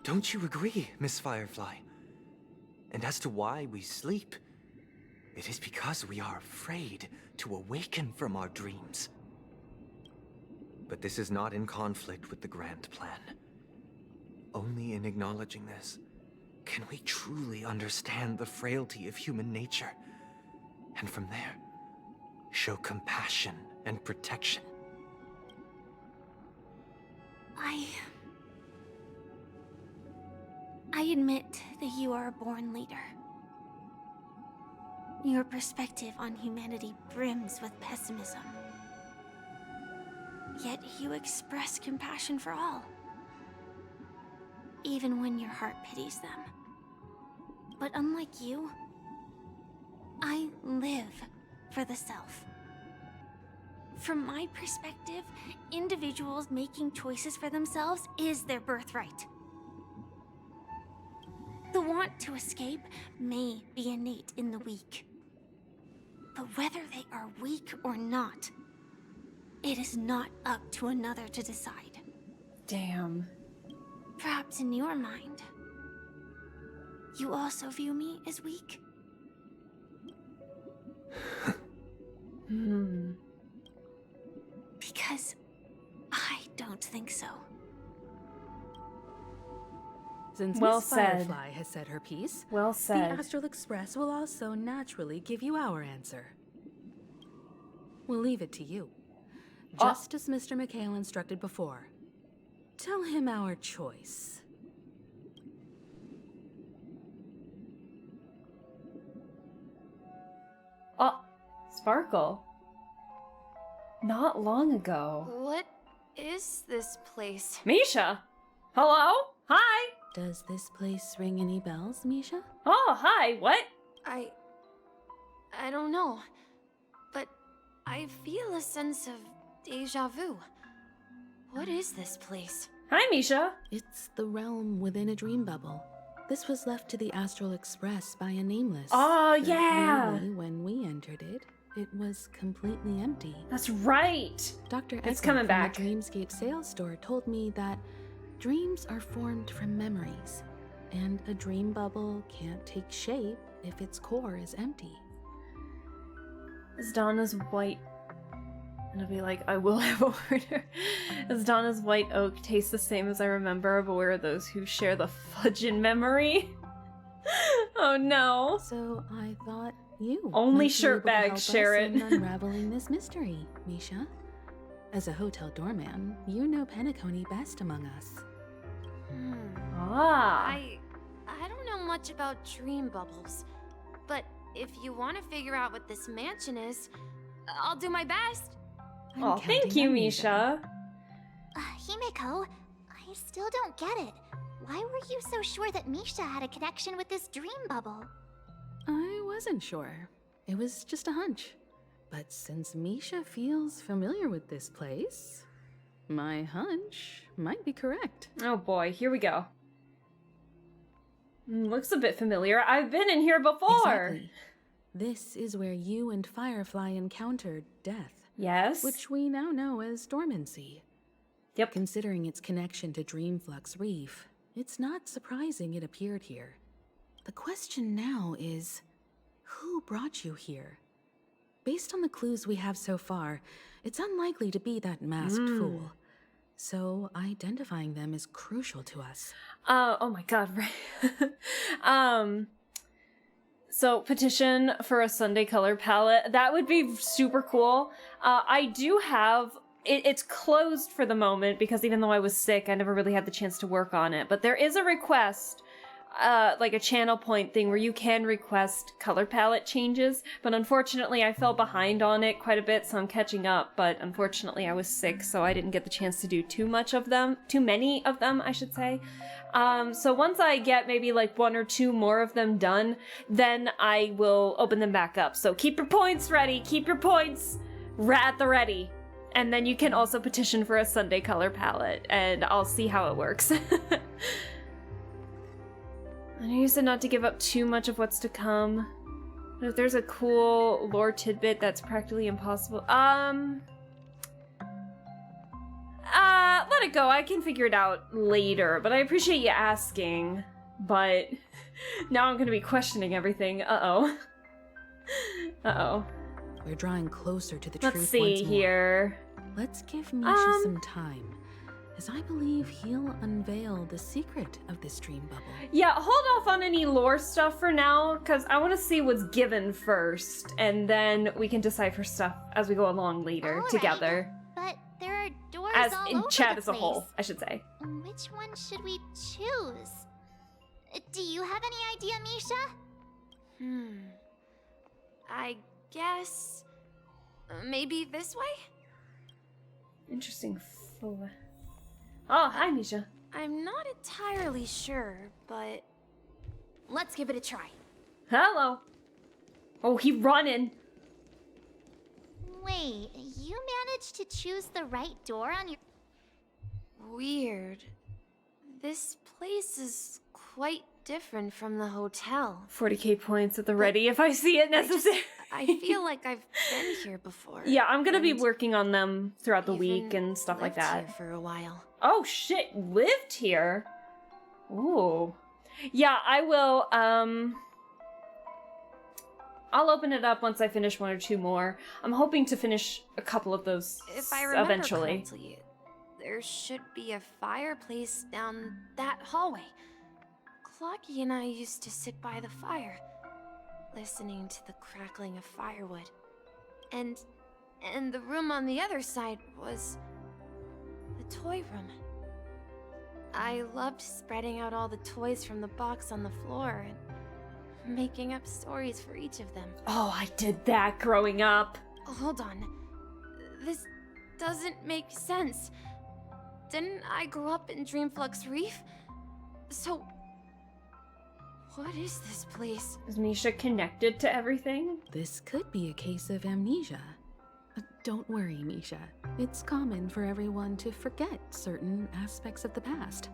Don't you agree, Miss Firefly? And as to why we sleep, it is because we are afraid to awaken from our dreams. But this is not in conflict with the grand plan. Only in acknowledging this can we truly understand the frailty of human nature, and from there, show compassion and protection. I admit that you are a born leader. Your perspective on humanity brims with pessimism. Yet you express compassion for all, even when your heart pities them. But unlike you, I live for the self. From my perspective, individuals making choices for themselves is their birthright. The want to escape may be innate in the weak. But whether they are weak or not, it is not up to another to decide. Damn. Perhaps in your mind, you also view me as weak? Because I don't think so. Since Well Miss said. Firefly has said her piece, Well said. the Astral Express will also naturally give you our answer. We'll leave it to you. Just as Mr. McHale instructed before. Tell him our choice. Oh, Sparkle. Not long ago. What is this place? Misha! Hello? Hi! Does this place ring any bells, Misha? Oh, hi, what? I don't know, but I feel a sense of deja vu. What is this place? Hi, Misha. It's the realm within a dream bubble. This was left to the Astral Express by a nameless. Oh, but yeah! really, when we entered it, it was completely empty. That's right! Dr. It's Echo coming from back. the Dreamscape sales store told me that dreams are formed from memories, and a dream bubble can't take shape if its core is empty. Is Donna's white... And I'll be like, I will have a order. Does Donna's white oak taste the same as I remember, but where are those who share the fudge in memory? Oh no. So I thought you Only might be shirt able to bags help share us it. in unraveling this mystery, Misha. As a hotel doorman, you know Penacony best among us. Ah. I don't know much about dream bubbles, but if you want to figure out what this mansion is, I'll do my best. Oh, thank you, Misha. Himeko, I still don't get it. Why were you so sure that Misha had a connection with this dream bubble? I wasn't sure. It was just a hunch. But since Misha feels familiar with this place, my hunch might be correct. Oh boy, here we go. Looks a bit familiar. I've been in here before. Exactly. This is where you and Firefly encountered death. Yes. Which we now know as dormancy. Yep. Considering its connection to Dreamflux Reef, it's not surprising it appeared here. The question now is, who brought you here? Based on the clues we have so far, it's unlikely to be that masked fool. So identifying them is crucial to us. Oh my god, right. So petition for a Sunday color palette. That would be super cool. I do have, it's closed for the moment because even though I was sick, I never really had the chance to work on it. But there is a request, like a channel point thing where you can request color palette changes. But unfortunately, I fell behind on it quite a bit, so I'm catching up. But unfortunately, I was sick, so I didn't get the chance to do too many of them, I should say. So once I get maybe like 1 or 2 more of them done, then I will open them back up. So keep your points ready. Keep your points at the ready. And then you can also petition for a Sunday color palette, and I'll see how it works. I know you said not to give up too much of what's to come. But if there's a cool lore tidbit that's practically impossible, let it go. I can figure it out later, but I appreciate you asking. But now I'm gonna be questioning everything. Uh-oh. Uh-oh. We're drawing closer to the truth Let's see here. Let's give Misha some time, as I believe he'll unveil the secret of this dream bubble. Yeah, hold off on any lore stuff for now, because I want to see what's given first, and then we can decipher stuff as we go along later together. But there are doors As all in over chat the as a place. whole, I should say. Which one should we choose? Do you have any idea, Misha? I guess... maybe this way? Interesting. Oh, hi, Misha. I'm not entirely sure, but... let's give it a try. Hello. Oh, he running. Wait, you managed to choose the right door on your... Weird. This place is quite different from the hotel. 40k points at the ready if I see it necessary. I feel like I've been here before. Yeah, I'm gonna be working on them throughout the week and stuff like lived that. Here for a while. Oh shit, lived here? Ooh. Yeah, I will, I'll open it up once I finish 1 or 2 more. I'm hoping to finish a couple of those If I remember eventually. correctly, there should be a fireplace down that hallway. Clocky and I used to sit by the fire, listening to the crackling of firewood. And the room on the other side was the toy room. I loved spreading out all the toys from the box on the floor and making up stories for each of them. Oh, I did that growing up. Hold on. This doesn't make sense. Didn't I grow up in Dreamflux Reef? So, what is this place? Is Misha connected to everything? This could be a case of amnesia. But don't worry, Misha. It's common for everyone to forget certain aspects of the past.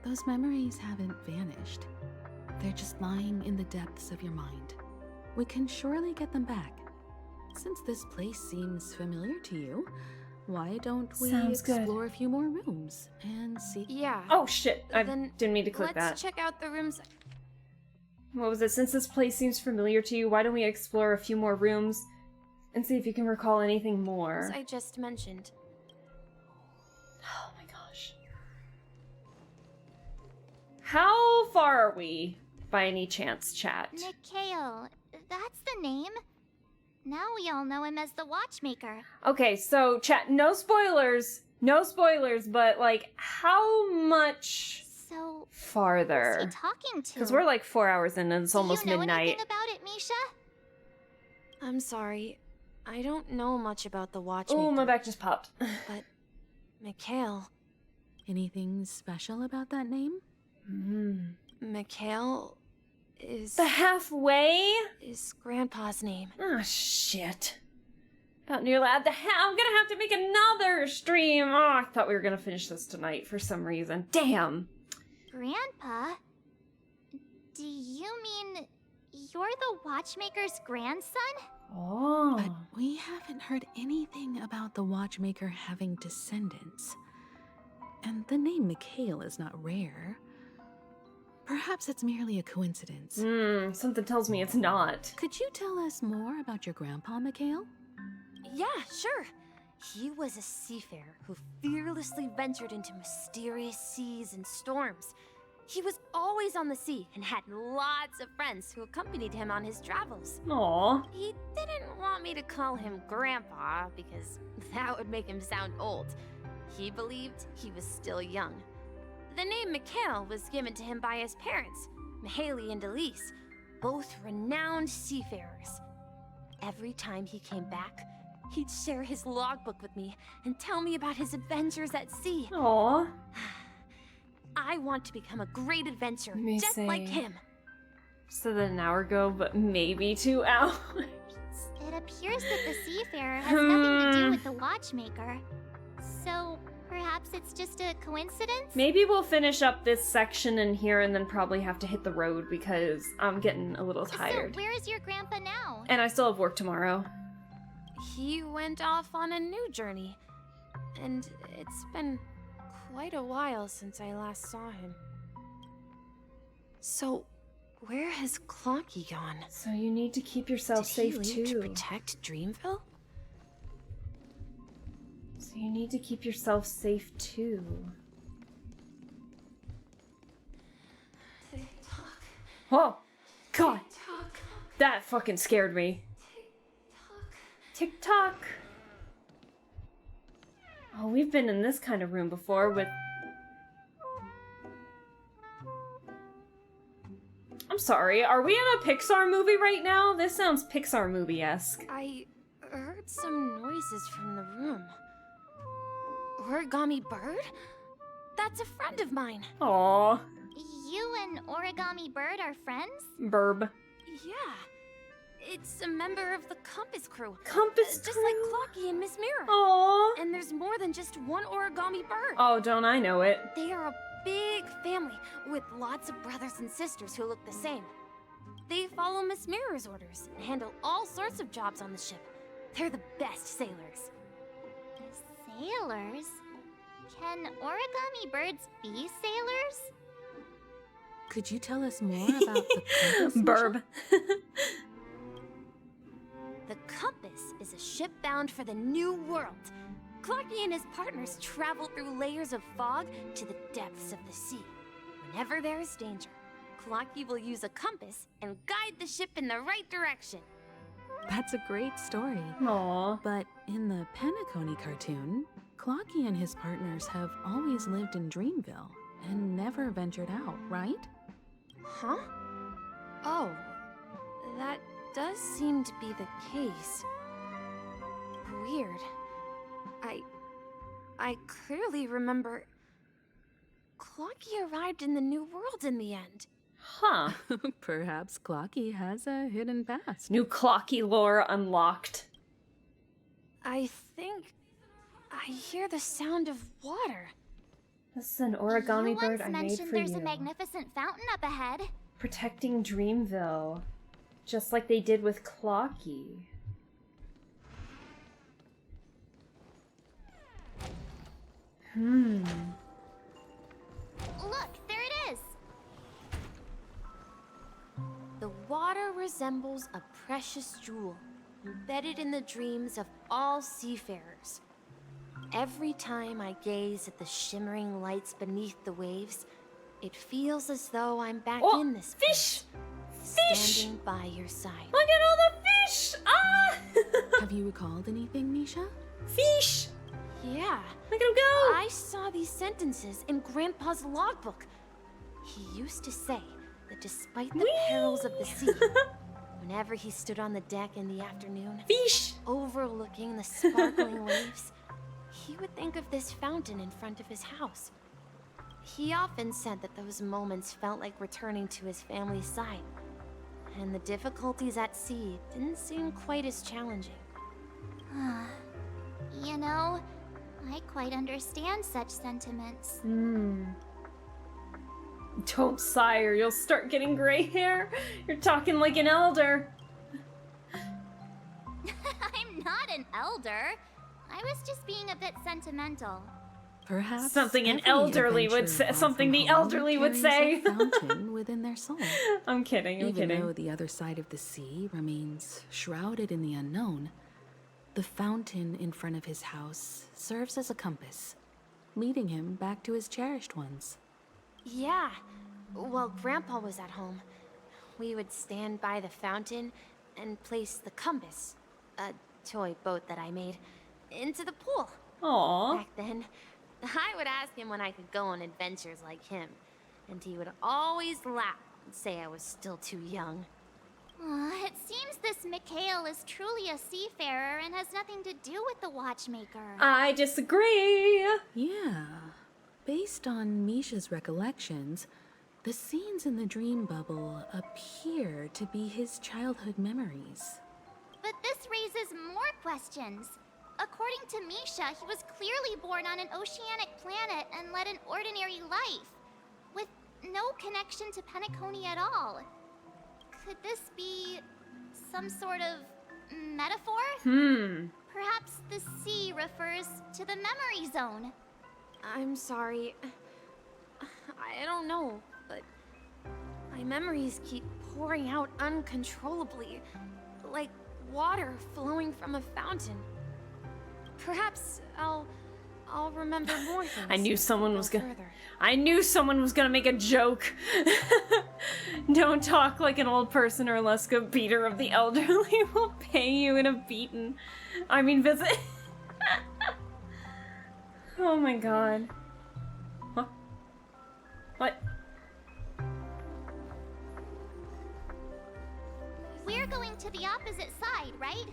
Those memories haven't vanished. They're just lying in the depths of your mind. We can surely get them back. Since this place seems familiar to you, why don't we Sounds good. explore a few more rooms and see? Yeah. Oh shit, I Then didn't mean to click that. Let's check out the rooms. What was it? Since this place seems familiar to you, why don't we explore a few more rooms and see if you can recall anything more? As I just mentioned. Oh my gosh. How far are we, by any chance, chat? Mikhail, that's the name. Now we all know him as the Watchmaker. Okay, so chat, no spoilers, but like, how much So, farther? who's he talking to? Because we're like 4 hours in and it's almost Do you know midnight. anything about it, Misha? I'm sorry. I don't know much about the Watchmaker. Oh, my back just popped. But, Mikhail. Anything special about that name? Mikhail is... The halfway? Is Grandpa's name. Oh, shit. About nearly at the I'm gonna have to make another stream. Oh, I thought we were gonna finish this tonight for some reason. Damn. Grandpa? Do you mean you're the Watchmaker's grandson? Oh. But we haven't heard anything about the Watchmaker having descendants. And the name Mikhail is not rare. perhaps it's merely a coincidence. Something tells me it's not. Could you tell us more about your grandpa, Mikhail? Yeah, sure. He was a seafarer who fearlessly ventured into mysterious seas and storms. He was always on the sea and had lots of friends who accompanied him on his travels. Aww. He didn't want me to call him Grandpa because that would make him sound old. He believed he was still young. The name Mikhail was given to him by his parents, Mihaly and Elise, both renowned seafarers. Every time he came back, he'd share his logbook with me and tell me about his adventures at sea. Aww. I want to become a great adventurer, just say, like him. Said that an hour ago, but maybe 2 hours. It appears that the seafarer has nothing to do with the watchmaker. So, perhaps it's just a coincidence? Maybe we'll finish up this section in here and then probably have to hit the road because I'm getting a little tired. So, where is your grandpa now? And I still have work tomorrow. He went off on a new journey, and it's been quite a while since I last saw him. So, where has Clocky gone? So you need to keep yourself safe too. To protect Dreamville? So you need to keep yourself safe too. Tick-tock. Oh, God. Tick-tock. That fucking scared me. Tick-tock. Oh, we've been in this kind of room before with... I'm sorry, are we in a Pixar movie right now? This sounds Pixar movie-esque. I heard some noises from the room. Origami Bird? That's a friend of mine. Aww. You and Origami Bird are friends? Burb. Yeah. It's a member of the Compass Crew. Compass Just Crew? like Clocky and Miss Mirror. Aww. And there's more than just one Origami Bird. Oh, don't I know it. They are a big family with lots of brothers and sisters who look the same. They follow Miss Mirror's orders and handle all sorts of jobs on the ship. They're the best sailors. Sailors? Can origami birds be sailors? Could you tell us more about the compass? Burb. The Compass is a ship bound for the New World. Clocky and his partners travel through layers of fog to the depths of the sea. Whenever there is danger, Clocky will use a compass and guide the ship in the right direction. That's a great story. Aww. But in the Penacony cartoon, Clocky and his partners have always lived in Dreamville and never ventured out, right? Huh? Oh, that does seem to be the case. Weird. I clearly remember Clocky arrived in the New World in the end. Huh. Perhaps Clocky has a hidden past. New Clocky lore unlocked. I think I hear the sound of water. This is an origami You bird once I made mentioned for there's you. a magnificent fountain up ahead. Protecting Dreamville. Just like they did with Clocky. Look, there it is. The water resembles a precious jewel, embedded in the dreams of all seafarers. Every time I gaze at the shimmering lights beneath the waves, it feels as though I'm back in this fish! standing by your side. Look at all the fish! Ah! Have you recalled anything, Misha? Fish! Yeah. Look at him go! I saw these sentences in Grandpa's logbook. He used to say that despite the perils of the sea, whenever he stood on the deck in the afternoon, fish, overlooking the sparkling waves, he would think of this fountain in front of his house. He often said that those moments felt like returning to his family's side, and the difficulties at sea didn't seem quite as challenging. You know, I quite understand such sentiments. Don't sigh or you'll start getting gray hair. You're talking like an elder. I'm not an elder. I was just being a bit sentimental. Perhaps something an every elderly would adventurer say. Something the far from home elderly would carries say. a fountain within their soul. I'm kidding. I'm Even kidding. though the other side of the sea remains shrouded in the unknown, the fountain in front of his house serves as a compass, leading him back to his cherished ones. Yeah. While Grandpa was at home, we would stand by the fountain and place the compass, a toy boat that I made, into the pool. Aww. Back then, I would ask him when I could go on adventures like him, and he would always laugh and say I was still too young. It seems this Mikhail is truly a seafarer and has nothing to do with the watchmaker. I disagree. Yeah. Based on Misha's recollections, the scenes in the dream bubble appear to be his childhood memories. But this raises more questions. According to Misha, he was clearly born on an oceanic planet and led an ordinary life, with no connection to Penacony at all. Could this be some sort of metaphor? Perhaps the sea refers to the memory zone. I'm sorry. I don't know, but my memories keep pouring out uncontrollably, like water flowing from a fountain. Perhaps I'll remember more things. I knew someone was gonna. further. I knew someone was gonna make a joke. Don't talk like an old person, or Leska, beater of the elderly, will pay you in a beaten. I mean, visit. Oh my god. Huh? What? We're going to the opposite side, right?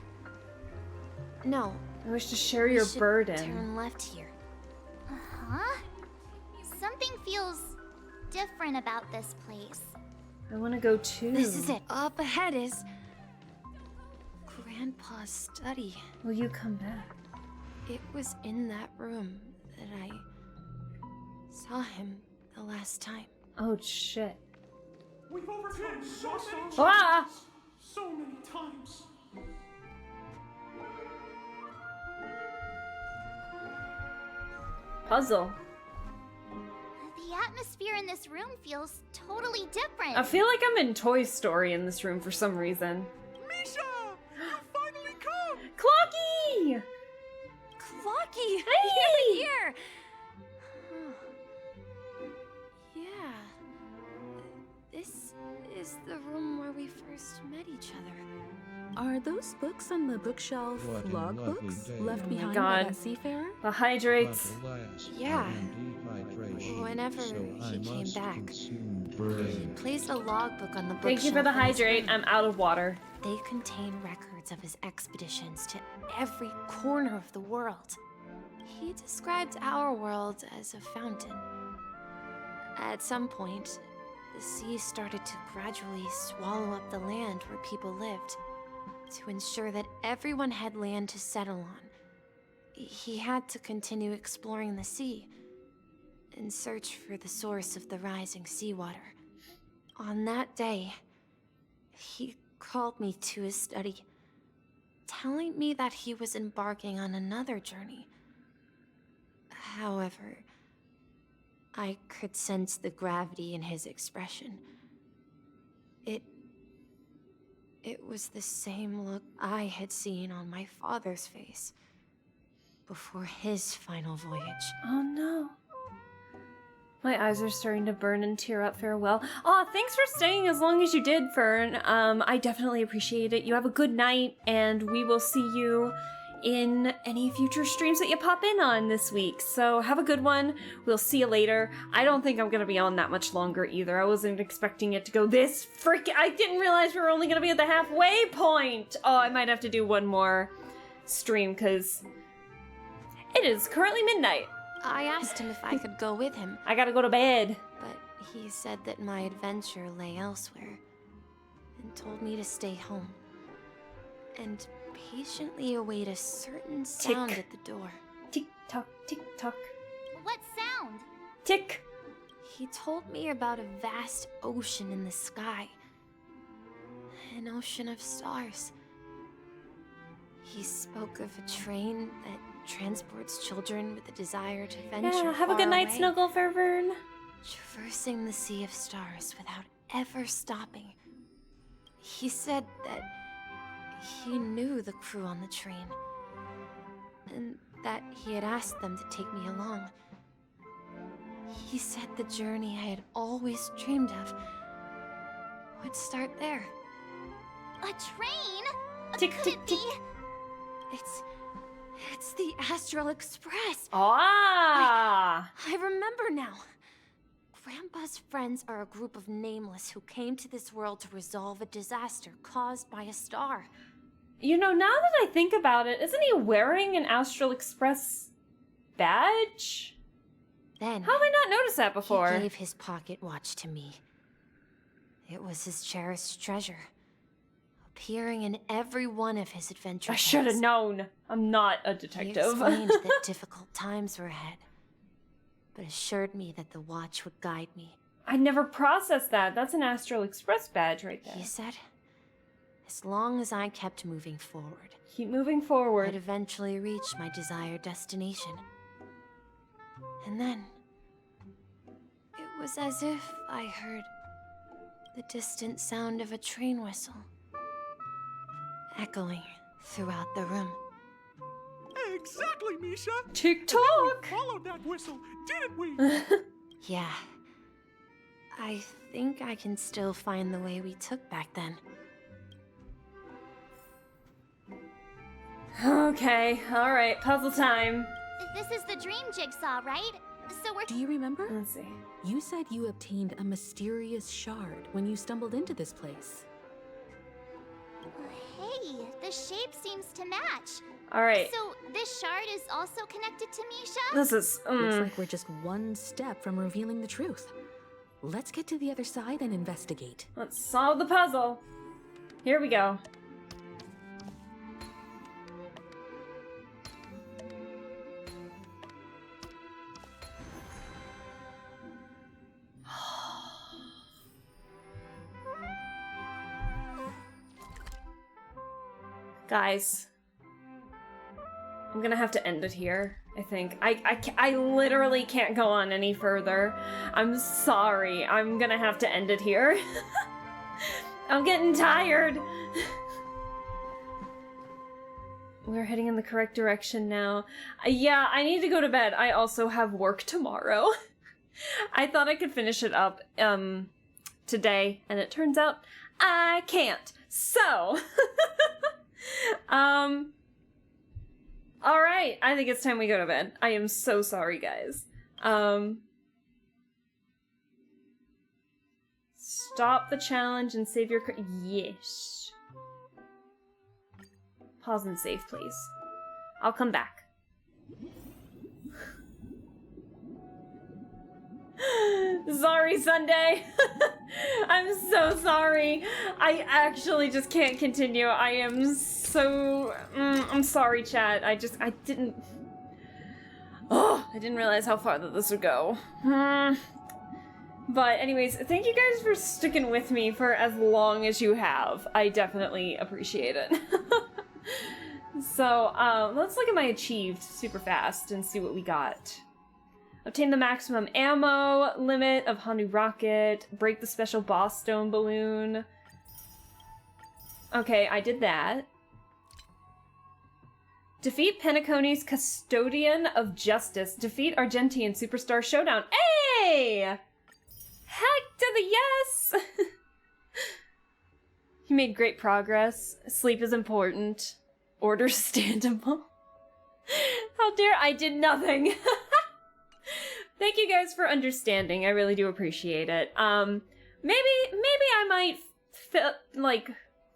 No. I wish to share we your should burden. Turn left here. Uh-huh. Something feels different about this place. I want to go too. This is it. Up ahead is Grandpa's study. Will you come back? It was in that room that I saw him the last time. Oh shit. We've overcome so many Ah! challenges, so many times. Puzzle. The atmosphere in this room feels totally different. I feel like I'm in Toy Story in this room for some reason. Misha! You finally come! Clocky! Clocky! Hey! You're here! Yeah. This is the room where we first met each other. Are those books on the bookshelf What a lovely logbooks day. left Oh my behind by God. that seafarer? The hydrates. But alas, Yeah. I am dehydration, Whenever so I he came must back, consume he brain. placed a logbook on the bookshelf. Thank you for the in his hydrate. room. I'm out of water. They contain records of his expeditions to every corner of the world. He described our world as a fountain. At some point, the sea started to gradually swallow up the land where people lived. To ensure that everyone had land to settle on, he had to continue exploring the sea in search for the source of the rising seawater. On that day, he called me to his study, telling me that he was embarking on another journey. However, I could sense the gravity in his expression. It was the same look I had seen on my father's face before his final voyage. Oh no. My eyes are starting to burn and tear up. Farewell. Aw, thanks for staying as long as you did, Fern. I definitely appreciate it. You have a good night, and we will see you in any future streams that you pop in on this week. So have a good one. We'll see you later. I don't think I'm gonna be on that much longer either. I wasn't expecting it to go this freaking... I didn't realize we were only gonna be at the halfway point. Oh, I might have to do one more stream because it is currently midnight. I asked him if I could go with him. I gotta go to bed. But he said that my adventure lay elsewhere and told me to stay home and patiently await a certain sound Tick. at the door. Tick tock, tick tock. What sound? Tick. He told me about a vast ocean in the sky. An ocean of stars. He spoke of a train that transports children with a desire to venture Yeah, have a far good night, away, Snuggle Fervern. traversing the sea of stars without ever stopping. He said that he knew the crew on the train, and that he had asked them to take me along. He said the journey I had always dreamed of would start there. A train? Tick, Could tick, it tick. be? It's the Astral Express. Ah! I remember now. Grandpa's friends are a group of nameless who came to this world to resolve a disaster caused by a star. You know, now that I think about it, isn't he wearing an Astral Express badge? Then, how have I not noticed that before? He gave his pocket watch to me. It was his cherished treasure, appearing in every one of his adventures. I should have known. I'm not a He detective. explained that difficult times were ahead, but assured me that the watch would guide me. I never processed that. That's an Astral Express badge right there. He said, as long as I kept moving forward, keep moving forward, I'd eventually reach my desired destination. And then, it was as if I heard the distant sound of a train whistle, echoing throughout the room. Exactly, Misha. Tick-tock. We followed that whistle, didn't we? Yeah. I think I can still find the way we took back then. Okay, alright, puzzle time. This is the dream jigsaw, right? So we're... Do you remember? Let's see. You said you obtained a mysterious shard when you stumbled into this place. Hey, the shape seems to match. Alright. So this shard is also connected to Misha? This is... Looks like we're just one step from revealing the truth. Let's get to the other side and investigate. Let's solve the puzzle. Here we go. Guys, I'm gonna have to end it here, I think. I literally can't go on any further. I'm sorry. I'm gonna have to end it here. I'm getting tired. We're heading in the correct direction now. Yeah, I need to go to bed. I also have work tomorrow. I thought I could finish it up today, and it turns out I can't. So... Alright, I think it's time we go to bed. I am so sorry, guys. Stop the challenge and save your... Yes. Pause and save, please. I'll come back. Sorry, Sunday. I'm so sorry. I actually just can't continue. I am so... I'm sorry, chat. I didn't... Oh, I didn't realize how far that this would go. But anyways, thank you guys for sticking with me for as long as you have. I definitely appreciate it. So, let's look at my achieved super fast and see what we got. Obtain the maximum ammo limit of Hanu Rocket. Break the special boss stone balloon. Okay, I did that. Defeat Penacony's Custodian of Justice. Defeat Argentian Superstar Showdown. Hey! Heck to the yes! You made great progress. Sleep is important. Order standable. How dare I did nothing. Thank you guys for understanding. I really do appreciate it. Maybe I might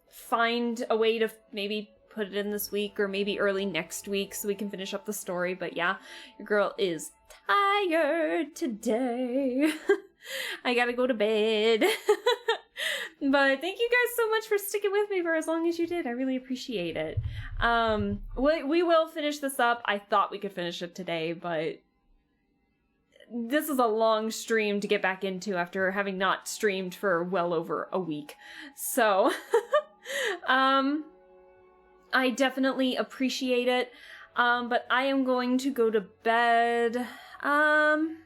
find a way to maybe put it in this week or maybe early next week so we can finish up the story. But yeah, your girl is tired today. I gotta go to bed. But thank you guys so much for sticking with me for as long as you did. I really appreciate it. We will finish this up. I thought we could finish it today, but this is a long stream to get back into after having not streamed for well over a week. So, I definitely appreciate it. But I am going to go to bed. I'm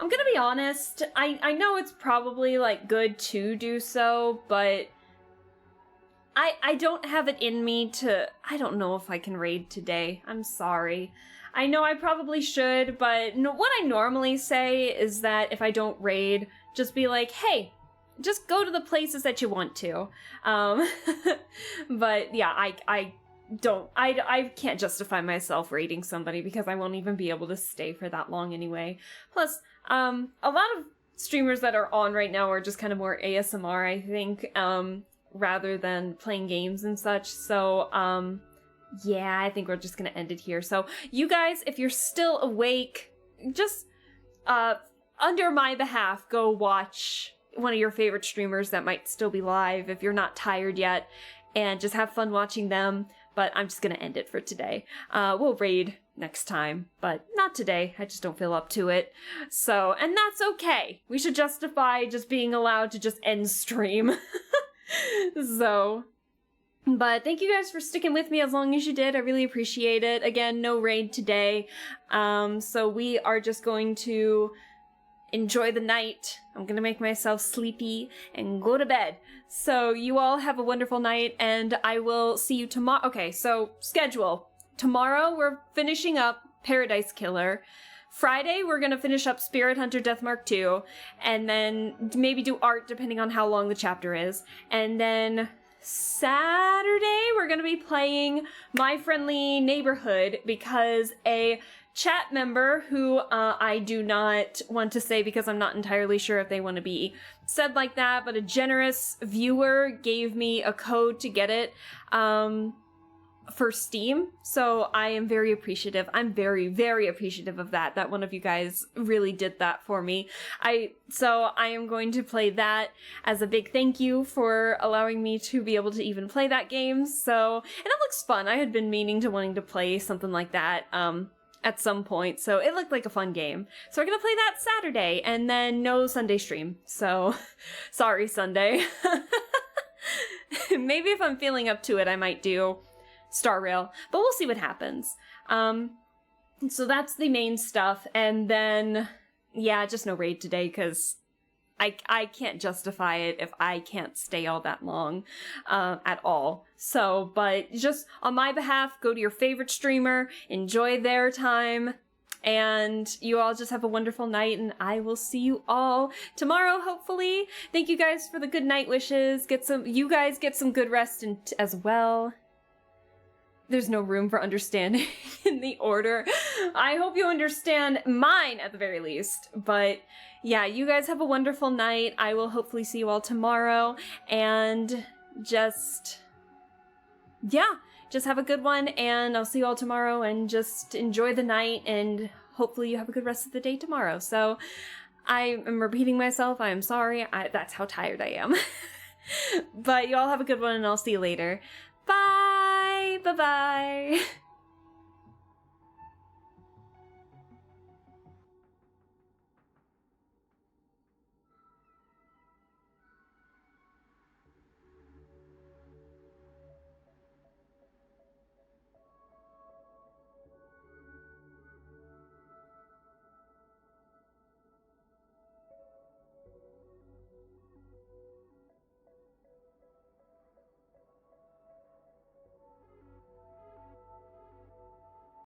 gonna be honest. I know it's probably like good to do so, but I don't have it in me to, I don't know if I can raid today. I'm sorry. I know I probably should, but what I normally say is that if I don't raid, just be like, hey, just go to the places that you want to. But yeah, I can't justify myself raiding somebody because I won't even be able to stay for that long anyway. Plus, a lot of streamers that are on right now are just kind of more ASMR, I think, rather than playing games and such. So, yeah, I think we're just gonna end it here. So, you guys, if you're still awake, just, under my behalf, go watch one of your favorite streamers that might still be live if you're not tired yet, and just have fun watching them. But I'm just gonna end it for today. We'll raid next time, but not today. I just don't feel up to it. So, and that's okay. We should justify just being allowed to just end stream. So, but thank you guys for sticking with me as long as you did. I really appreciate it. Again, no raid today. So we are just going to enjoy the night. I'm gonna make myself sleepy and go to bed. So you all have a wonderful night, and I will see you tomorrow. Okay, so schedule. Tomorrow we're finishing up Paradise Killer. Friday we're gonna finish up Spirit Hunter Deathmark 2, and then maybe do art depending on how long the chapter is. And then Saturday we're gonna be playing My Friendly Neighborhood because a chat member who I do not want to say because I'm not entirely sure if they want to be said like that, but a generous viewer gave me a code to get it for Steam, so I am very appreciative. I'm very, very appreciative of that one of you guys really did that for me. So I am going to play that as a big thank you for allowing me to be able to even play that game. So, and it looks fun. I had been meaning to wanting to play something like that at some point, so it looked like a fun game. So we're gonna play that Saturday, and then no Sunday stream. So, sorry Sunday. Maybe if I'm feeling up to it, I might do Star Rail, but we'll see what happens. So that's the main stuff, and then, yeah, just no raid today, because I can't justify it if I can't stay all that long at all. So, but just on my behalf, go to your favorite streamer, enjoy their time, and you all just have a wonderful night, and I will see you all tomorrow, hopefully. Thank you guys for the good night wishes. You guys get some good rest as well. There's no room for understanding in the order. I hope you understand mine at the very least. But yeah, you guys have a wonderful night. I will hopefully see you all tomorrow. And just have a good one. And I'll see you all tomorrow, and just enjoy the night. And hopefully you have a good rest of the day tomorrow. So I am repeating myself. I am sorry. That's how tired I am. But you all have a good one, and I'll see you later. Bye! Bye-bye!